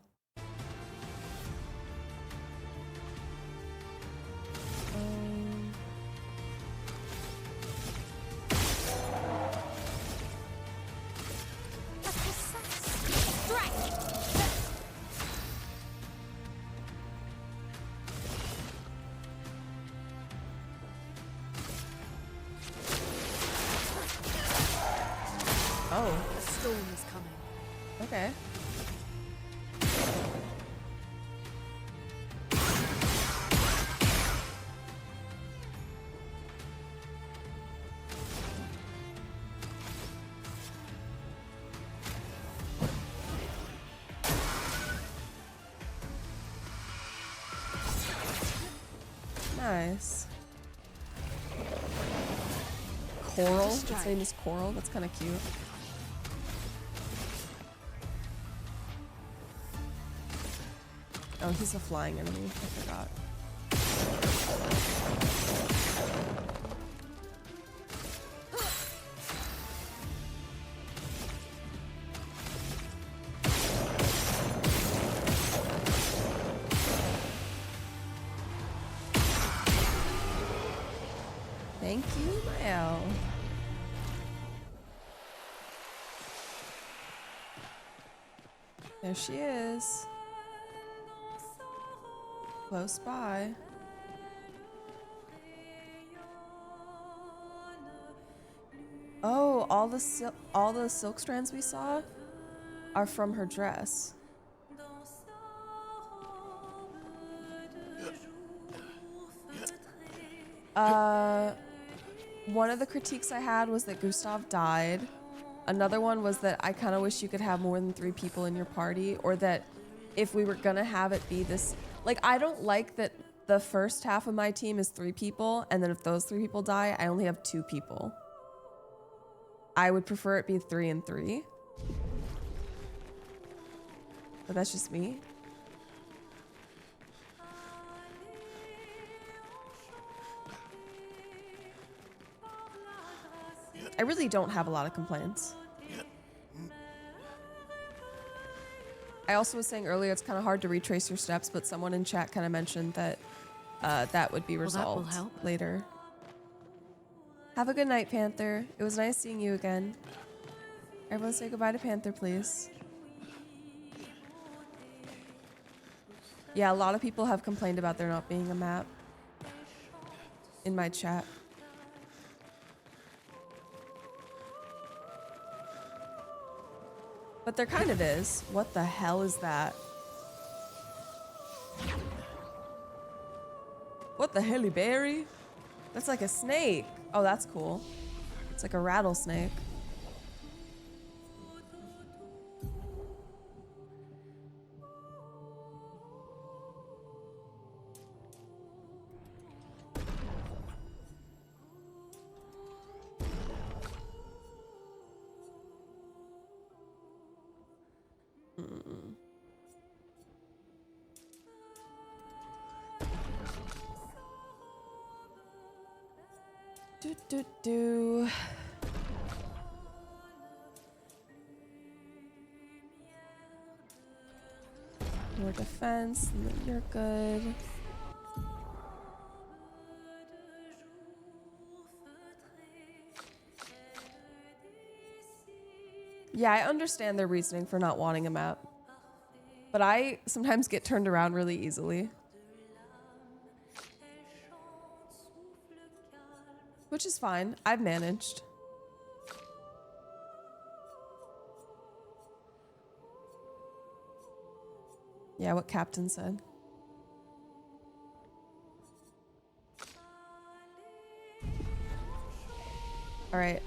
Oh. A storm is coming. Okay. Nice. Coral? Its name is Coral? That's kind of cute. Oh, he's a flying enemy. I forgot. Thank you, Mael. There she is. Close by. Oh, all the silk strands we saw are from her dress. One of the critiques I had was that Gustav died. Another one was that I kind of wish you could have more than 3 people in your party, or that if we were gonna have it be this, like, I don't like that the first half of my team is 3 people, and then if those 3 people die, I only have 2 people. I would prefer it be 3 and 3. But that's just me. I really don't have a lot of complaints. I also was saying earlier it's kind of hard to retrace your steps, but someone in chat kind of mentioned that that would be resolved later. Have a good night, Panther. It was nice seeing you again. Everyone say goodbye to Panther, please. Yeah, a lot of people have complained about there not being a map in my chat. But there kind of is. What the hell is that? What the helly berry? That's like a snake. Oh, that's cool. It's like a rattlesnake. Do. More defense, and then you're good. Yeah, I understand their reasoning for not wanting a map. But I sometimes get turned around really easily. Which is fine. I've managed. Yeah, what Captain said. All right.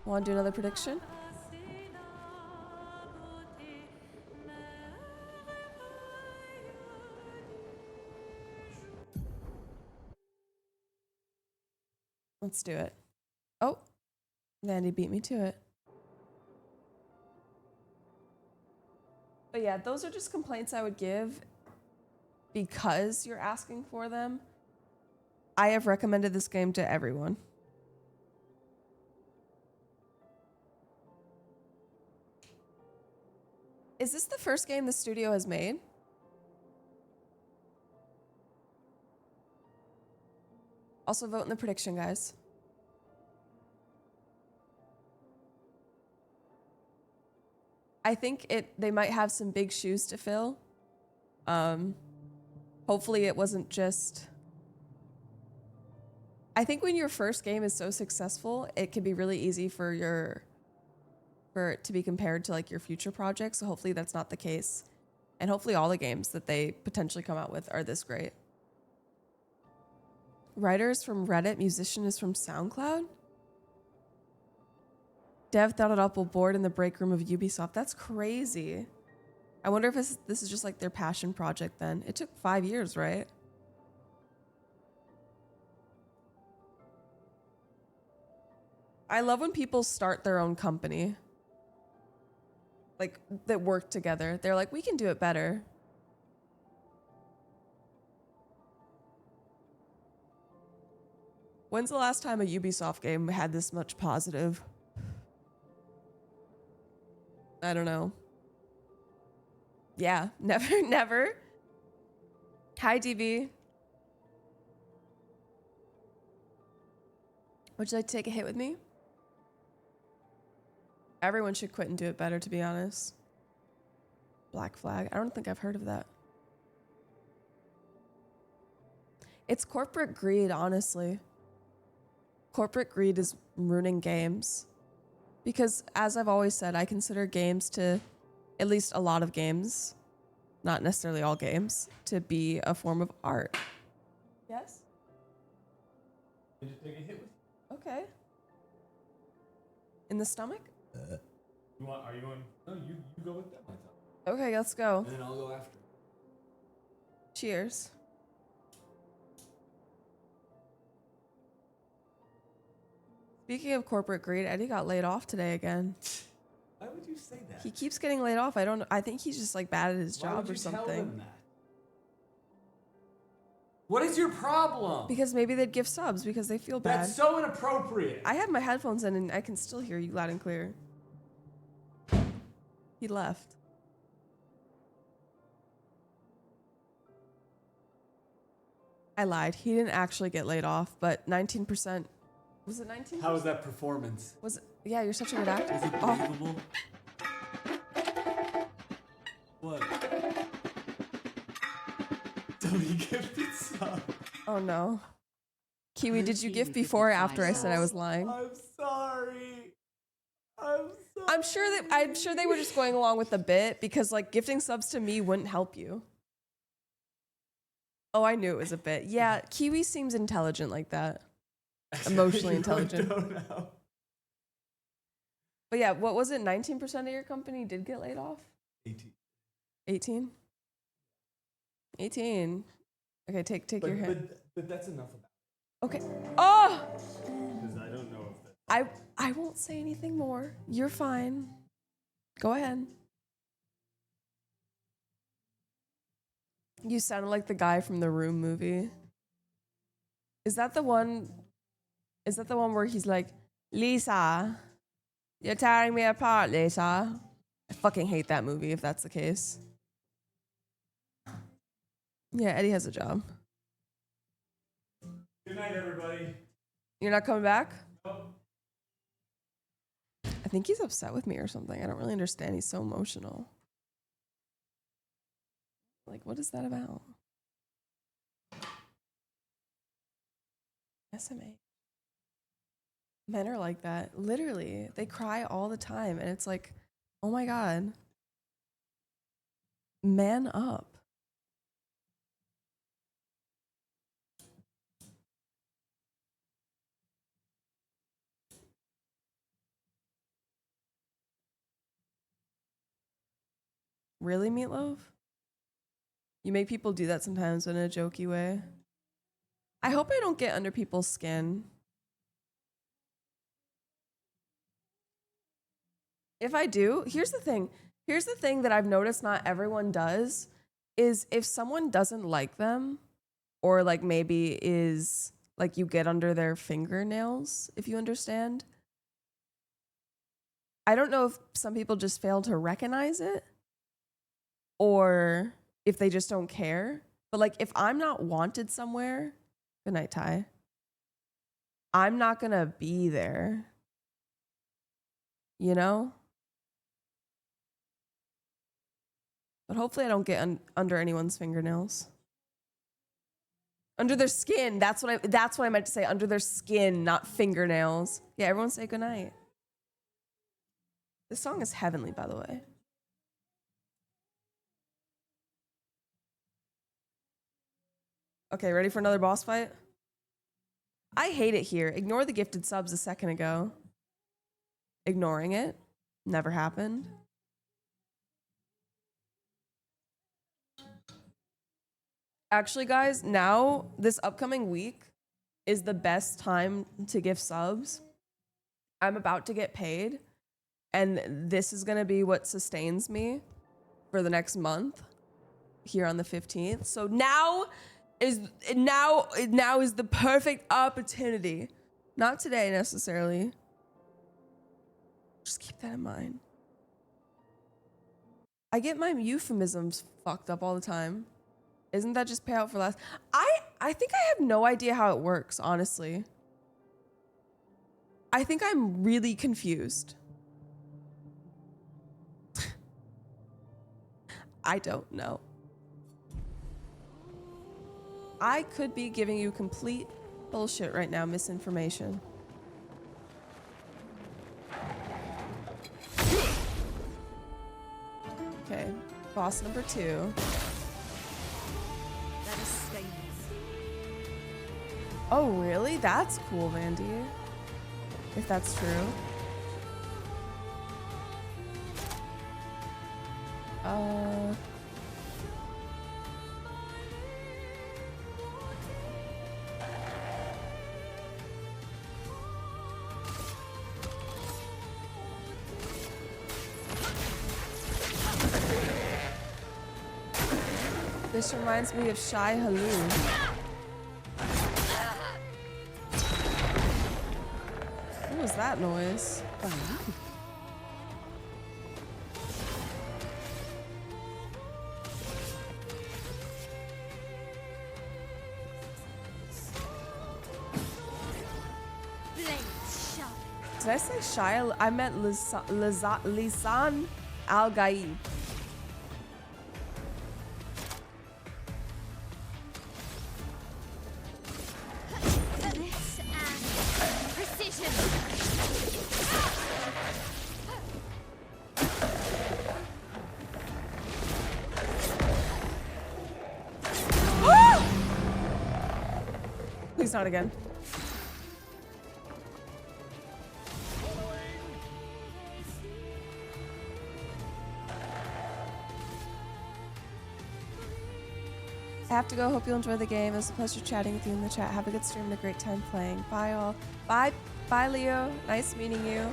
Want to do another prediction? Let's do it. Oh, Vandy beat me to it. But yeah, those are just complaints I would give because you're asking for them. I have recommended this game to everyone. Is this the first game the studio has made? Also vote in the prediction, guys. I think they might have some big shoes to fill. Hopefully it wasn't just... I think when your first game is so successful, it can be really easy for it to be compared to like your future projects. So hopefully that's not the case. And hopefully all the games that they potentially come out with are this great. Writer is from Reddit, musician is from SoundCloud. Dev thought it up while bored in the break room of Ubisoft. That's crazy. I wonder if this is just like their passion project then. It took 5 years, right? I love when people start their own company. Like, that work together. They're like, we can do it better. When's the last time a Ubisoft game had this much positive? I don't know. Yeah, never. Hi, DB. Would you like to take a hit with me? Everyone should quit and do it better, to be honest. Black Flag. I don't think I've heard of that. It's corporate greed, honestly. Corporate greed is ruining games. Because, as I've always said, I consider games to, at least a lot of games, not necessarily all games, to be a form of art. Yes? Did you take a hit with? Okay. In the stomach? Are you going? No, you go with that one. Okay, let's go. And then I'll go after. Cheers. Speaking of corporate greed, Eddie got laid off today again. Why would you say that? He keeps getting laid off. I think he's just like bad at his job or something. Tell them that? What is your problem? Because maybe they'd give subs because they feel bad. That's so inappropriate. I have my headphones in and I can still hear you loud and clear. He left. I lied. He didn't actually get laid off, but 19%. Was it 19? How was that performance? Was it? Yeah, you're such a good actor. Is it believable? What? Don't gifted sub. Oh no. Kiwi, did you gift before or after I said I was lying? I'm sorry. I'm sorry. I'm sure they were just going along with the bit because like gifting subs to me wouldn't help you. Oh, I knew it was a bit. Yeah, Kiwi seems intelligent like that. Emotionally intelligent. I don't know. But yeah, what was it? 19% of your company did get laid off? 18. 18? 18. Okay, take your hit. But that's enough about Okay. Oh! Because I don't know if that. I won't say anything more. You're fine. Go ahead. You sounded like the guy from the Room movie. Is that the one Is that the one where he's like, Lisa, you're tearing me apart, Lisa? I fucking hate that movie if that's the case. Yeah, Eddie has a job. Good night, everybody. You're not coming back? Nope. I think he's upset with me or something. I don't really understand. He's so emotional. Like, what is that about? SMA. Men are like that. Literally. They cry all the time. And it's like, oh my God. Man up. Really, Meatloaf? You make people do that sometimes in a jokey way. I hope I don't get under people's skin. If I do, here's the thing. Here's the thing that I've noticed not everyone does is if someone doesn't like them or like maybe is like you get under their fingernails, if you understand. I don't know if some people just fail to recognize it or if they just don't care. But like if I'm not wanted somewhere, good night, Ty. I'm not gonna be there. You know? But hopefully I don't get under anyone's fingernails. Under their skin. That's what I meant to say. Under their skin, not fingernails. Yeah, everyone say goodnight. This song is heavenly, by the way. Okay, ready for another boss fight? I hate it here. Ignore the gifted subs a second ago. Ignoring it. Never happened. Actually, guys, now, this upcoming week is the best time to give subs. I'm about to get paid, and this is going to be what sustains me for the next month here on the 15th. So now is the perfect opportunity. Not today, necessarily. Just keep that in mind. I get my euphemisms fucked up all the time. Isn't that just pay out for last? I think I have no idea how it works, honestly. I think I'm really confused. I don't know. I could be giving you complete bullshit right now, misinformation. Okay, boss number 2. Oh, really? That's cool, Randy. If that's true. This reminds me of Shai Halou. What was that noise? Did I say Shia? I meant Lisan Al-Gaib. Please not again. I have to go. Hope you'll enjoy the game. It was a pleasure chatting with you in the chat. Have a good stream and a great time playing. Bye, all. Bye. Bye, Leo. Nice meeting you.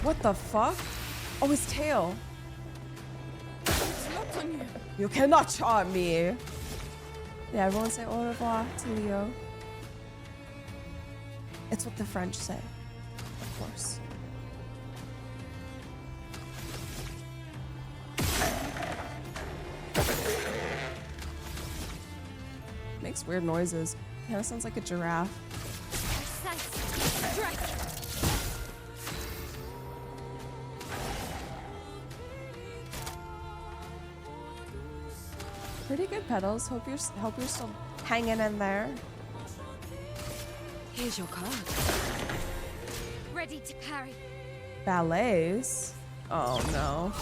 What the fuck? Oh, his tail. It's locked on you. You cannot charm me. Yeah, everyone say au revoir to Leo. It's what the French say, of course. Makes weird noises. Kind of sounds like a giraffe. Pretty good pedals. Hope you're still hanging in there. Here's your card. Ready to parry. Ballets? Oh no.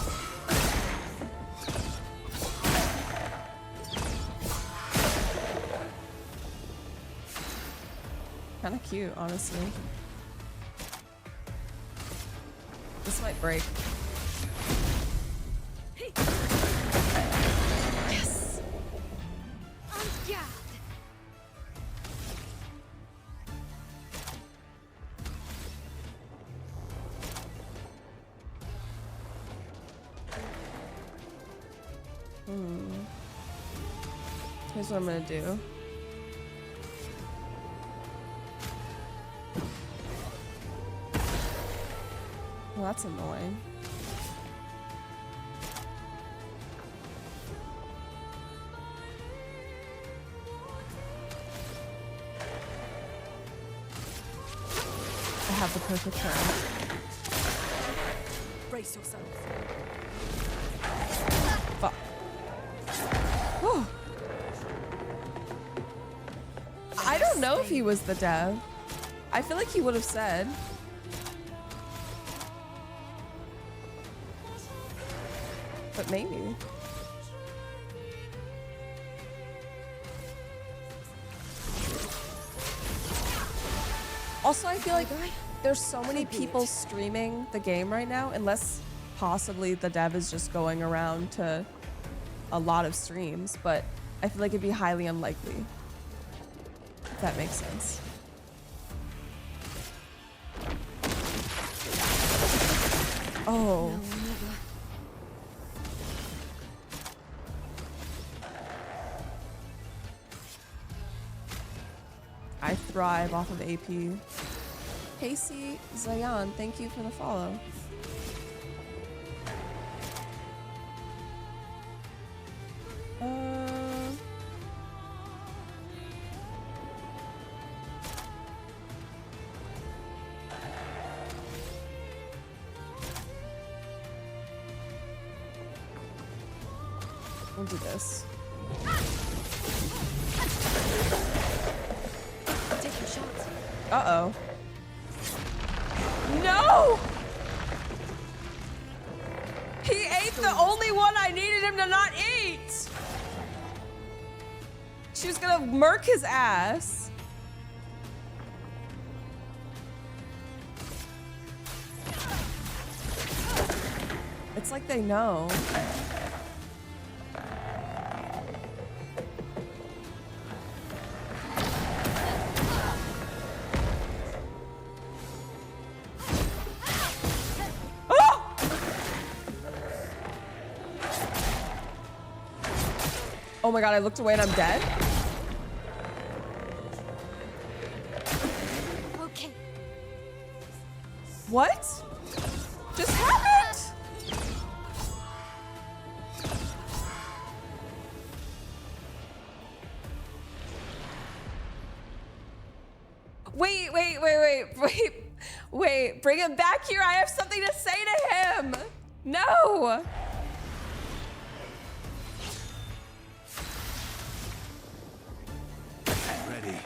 Kind of cute, honestly. This might break. Yes. Here's what I'm gonna do. Well, that's annoying. I have the perfect turn. Brace yourselves. Fuck. Whew. I don't know if he was the dev. I feel like he would have said. But maybe. Also, I feel like there's so many people streaming the game right now, unless possibly the dev is just going around to a lot of streams, but I feel like it'd be highly unlikely. If that makes sense. Oh. No, never. I thrive off of AP. Casey Zayan, thank you for the follow. We'll do this. Take your shots. Uh-oh. No! He ate the only one I needed him to not eat! She was gonna murk his ass. It's like they know. Oh my god, I looked away and I'm dead? Okay. What? Just happened? Wait, bring him back here. I have something to say to him. No. Ready.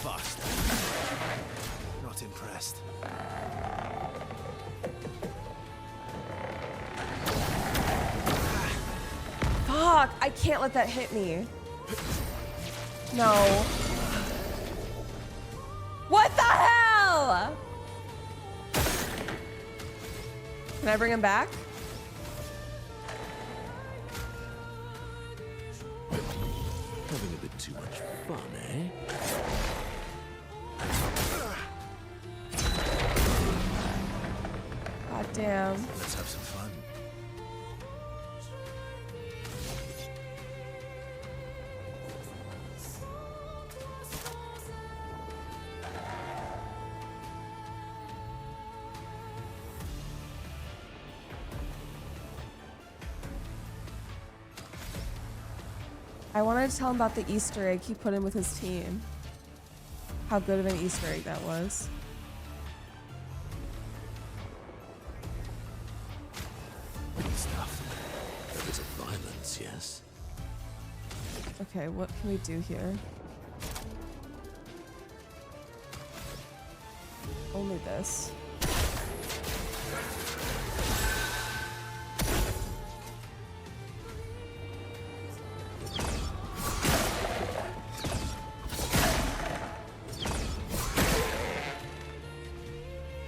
Faster. Not impressed. Fuck, I can't let that hit me. No. What the hell? Can I bring him back? too much fun, eh? God damn. Let's have some fun. I wanted to tell him about the Easter egg he put in with his team. How good of an Easter egg that was. Good stuff. A bit of violence, yes? Okay, what can we do here? Only this.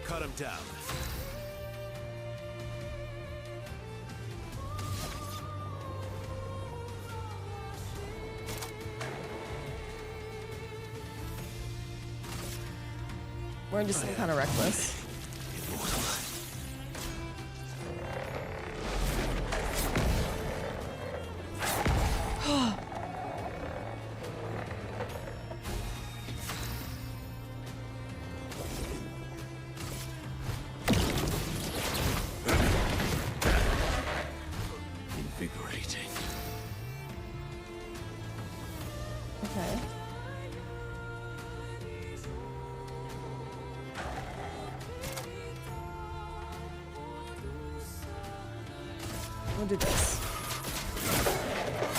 Cut him down. We're just some kind of reckless. Invigorating. Okay. We'll do this.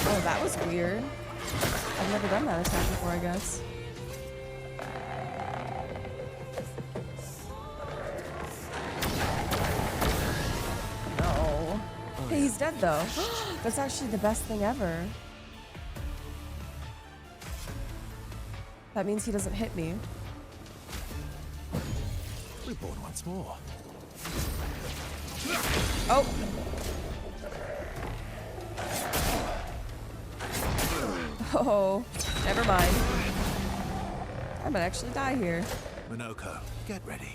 Oh, that was weird. I've never done that attack before, I guess. No. Hey, he's dead though. That's actually the best thing ever. That means he doesn't hit me. Reborn once more. Oh. Oh, never mind. I might actually die here. Minoko, get ready.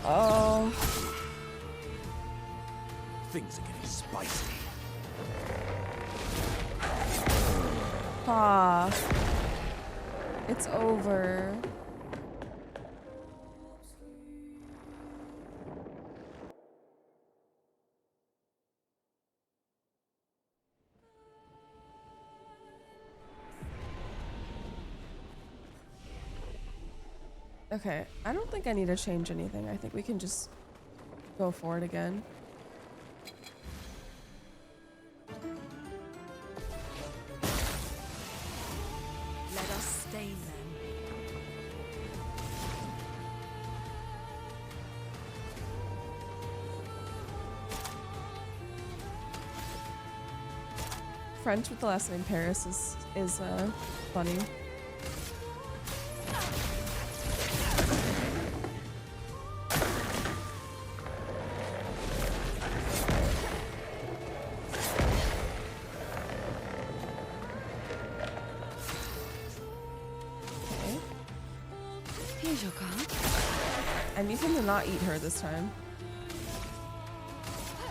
Oh. Things are getting spicy. Ah. It's over. Okay, I don't think I need to change anything. I think we can just go for it again. Let us stain them. French with the last name Paris is funny. Here's your card. I need him to not eat her this time. I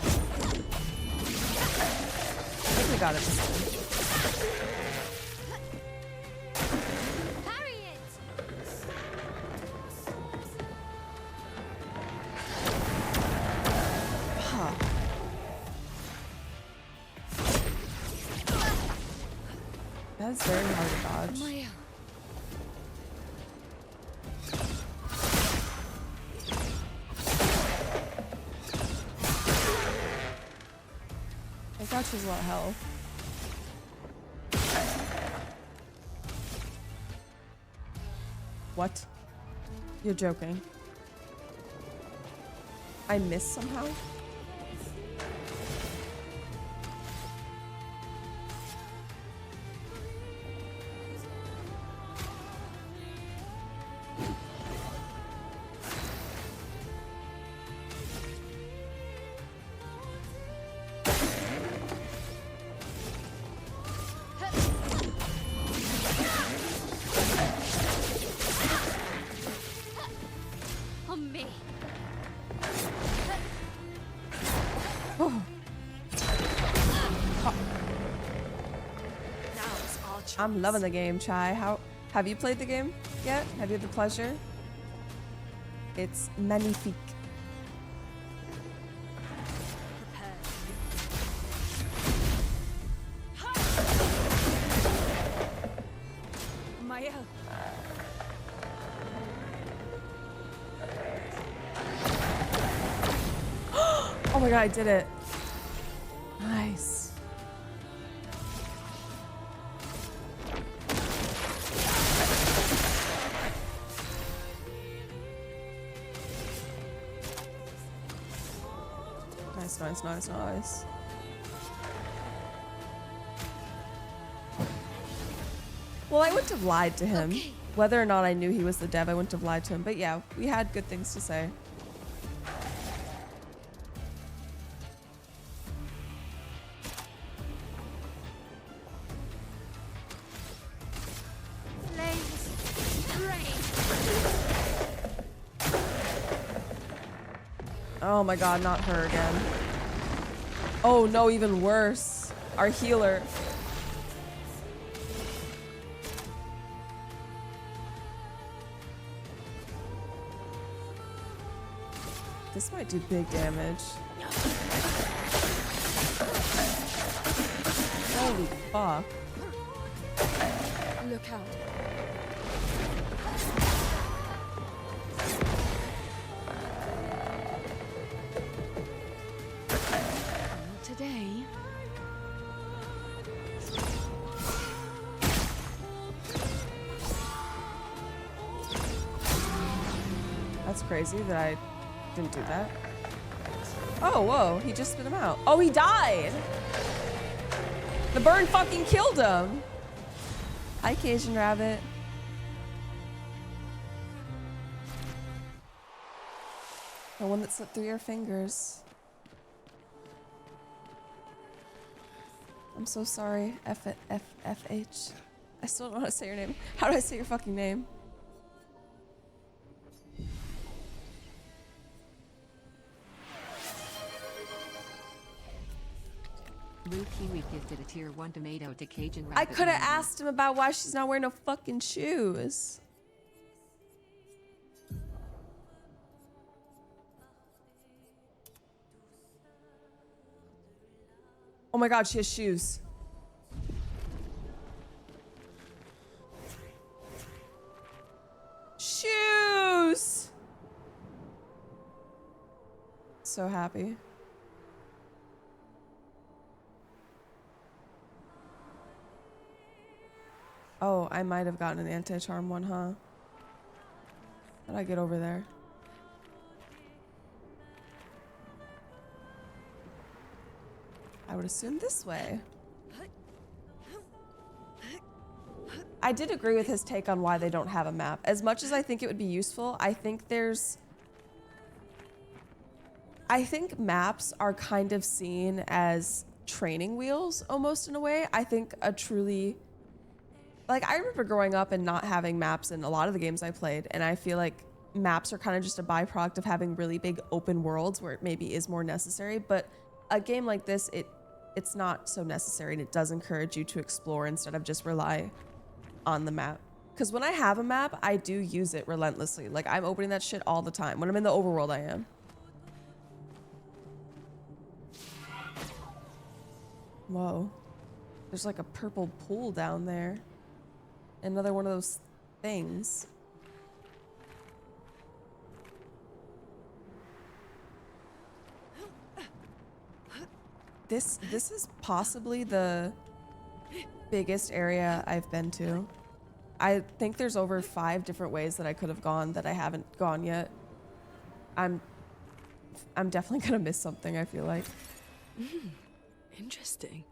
think we got it this time. Huh. That's very hard to dodge. I thought she was a lot of health. What? You're joking. I missed somehow? I'm loving the game, Chai. How have you played the game yet? Have you had the pleasure? It's magnifique. Maya. Oh my god, I did it. Nice. Nice, nice, nice, nice. Well, I wouldn't have lied to him. Okay. Whether or not I knew he was the dev, I wouldn't have lied to him. But yeah, we had good things to say. Oh my god, not her again. Oh no, even worse. Our healer. This might do big damage. Holy fuck. Look out. Today. That's crazy that I didn't do that. Oh, whoa, he just spit him out. Oh, he died! The burn fucking killed him! Hi, Cajun Rabbit. The one that slipped through your fingers. I'm so sorry, FH. I still don't know how to say your name. How do I say your fucking name? Blue Kiwi gifted a tier 1 tomato to Cajun Rabbit. I could have asked him about why she's not wearing no fucking shoes. Oh my god, she has shoes. Shoes! So happy. Oh, I might have gotten an anti-charm one, huh? How'd I get over there? I would assume this way. I did agree with his take on why they don't have a map. As much as I think it would be useful, I think maps are kind of seen as training wheels almost in a way. I think a truly... Like, I remember growing up and not having maps in a lot of the games I played, and I feel like maps are kind of just a byproduct of having really big open worlds where it maybe is more necessary, but a game like this, it's not so necessary, and it does encourage you to explore instead of just rely on the map. Because when I have a map, I do use it relentlessly. Like, I'm opening that shit all the time. When I'm in the overworld, I am. Whoa. There's like a purple pool down there. Another one of those things. This is possibly the biggest area I've been to. I think there's over 5 different ways that I could have gone that I haven't gone yet. I'm definitely gonna miss something, I feel like. Interesting.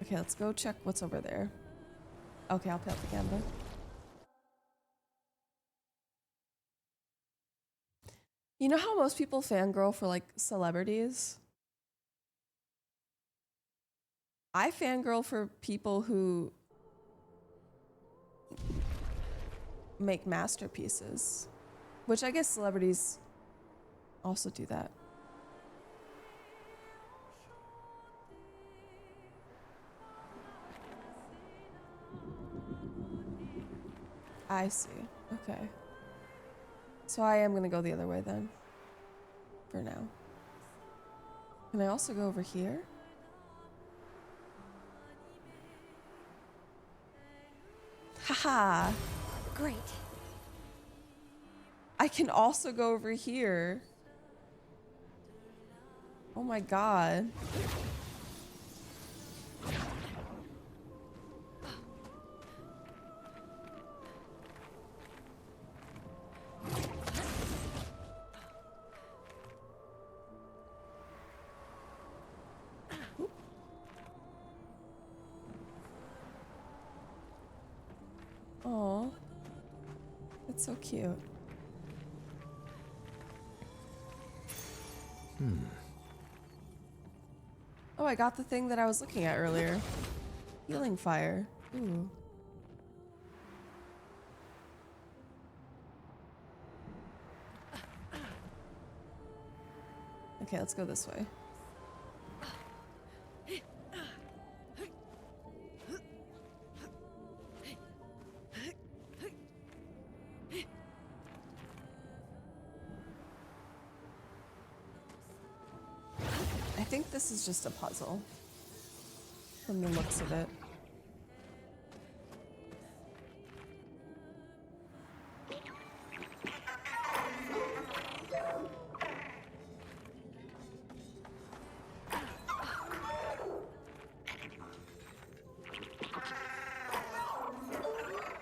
Okay, let's go check what's over there. Okay, I'll put up the camera. You know how most people fangirl for like celebrities? I fangirl for people who make masterpieces, which I guess celebrities also do that. I see. Okay. So I am gonna go the other way then. For now. Can I also go over here? Haha. Great. I can also go over here. Oh my god. Oh, that's so cute. Oh, I got the thing that I was looking at earlier. Healing fire. Ooh. Okay, let's go this way. I think this is just a puzzle from the looks of it.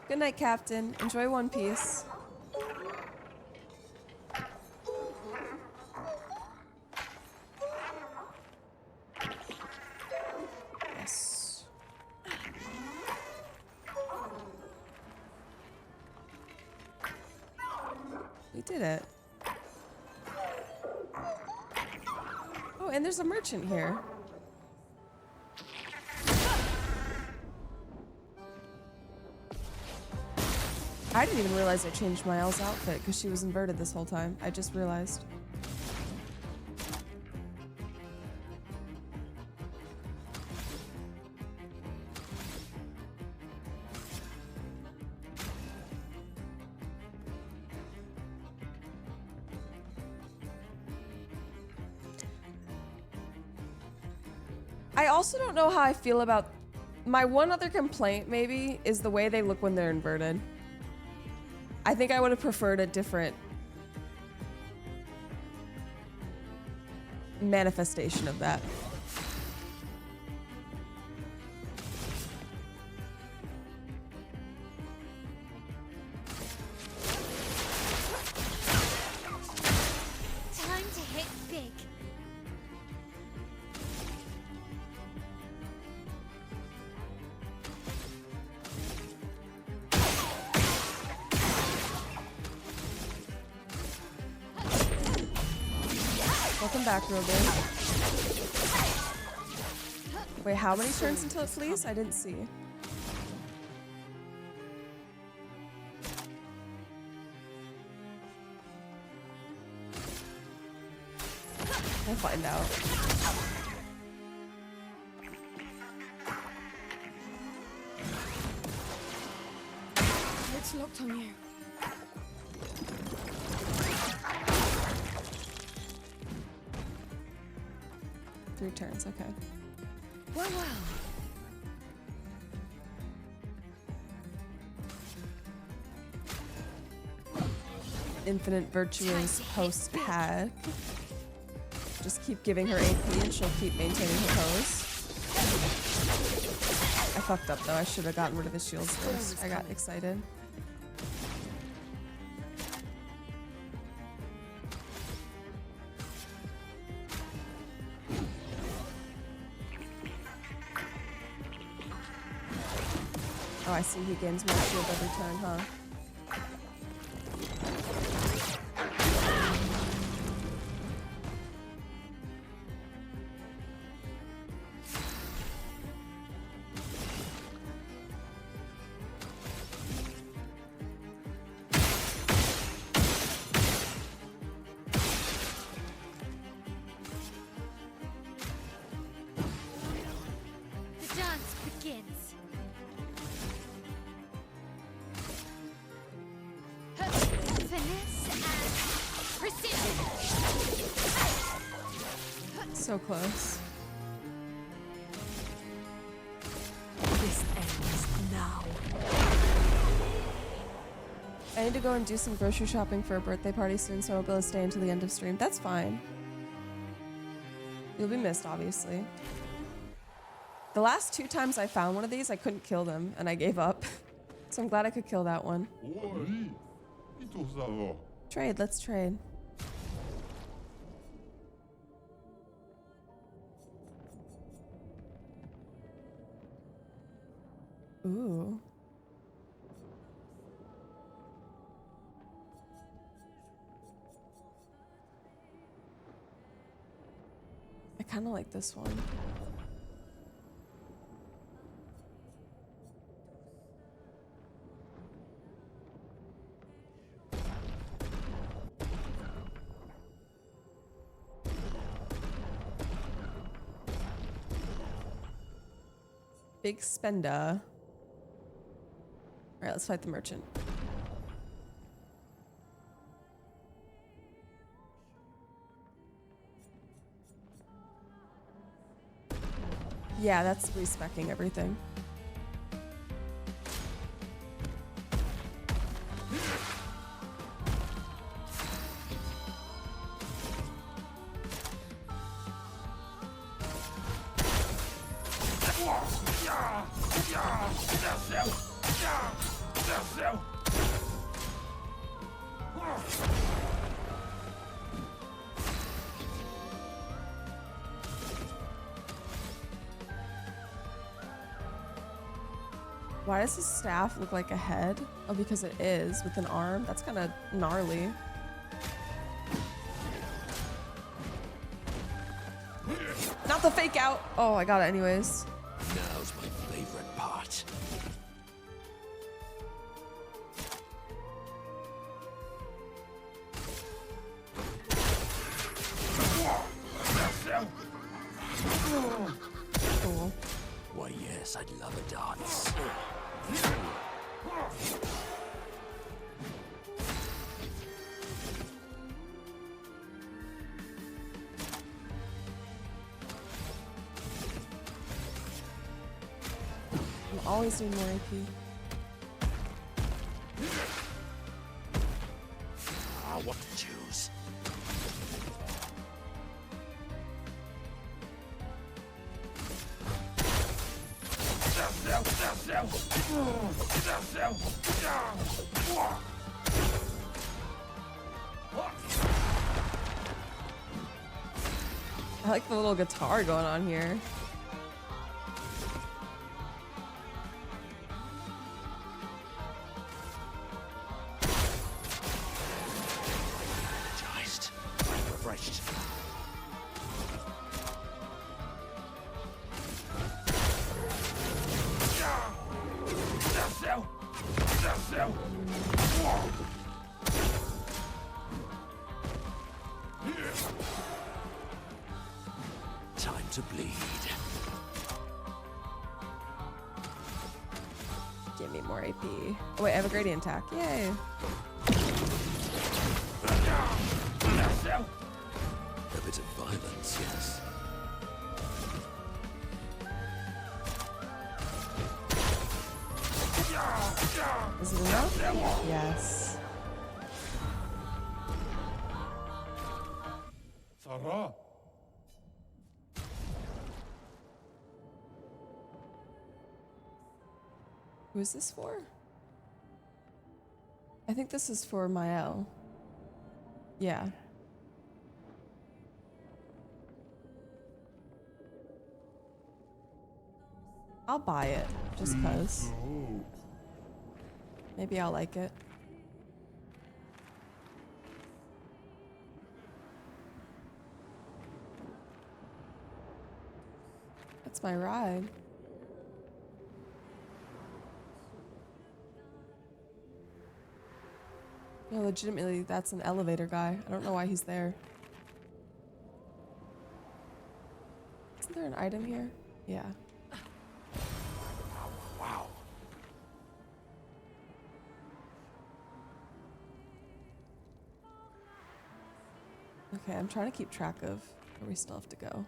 Good night, Captain. Enjoy One Piece. Yes. We did it. Oh, and there's a merchant here. I didn't even realize I changed Miles' outfit because she was inverted this whole time. I just realized. I also don't know how I feel about... My one other complaint, maybe, is the way they look when they're inverted. I think I would have preferred a different manifestation of that. Time to hit big. Welcome back, Rogan. Wait, how many turns until it flees? I didn't see. We'll find out. It's locked on you. 3 turns, okay. Well, well. Infinite Virtue's post hack. Just keep giving her AP and she'll keep maintaining her pose. I fucked up though, I should have gotten rid of the shields first. I got excited. Oh, I see he gains more shield every turn, huh? So close. This ends now. I need to go and do some grocery shopping for a birthday party soon, so I won't be able to stay until the end of stream. That's fine. You'll be missed, obviously. The last 2 times I found one of these, I couldn't kill them, and I gave up. So I'm glad I could kill that one. Trade, let's trade. Ooh. I kind of like this one. Big spender. Alright, let's fight the merchant. Yeah, that's respecking everything. Why does his staff look like a head? Oh, because it is, with an arm. That's kind of gnarly. Not the fake out! Oh, I got it anyways. Now's my favorite part. Cool. Why, yes, I'd love a dance. I'm always doing more AP. What to choose? I like the little guitar going on here. Energized. Refreshed. Time to bleed. Give me more AP. Oh wait, I have a gradient attack. Yay. A bit of violence, yes. Is it enough? Yes. Sarah. Who is this for? I think this is for Mael. Yeah. I'll buy it, just cause. Maybe I'll like it. That's my ride. No, legitimately, that's an elevator guy. I don't know why he's there. Isn't there an item here? Yeah. Wow. Okay, I'm trying to keep track of where we still have to go.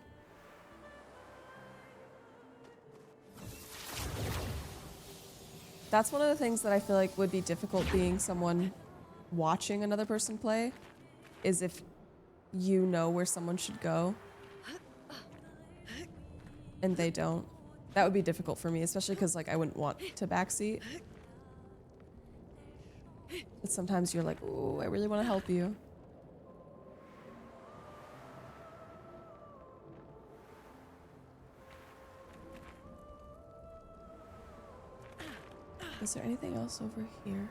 That's one of the things that I feel like would be difficult being someone watching another person play, is if you know where someone should go and they don't. That would be difficult for me, especially because like I wouldn't want to backseat. But sometimes you're like, oh, I really want to help you. Is there anything else over here?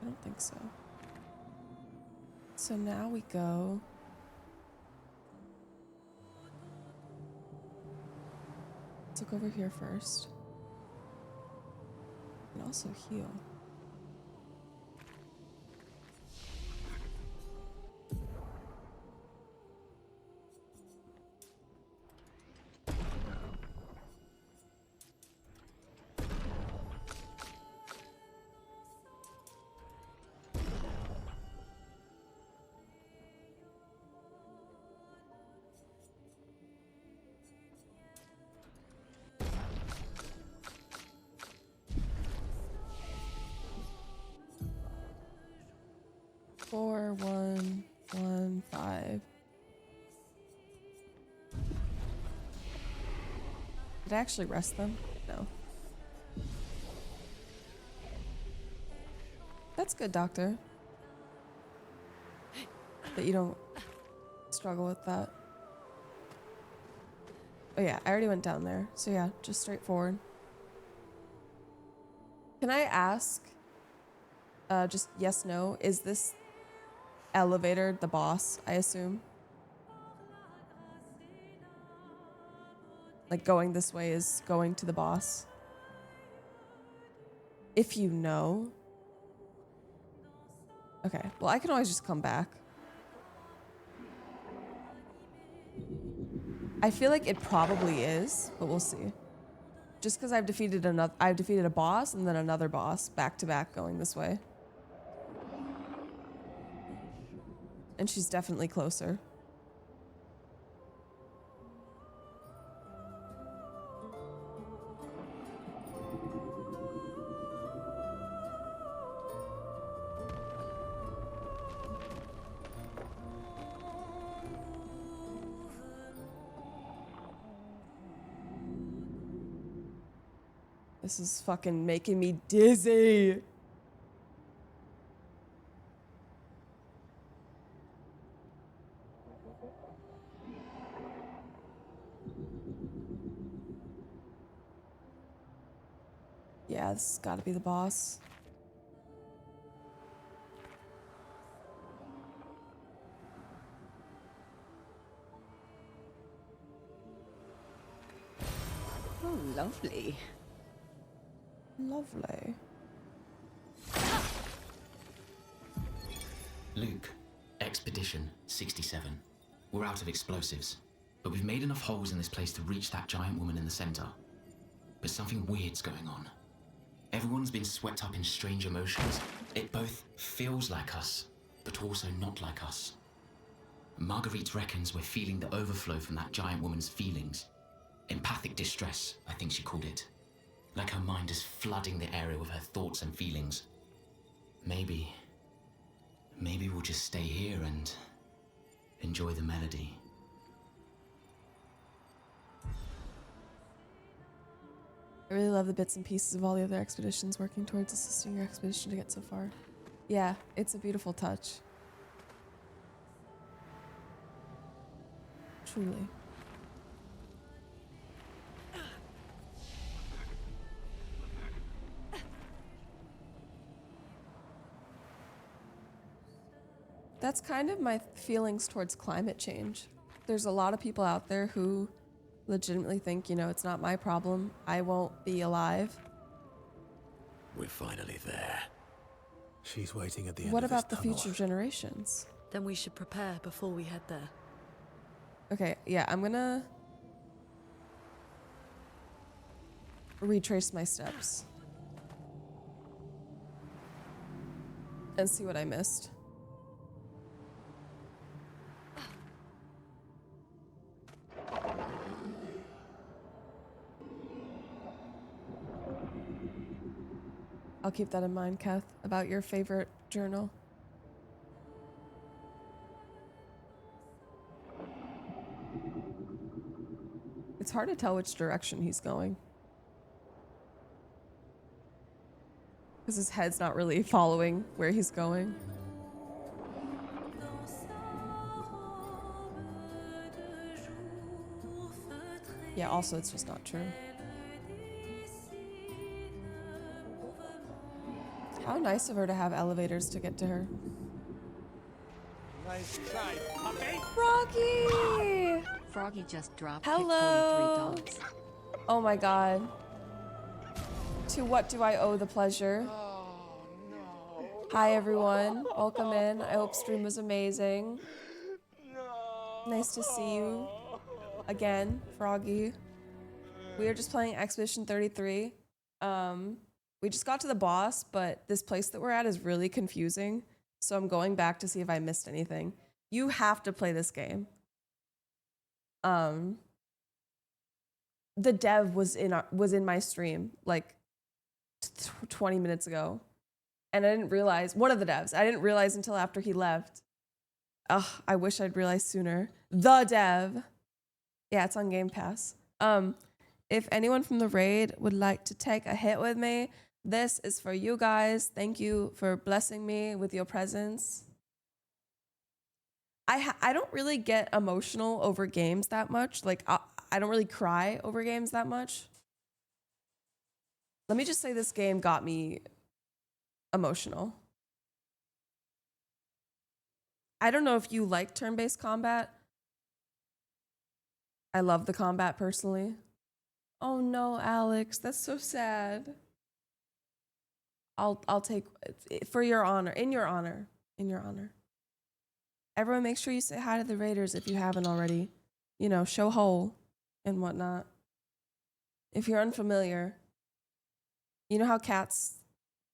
I don't think so. So now we go. Let's look over here first. And also heal. Four, 1, 1, 5. Did I actually rest them? No. That's good, doctor. That you don't struggle with that. Oh yeah, I already went down there. So yeah, just straightforward. Can I ask, just yes, no, is this elevator the boss, I assume? Like going this way is going to the boss? If you know. Okay, well I can always just come back. I feel like it probably is, but we'll see. Just because I've defeated a boss and then another boss back to back going this way. And she's definitely closer. This is fucking making me dizzy. Yeah, this has got to be the boss. Oh, lovely. Lovely. Luke, Expedition 67. We're out of explosives, but we've made enough holes in this place to reach that giant woman in the center. But something weird's going on. Everyone's been swept up in strange emotions. It both feels like us, but also not like us. Marguerite reckons we're feeling the overflow from that giant woman's feelings. Empathic distress, I think she called it. Like her mind is flooding the area with her thoughts and feelings. Maybe we'll just stay here and enjoy the melody. I really love the bits and pieces of all the other expeditions working towards assisting your expedition to get so far. Yeah, it's a beautiful touch. Truly. That's kind of my feelings towards climate change. There's a lot of people out there who legitimately think, you know, it's not my problem. I won't be alive. We're finally there. She's waiting at the end What of this about the tunnel. future generations? Then we should prepare before we head there. Okay, yeah, I'm gonna retrace my steps and see what I missed. I'll keep that in mind, Kath, about your favorite journal. It's hard to tell which direction he's going. Because his head's not really following where he's going. Yeah, also it's just not true. How nice of her to have elevators to get to her. Nice try, puppy. Froggy! Froggy just dropped Hello. $43. Oh my god. To what do I owe the pleasure? Hi everyone, welcome in. I hope stream was amazing. Nice to see you again, Froggy. We are just playing Expedition 33. We just got to the boss, but this place that we're at is really confusing. So I'm going back to see if I missed anything. You have to play this game. The dev was in my stream like 20 minutes ago. And I didn't realize, one of the devs, I didn't realize until after he left. Ugh, I wish I'd realized sooner. The dev. Yeah, it's on Game Pass. If anyone from the raid would like to take a hit with me, this is for you guys. Thank you for blessing me with your presence. I don't really get emotional over games that much. Like, I don't really cry over games that much. Let me just say this game got me emotional. I don't know if you like turn-based combat. I love the combat personally. Oh no, Alex, that's so sad. I'll take for your honor, in your honor. Everyone make sure you say hi to the raiders if you haven't already. You know, show hole and whatnot. If you're unfamiliar, you know how cats,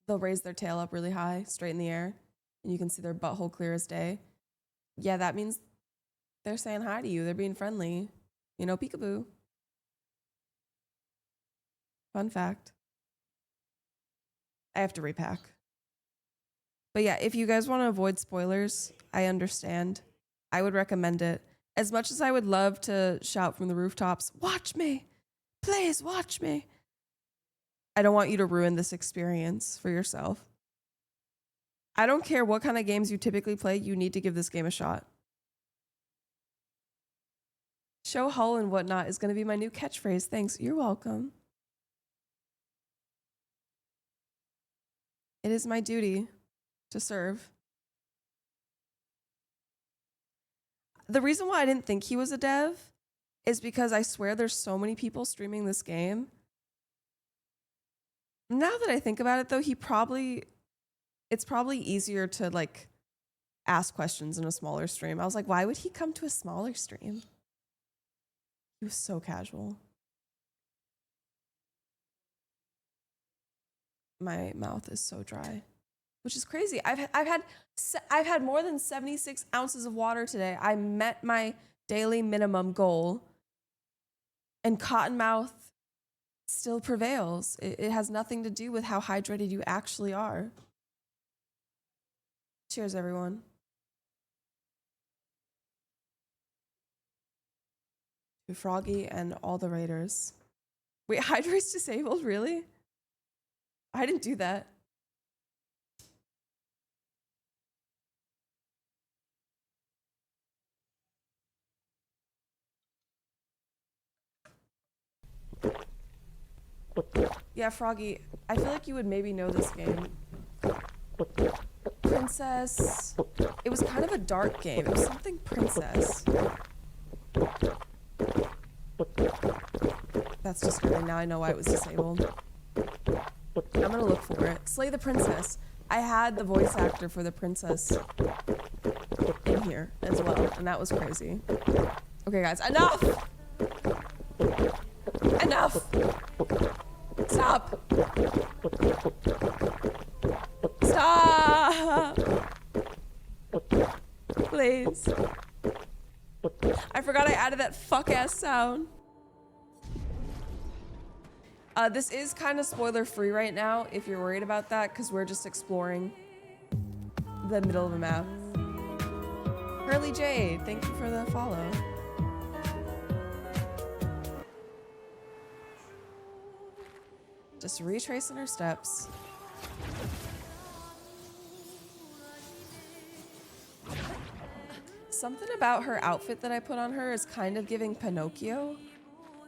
they'll raise their tail up really high, straight in the air, and you can see their butthole clear as day. Yeah, that means they're saying hi to you. They're being friendly. You know, peekaboo. Fun fact. I have to repack. But yeah, if you guys want to avoid spoilers, I understand. I would recommend it. As much as I would love to shout from the rooftops, watch me, please watch me. I don't want you to ruin this experience for yourself. I don't care what kind of games you typically play, you need to give this game a shot. Show hull and whatnot is going to be my new catchphrase. Thanks. You're welcome. It is my duty to serve. The reason why I didn't think he was a dev is because I swear there's so many people streaming this game. Now that I think about it though, it's probably easier to like ask questions in a smaller stream. I was like, why would he come to a smaller stream? He was so casual. My mouth is so dry, which is crazy. I've had more than 76 ounces of water today. I met my daily minimum goal, and cottonmouth still prevails. It has nothing to do with how hydrated you actually are. Cheers, everyone. To Froggy and all the raiders. Wait, hydrate's disabled? Really? I didn't do that. Yeah, Froggy, I feel like you would maybe know this game. Princess. It was kind of a dark game. It was something princess. That's disturbing. Now I know why it was disabled. I'm gonna look for it. Slay the Princess. I had the voice actor for the princess in here as well, and that was crazy. Okay, guys, enough! Enough! Stop! Stop! Please. I forgot I added that fuck-ass sound. This is kind of spoiler free right now if you're worried about that, because we're just exploring the middle of the map. Hurley J, thank you for the follow. Just retracing her steps. Something about her outfit that I put on her is kind of giving Pinocchio.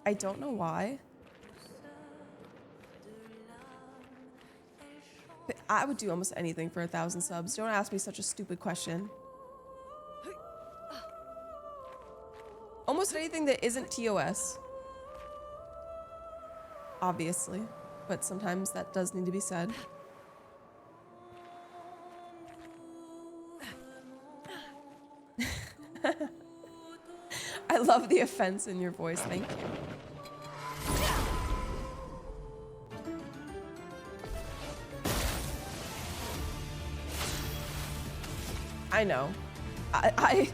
I don't know why. But I would do almost anything for 1,000 subs. Don't ask me such a stupid question. Almost anything that isn't TOS. Obviously. But sometimes that does need to be said. I love the offense in your voice, thank you. I know. I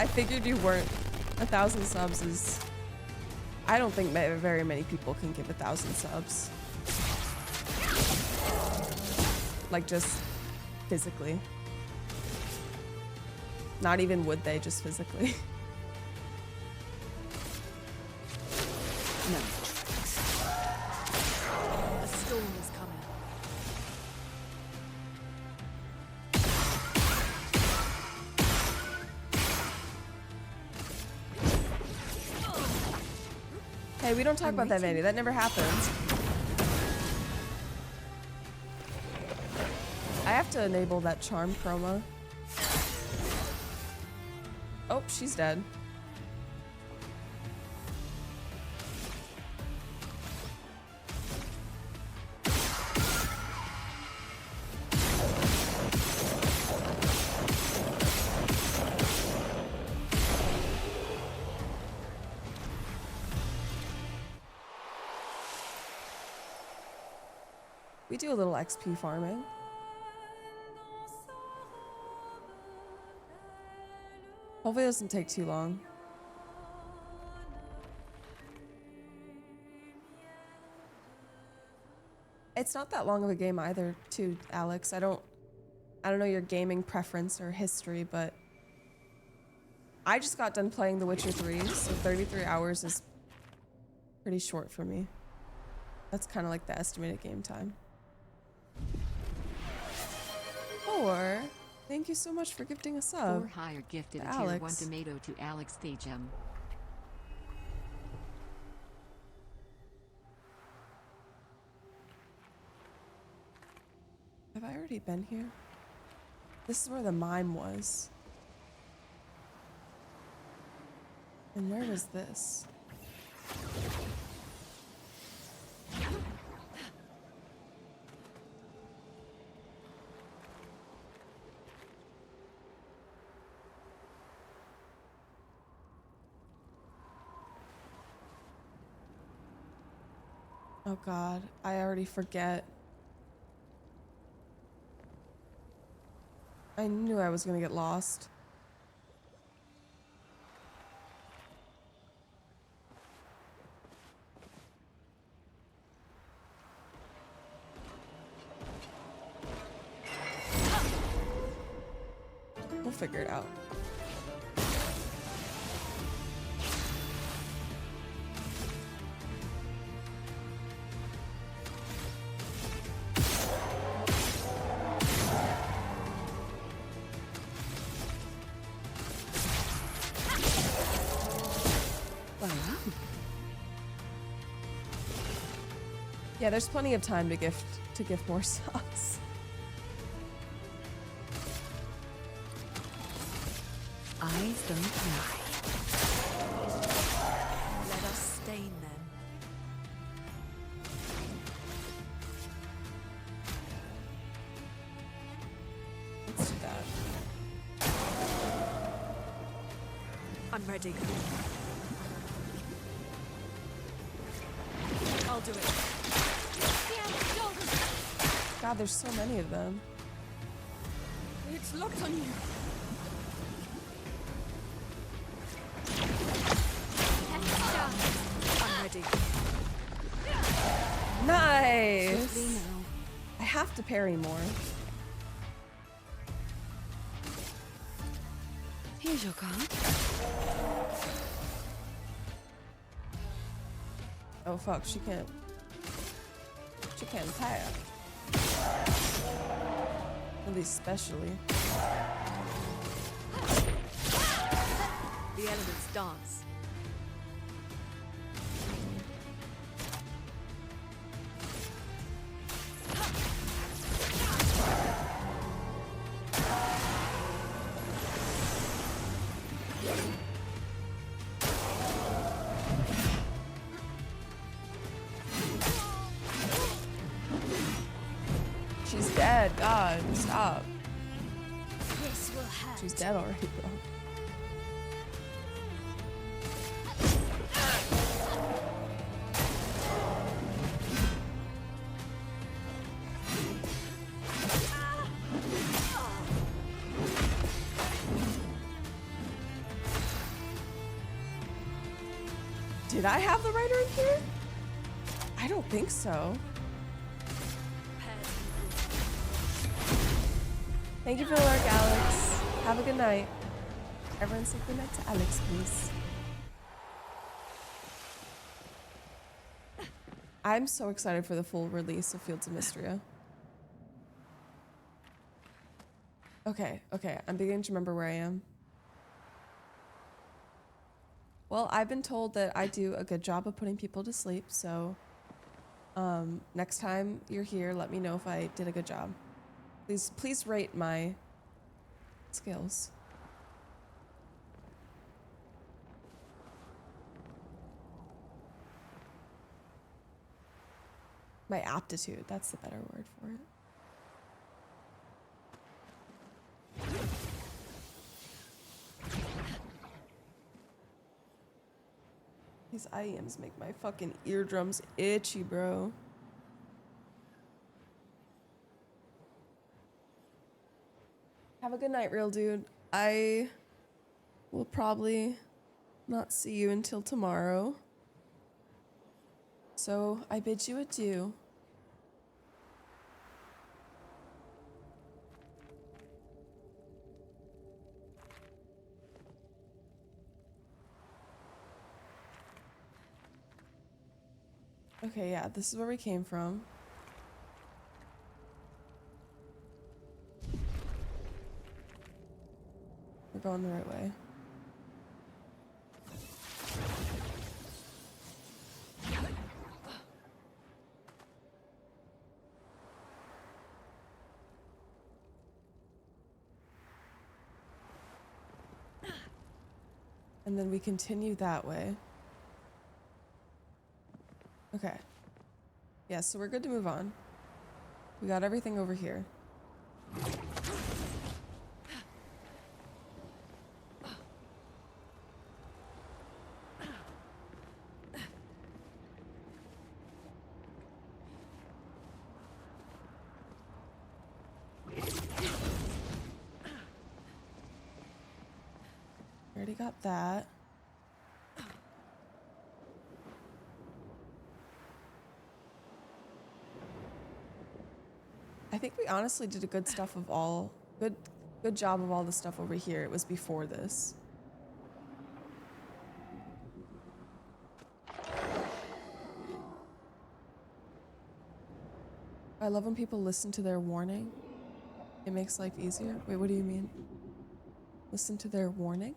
figured you weren't. 1,000 subs is... I don't think very many people can give 1,000 subs. Like, just physically. Not even would they, just physically. No tricks. A storm is coming. Hey, we don't talk about that, Vandy. That never happens. I have to enable that charm chroma. Oh, she's dead. We do a little XP farming. Hopefully it doesn't take too long. It's not that long of a game either, too, Alex. I don't know your gaming preference or history, but I just got done playing The Witcher 3, so 33 hours is pretty short for me. That's kind of like the estimated game time. Or... Thank you so much for gifting a sub. Or higher gifted a tier Alex. 1 tomato to Alex Thejum. Have I already been here? This is where the mime was. And where was this? Oh God, I already forget. I knew I was gonna get lost. We'll figure it out. Yeah, there's plenty of time to gift more subs. Eyes don't lie. Let us stain them. Let's do that. I'm ready. I'll do it. God, there's so many of them. It's locked on you. I'm ready. have to parry more. Here's your card. Oh fuck, she can't. She can't tap. At least specially. The elements dance. She's dead. God, stop. This will hurt. She's dead already, bro. Did I have the writer in here? I don't think so. Thank you for the lurk, Alex. Have a good night. Everyone say good night to Alex, please. I'm so excited for the full release of Fields of Mystria. Okay, I'm beginning to remember where I am. Well, I've been told that I do a good job of putting people to sleep, so next time you're here, let me know if I did a good job. Please rate my skills. My aptitude, that's the better word for it. These IEMs make my fucking eardrums itchy, bro. Have a good night, real dude. I will probably not see you until tomorrow. So I bid you adieu. Okay, yeah, this is where we came from. We're going the right way. And then we continue that way. Okay. Yeah, so we're good to move on. We got everything over here. Already got that. I think we honestly did a good stuff of all good job of all the stuff over here. It was before this. I love when people listen to their warning. It makes life easier. Wait, what do you mean? Listen to their warning?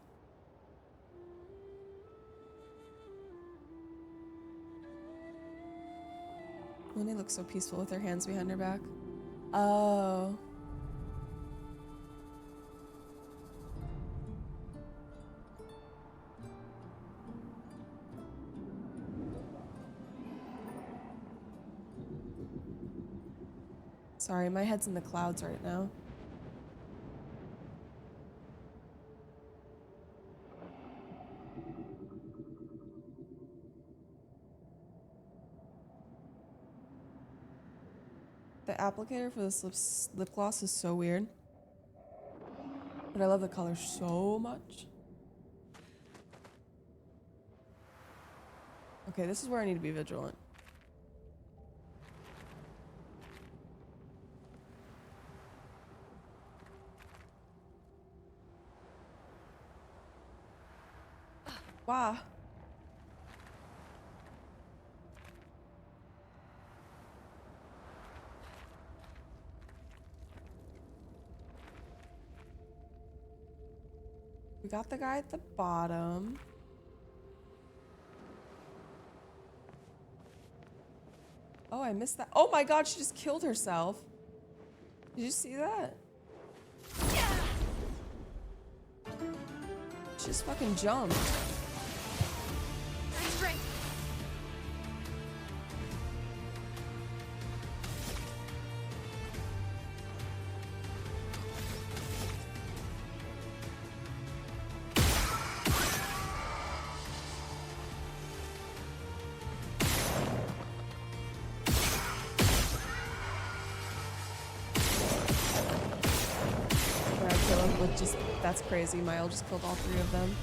Lily looks so peaceful with her hands behind her back. Oh. Sorry, my head's in the clouds right now. The applicator for this lip gloss is so weird. But I love the color so much. Okay, this is where I need to be vigilant. Wow. We got the guy at the bottom. Oh, I missed that. Oh my god, she just killed herself. Did you see that? She just fucking jumped. Just that's crazy. Mile just killed all 3 of them.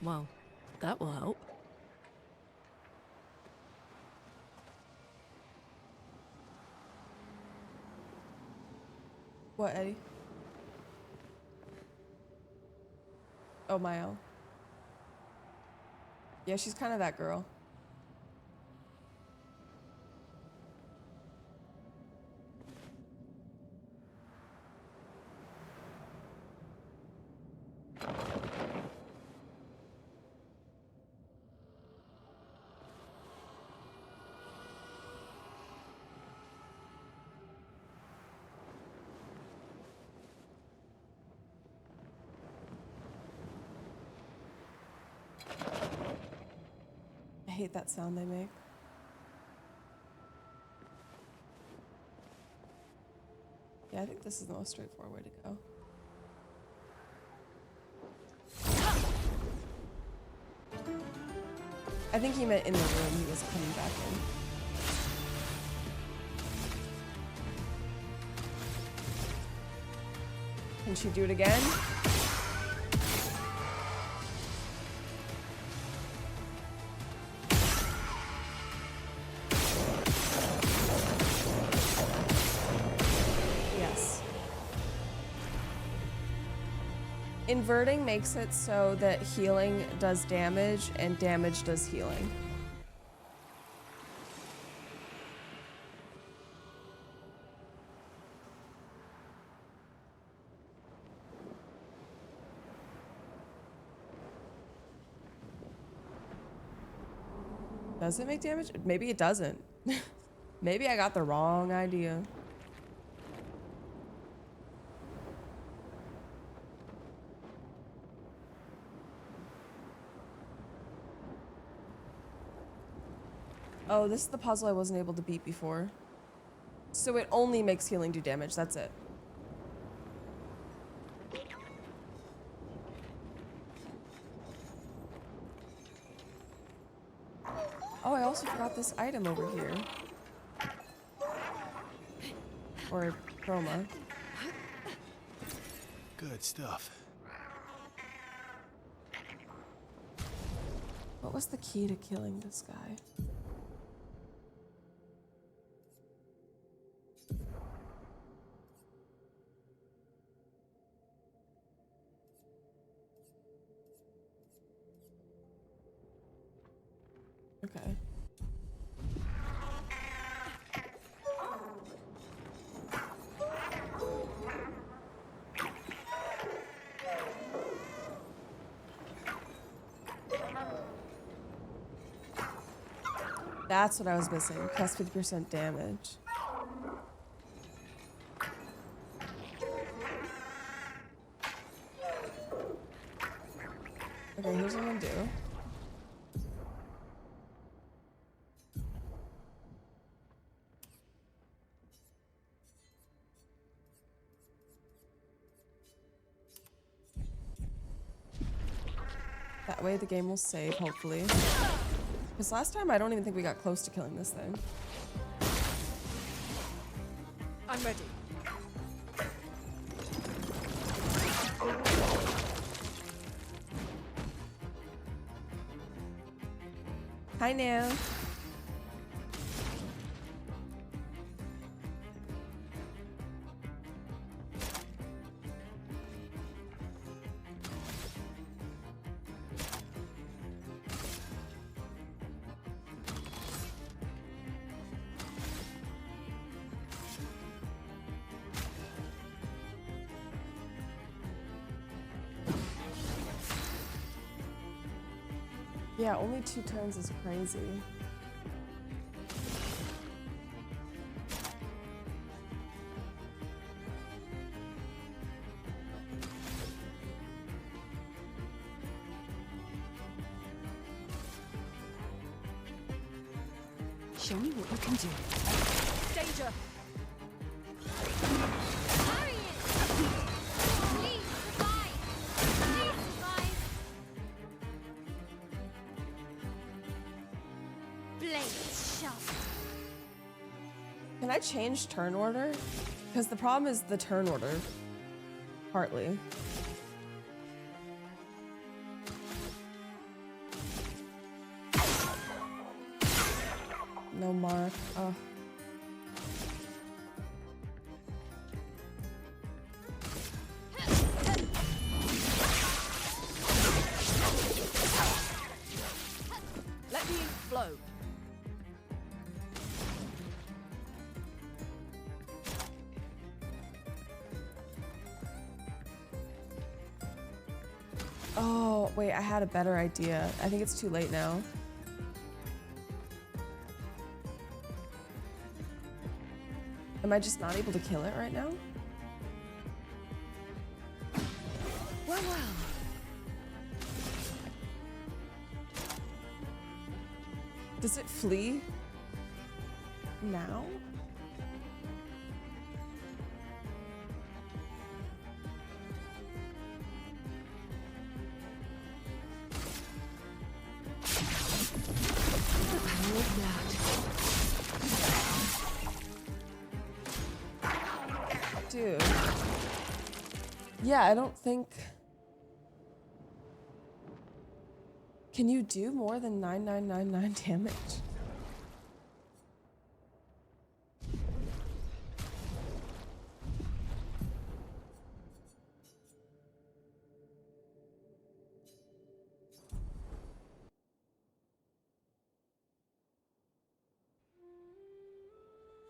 Well, that will help. What, Eddie? Oh, Mile. Yeah, she's kind of that girl. I hate that sound they make. Yeah, I think this is the most straightforward way to go. I think he meant in the room. He wasn't coming back in. Can she do it again? Yes. Inverting makes it so that healing does damage and damage does healing. Does it make damage? Maybe it doesn't. Maybe I got the wrong idea. Oh, this is the puzzle I wasn't able to beat before. So it only makes healing do damage, that's it. Oh, I also forgot this item over here. Or chroma. Good stuff. What was the key to killing this guy? Okay. That's what I was missing. Plus 50% damage. Okay, here's what I'm gonna do. That way the game will save, hopefully. Because last time I don't even think we got close to killing this thing. I'm ready. Hi, Now. Yeah, only 2 turns is crazy. Show me what you can do. Danger! Can I change turn order? Because the problem is the turn order. Partly. No mark. Oh. Let me flow. Oh, wait, I had a better idea. I think it's too late now. Am I just not able to kill it right now? Well, well. Does it flee now? Dude. Yeah, I don't think... Can you do more than 9999 damage?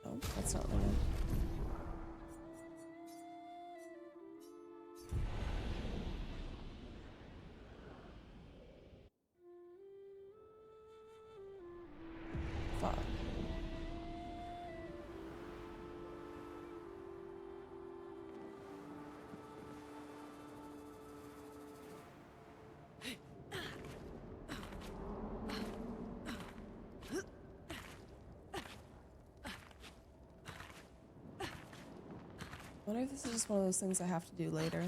Oh, that's not right. Fuck. I wonder if this is just one of those things I have to do later.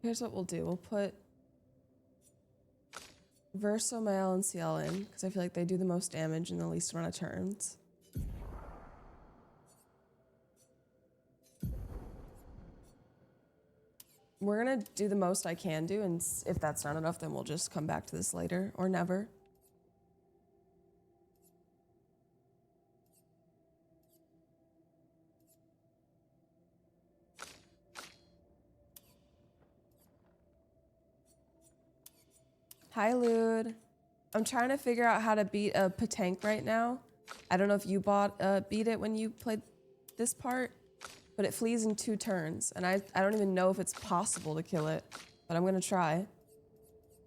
Here's what we'll do. We'll put Verso, Mael, and CL in, because I feel like they do the most damage in the least amount of turns. We're gonna do the most I can do, and if that's not enough, then we'll just come back to this later, or never. Hi, Lude. I'm trying to figure out how to beat a Patank right now. I don't know if you beat it when you played this part, but it flees in 2 turns, and I don't even know if it's possible to kill it, but I'm gonna try.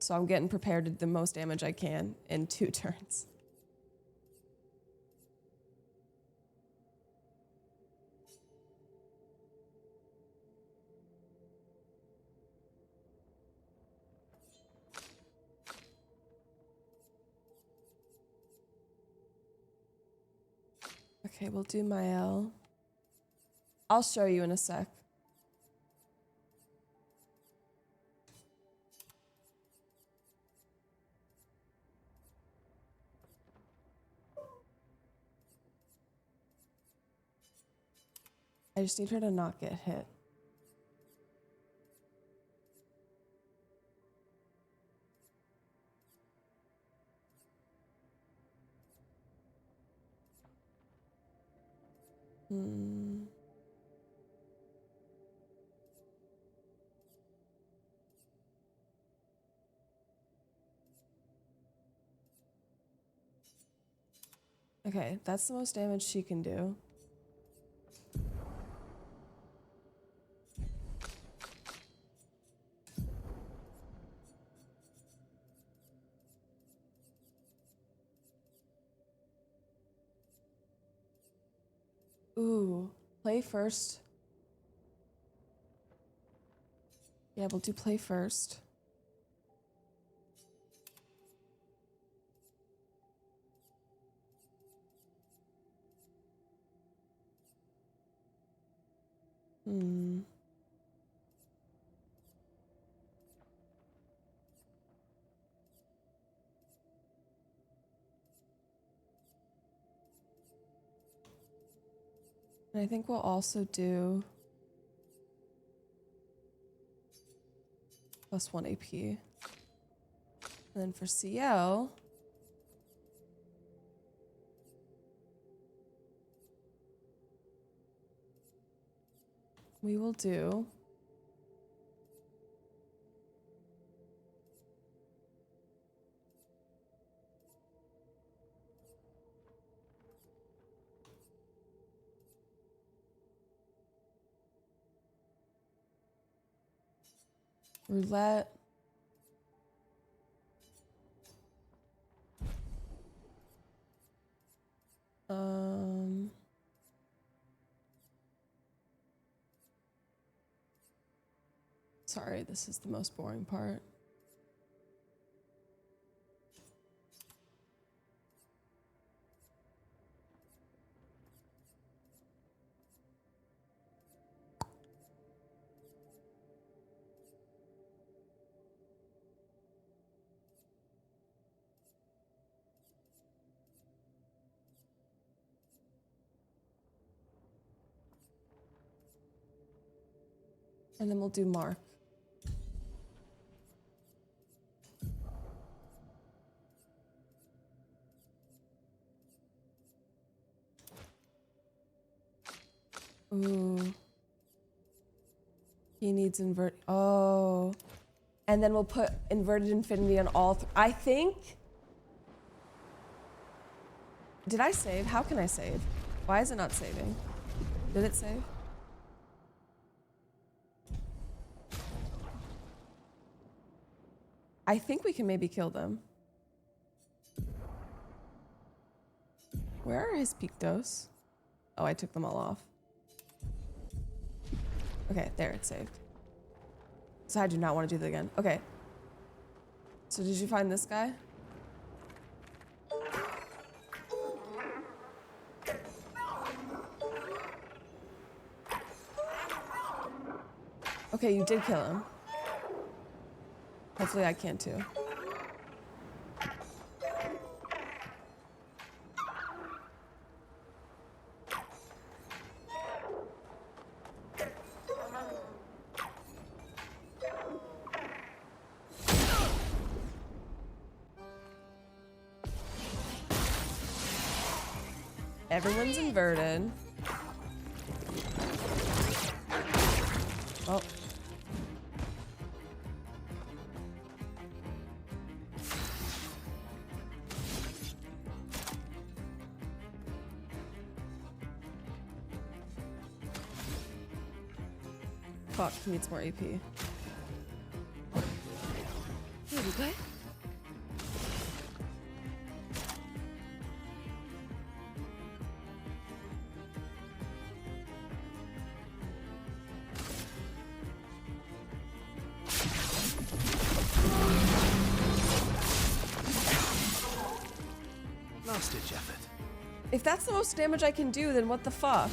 So I'm getting prepared to do the most damage I can in 2 turns. Okay, we'll do Mael. I'll show you in a sec. I just need her to not get hit. Okay, that's the most damage she can do. Ooh, play first. Yeah, we'll do play first. Hmm. And I think we'll also do +1 AP. And then for CL, we will do roulette. Sorry, this is the most boring part. And then we'll do Mark. Ooh. He needs invert. Oh. And then we'll put inverted infinity on all. I think. Did I save? How can I save? Why is it not saving? Did it save? I think we can maybe kill them. Where are his pictos? Oh, I took them all off. Okay, there, it's saved. So I do not want to do that again. Okay. So did you find this guy? Okay, you did kill him. Hopefully I can too. Everyone's inverted. Oh. Fuck, he needs more AP. Here we go. Last ditch effort. If that's the most damage I can do, then what the fuck?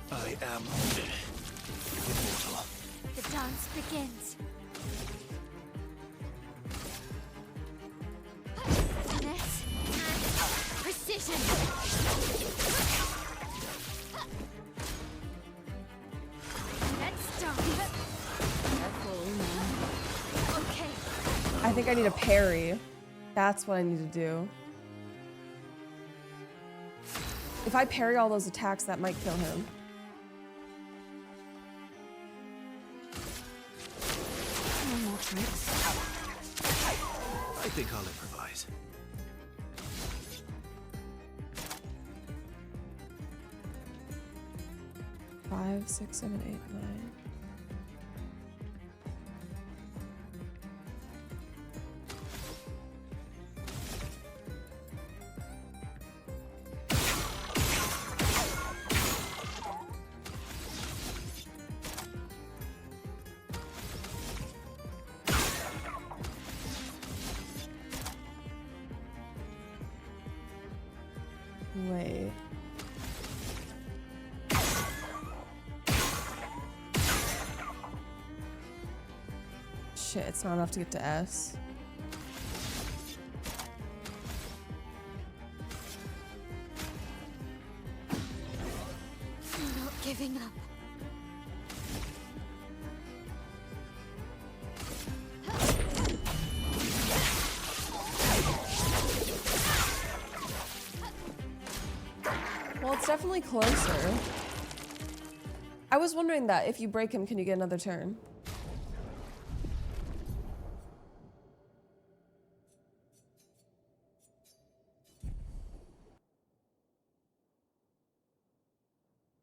I am immortal. The dance begins. Finesse and precision. Let's start. Careful now. Okay. I think I need a parry. That's what I need to do. If I parry all those attacks, that might kill him. No more tricks. I think I'll improvise. Five, 6, 7, 8, 9. A. Shit, it's not enough to get to S. I'm not giving up. Well, it's definitely closer. I was wondering that if you break him, can you get another turn?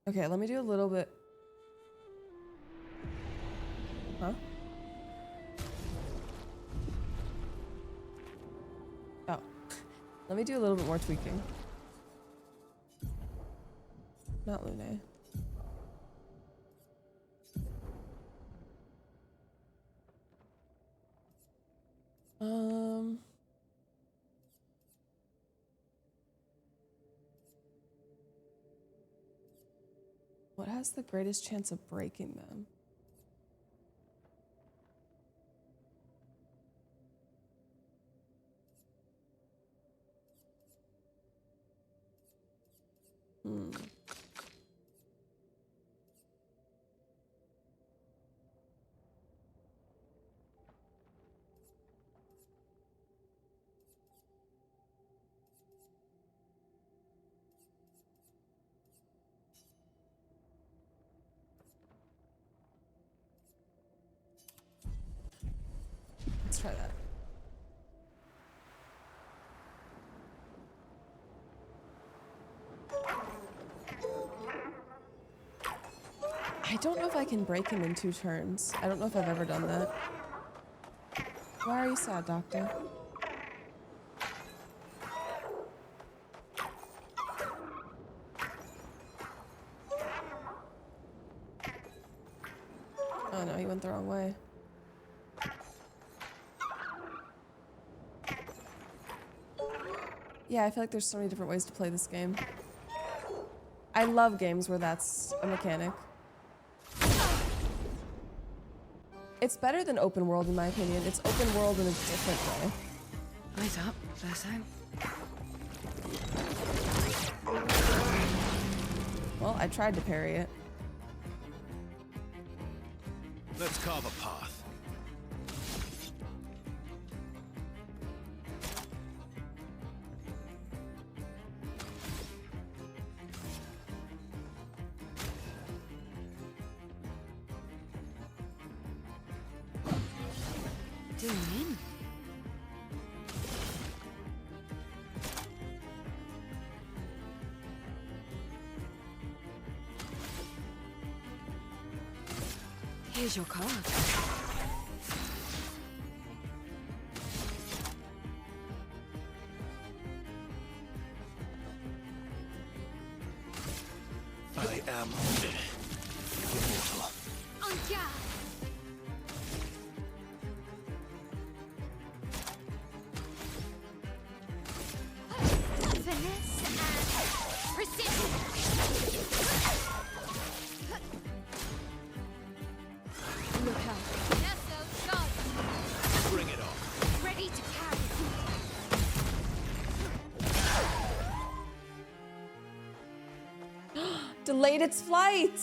Okay, let me do a little bit. Huh? Oh. Let me do a little bit more tweaking. Not Lune. What has the greatest chance of breaking them? Let's try that. I don't know if I can break him in 2 turns. I don't know if I've ever done that. Why are you sad, Doctor? Oh no, he went the wrong way. Yeah, I feel like there's so many different ways to play this game. I love games where that's a mechanic. It's better than open world in my opinion. It's open world in a different way. Light up, bless out. Well, I tried to parry it. Let's carve a path. Devine? Here's your card. I am immortal. On guard! Finesse and precision! Look out. Nesso, charge! Bring it on. Ready to carry. Delayed its flight!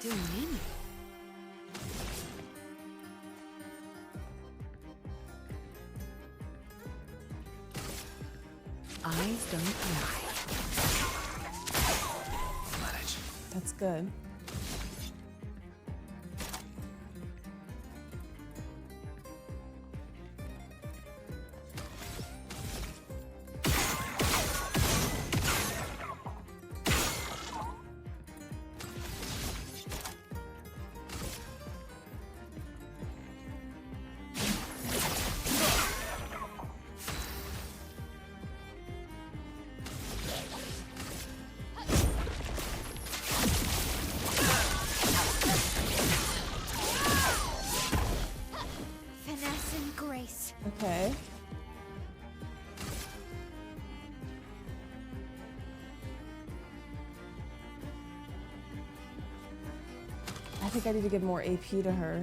Devine? Eyes don't lie. Manage. That's good. I think I need to give more AP to her.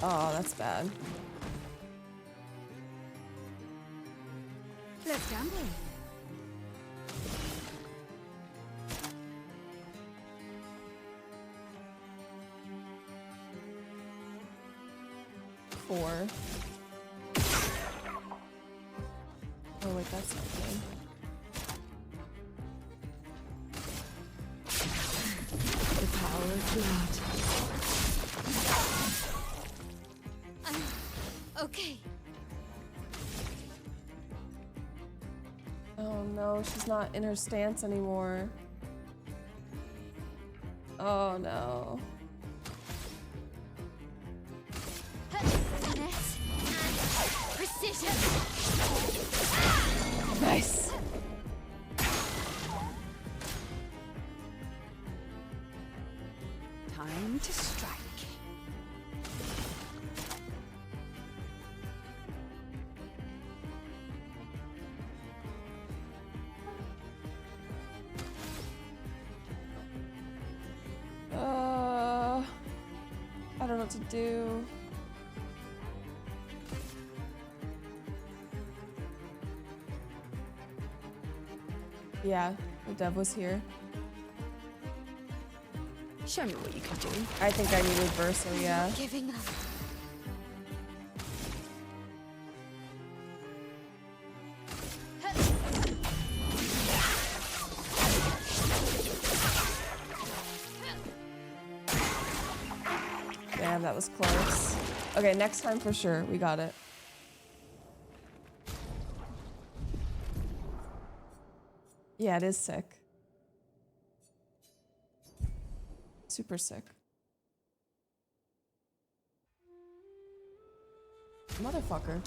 Oh, that's bad. Let's gamble. Four. Oh wait, that's not good. The power of blood. Okay. Oh no, she's not in her stance anymore. Oh no. Finesse and precision. Nice. Time to strike. I don't know what to do. Yeah, the dev was here. Show me what you can do. I think I need reversal, yeah. Giving up. Damn, that was close. Okay, next time for sure. We got it. Yeah, it is sick. Super sick. Motherfucker.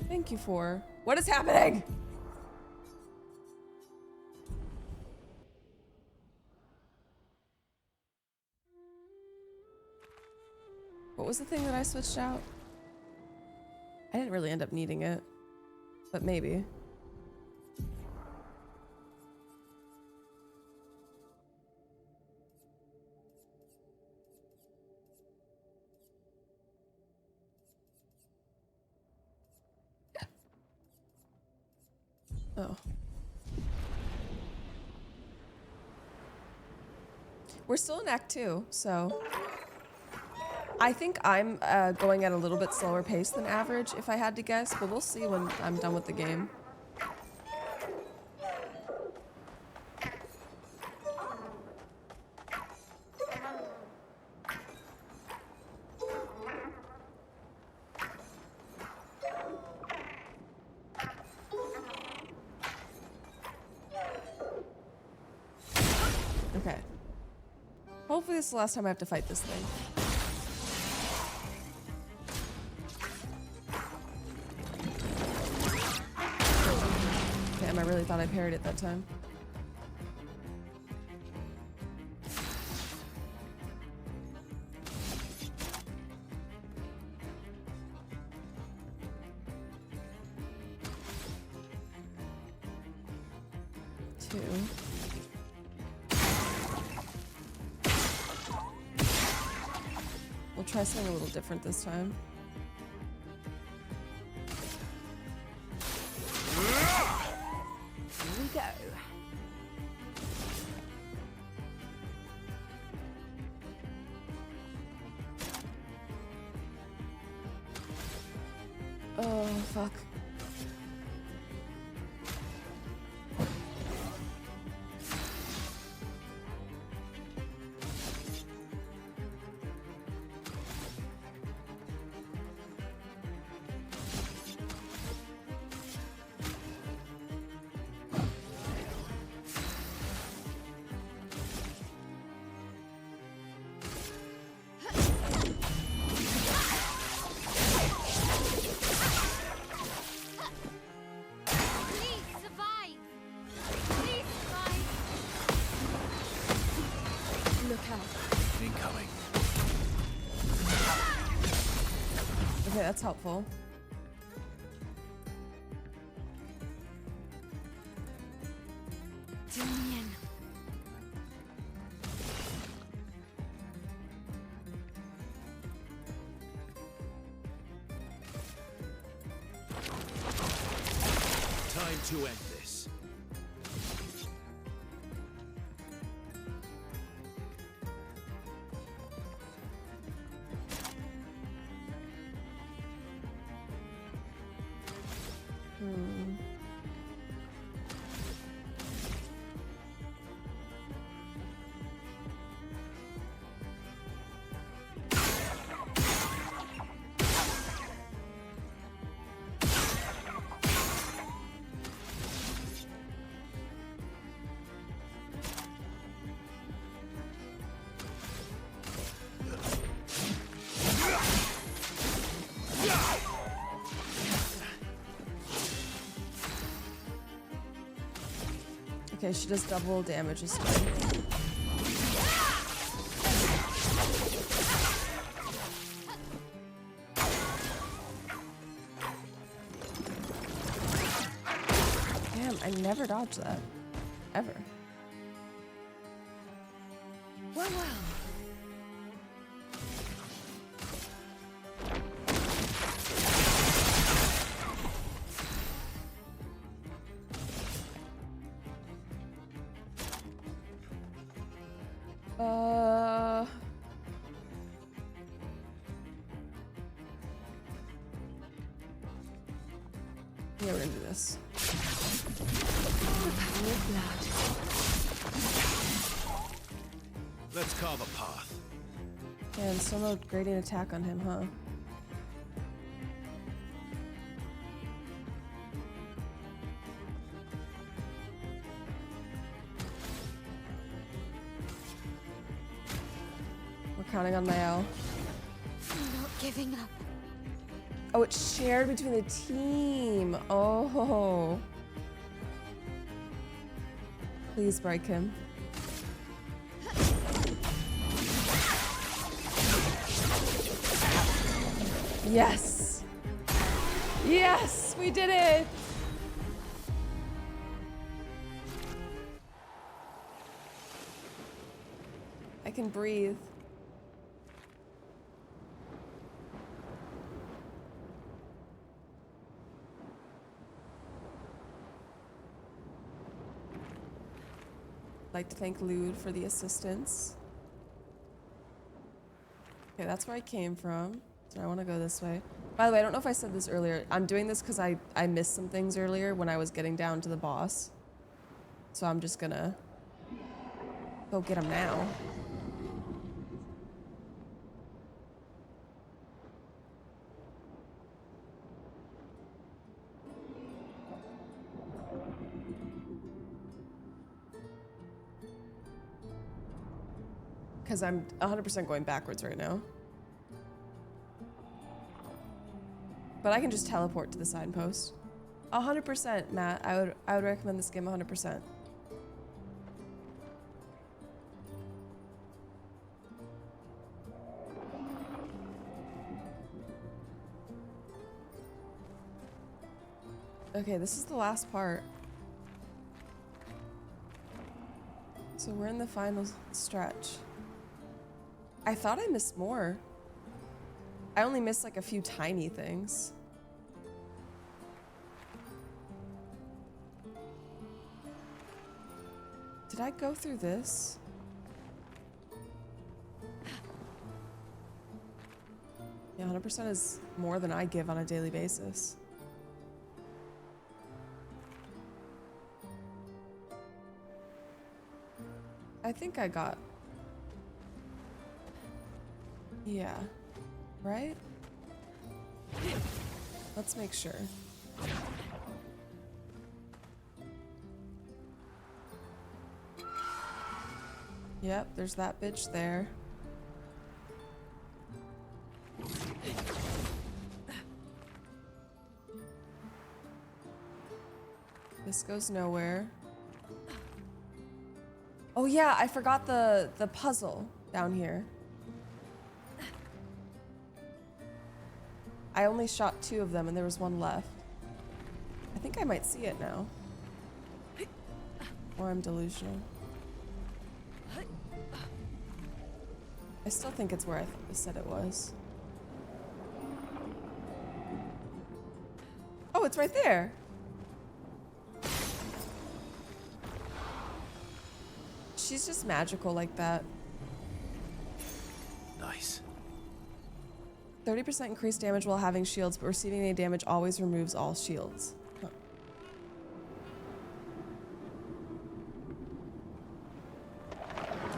Thank you for. What is happening? What was the thing that I switched out? I didn't really end up needing it, but maybe. Oh. We're still in Act 2, so I think I'm going at a little bit slower pace than average, if I had to guess, but we'll see when I'm done with the game. Okay. Hopefully this is the last time I have to fight this thing. Damn, I really thought I parried it that time. Two. We'll try something a little different this time. Here we go. Oh, fuck. Look out. Incoming. Okay, that's helpful. Devine. Time to end this. Okay, she does double damage this time. Damn, I never dodged that. Ever. Well, well. Yeah, we're gonna do this. Let's carve a path. And still no gradient attack on him, huh? We're counting on my L. I'm not giving up. Oh, it's shared between the team. Oh. Please break him. Yes. Yes, we did it. I can breathe. I'd like to thank Lude for the assistance. Okay, that's where I came from. So I want to go this way. By the way, I don't know if I said this earlier. I'm doing this because I missed some things earlier when I was getting down to the boss. So I'm just gonna go get him now. Because I'm 100% going backwards right now. But I can just teleport to the signpost. 100%, Matt. I would recommend this game 100%. Okay, this is the last part. So we're in the final stretch. I thought I missed more. I only missed like a few tiny things. Did I go through this? Yeah, 100% is more than I give on a daily basis. I think I got... Yeah. Right? Let's make sure. Yep, there's that bitch there. This goes nowhere. Oh yeah, I forgot the puzzle down here. I only shot 2 of them and there was 1 left. I think I might see it now. Or I'm delusional. I still think it's where I said it was. Oh, it's right there. She's just magical like that. Nice. 30% increased damage while having shields, but receiving any damage always removes all shields. Huh.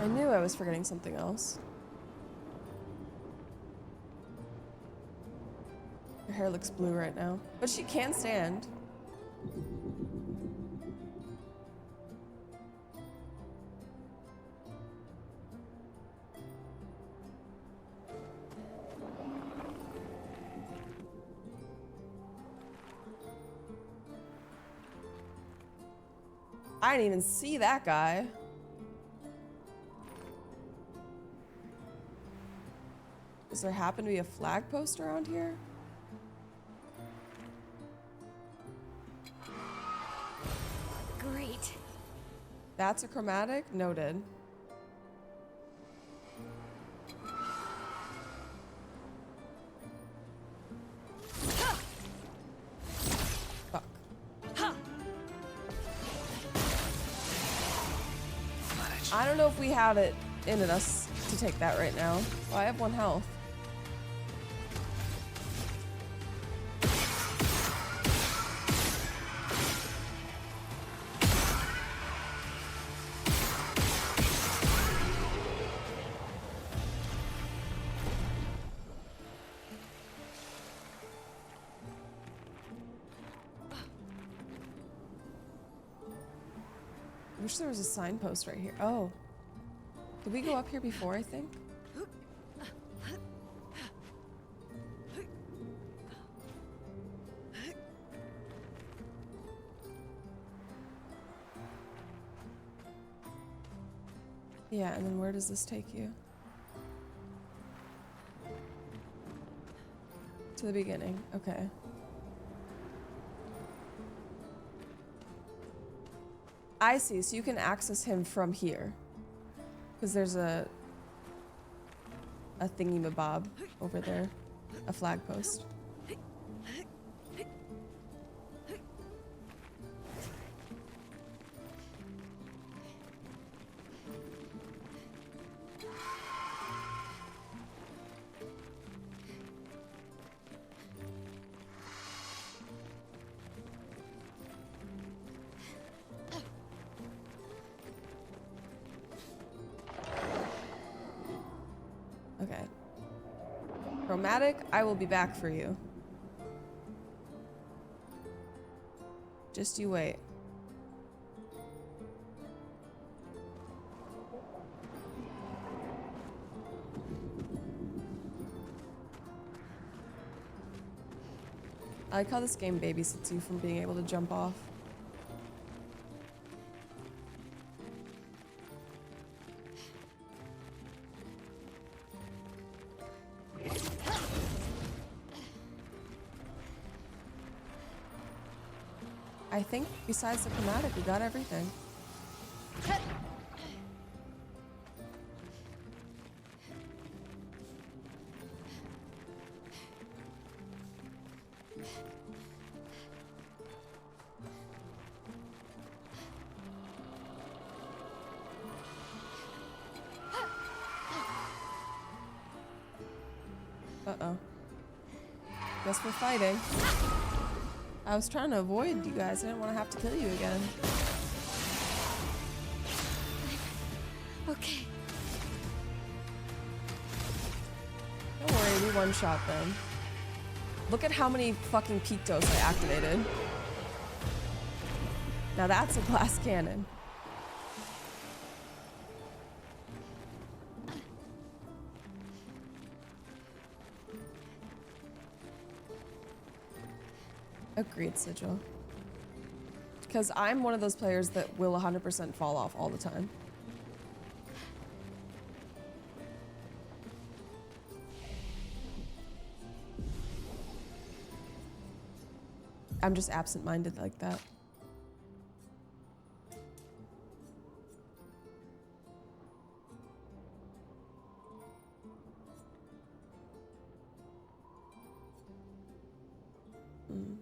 I knew I was forgetting something else. Her hair looks blue right now, but she can stand. I didn't even see that guy. Does there happen to be a flag post around here? Great. That's a chromatic? Noted. Fuck. I don't know if we have it in us to take that right now. Oh, I have 1 health. I wish there was a signpost right here. Oh. Did we go up here before, I think? Yeah, and then where does this take you? To the beginning. Okay. I see, so you can access him from here. Because there's a thingy-mabob over there. A flag post. Okay. Chromatic, I will be back for you. Just you wait. I like how this game babysits you from being able to jump off. I think besides the chromatic, we got everything. Uh-oh. Guess we're fighting. I was trying to avoid you guys. I didn't want to have to kill you again. Okay. Don't worry, we one-shot them. Look at how many fucking Pictos I activated. Now that's a glass cannon. Agreed, Sigil. Because I'm one of those players that will 100% fall off all the time. I'm just absent-minded like that. Mm.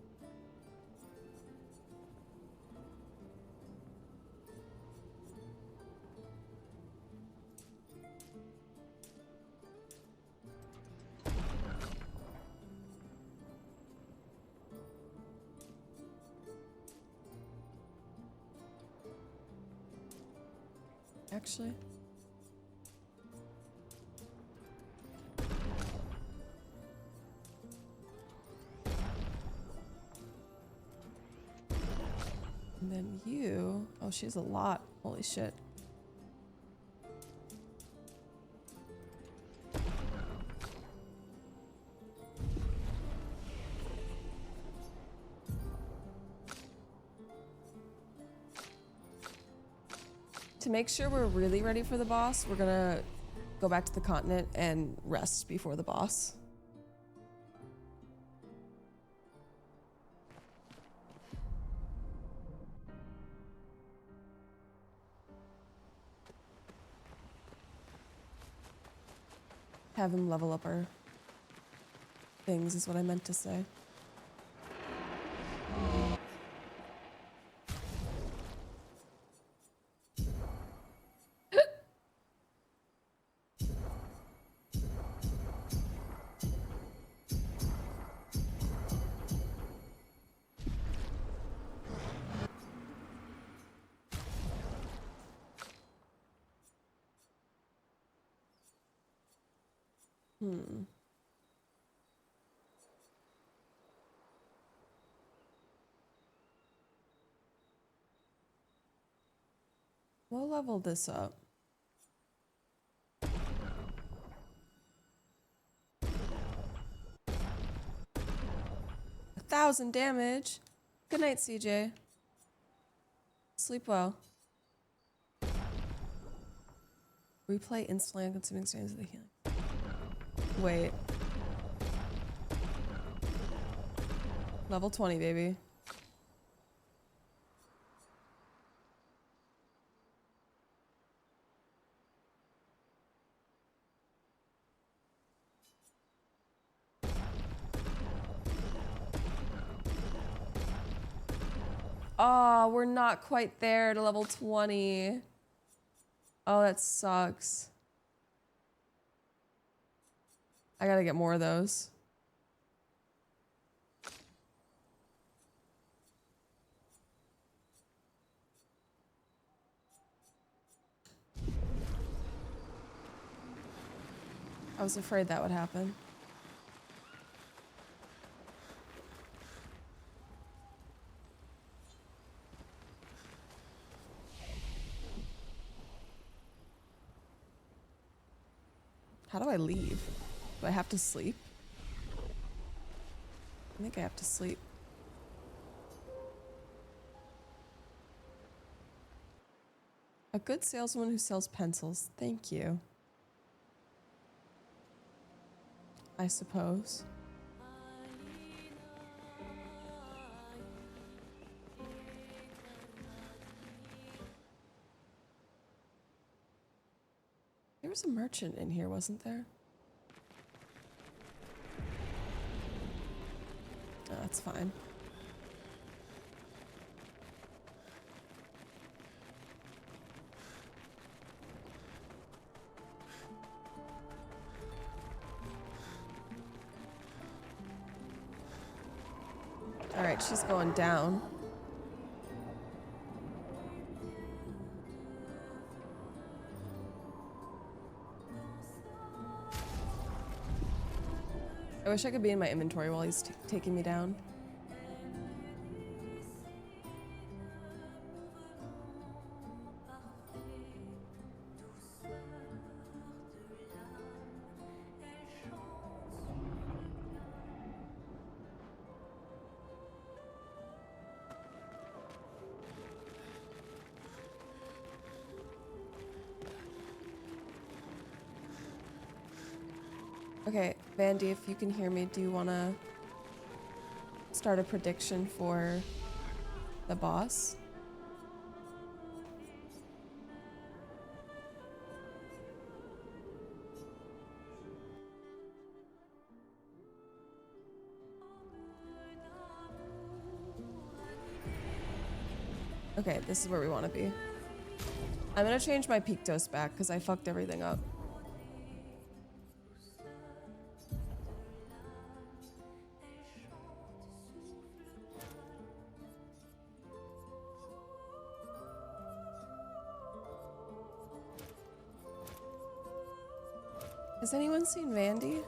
Actually. And then you, oh, she has a lot. Holy shit. To make sure we're really ready for the boss, we're gonna go back to the continent and rest before the boss. Have him level up our things is what I meant to say. We'll level this up. 1,000 damage. Good night, CJ. Sleep well. Replay instantly on consuming strands of the healing. Wait. Level 20, baby. Oh, we're not quite there to level 20. Oh, that sucks. I gotta get more of those. I was afraid that would happen. How do I leave? Do I have to sleep? I think I have to sleep. A good saleswoman who sells pencils. Thank you. I suppose. There was a merchant in here, wasn't there? Oh, that's fine. All right, she's going down. I wish I could be in my inventory while he's taking me down. Okay, Vandy, if you can hear me, do you want to start a prediction for the boss. Okay, this is where we want to be. I'm gonna change my Pictos back because I fucked everything up. Has anyone seen Vandy?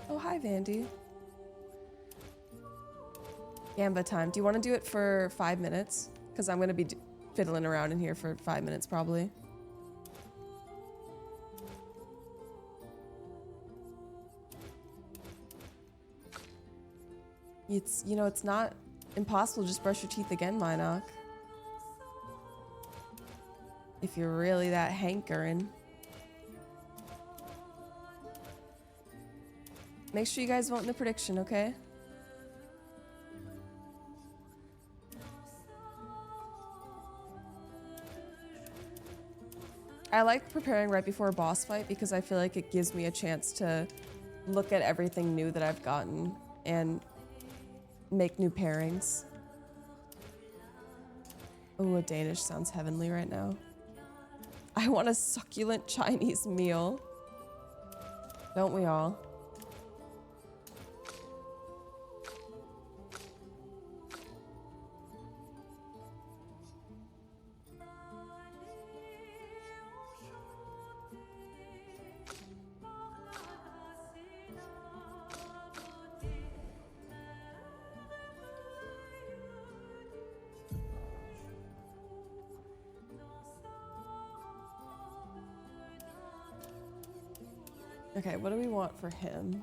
Oh, hi, Vandy. Gamba time. Do you want to do it for 5 minutes? Because I'm going to be fiddling around in here for 5 minutes, probably. It's, you know, it's not impossible to just brush your teeth again, Minoc. If you're really that hankering. Make sure you guys vote in the prediction, okay? I like preparing right before a boss fight because I feel like it gives me a chance to look at everything new that I've gotten and make new pairings. Oh, a Danish sounds heavenly right now. I want a succulent Chinese meal. Don't we all? Okay, what do we want for him?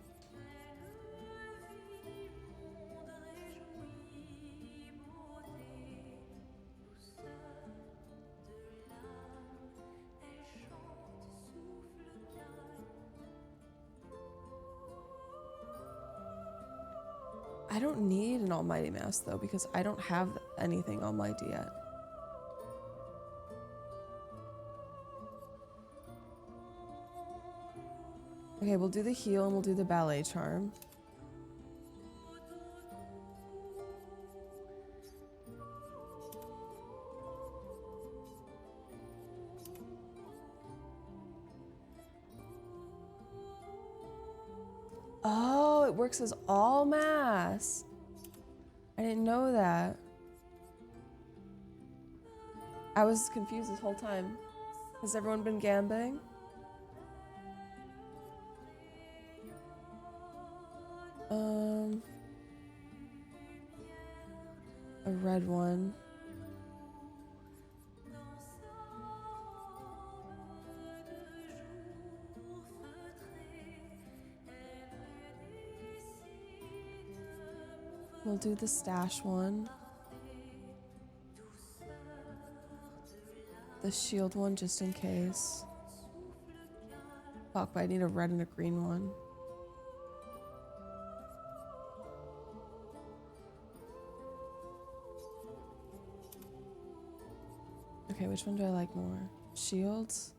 I don't need an almighty mask though, because I don't have anything almighty yet. Okay, we'll do the heal and we'll do the ballet charm. Oh, it works as all mass. I didn't know that. I was confused this whole time. Has everyone been gambling? A red one. We'll do the stash one. The shield one just in case. Fuck, but I need a red and a green one. Okay, which one do I like more? Shields?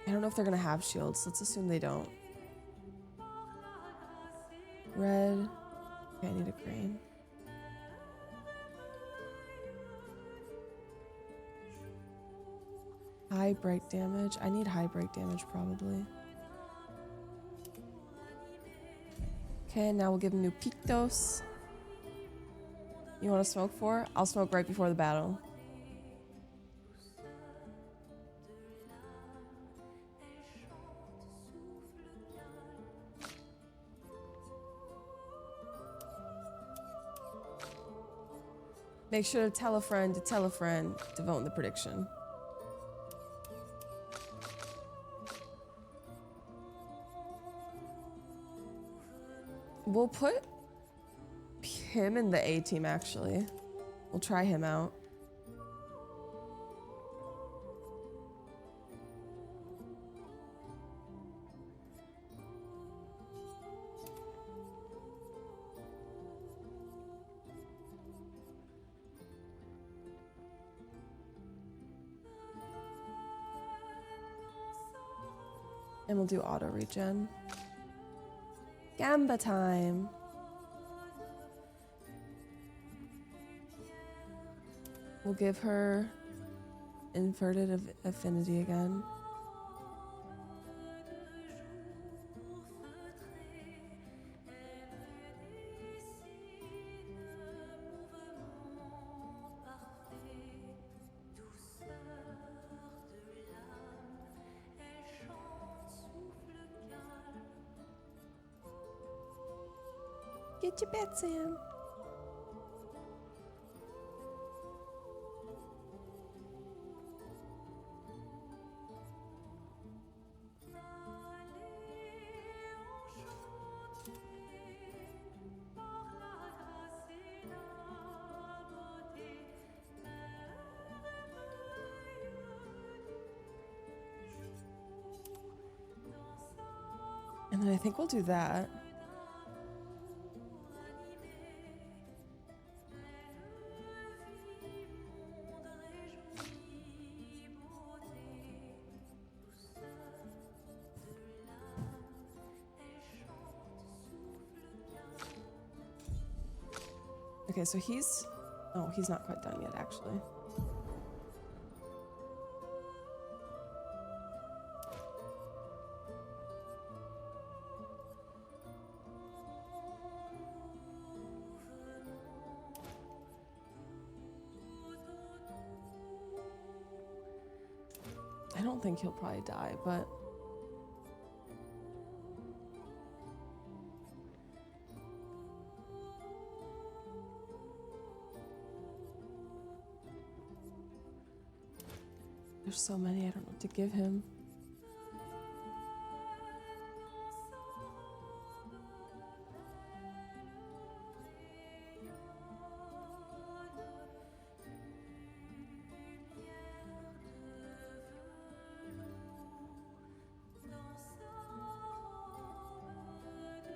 I don't know if they're gonna have shields. Let's assume they don't. Red. Okay, I need a green. High break damage. I need high break damage probably. Okay, now we'll give him new Pictos. You want to smoke for? I'll smoke right before the battle. Make sure to tell a friend to vote in the prediction. We'll put him in the A team actually. We'll try him out. And we'll do auto regen. Gamba time. We'll give her inverted affinity again. Get your bets in. And then I think we'll do that. Okay, so he's... Oh, he's not quite done yet, actually. I don't think he'll probably die, but... There's so many, I don't know what to give him.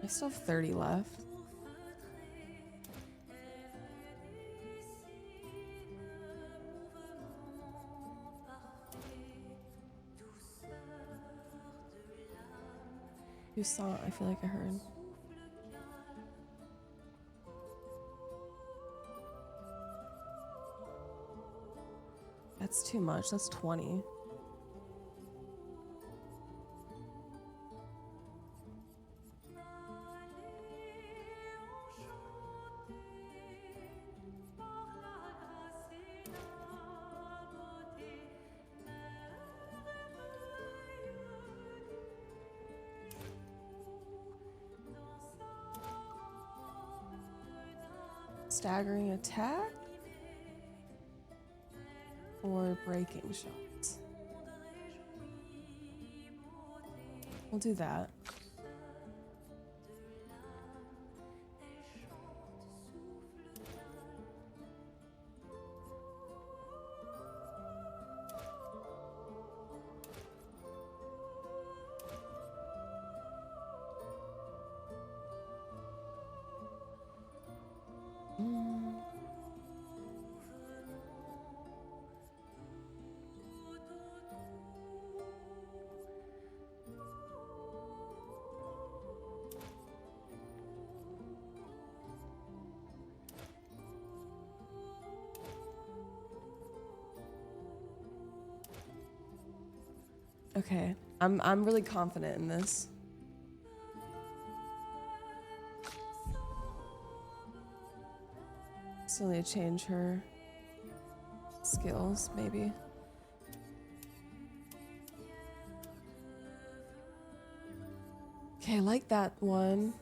I still have 30 left. You saw it, I feel like I heard. That's too much, that's 20. Staggering attack or breaking shots? We'll do that. Okay, I'm really confident in this. Still need to change her skills, maybe. Okay, I like that one.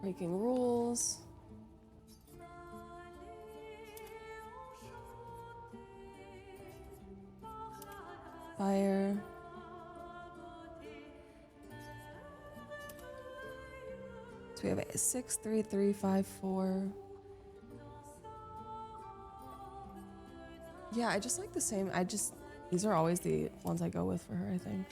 Breaking rules. Fire. we have 6, 3, 3, 5, 4. Yeah, I just like the same. These are always the ones I go with for her, I think.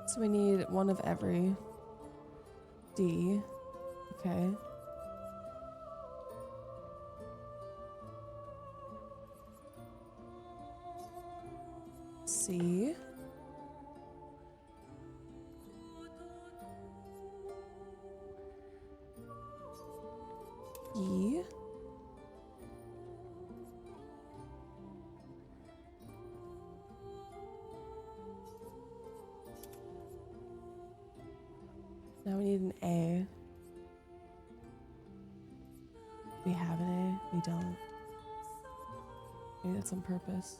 So we need one of every D. Okay. C. E. Now we need an A. We have an A? We don't. Maybe that's on purpose.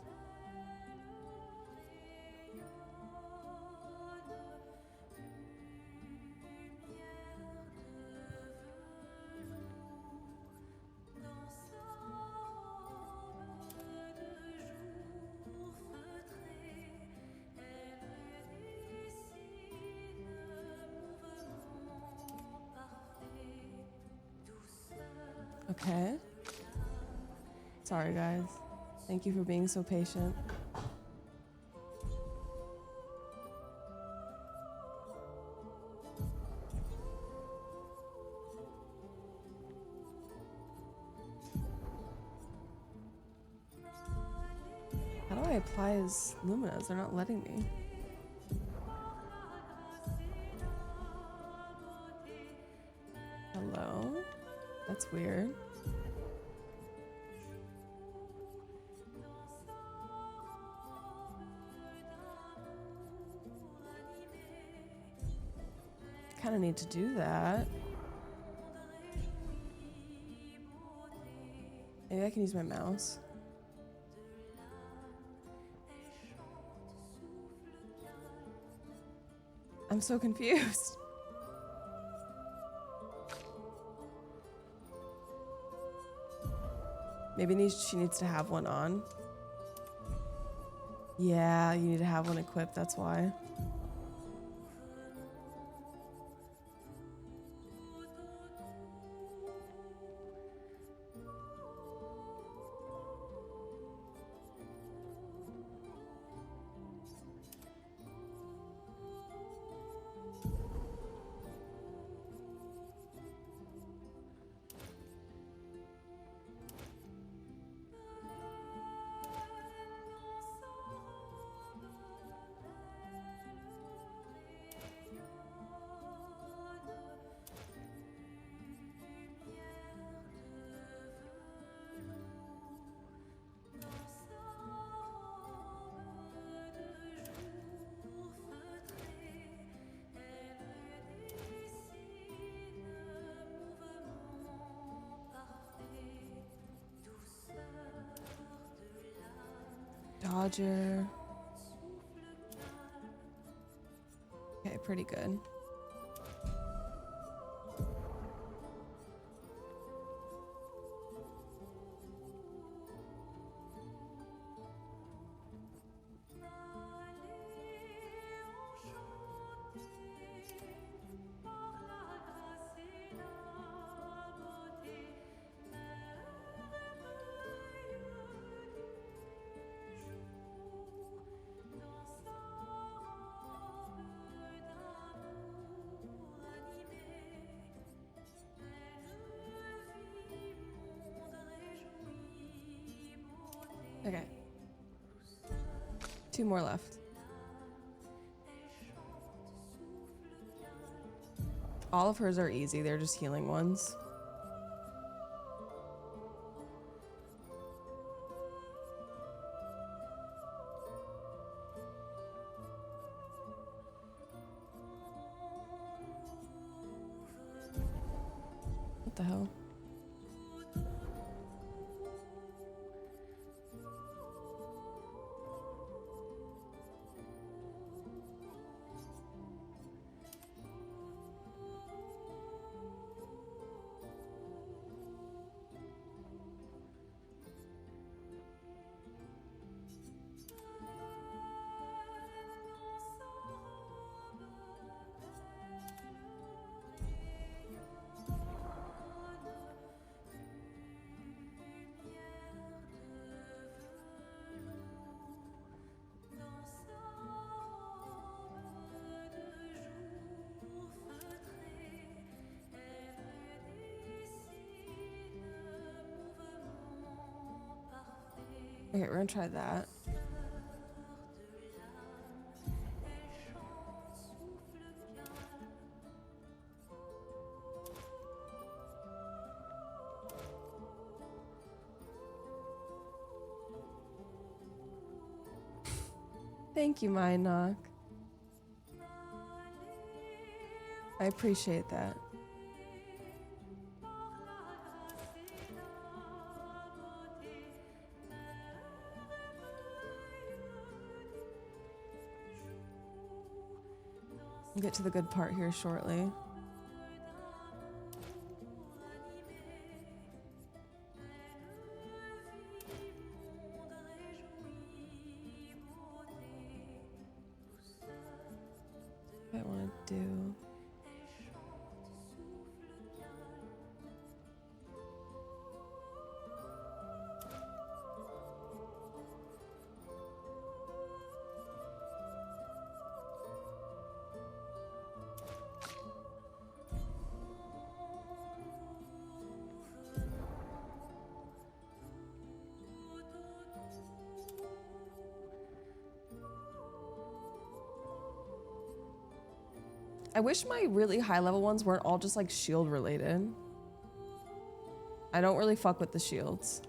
Okay. Sorry, guys. Thank you for being so patient. How do I apply his luminas? They're not letting me. Hello? That's weird. Kind of need to do that. Maybe I can use my mouse. I'm so confused. Maybe she needs to have one on. Yeah, you need to have one equipped, that's why. Dodger. Okay, pretty good. Okay. 2 more left. All of hers are easy, they're just healing ones. What the hell? Okay, we're gonna try that. Thank you, Knock. I appreciate that. We'll get to the good part here shortly. What I want to do. I wish my really high level ones weren't all just like shield related. I don't really fuck with the shields.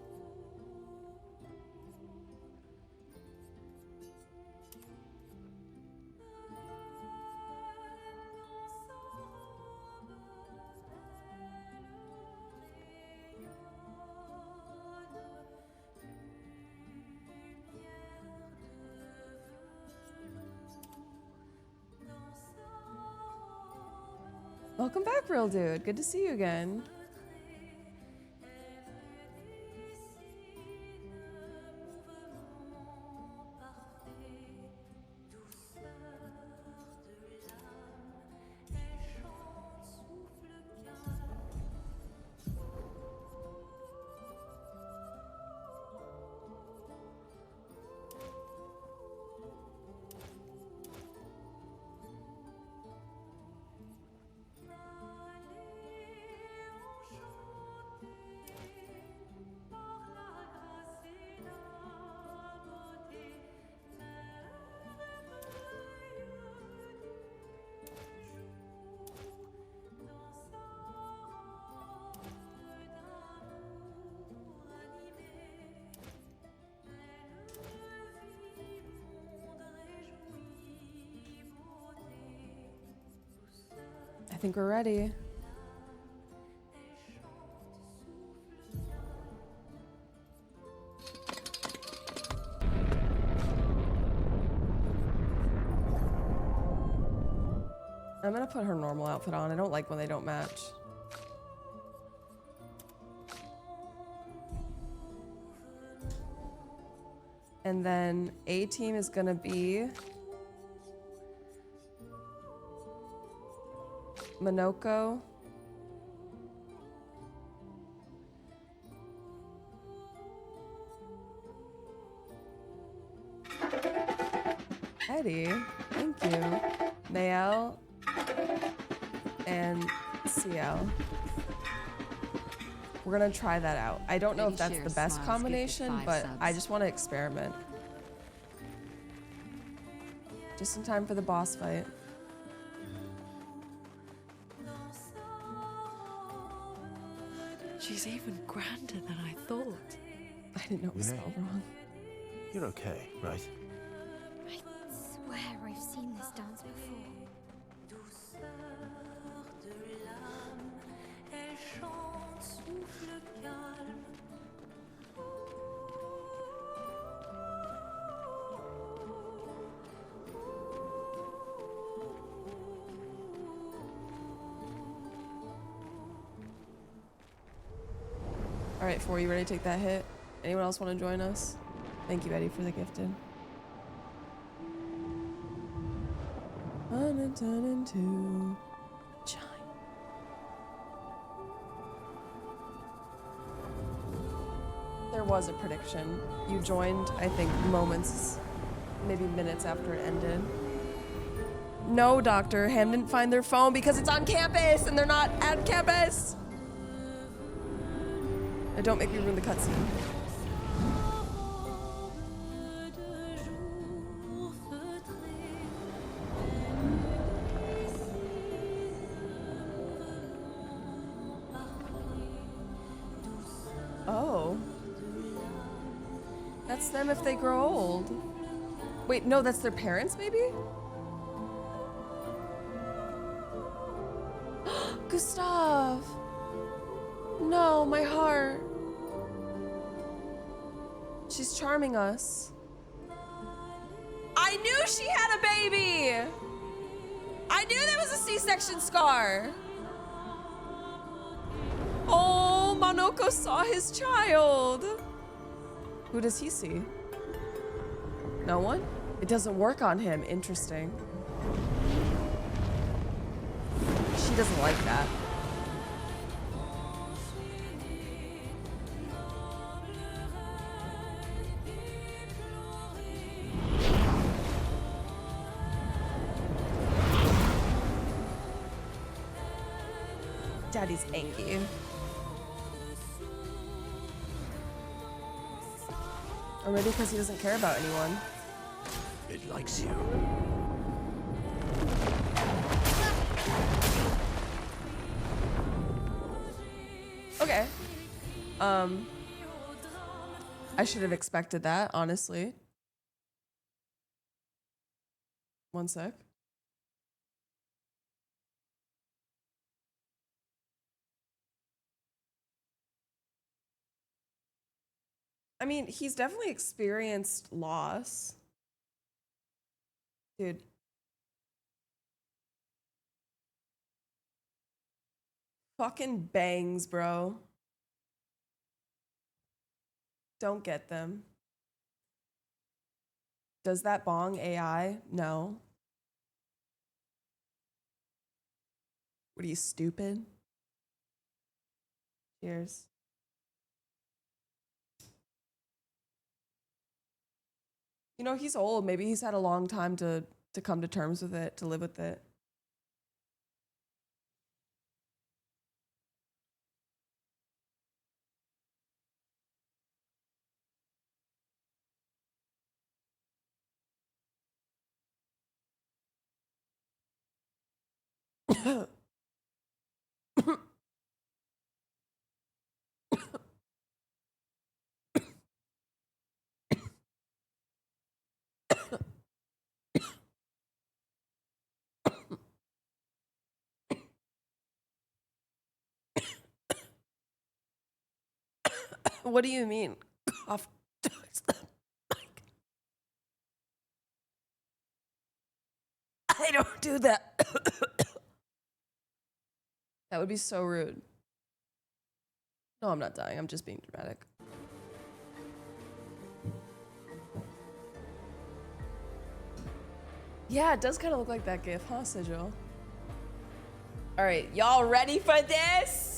Welcome back, real dude. Good to see you again. I think we're ready. I'm gonna put her normal outfit on. I don't like when they don't match. And then A team is gonna be Minoko, Eddie, thank you, Nael, and CL. We're gonna try that out. I don't know if that's the best combination, but I just want to experiment. Just in time for the boss fight. She's even grander than I thought. I didn't know it was spelled wrong. You're okay, right? I swear I've seen this dance before. All right, Four, you ready to take that hit? Anyone else want to join us? Thank you, Eddie, for the gifted. Turn into giant. There was a prediction. You joined, I think, moments, maybe minutes after it ended. No, Doctor. Ham didn't find their phone because it's on campus and they're not at campus. Don't make me ruin the cutscene. That's them if they grow old. Wait, no, that's their parents, maybe? Gustav! No, my heart. She's charming us. I knew she had a baby! I knew there was a C-section scar! Oh, Monoko saw his child! Who does he see? No one? It doesn't work on him. Interesting. She doesn't like that. Daddy's angry. Or maybe because he doesn't care about anyone. It likes you. Okay. I should have expected that, honestly. One sec. I mean, he's definitely experienced loss. Dude. Fucking bangs, bro. Don't get them. Does that bong AI? No. What are you, stupid? Cheers. You know, he's old. Maybe he's had a long time to come to terms with it, to live with it. What do you mean? Cough. I don't do that. That would be so rude. No, I'm not dying. I'm just being dramatic. Yeah, it does kind of look like that gif, huh, Sigil? All right, y'all ready for this?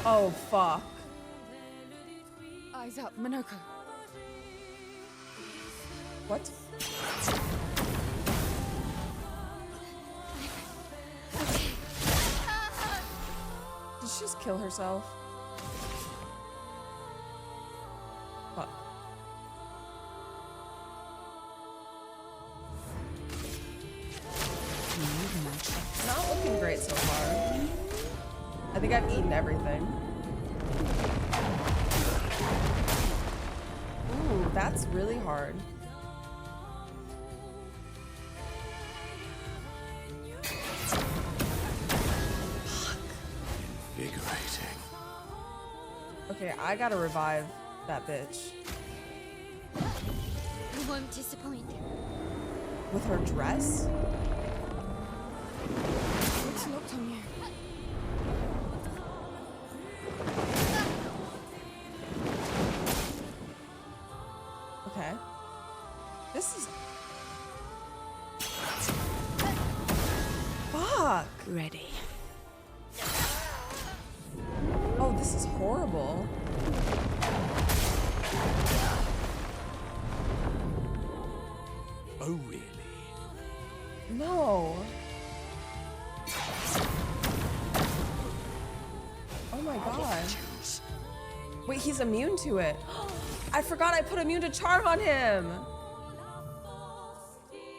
Oh, fuck. Eyes up, Monoko. What? Did she just kill herself? Fuck. Not looking great so far. I think I've eaten everything. Ooh, that's really hard. Invigorating. Okay, I gotta revive that bitch. You won't disappoint. With her dress? What's locked on you? This is... Fuck. Ready. Oh, this is horrible. Oh, really? No. Oh my god. Wait, he's immune to it. I forgot I put immune to charm on him.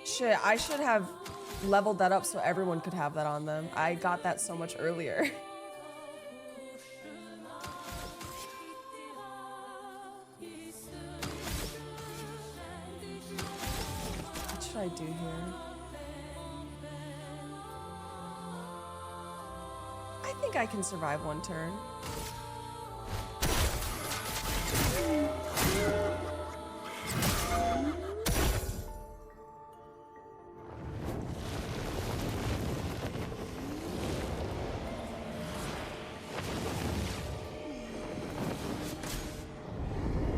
Shit, I should have leveled that up so everyone could have that on them. I got that so much earlier. What should I do here? I think I can survive one turn.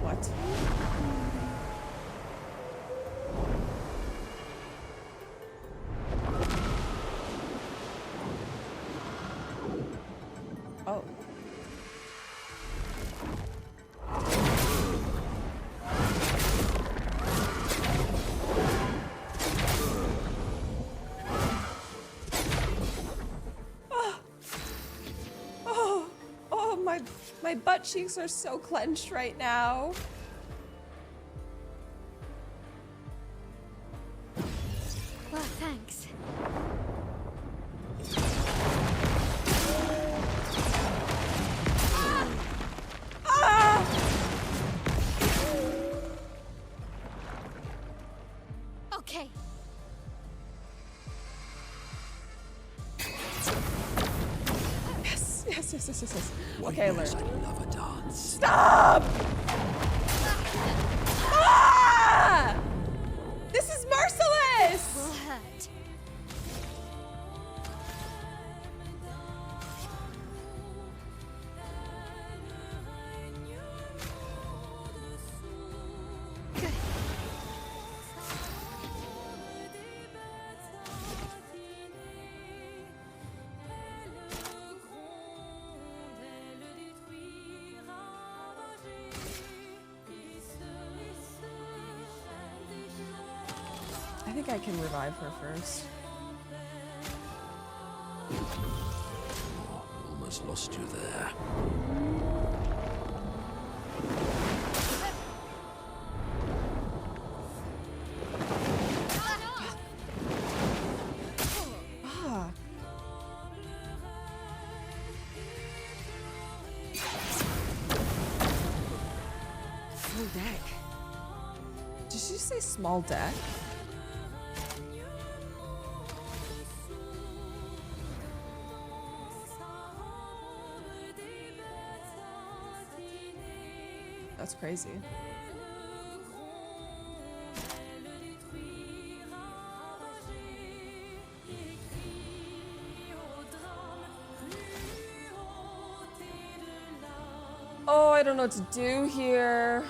What? Oh. My butt cheeks are so clenched right now. Well, thanks. Okay. Yes. Why, Okay, yes, alert. I love a dance. Stop! Ah! This is merciless! Will hurt. I think I can revive her first. Almost lost you there. Fuck. Full deck. Did she say small deck? That's crazy. Oh, I don't know what to do here.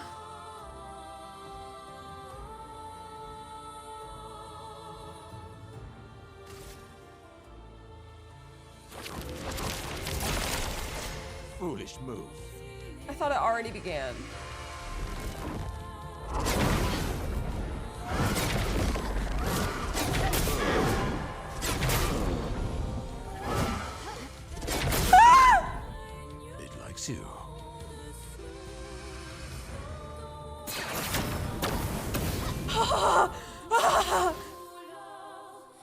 Foolish move. I thought it already began. It likes you.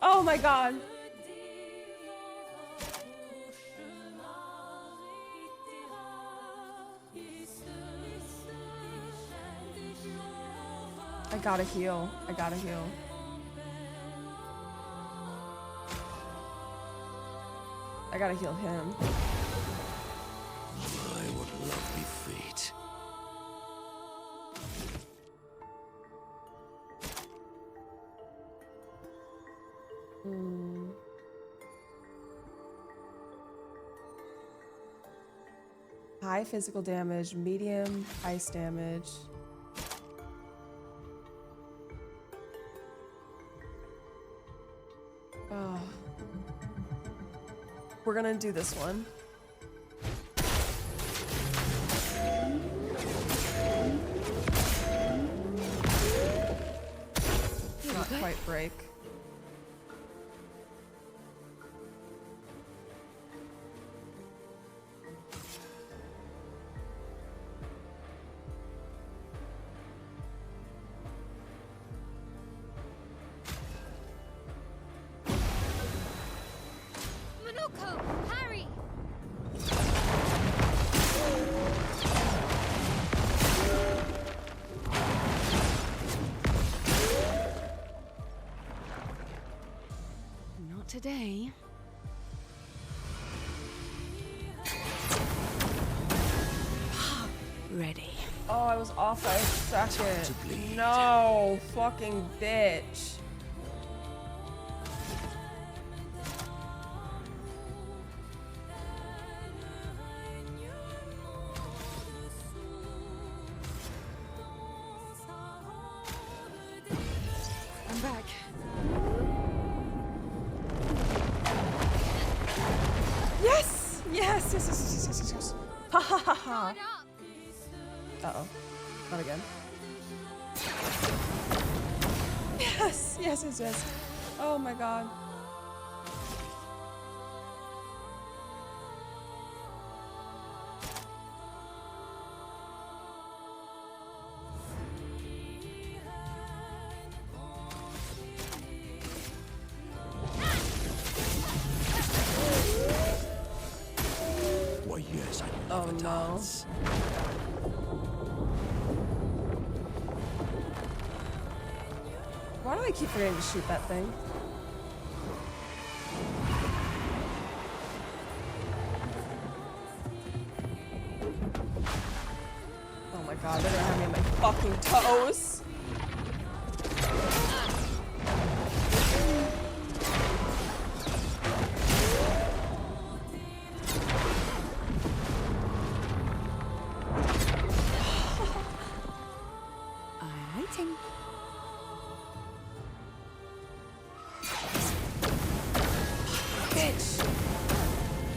Oh my god. I gotta heal. I gotta heal. I gotta heal him. My, what lovely feet. High physical damage, medium ice damage. We're gonna do this one. Not quite break. Manuko, Harry! Not today. Ready. Oh, I was off by a second. No, fucking bitch. I'm back. Yes! Yes, yes, yes, yes, yes, yes, yes. Ha ha ha ha. Uh-oh. Not again. Yes, yes, yes, yes. Oh my god. Why, yes, I Oh love a no. dance. Why do I keep forgetting to shoot that thing? Oh my god, they're gonna have me on my fucking toes. I'm waiting. Bitch.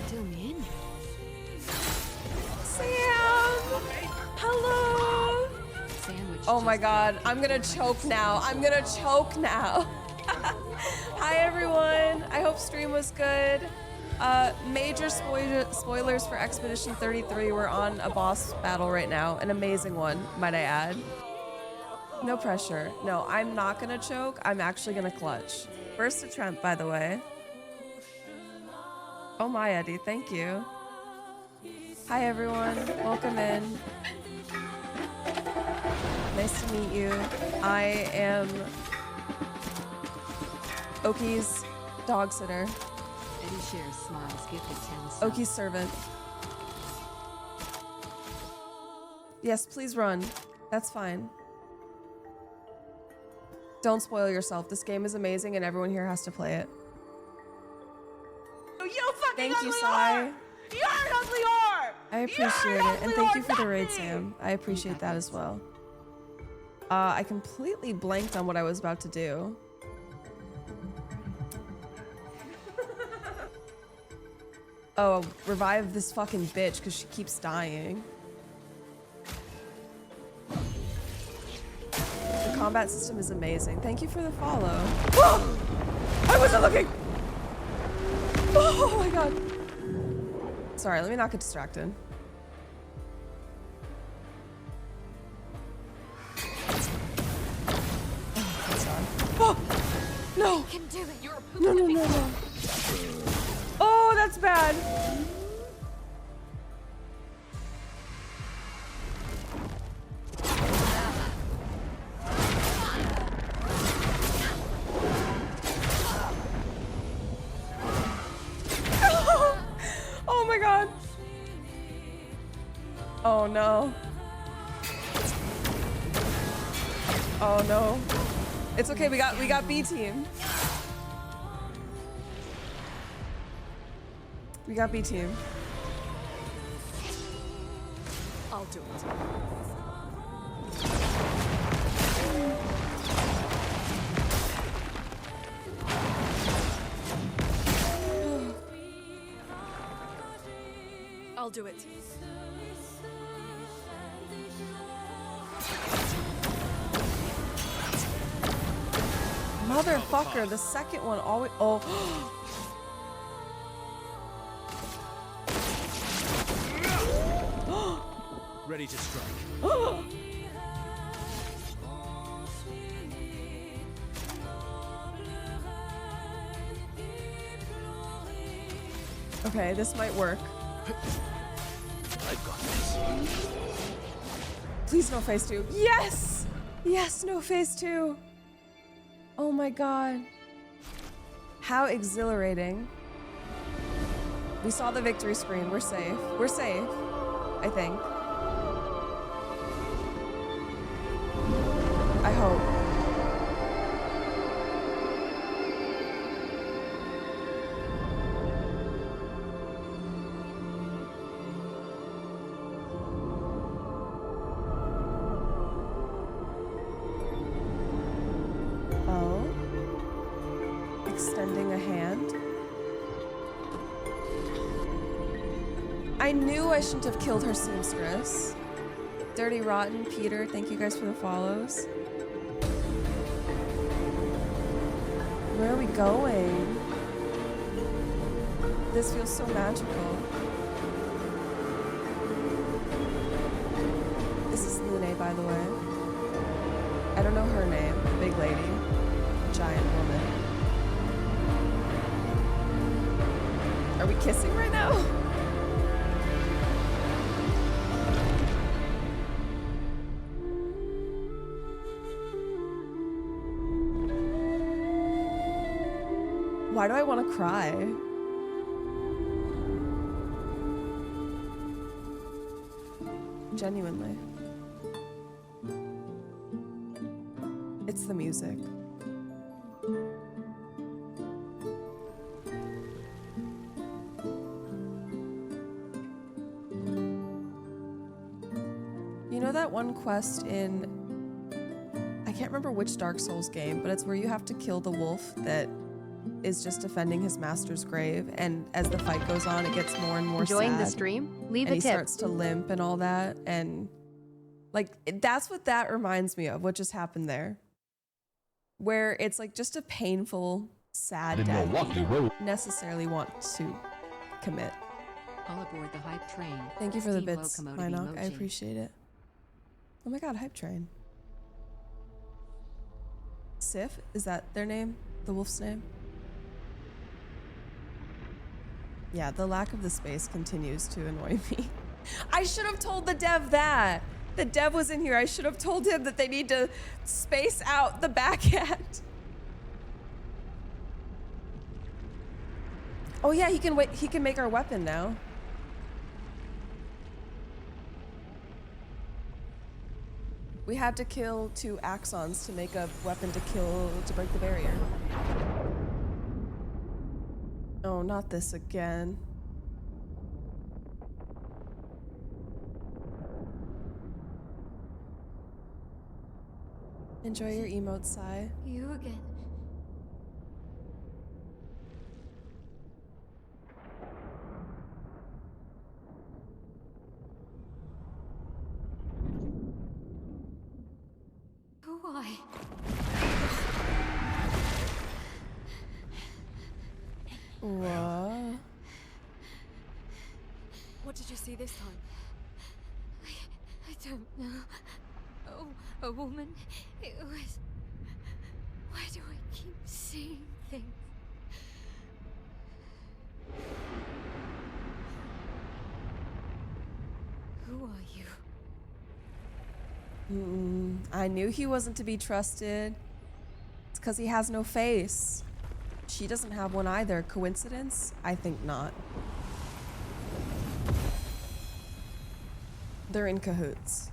Do me in. Sam! Hello! Sandwich. Oh my god, I'm gonna choke now. I'm gonna choke now. Hi everyone, I hope stream was good. Major spoilers for Expedition 33. We're on a boss battle right now. An amazing one, might I add. No pressure. No, I'm not gonna choke. I'm actually gonna clutch. Burst to Trent, by the way. Oh my, Eddie, thank you. Hi everyone, welcome in. Nice to meet you. I am Oki's dog sitter. Eddie shares smiles, gifted 10 subs. Oki's servant. Yes, please run. That's fine. Don't spoil yourself. This game is amazing and everyone here has to play it. You fucking Thank you, ugly Sai. whore! You're an ugly whore! I appreciate it. And thank you for the raid, Sam. I appreciate that as well. I completely blanked on what I was about to do. Oh, revive this fucking bitch because she keeps dying. The combat system is amazing. Thank you for the follow. Oh! I wasn't looking! Oh my god. Sorry, let me not get distracted. Oh, that's sad. Oh! No! You can do it. You're a No, no, no, no. Oh, that's bad. Oh my god. Oh no. Oh no. It's okay, we got B team. We got B team. I'll do it. I'll do it. Motherfucker, the second one always. Oh. Ready to strike. Okay, this might work. I've got this. Please no phase 2. Yes! Yes, no phase 2. Oh my god. How exhilarating. We saw the victory screen. We're safe. We're safe. I think. I hope. Oh. Extending a hand. I knew I shouldn't have killed her seamstress. Dirty Rotten, Peter, thank you guys for the follows. Where are we going? This feels so magical. This is Lune, by the way. I don't know her name. Big lady. Giant woman. Are we kissing right now? Why do I want to cry? Genuinely. It's the music. You know that one quest in, I can't remember which Dark Souls game, but it's where you have to kill the wolf that is just defending his master's grave, and as the fight goes on, it gets more and more Enjoying sad. the stream? Leave and a he tip. starts to limp and all that, and like that's what that reminds me of. What just happened there, where it's like just a painful, sad death you don't necessarily want to commit. All aboard the hype train. Thank you for the Steam bits, locomotive Minoc. I emoji. appreciate it. Oh my god, hype train. Sif, is that their name? The wolf's name? Yeah, the lack of the space continues to annoy me. I should have told the dev that. The dev was in here. I should have told him that they need to space out the backhat. Oh yeah, he can make our weapon now. We had to kill 2 axons to make a weapon to break the barrier. Oh, not this again. Enjoy your emote, Sai. You again. Why? What? What did you see this time? I don't know. Oh, a woman. It was. Why do I keep seeing things? Who are you? I knew he wasn't to be trusted. It's because he has no face. She doesn't have one either. Coincidence? I think not. They're in cahoots.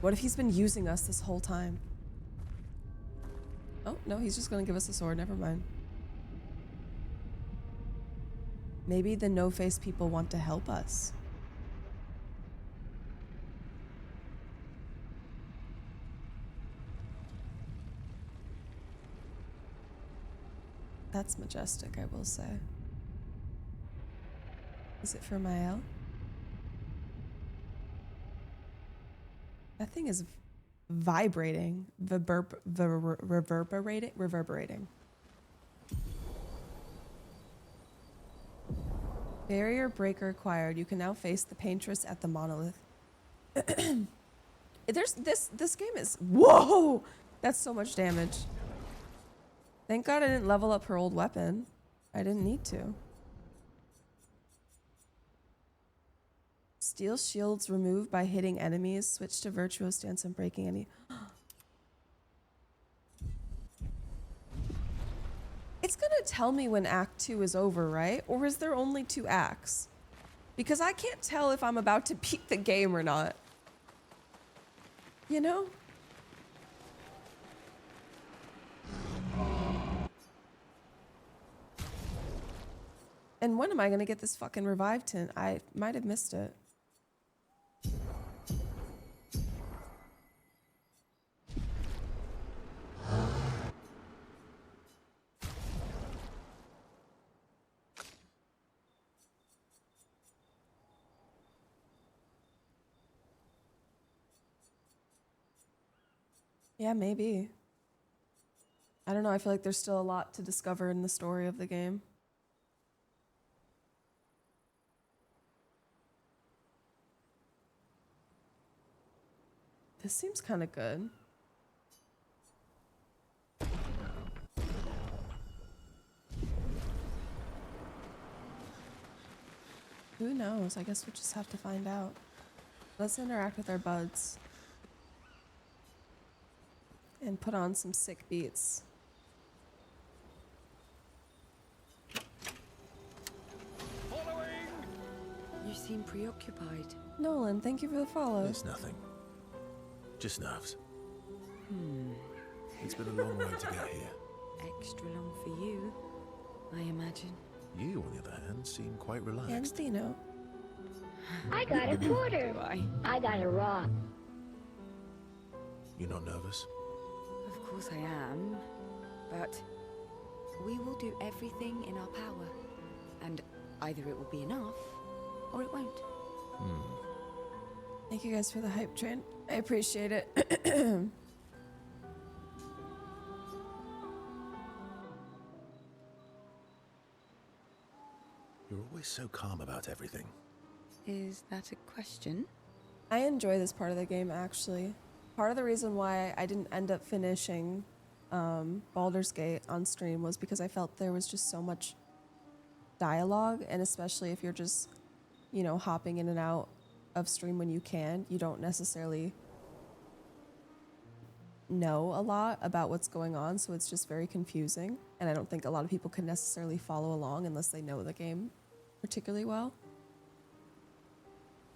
What if he's been using us this whole time? Oh, no, he's just gonna give us a sword. Never mind. Maybe the no-face people want to help us. That's majestic, I will say. Is it for Mael? That thing is vibrating, reverberating. Barrier breaker acquired. You can now face the paintress at the monolith. This game is, whoa! That's so much damage. Thank God I didn't level up her old weapon. I didn't need to. Steel shields removed by hitting enemies. Switch to virtuous stance and breaking any. It's gonna tell me when Act 2 is over, right? Or is there only 2 acts? Because I can't tell if I'm about to beat the game or not. You know? And when am I gonna get this fucking revive tint? I might have missed it. Yeah, maybe. I don't know, I feel like there's still a lot to discover in the story of the game. This seems kind of good. Who knows? I guess we'll just have to find out. Let's interact with our buds. And put on some sick beats. You seem preoccupied. Nolan, thank you for the follow. It's nothing. Just nerves. Hmm. It's been a long road to get here. Extra long for you, I imagine. You, on the other hand, seem quite relaxed. And Dino. I got a quarter. I got a rock. You're not nervous? Of course I am, but we will do everything in our power. And either it will be enough, or it won't. Thank you guys for the hype train. I appreciate it. You're always so calm about everything. Is that a question? I enjoy this part of the game, actually. Part of the reason why I didn't end up finishing Baldur's Gate on stream was because I felt there was just so much dialogue, and especially if you're just, you know, hopping in and out of stream when you can, you don't necessarily know a lot about what's going on, so it's just very confusing, and I don't think a lot of people can necessarily follow along unless they know the game particularly well.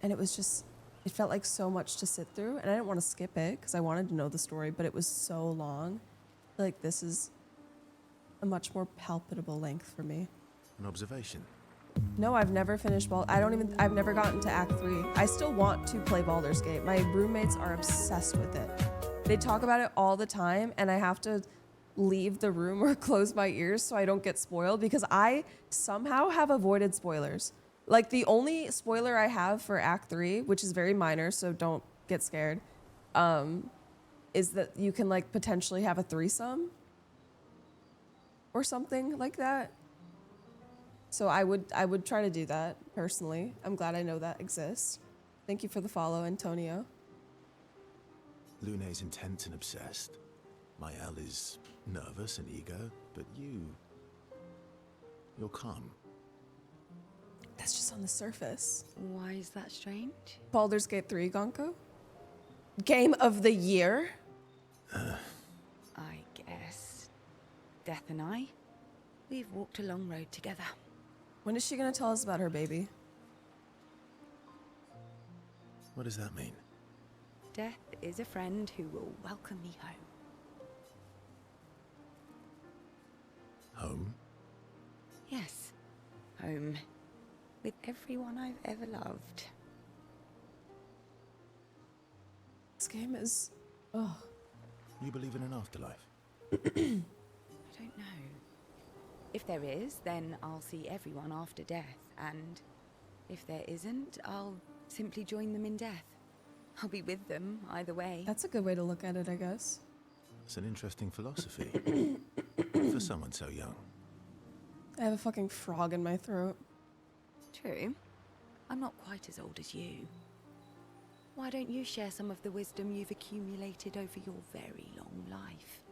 And it was just, it felt like so much to sit through, and I didn't want to skip it because I wanted to know the story, but it was so long. I feel like this is a much more palpable length for me. An observation. No, I've never finished I've never gotten to Act 3. I still want to play Baldur's Gate. My roommates are obsessed with it. They talk about it all the time, and I have to leave the room or close my ears so I don't get spoiled, because I somehow have avoided spoilers. Like, the only spoiler I have for Act 3, which is very minor, so don't get scared, is that you can, like, potentially have a threesome or something like that. So I would try to do that, personally. I'm glad I know that exists. Thank you for the follow, Antonio. Lune's intense and obsessed. Mael is nervous and eager, but you're calm. That's just on the surface. Why is that strange? Baldur's Gate 3, Gonko? Game of the year? I guess. Death and I, we've walked a long road together. When is she gonna tell us about her baby? What does that mean? Death is a friend who will welcome me home. Home? Yes, home. With everyone I've ever loved. This game is... oh. You believe in an afterlife? I don't know. If there is, then I'll see everyone after death, and If there isn't, I'll simply join them in death. I'll be with them either way. That's a good way to look at it, I guess. It's an interesting philosophy for someone so young. I have a fucking frog in my throat. True. I'm not quite as old as you. Why don't you share some of the wisdom you've accumulated over your very long life?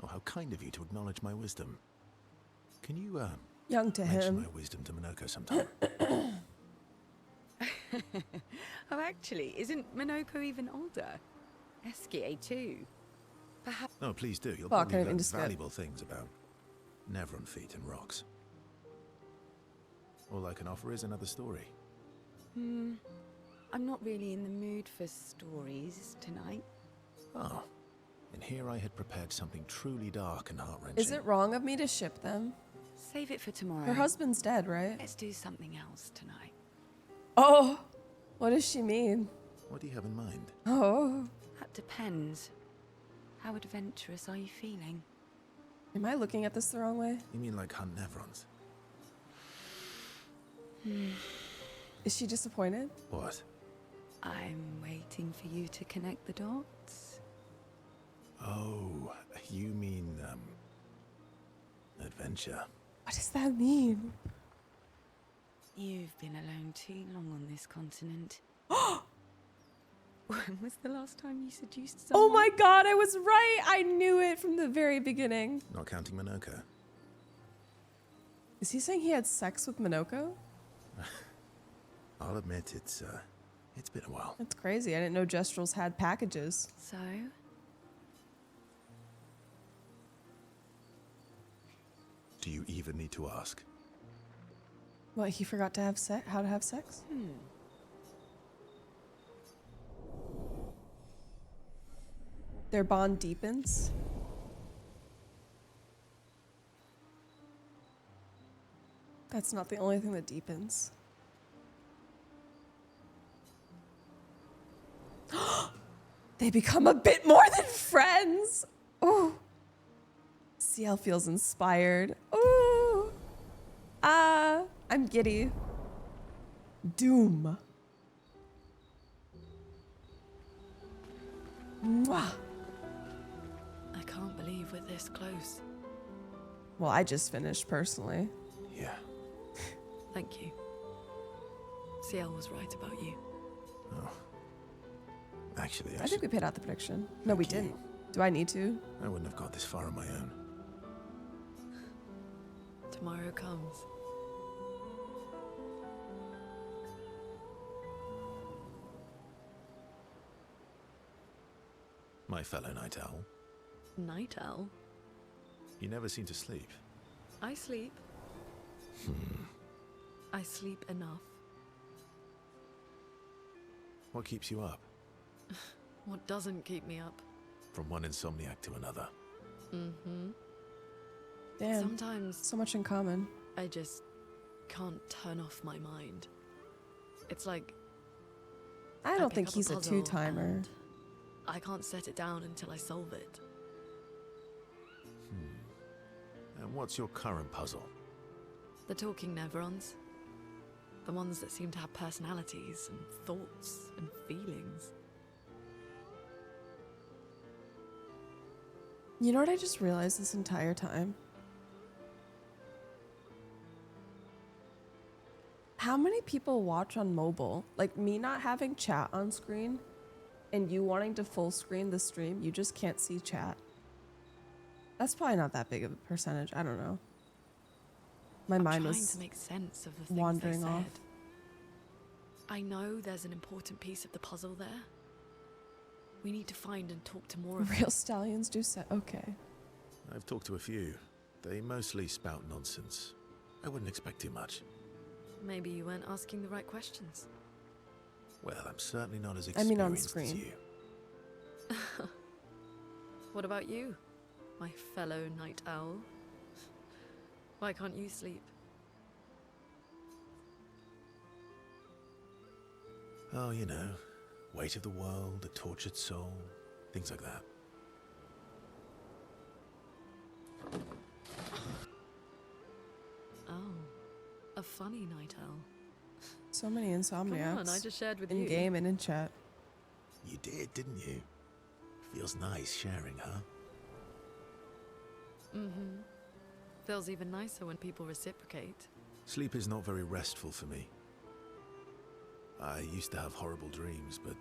Oh, how kind of you to acknowledge my wisdom. Can you, Young to mention him. my wisdom to Minoko sometime? Oh, actually, isn't Minoko even older? Eskie too. Perhaps. No, please do. You'll Fuck, I probably didn't learn mean to skip. valuable things about Nevron feet and rocks. All I can offer is another story. I'm not really in the mood for stories tonight. Oh, and here I had prepared something truly dark and heart-wrenching. Is it wrong of me to ship them? Save it for tomorrow. Her husband's dead, right? Let's do something else tonight. Oh, what does she mean? What do you have in mind? Oh, That depends. How adventurous are you feeling? am I looking at this the wrong way? You mean like hunt Nevrons? Is she disappointed? What? I'm waiting for you to connect the dots. Oh, you mean, adventure. What does that mean? You've been alone too long on this continent. When was the last time you seduced someone? Oh my god, I was right! I knew it from the very beginning. Not counting Minoko. Is he saying he had sex with Minoko? I'll admit it's been a while. That's crazy. I didn't know Jestrels had packages. So? Do you even need to ask? What, he forgot to have sex? How to have sex? Their bond deepens. That's not the only thing that deepens. They become a bit more than friends. Ooh. CL feels inspired. Ooh. I'm giddy. Doom. Mwah. I can't believe we're this close. Well, I just finished personally. Yeah. Thank you. CL was right about you. Oh. Actually, I think we paid out the prediction. No, we didn't. Do I need to? I wouldn't have got this far on my own. Tomorrow comes. My fellow night owl. Night owl? You never seem to sleep. I sleep. I sleep enough. What keeps you up? What doesn't keep me up? From one insomniac to another. Damn. Sometimes So much in common. I just can't turn off my mind. It's like I don't pick think up he's a puzzle two-timer. and I can't set it down until I solve it. And what's your current puzzle? The talking Nevrons. The ones that seem to have personalities and thoughts and feelings. You know what I just realized this entire time? How many people watch on mobile? Like me not having chat on screen and you wanting to full screen the stream, you just can't see chat. That's probably not that big of a percentage. I don't know. My mind trying was to make sense of the things wandering they off. said. I know there's an important piece of the puzzle there. We need to find and talk to more of them. Real stallions do say, okay. I've talked to a few. They mostly spout nonsense. I wouldn't expect too much. Maybe you weren't asking the right questions. Well, I'm certainly not as I mean on experienced as screen. you. What about you, my fellow night owl? Why can't you sleep? Oh, you know, weight of the world, a tortured soul, things like that. a funny night owl. So many insomniacs. Come on, I just shared with in you. game and in chat. You did, didn't you? Feels nice sharing, huh? Mm-hmm. Feels even nicer when people reciprocate. Sleep is not very restful for me. I used to have horrible dreams, but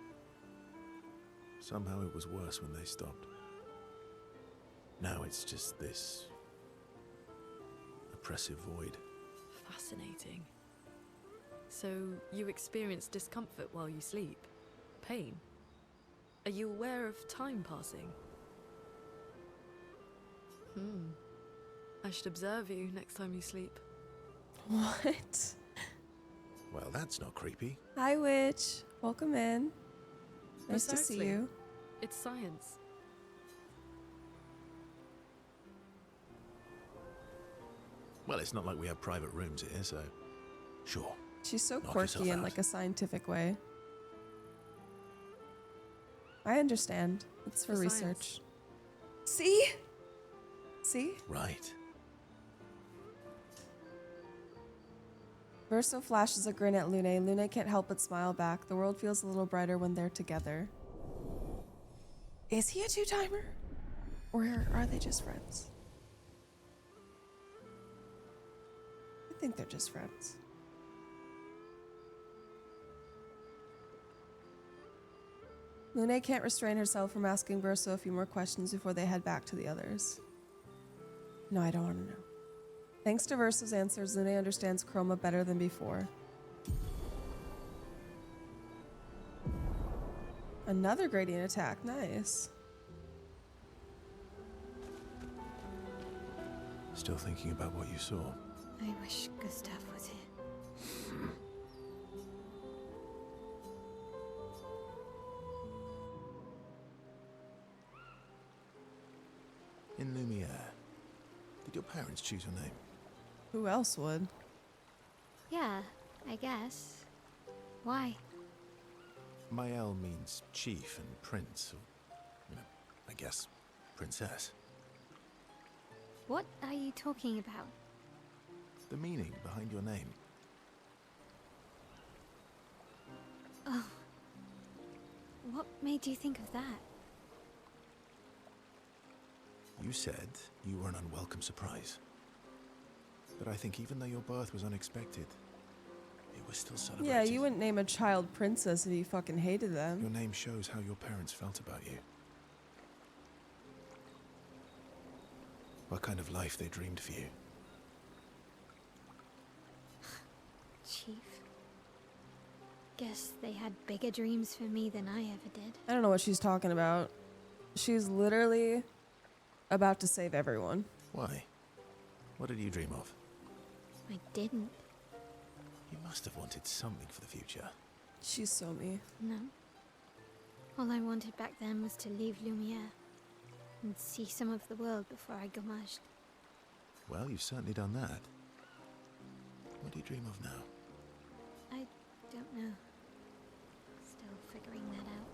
somehow it was worse when they stopped. Now it's just this oppressive void. Fascinating. So, you experience discomfort while you sleep? Pain? Are you aware of time passing? I should observe you next time you sleep. What? Well, that's not creepy. Hi, witch. Welcome in. Nice to see Precisely. you. It's science. Well, it's not like we have private rooms here, so sure. She's so Knock yourself quirky in out. like a scientific way. I understand. It's for For research. See? See? Right. Verso flashes a grin at Lune. Lune can't help but smile back. The world feels a little brighter when they're together. Is he a two-timer? Or are they just friends? I think they're just friends. Lune can't restrain herself from asking Verso a few more questions before they head back to the others. No, I don't want to know. Thanks to Verso's answers, Lune understands Chroma better than before. Another gradient attack, nice. Still thinking about what you saw? I wish Gustav was here. In Lumiere, did your parents choose your name? Who else would? Yeah, I guess. Why? Mael means chief and prince, or, I guess, princess. What are you talking about? The meaning behind your name. Oh. What made you think of that? You said you were an unwelcome surprise. But I think even though your birth was unexpected, it was still celebrated. Yeah, you wouldn't name a child princess if you fucking hated them. Your name shows how your parents felt about you. What kind of life they dreamed for you. Chief. Guess they had bigger dreams for me than I ever did. I don't know what she's talking about. She's literally about to save everyone. Why? What did you dream of? I didn't. You must have wanted something for the future. She's so me. No. All I wanted back then was to leave Lumiere and see some of the world before I gommaged. Well, you've certainly done that. What do you dream of now? I don't know. Still figuring that out.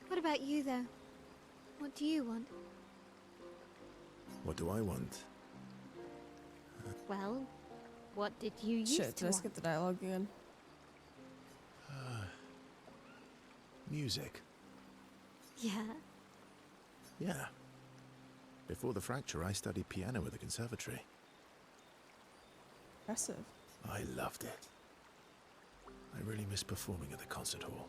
What about you, though? What do you want? What do I want? Well, what did you used Shit, to did I want? skip the dialogue again? Music. Yeah. Yeah. Before the fracture, I studied piano at the conservatory. Impressive. I loved it. I really miss performing at the concert hall.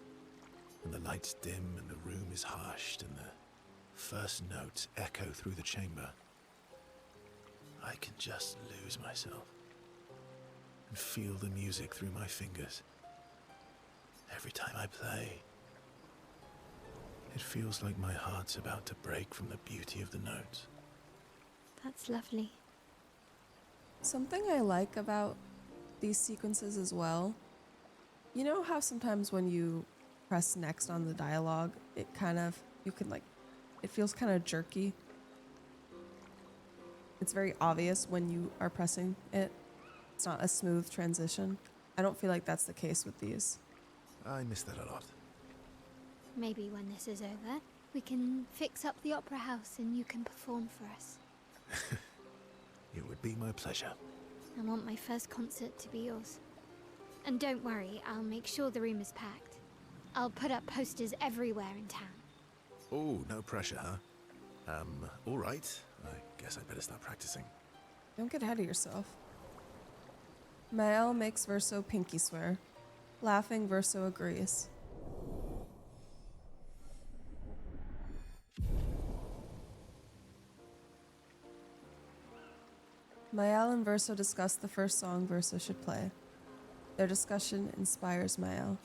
When the lights dim and the room is hushed and the first notes echo through the chamber. I can just lose myself and feel the music through my fingers. Every time I play, it feels like my heart's about to break from the beauty of the notes. That's lovely. Something I like about these sequences as well, you know how sometimes when you press next on the dialogue, it kind of, you can like, it feels kind of jerky. It's very obvious when you are pressing it. It's not a smooth transition. I don't feel like that's the case with these. I miss that a lot. Maybe when this is over, we can fix up the opera house and you can perform for us. It would be my pleasure. I want my first concert to be yours. And don't worry, I'll make sure the room is packed. I'll put up posters everywhere in town. Oh, no pressure, huh? All right. I guess I'd better start practicing. Don't get ahead of yourself. Mael makes Verso pinky swear. Laughing, Verso agrees. Mael and Verso discuss the first song Verso should play. Their discussion inspires Mael.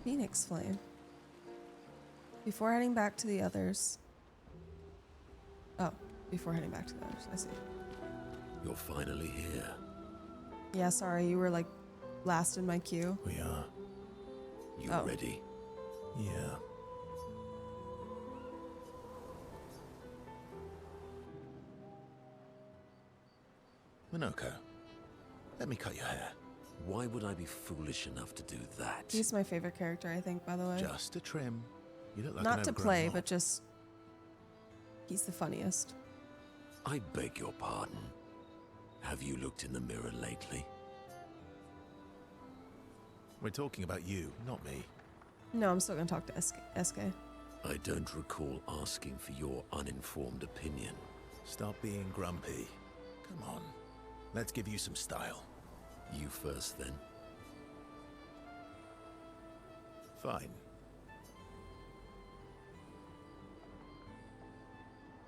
Phoenix Flame. Before heading back to the others. Oh, before heading back to the others, I see. You're finally here. Yeah, sorry, you were like last in my queue. We are. You Oh. ready? Yeah. Minoko, let me cut your hair. Why would I be foolish enough to do that? He's my favorite character, I think, by the way. Just a trim. You look like Not an to overgrown play, mob. but just... He's the funniest. I beg your pardon. Have you looked in the mirror lately? We're talking about you, not me. No, I'm still gonna talk to SK. I don't recall asking for your uninformed opinion. Stop being grumpy. Come on. Let's give you some style. You first, then. Fine.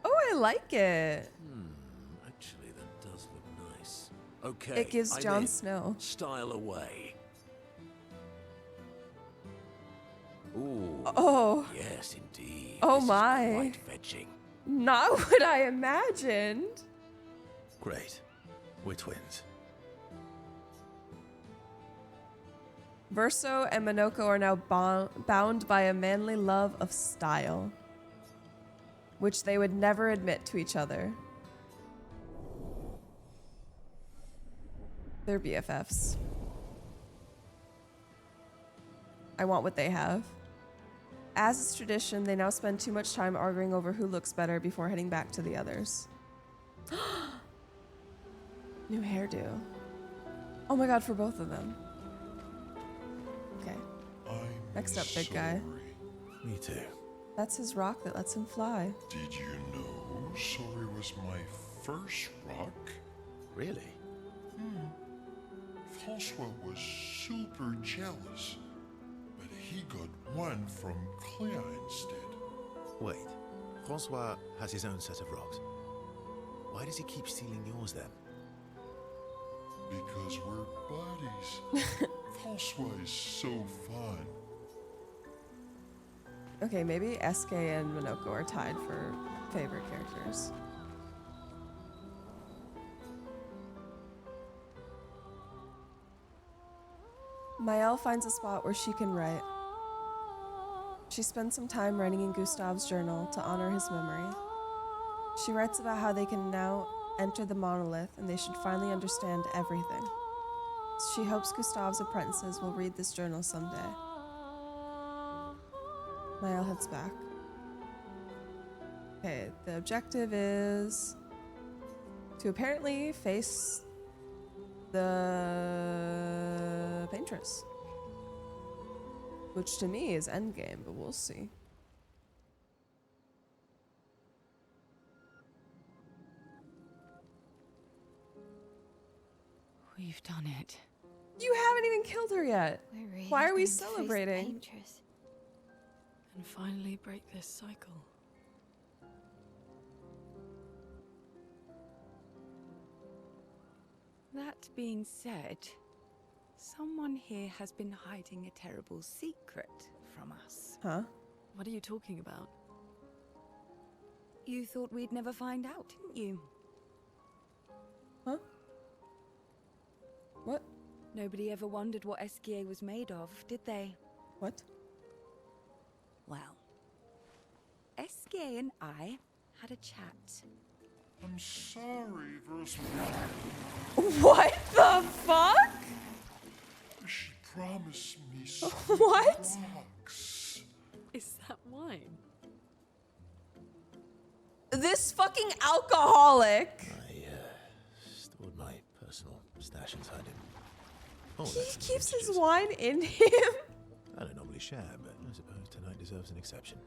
Oh, I like it. Actually, that does look nice. Okay. It gives I'm Jon in. Snow. Style away. Ooh. Oh. Yes, indeed. Oh This is my. quite fetching. Not what I imagined. Great. We're twins. Verso and Minoko are now bound by a manly love of style, which they would never admit to each other. They're BFFs. I want what they have. As is tradition, they now spend too much time arguing over who looks better before heading back to the others. New hairdo. Oh my god, for both of them. Okay. Next up, big guy. Me too. That's his rock that lets him fly. Did you know Sorry was my first rock? Really? Francois was super jealous, but he got one from Clair instead. Wait. Francois has his own set of rocks. Why does he keep stealing yours then? Because we're buddies. Francois is so fun. Okay, maybe SK and Minoko are tied for favorite characters. Mael finds a spot where she can write. She spends some time writing in Gustav's journal to honor his memory. She writes about how they can now enter the monolith and they should finally understand everything. She hopes Gustav's apprentices will read this journal someday. Mael heads back. Okay, the objective is to apparently face the paintress. Which to me is endgame, but we'll see. We've done it. You haven't even killed her yet. We're really Why are we going to face the celebrating? paintress. And finally break this cycle. That being said, someone here has been hiding a terrible secret from us. Huh? What are you talking about? You thought we'd never find out, didn't you? Huh? What? Nobody ever wondered what Esquier was made of, did they? What? Well, Esquier and I had a chat. I'm sorry, Verso. What the fuck? She promised me some What? rocks. Is that wine? This fucking alcoholic. I stored my personal stash inside him. Oh, He that's some keeps his vintages. wine in him. I don't normally share, but I suppose tonight deserves an exception.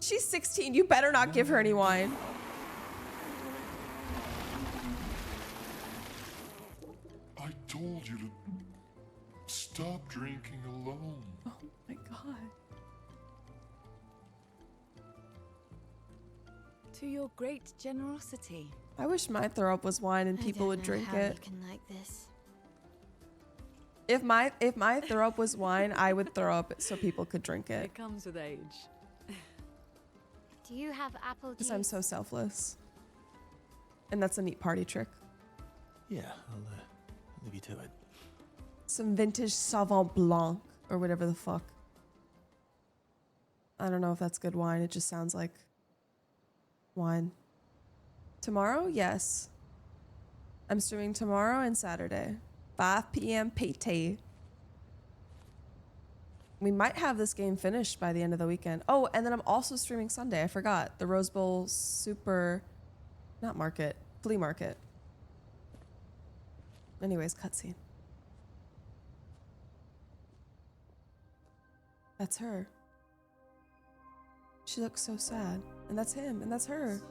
She's 16. You better not give her any wine. I told you to stop drinking alone. Oh my god. To your great generosity. I wish my throw up was wine and people would drink how it. You can like this. If my throw up was wine, I would throw up so people could drink it. It comes with age. Do you have apple juice? Because I'm so selfless. And that's a neat party trick. Yeah, I'll leave you to it. Some vintage Sauvignon Blanc or whatever the fuck. I don't know if that's good wine. It just sounds like wine. Tomorrow? Yes. I'm streaming tomorrow and Saturday. 5 p.m. PT. We might have this game finished by the end of the weekend. Oh, and then I'm also streaming Sunday. I forgot. The Rose Bowl flea market. Anyways, cutscene. That's her. She looks so sad. And that's him, and that's her.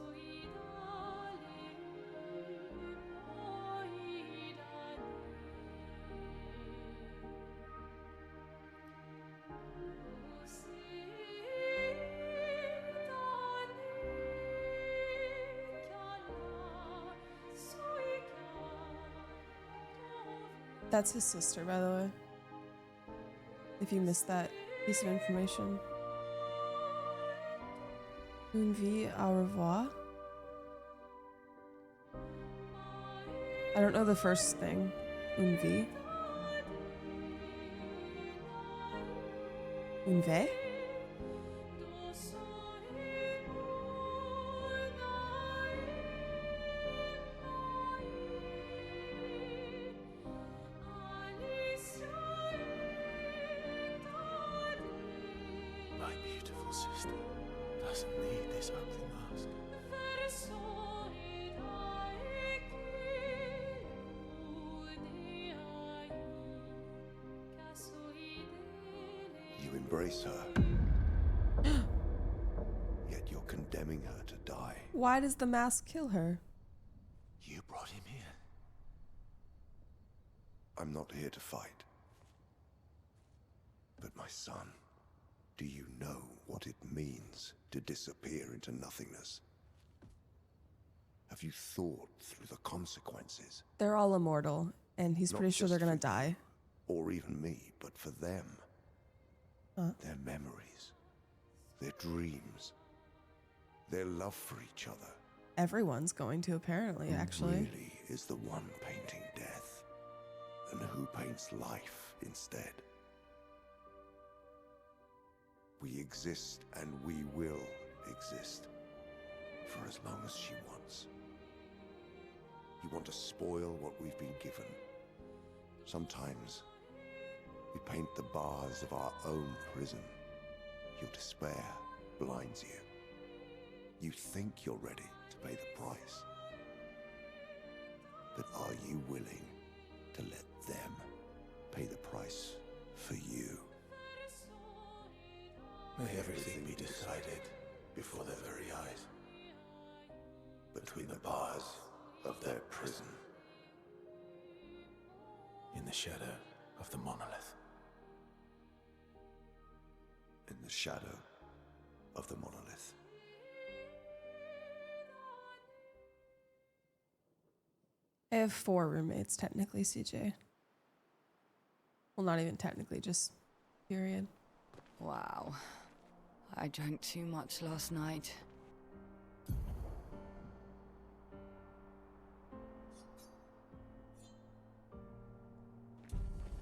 That's his sister, by the way. If you missed that piece of information. Une vie, au revoir. I don't know the first thing. Une vie. Une vie? My beautiful sister doesn't need this ugly mask. You embrace her, yet you're condemning her to die. Why does the mask kill her? You brought him here. I'm not here to fight. But my son, do you know what it means to disappear into nothingness? Have you thought through the consequences? They're all immortal, and he's Not pretty sure they're just gonna for die. Or even me, but for them. Huh? Their memories, their dreams, their love for each other. Everyone's going to, apparently, Who actually. really is the one painting death, and who paints life instead? We exist and we will exist for as long as she wants. You want to spoil what we've been given. Sometimes we paint the bars of our own prison. Your despair blinds you. You think you're ready to pay the price. But are you willing to let them pay the price for you? May everything be decided before their very eyes. Between the bars of their prison. In the shadow of the monolith. In the shadow of the monolith. I have 4 roommates, technically, CJ. Well, not even technically, just period. Wow. I drank too much last night.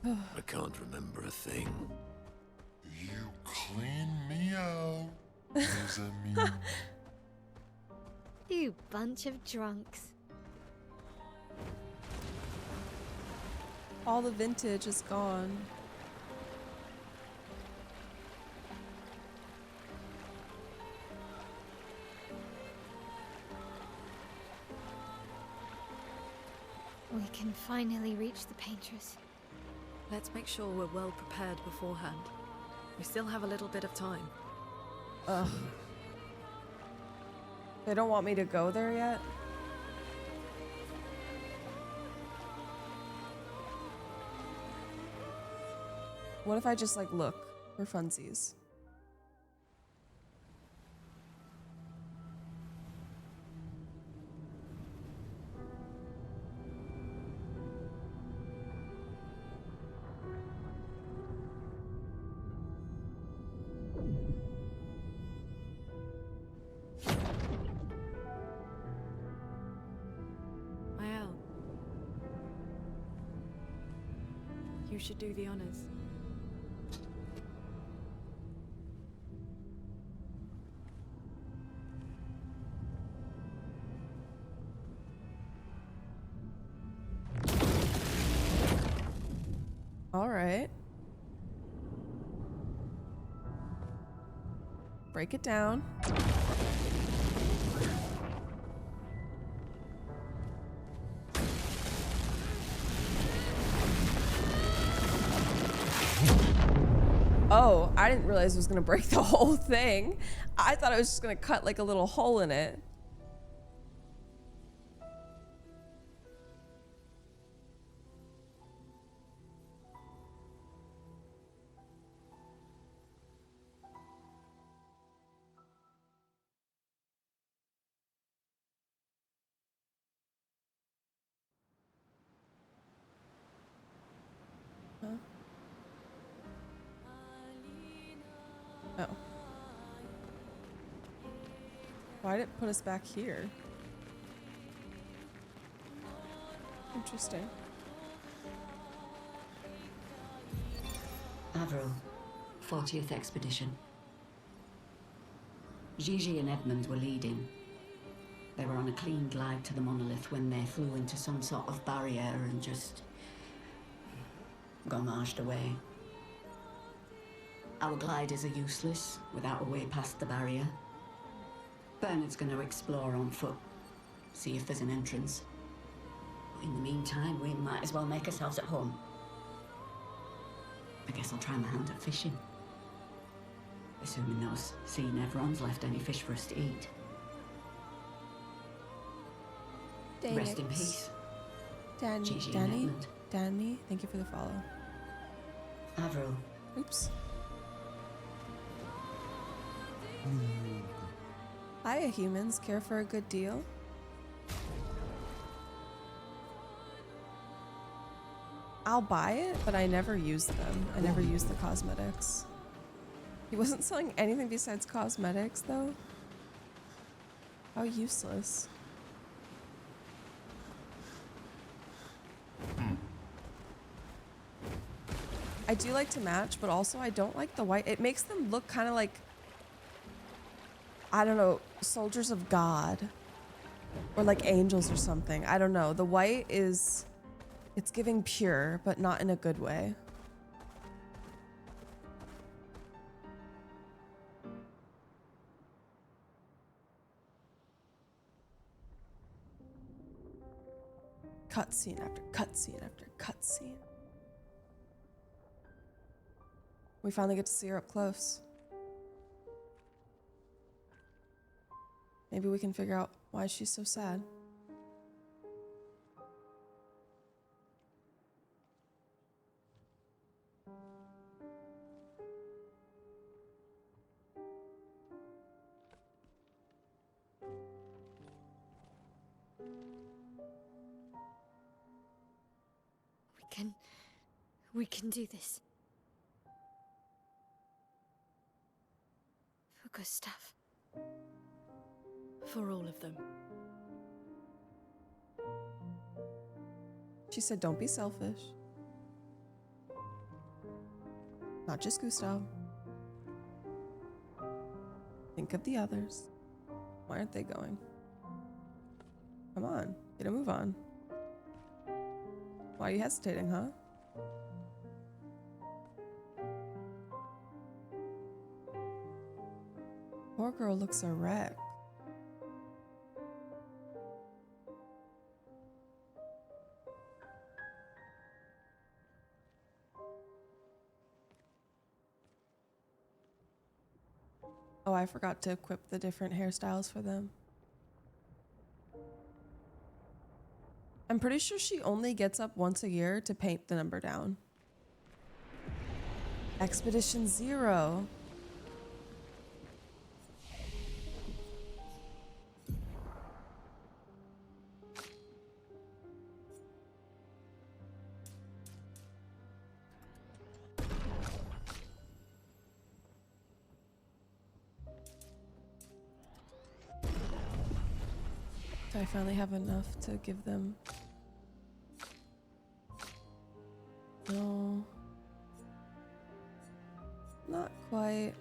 I can't remember a thing. You clean me out, mes amis. You bunch of drunks. All the vintage is gone. we can finally reach the painters. Let's make sure we're well prepared beforehand. We still have a little bit of time. Ugh. They don't want me to go there yet? What if I just like look for funsies? Mael. You should do the honors. All right. Break it down. Oh, I didn't realize it was gonna break the whole thing. I thought it was just gonna cut like a little hole in it. Huh? Oh. Why did it put us back here? Interesting. Avril, 40th Expedition. Gigi and Edmund were leading. They were on a clean glide to the monolith when they flew into some sort of barrier and just gomaged away. Our gliders are useless without a way past the barrier. Bernard's going to explore on foot, see if there's an entrance. In the meantime, we might as well make ourselves at home. I guess I'll try my hand at fishing. Assuming those sea nevrons left any fish for us to eat. Rest in peace. Gigi and Edmund. Danny, thank you for the follow. Avril. Oops. Hiya, humans. Care for a good deal? I'll buy it, but I never use them. I never use the cosmetics. He wasn't selling anything besides cosmetics, though? How useless. I do like to match, but also I don't like the white. It makes them look kind of like, I don't know, soldiers of God. Or like angels or something. I don't know. The white is, it's giving pure, but not in a good way. Cutscene after cutscene after cutscene. We finally get to see her up close. Maybe we can figure out why she's so sad. We can do this. For Gustav. For all of them. She said, don't be selfish. Not just Gustav. Think of the others. Why aren't they going? Come on, get a move on. Why are you hesitating, huh? Poor girl looks a wreck. Oh, I forgot to equip the different hairstyles for them. I'm pretty sure she only gets up once a year to paint the number down. Expedition 0. Do I finally have enough to give them? No. Not quite.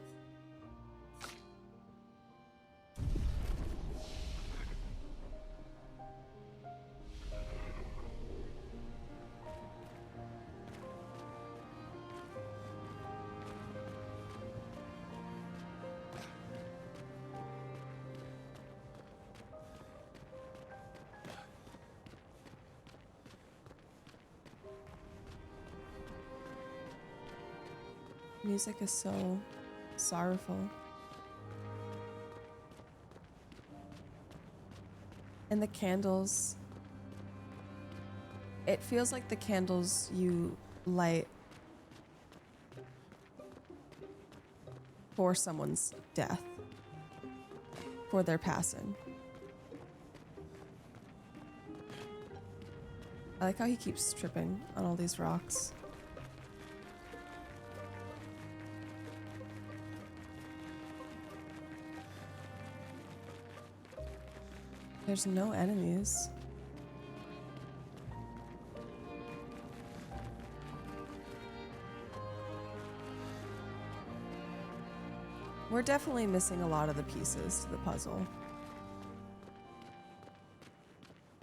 Music is so sorrowful. And the candles. It feels like the candles you light for someone's death, for their passing. I like how he keeps tripping on all these rocks. There's no enemies. We're definitely missing a lot of the pieces to the puzzle.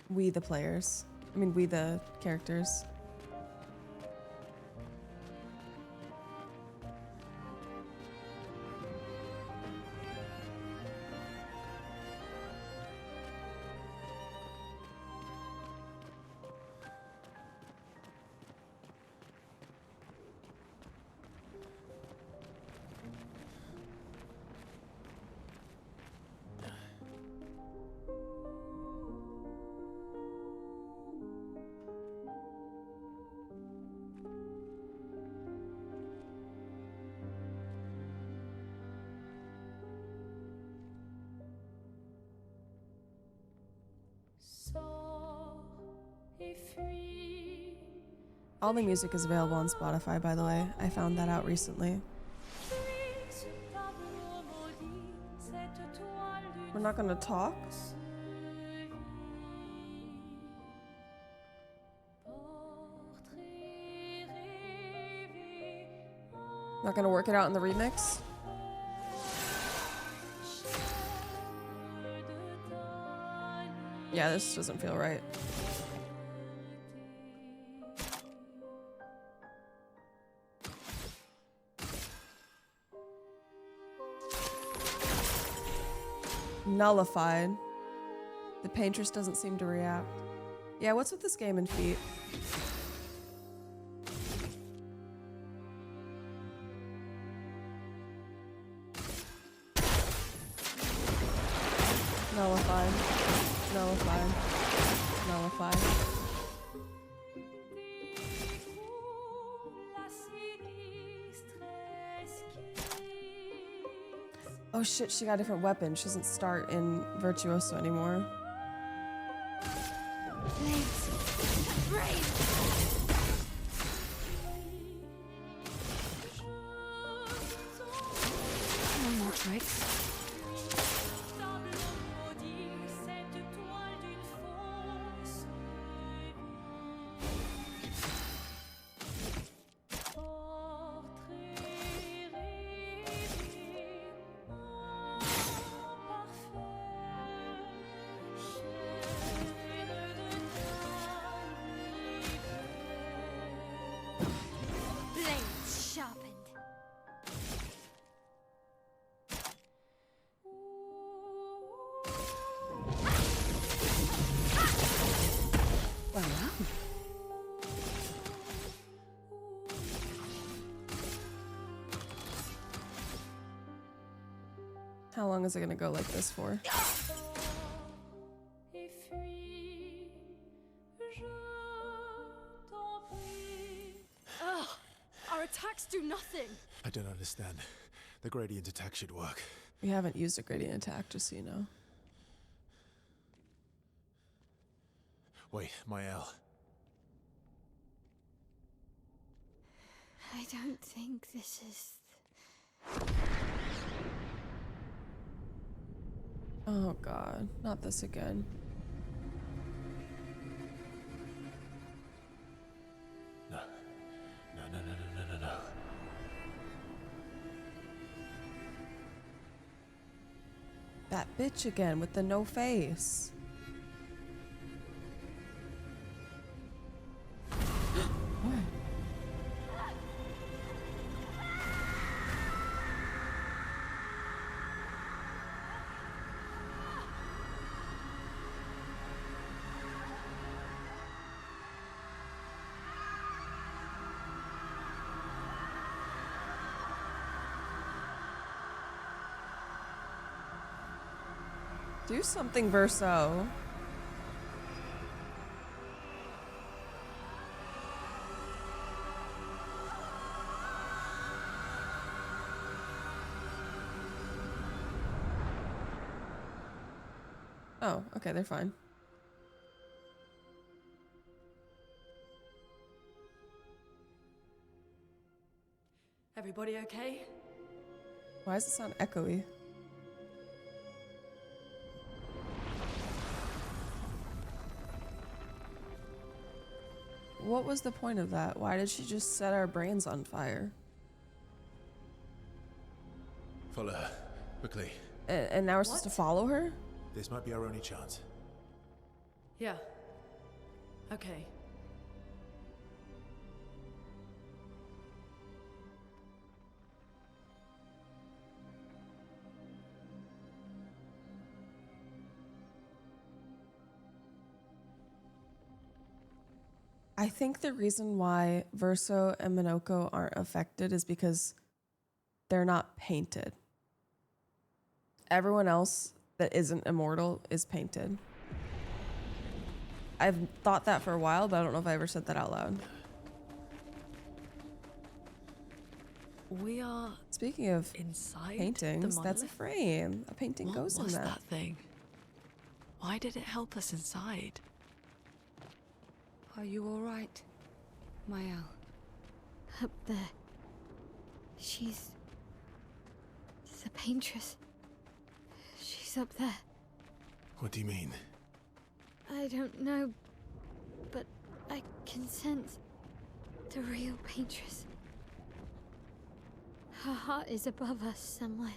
We, the players. I mean, we, the characters. All the music is available on Spotify, by the way. I found that out recently. We're not gonna talk? Not gonna work it out in the remix? Yeah, this doesn't feel right. Nullified. The paintress doesn't seem to react. Yeah, what's with this game and feet? Nullified. Nullified. Nullified. Oh shit, she got a different weapon. She doesn't start in Virtuoso anymore. No more tricks. How long is it gonna go like this for? Ugh, our attacks do nothing. I don't understand. The gradient attack should work. We haven't used a gradient attack, just so you know. Wait, Mael. I don't think this is... Oh god, not this again. No. No. That bitch again with the no face. What? Do something, Verso. Oh, okay, they're fine. Everybody okay? Why does it sound echoey? What was the point of that? Why did she just set our brains on fire? Follow her. Quickly. And now we're supposed to follow her? This might be our only chance. Yeah. Okay. I think the reason why Verso and Minoko aren't affected is because they're not painted. Everyone else that isn't immortal is painted. I've thought that for a while, but I don't know if I ever said that out loud. We are... Speaking of inside paintings, the that's a monolith? frame. A painting goes in What was that. that thing? Why did it help us inside? Are you all right, Mael? Up there. She's a paintress. She's up there. What do you mean? I don't know, but I can sense the real paintress. Her heart is above us somewhere.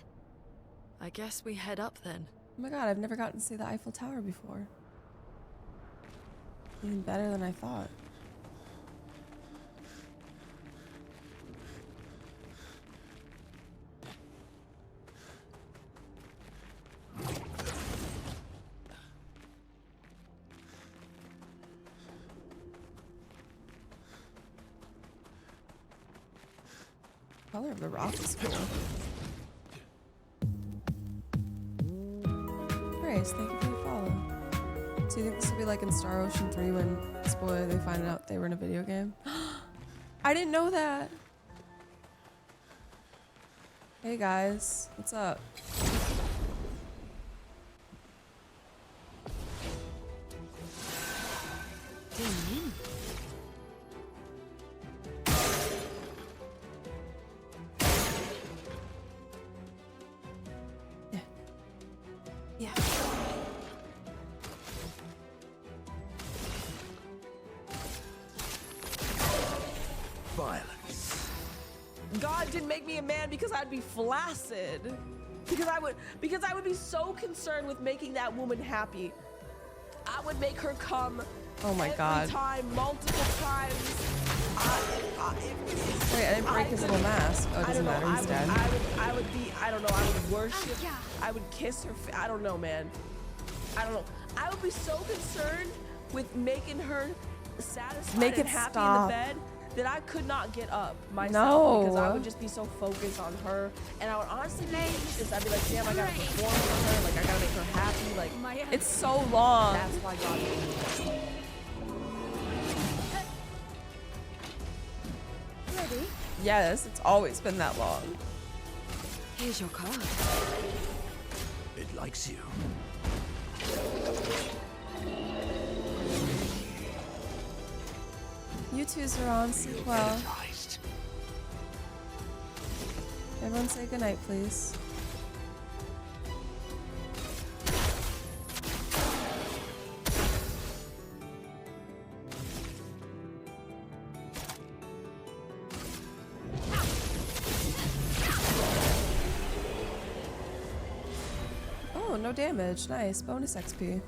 I guess we head up then. Oh my god, I've never gotten to see the Eiffel Tower before. Even better than I thought. Color of the rock is cool. Grace, thank you for your follow. So you think this will be like in Star Ocean 3 when, spoiler, they find out they were in a video game? I didn't know that! Hey guys, what's up? Devine. Yeah. Violence. God didn't make me a man because I'd be flaccid. Because I would be so concerned with making that woman happy. I would make her come. Oh my God. Every time, multiple times. Wait, I didn't break his little mask. Oh, it doesn't matter. He's dead. I would be, I don't know, I would worship. I would kiss her. I don't know, man. I don't know. I would be so concerned with making her satisfied and happy in the bed that I could not get up myself because I No. would just be so focused on her, and I would honestly be anxious. I'd be like, damn, I gotta perform for her, like I gotta make her happy, like It's so long. that's why God made me. Ready? Yes, it's always been that long. Here's your card. It likes you. You twos are on. Sleep well. Everyone say goodnight, please. Oh, no damage. Nice. Bonus XP.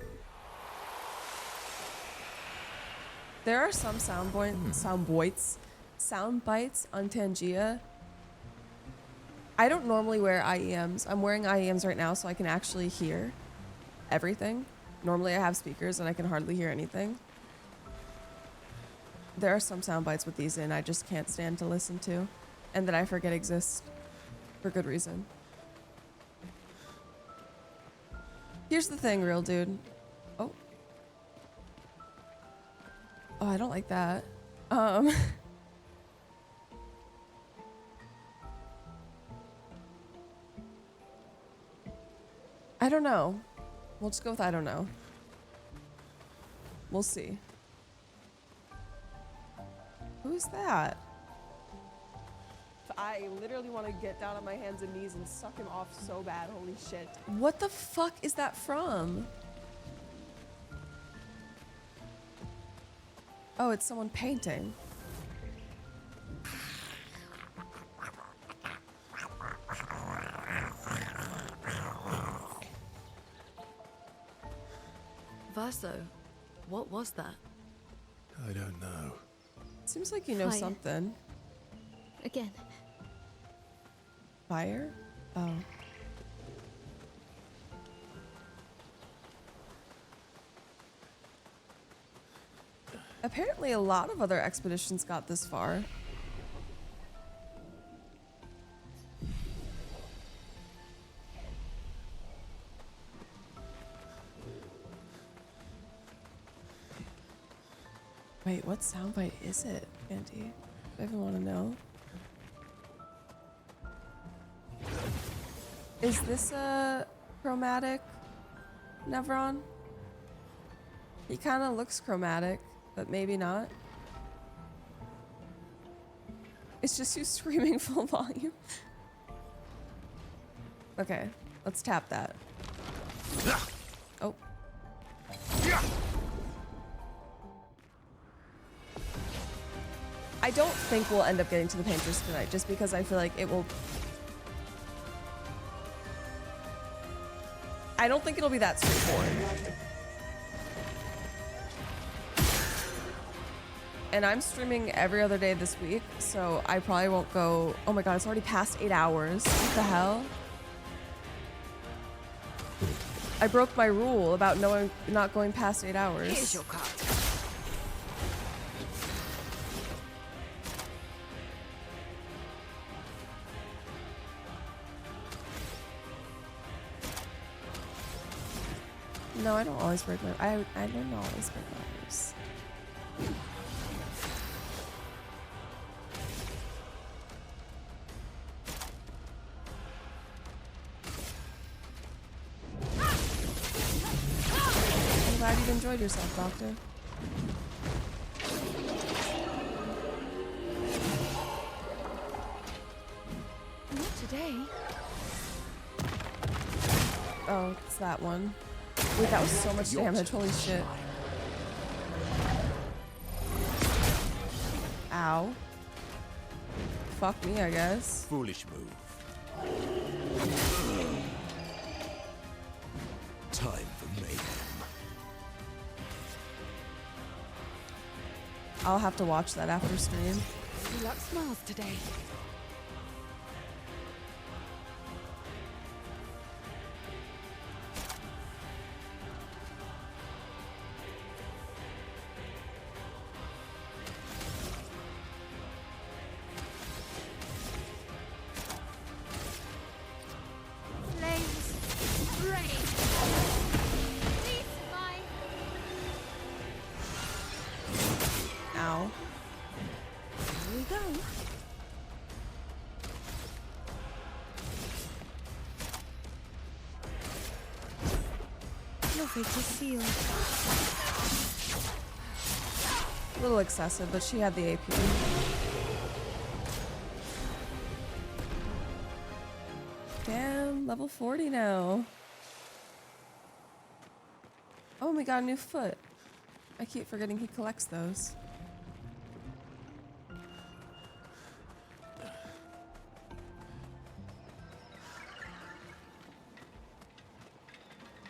There are some sound bites on Tangia. I don't normally wear IEMs. I'm wearing IEMs right now so I can actually hear everything. Normally I have speakers and I can hardly hear anything. There are some sound bites with these in I just can't stand to listen to and that I forget exist for good reason. Here's the thing, real dude. Oh. Oh, I don't like that. I don't know. We'll just go with I don't know. We'll see. Who's that? I literally want to get down on my hands and knees and suck him off so bad. Holy shit. What the fuck is that from? Oh, it's someone painting. Vaso, what was that? I don't know. Seems like you know Fire. something. Again. Fire? Oh. Apparently a lot of other expeditions got this far. Wait, what soundbite is it, Andy? I even want to know. Is this a chromatic Nevron? He kind of looks chromatic, but maybe not. It's just you screaming full volume. Okay, let's tap that. Oh. I don't think we'll end up getting to the painters tonight, just because I feel like it will... I don't think it'll be that straightforward. And I'm streaming every other day this week, so I probably won't go... Oh my god, it's already past 8 hours. What the hell? I broke my rule about not going past 8 hours. Here's your card. No, I don't always break my... I don't always break my rules. I'm glad you've enjoyed yourself, Doctor. Not today. Oh, it's that one. Wait, that was so much damage. Holy shit. Ow. Fuck me, I guess. Foolish move. Time for mayhem. I'll have to watch that after stream. You luck smiles today. Perfect to seal. A little excessive, but she had the AP. Damn, level 40 now. Oh, we got a new foot. I keep forgetting he collects those.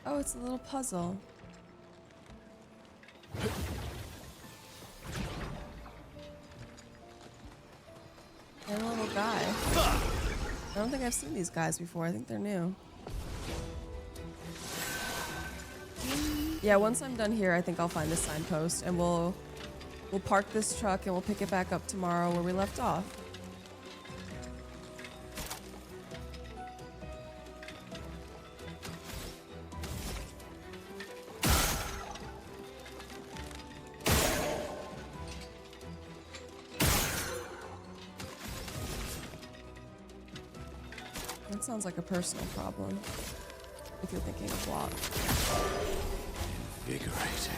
Oh, it's a little puzzle. And a little guy. I don't think I've seen these guys before. I think they're new. Yeah, once I'm done here, I think I'll find this signpost and we'll park this truck and we'll pick it back up tomorrow where we left off. That sounds like a personal problem, if you're thinking of block. Invigorating.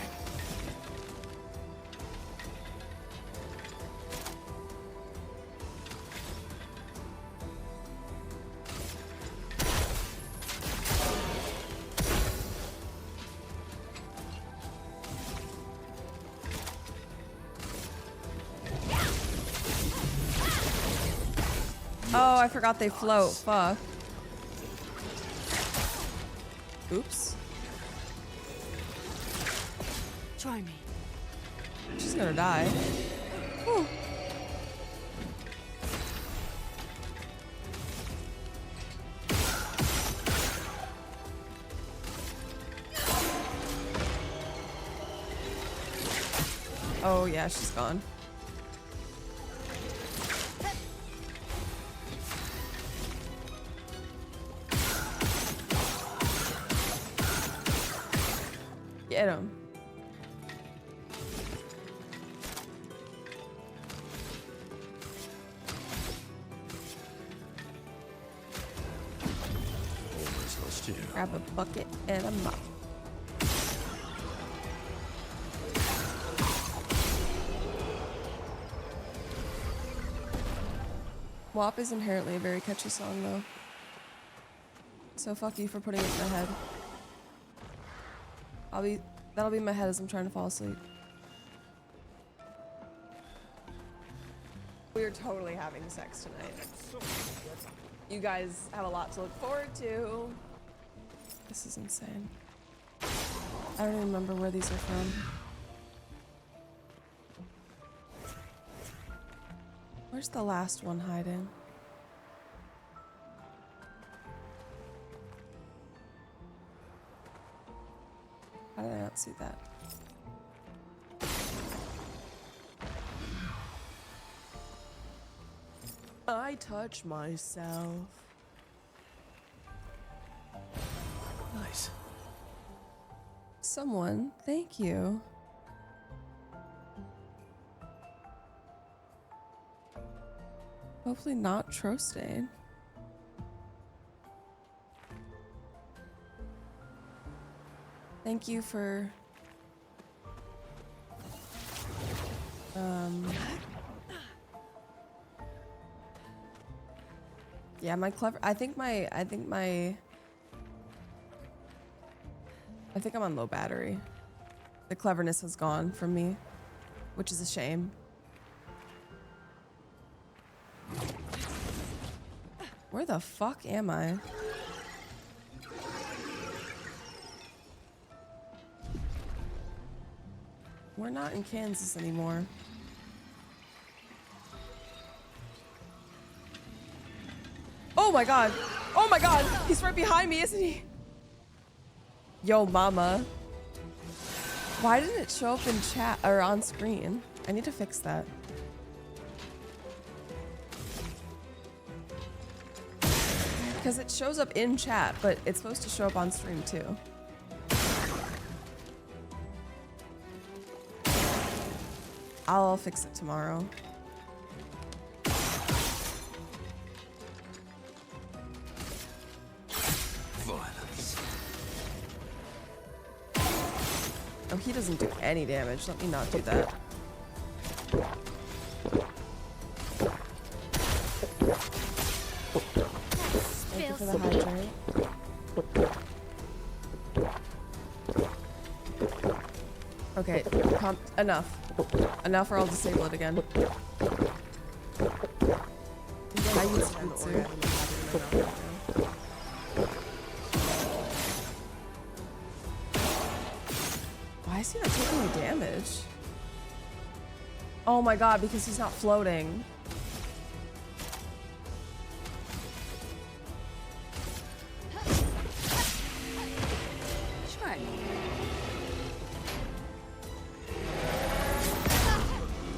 Oh, I forgot they float. Fuck. Oops. Try me. She's gonna die. Whew. Oh yeah, she's gone. Get him. Almost lost you. Grab a bucket and a mop. WAP is inherently a very catchy song though. So fuck you for putting it in my head. That'll be in my head as I'm trying to fall asleep. We're totally having sex tonight. You guys have a lot to look forward to. This is insane. I don't even remember where these are from. Where's the last one hiding? How did I not see that? I touch myself. Nice. Someone, thank you. Hopefully not Trostain. Thank you for yeah, my clever I think I'm on low battery. The cleverness has gone from me, which is a shame. Where the fuck am I? We're not in Kansas anymore. Oh my god! Oh my god! He's right behind me, isn't he? Yo, mama. Why didn't it show up in chat or on screen? I need to fix that. Because it shows up in chat, but it's supposed to show up on stream too. I'll fix it tomorrow. Violence. Oh, he doesn't do any damage. Let me not do that. Thank you for the hydrate. Okay, enough. Enough or I'll disable it again. I use jutsu. Why is he not taking any damage? Oh my god, because he's not floating.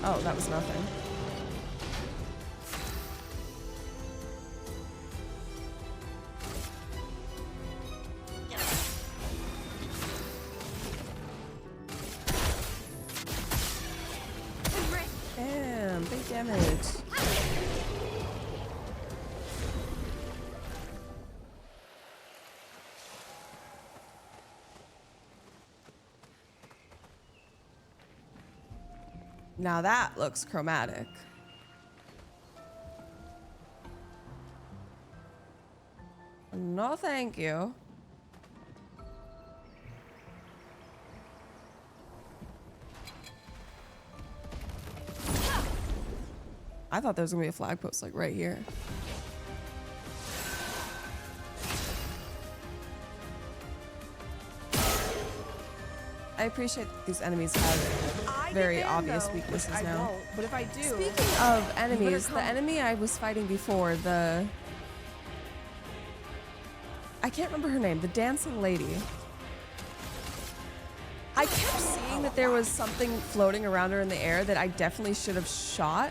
Oh, that was nothing. Damn, big damage. Now that looks chromatic. No, thank you. I thought there was gonna be a flag post like right here. I appreciate that these enemies have very obvious weaknesses now. But if I do, Speaking of enemies, the enemy I was fighting before, I can't remember her name, the dancing lady. I kept seeing that there was something floating around her in the air that I definitely should have shot,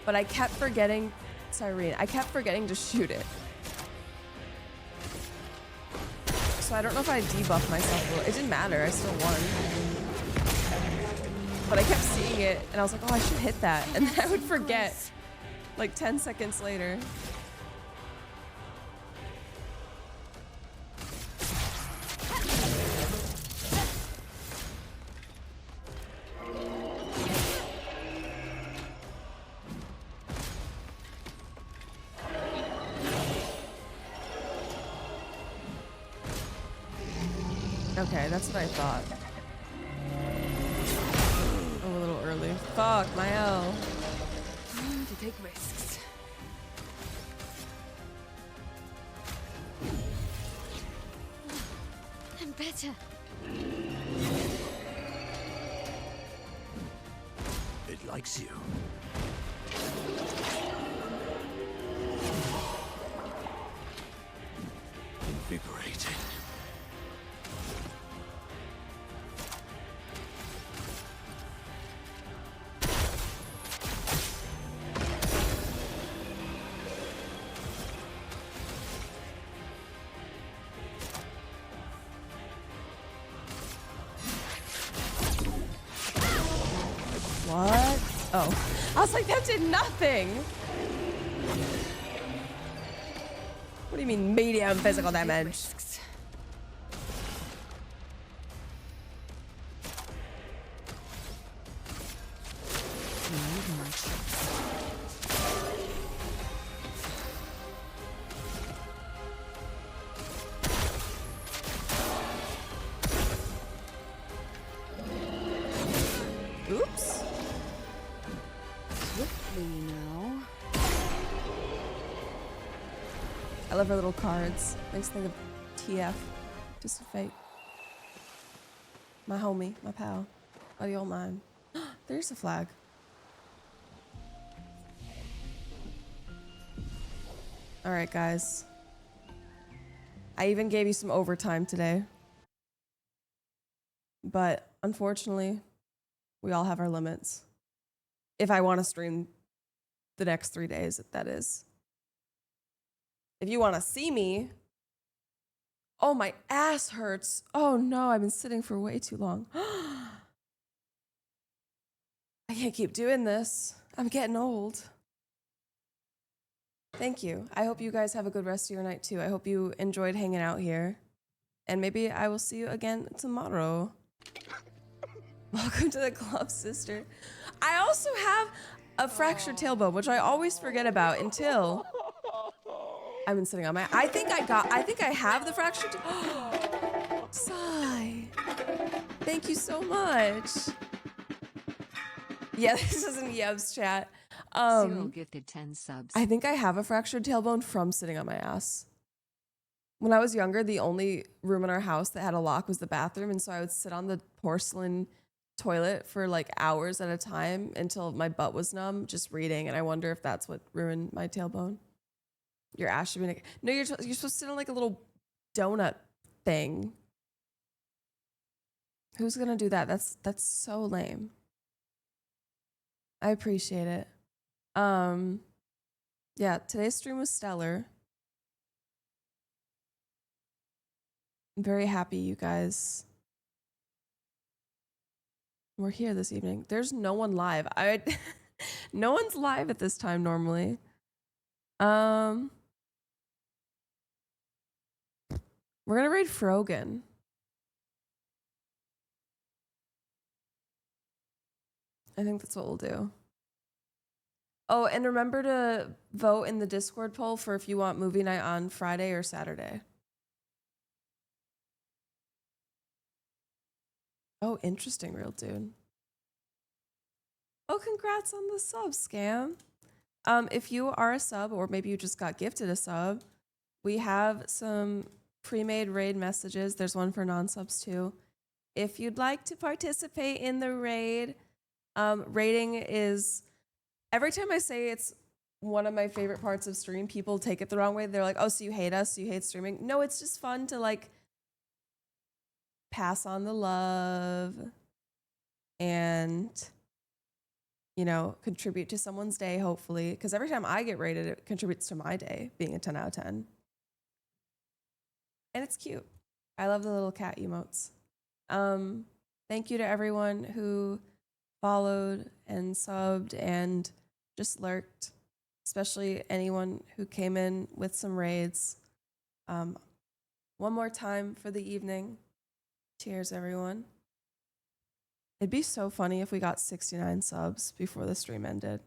but I kept forgetting, Cyrene, I kept forgetting to shoot it. So I don't know if I debuffed myself a little. It didn't matter, I still won. But I kept seeing it and I was like, oh, I should hit that. And then I would forget like 10 seconds later. Okay, that's what I thought. Oh, a little early. Fuck, my L. To take risks. I'm better. It likes you. Invigorating. What? Oh. I was like, that did nothing. What do you mean medium physical damage? Oops. Swiftly now. I love her little cards. Makes me think of TF. Just a fate. My homie, my pal. Buddy old mine. There's a flag. Alright, guys. I even gave you some overtime today. But unfortunately, we all have our limits. If I want to stream the next 3 days, that is. If you want to see me, oh, my ass hurts. Oh no, I've been sitting for way too long. I can't keep doing this. I'm getting old. Thank you. I hope you guys have a good rest of your night too. I hope you enjoyed hanging out here. And maybe I will see you again tomorrow. Welcome to the club, sister. I also have a fractured tailbone, which I always forget about until I've been sitting on my. I think I have the fractured. Sigh. Thank you so much. Yeah, this isn't Yev's chat. Cyril gifted 10 subs. I think I have a fractured tailbone from sitting on my ass. When I was younger, the only room in our house that had a lock was the bathroom, and so I would sit on the porcelain toilet for like hours at a time until my butt was numb just reading, and I wonder if that's what ruined my tailbone. Your ass should be like, no, you're supposed to sit on like a little donut thing. Who's gonna do that? That's so lame. I appreciate it. Yeah, today's stream was stellar. I'm very happy you guys were here this evening. There's no one live. No one's live at this time normally. We're gonna raid Frogan. I think that's what we'll do. Oh, and remember to vote in the Discord poll for if you want movie night on Friday or Saturday. Oh, interesting, real dude. Oh, congrats on the sub, Scam. If you are a sub, or maybe you just got gifted a sub, we have some pre-made raid messages. There's one for non-subs too. If you'd like to participate in the raid, raiding is, every time I say it's one of my favorite parts of stream, people take it the wrong way. They're like, oh, so you hate us? So you hate streaming? No, it's just fun to like pass on the love and, you know, contribute to someone's day, hopefully. Because every time I get rated, it contributes to my day being a 10 out of 10. And it's cute. I love the little cat emotes. Thank you to everyone who followed and subbed and just lurked, especially anyone who came in with some raids. One more time for the evening. Cheers, everyone. It'd be so funny if we got 69 subs before the stream ended.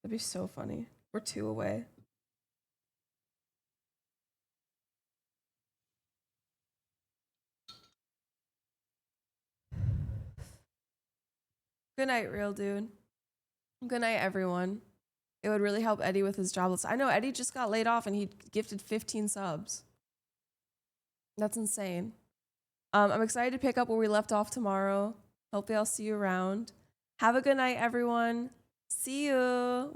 It'd be so funny. We're 2 away. Good night, real dude. Good night, everyone. It would really help Eddie with his jobless. I know Eddie just got laid off and he gifted 15 subs. That's insane. I'm excited to pick up where we left off tomorrow. Hopefully I'll see you around. Have a good night, everyone. See you.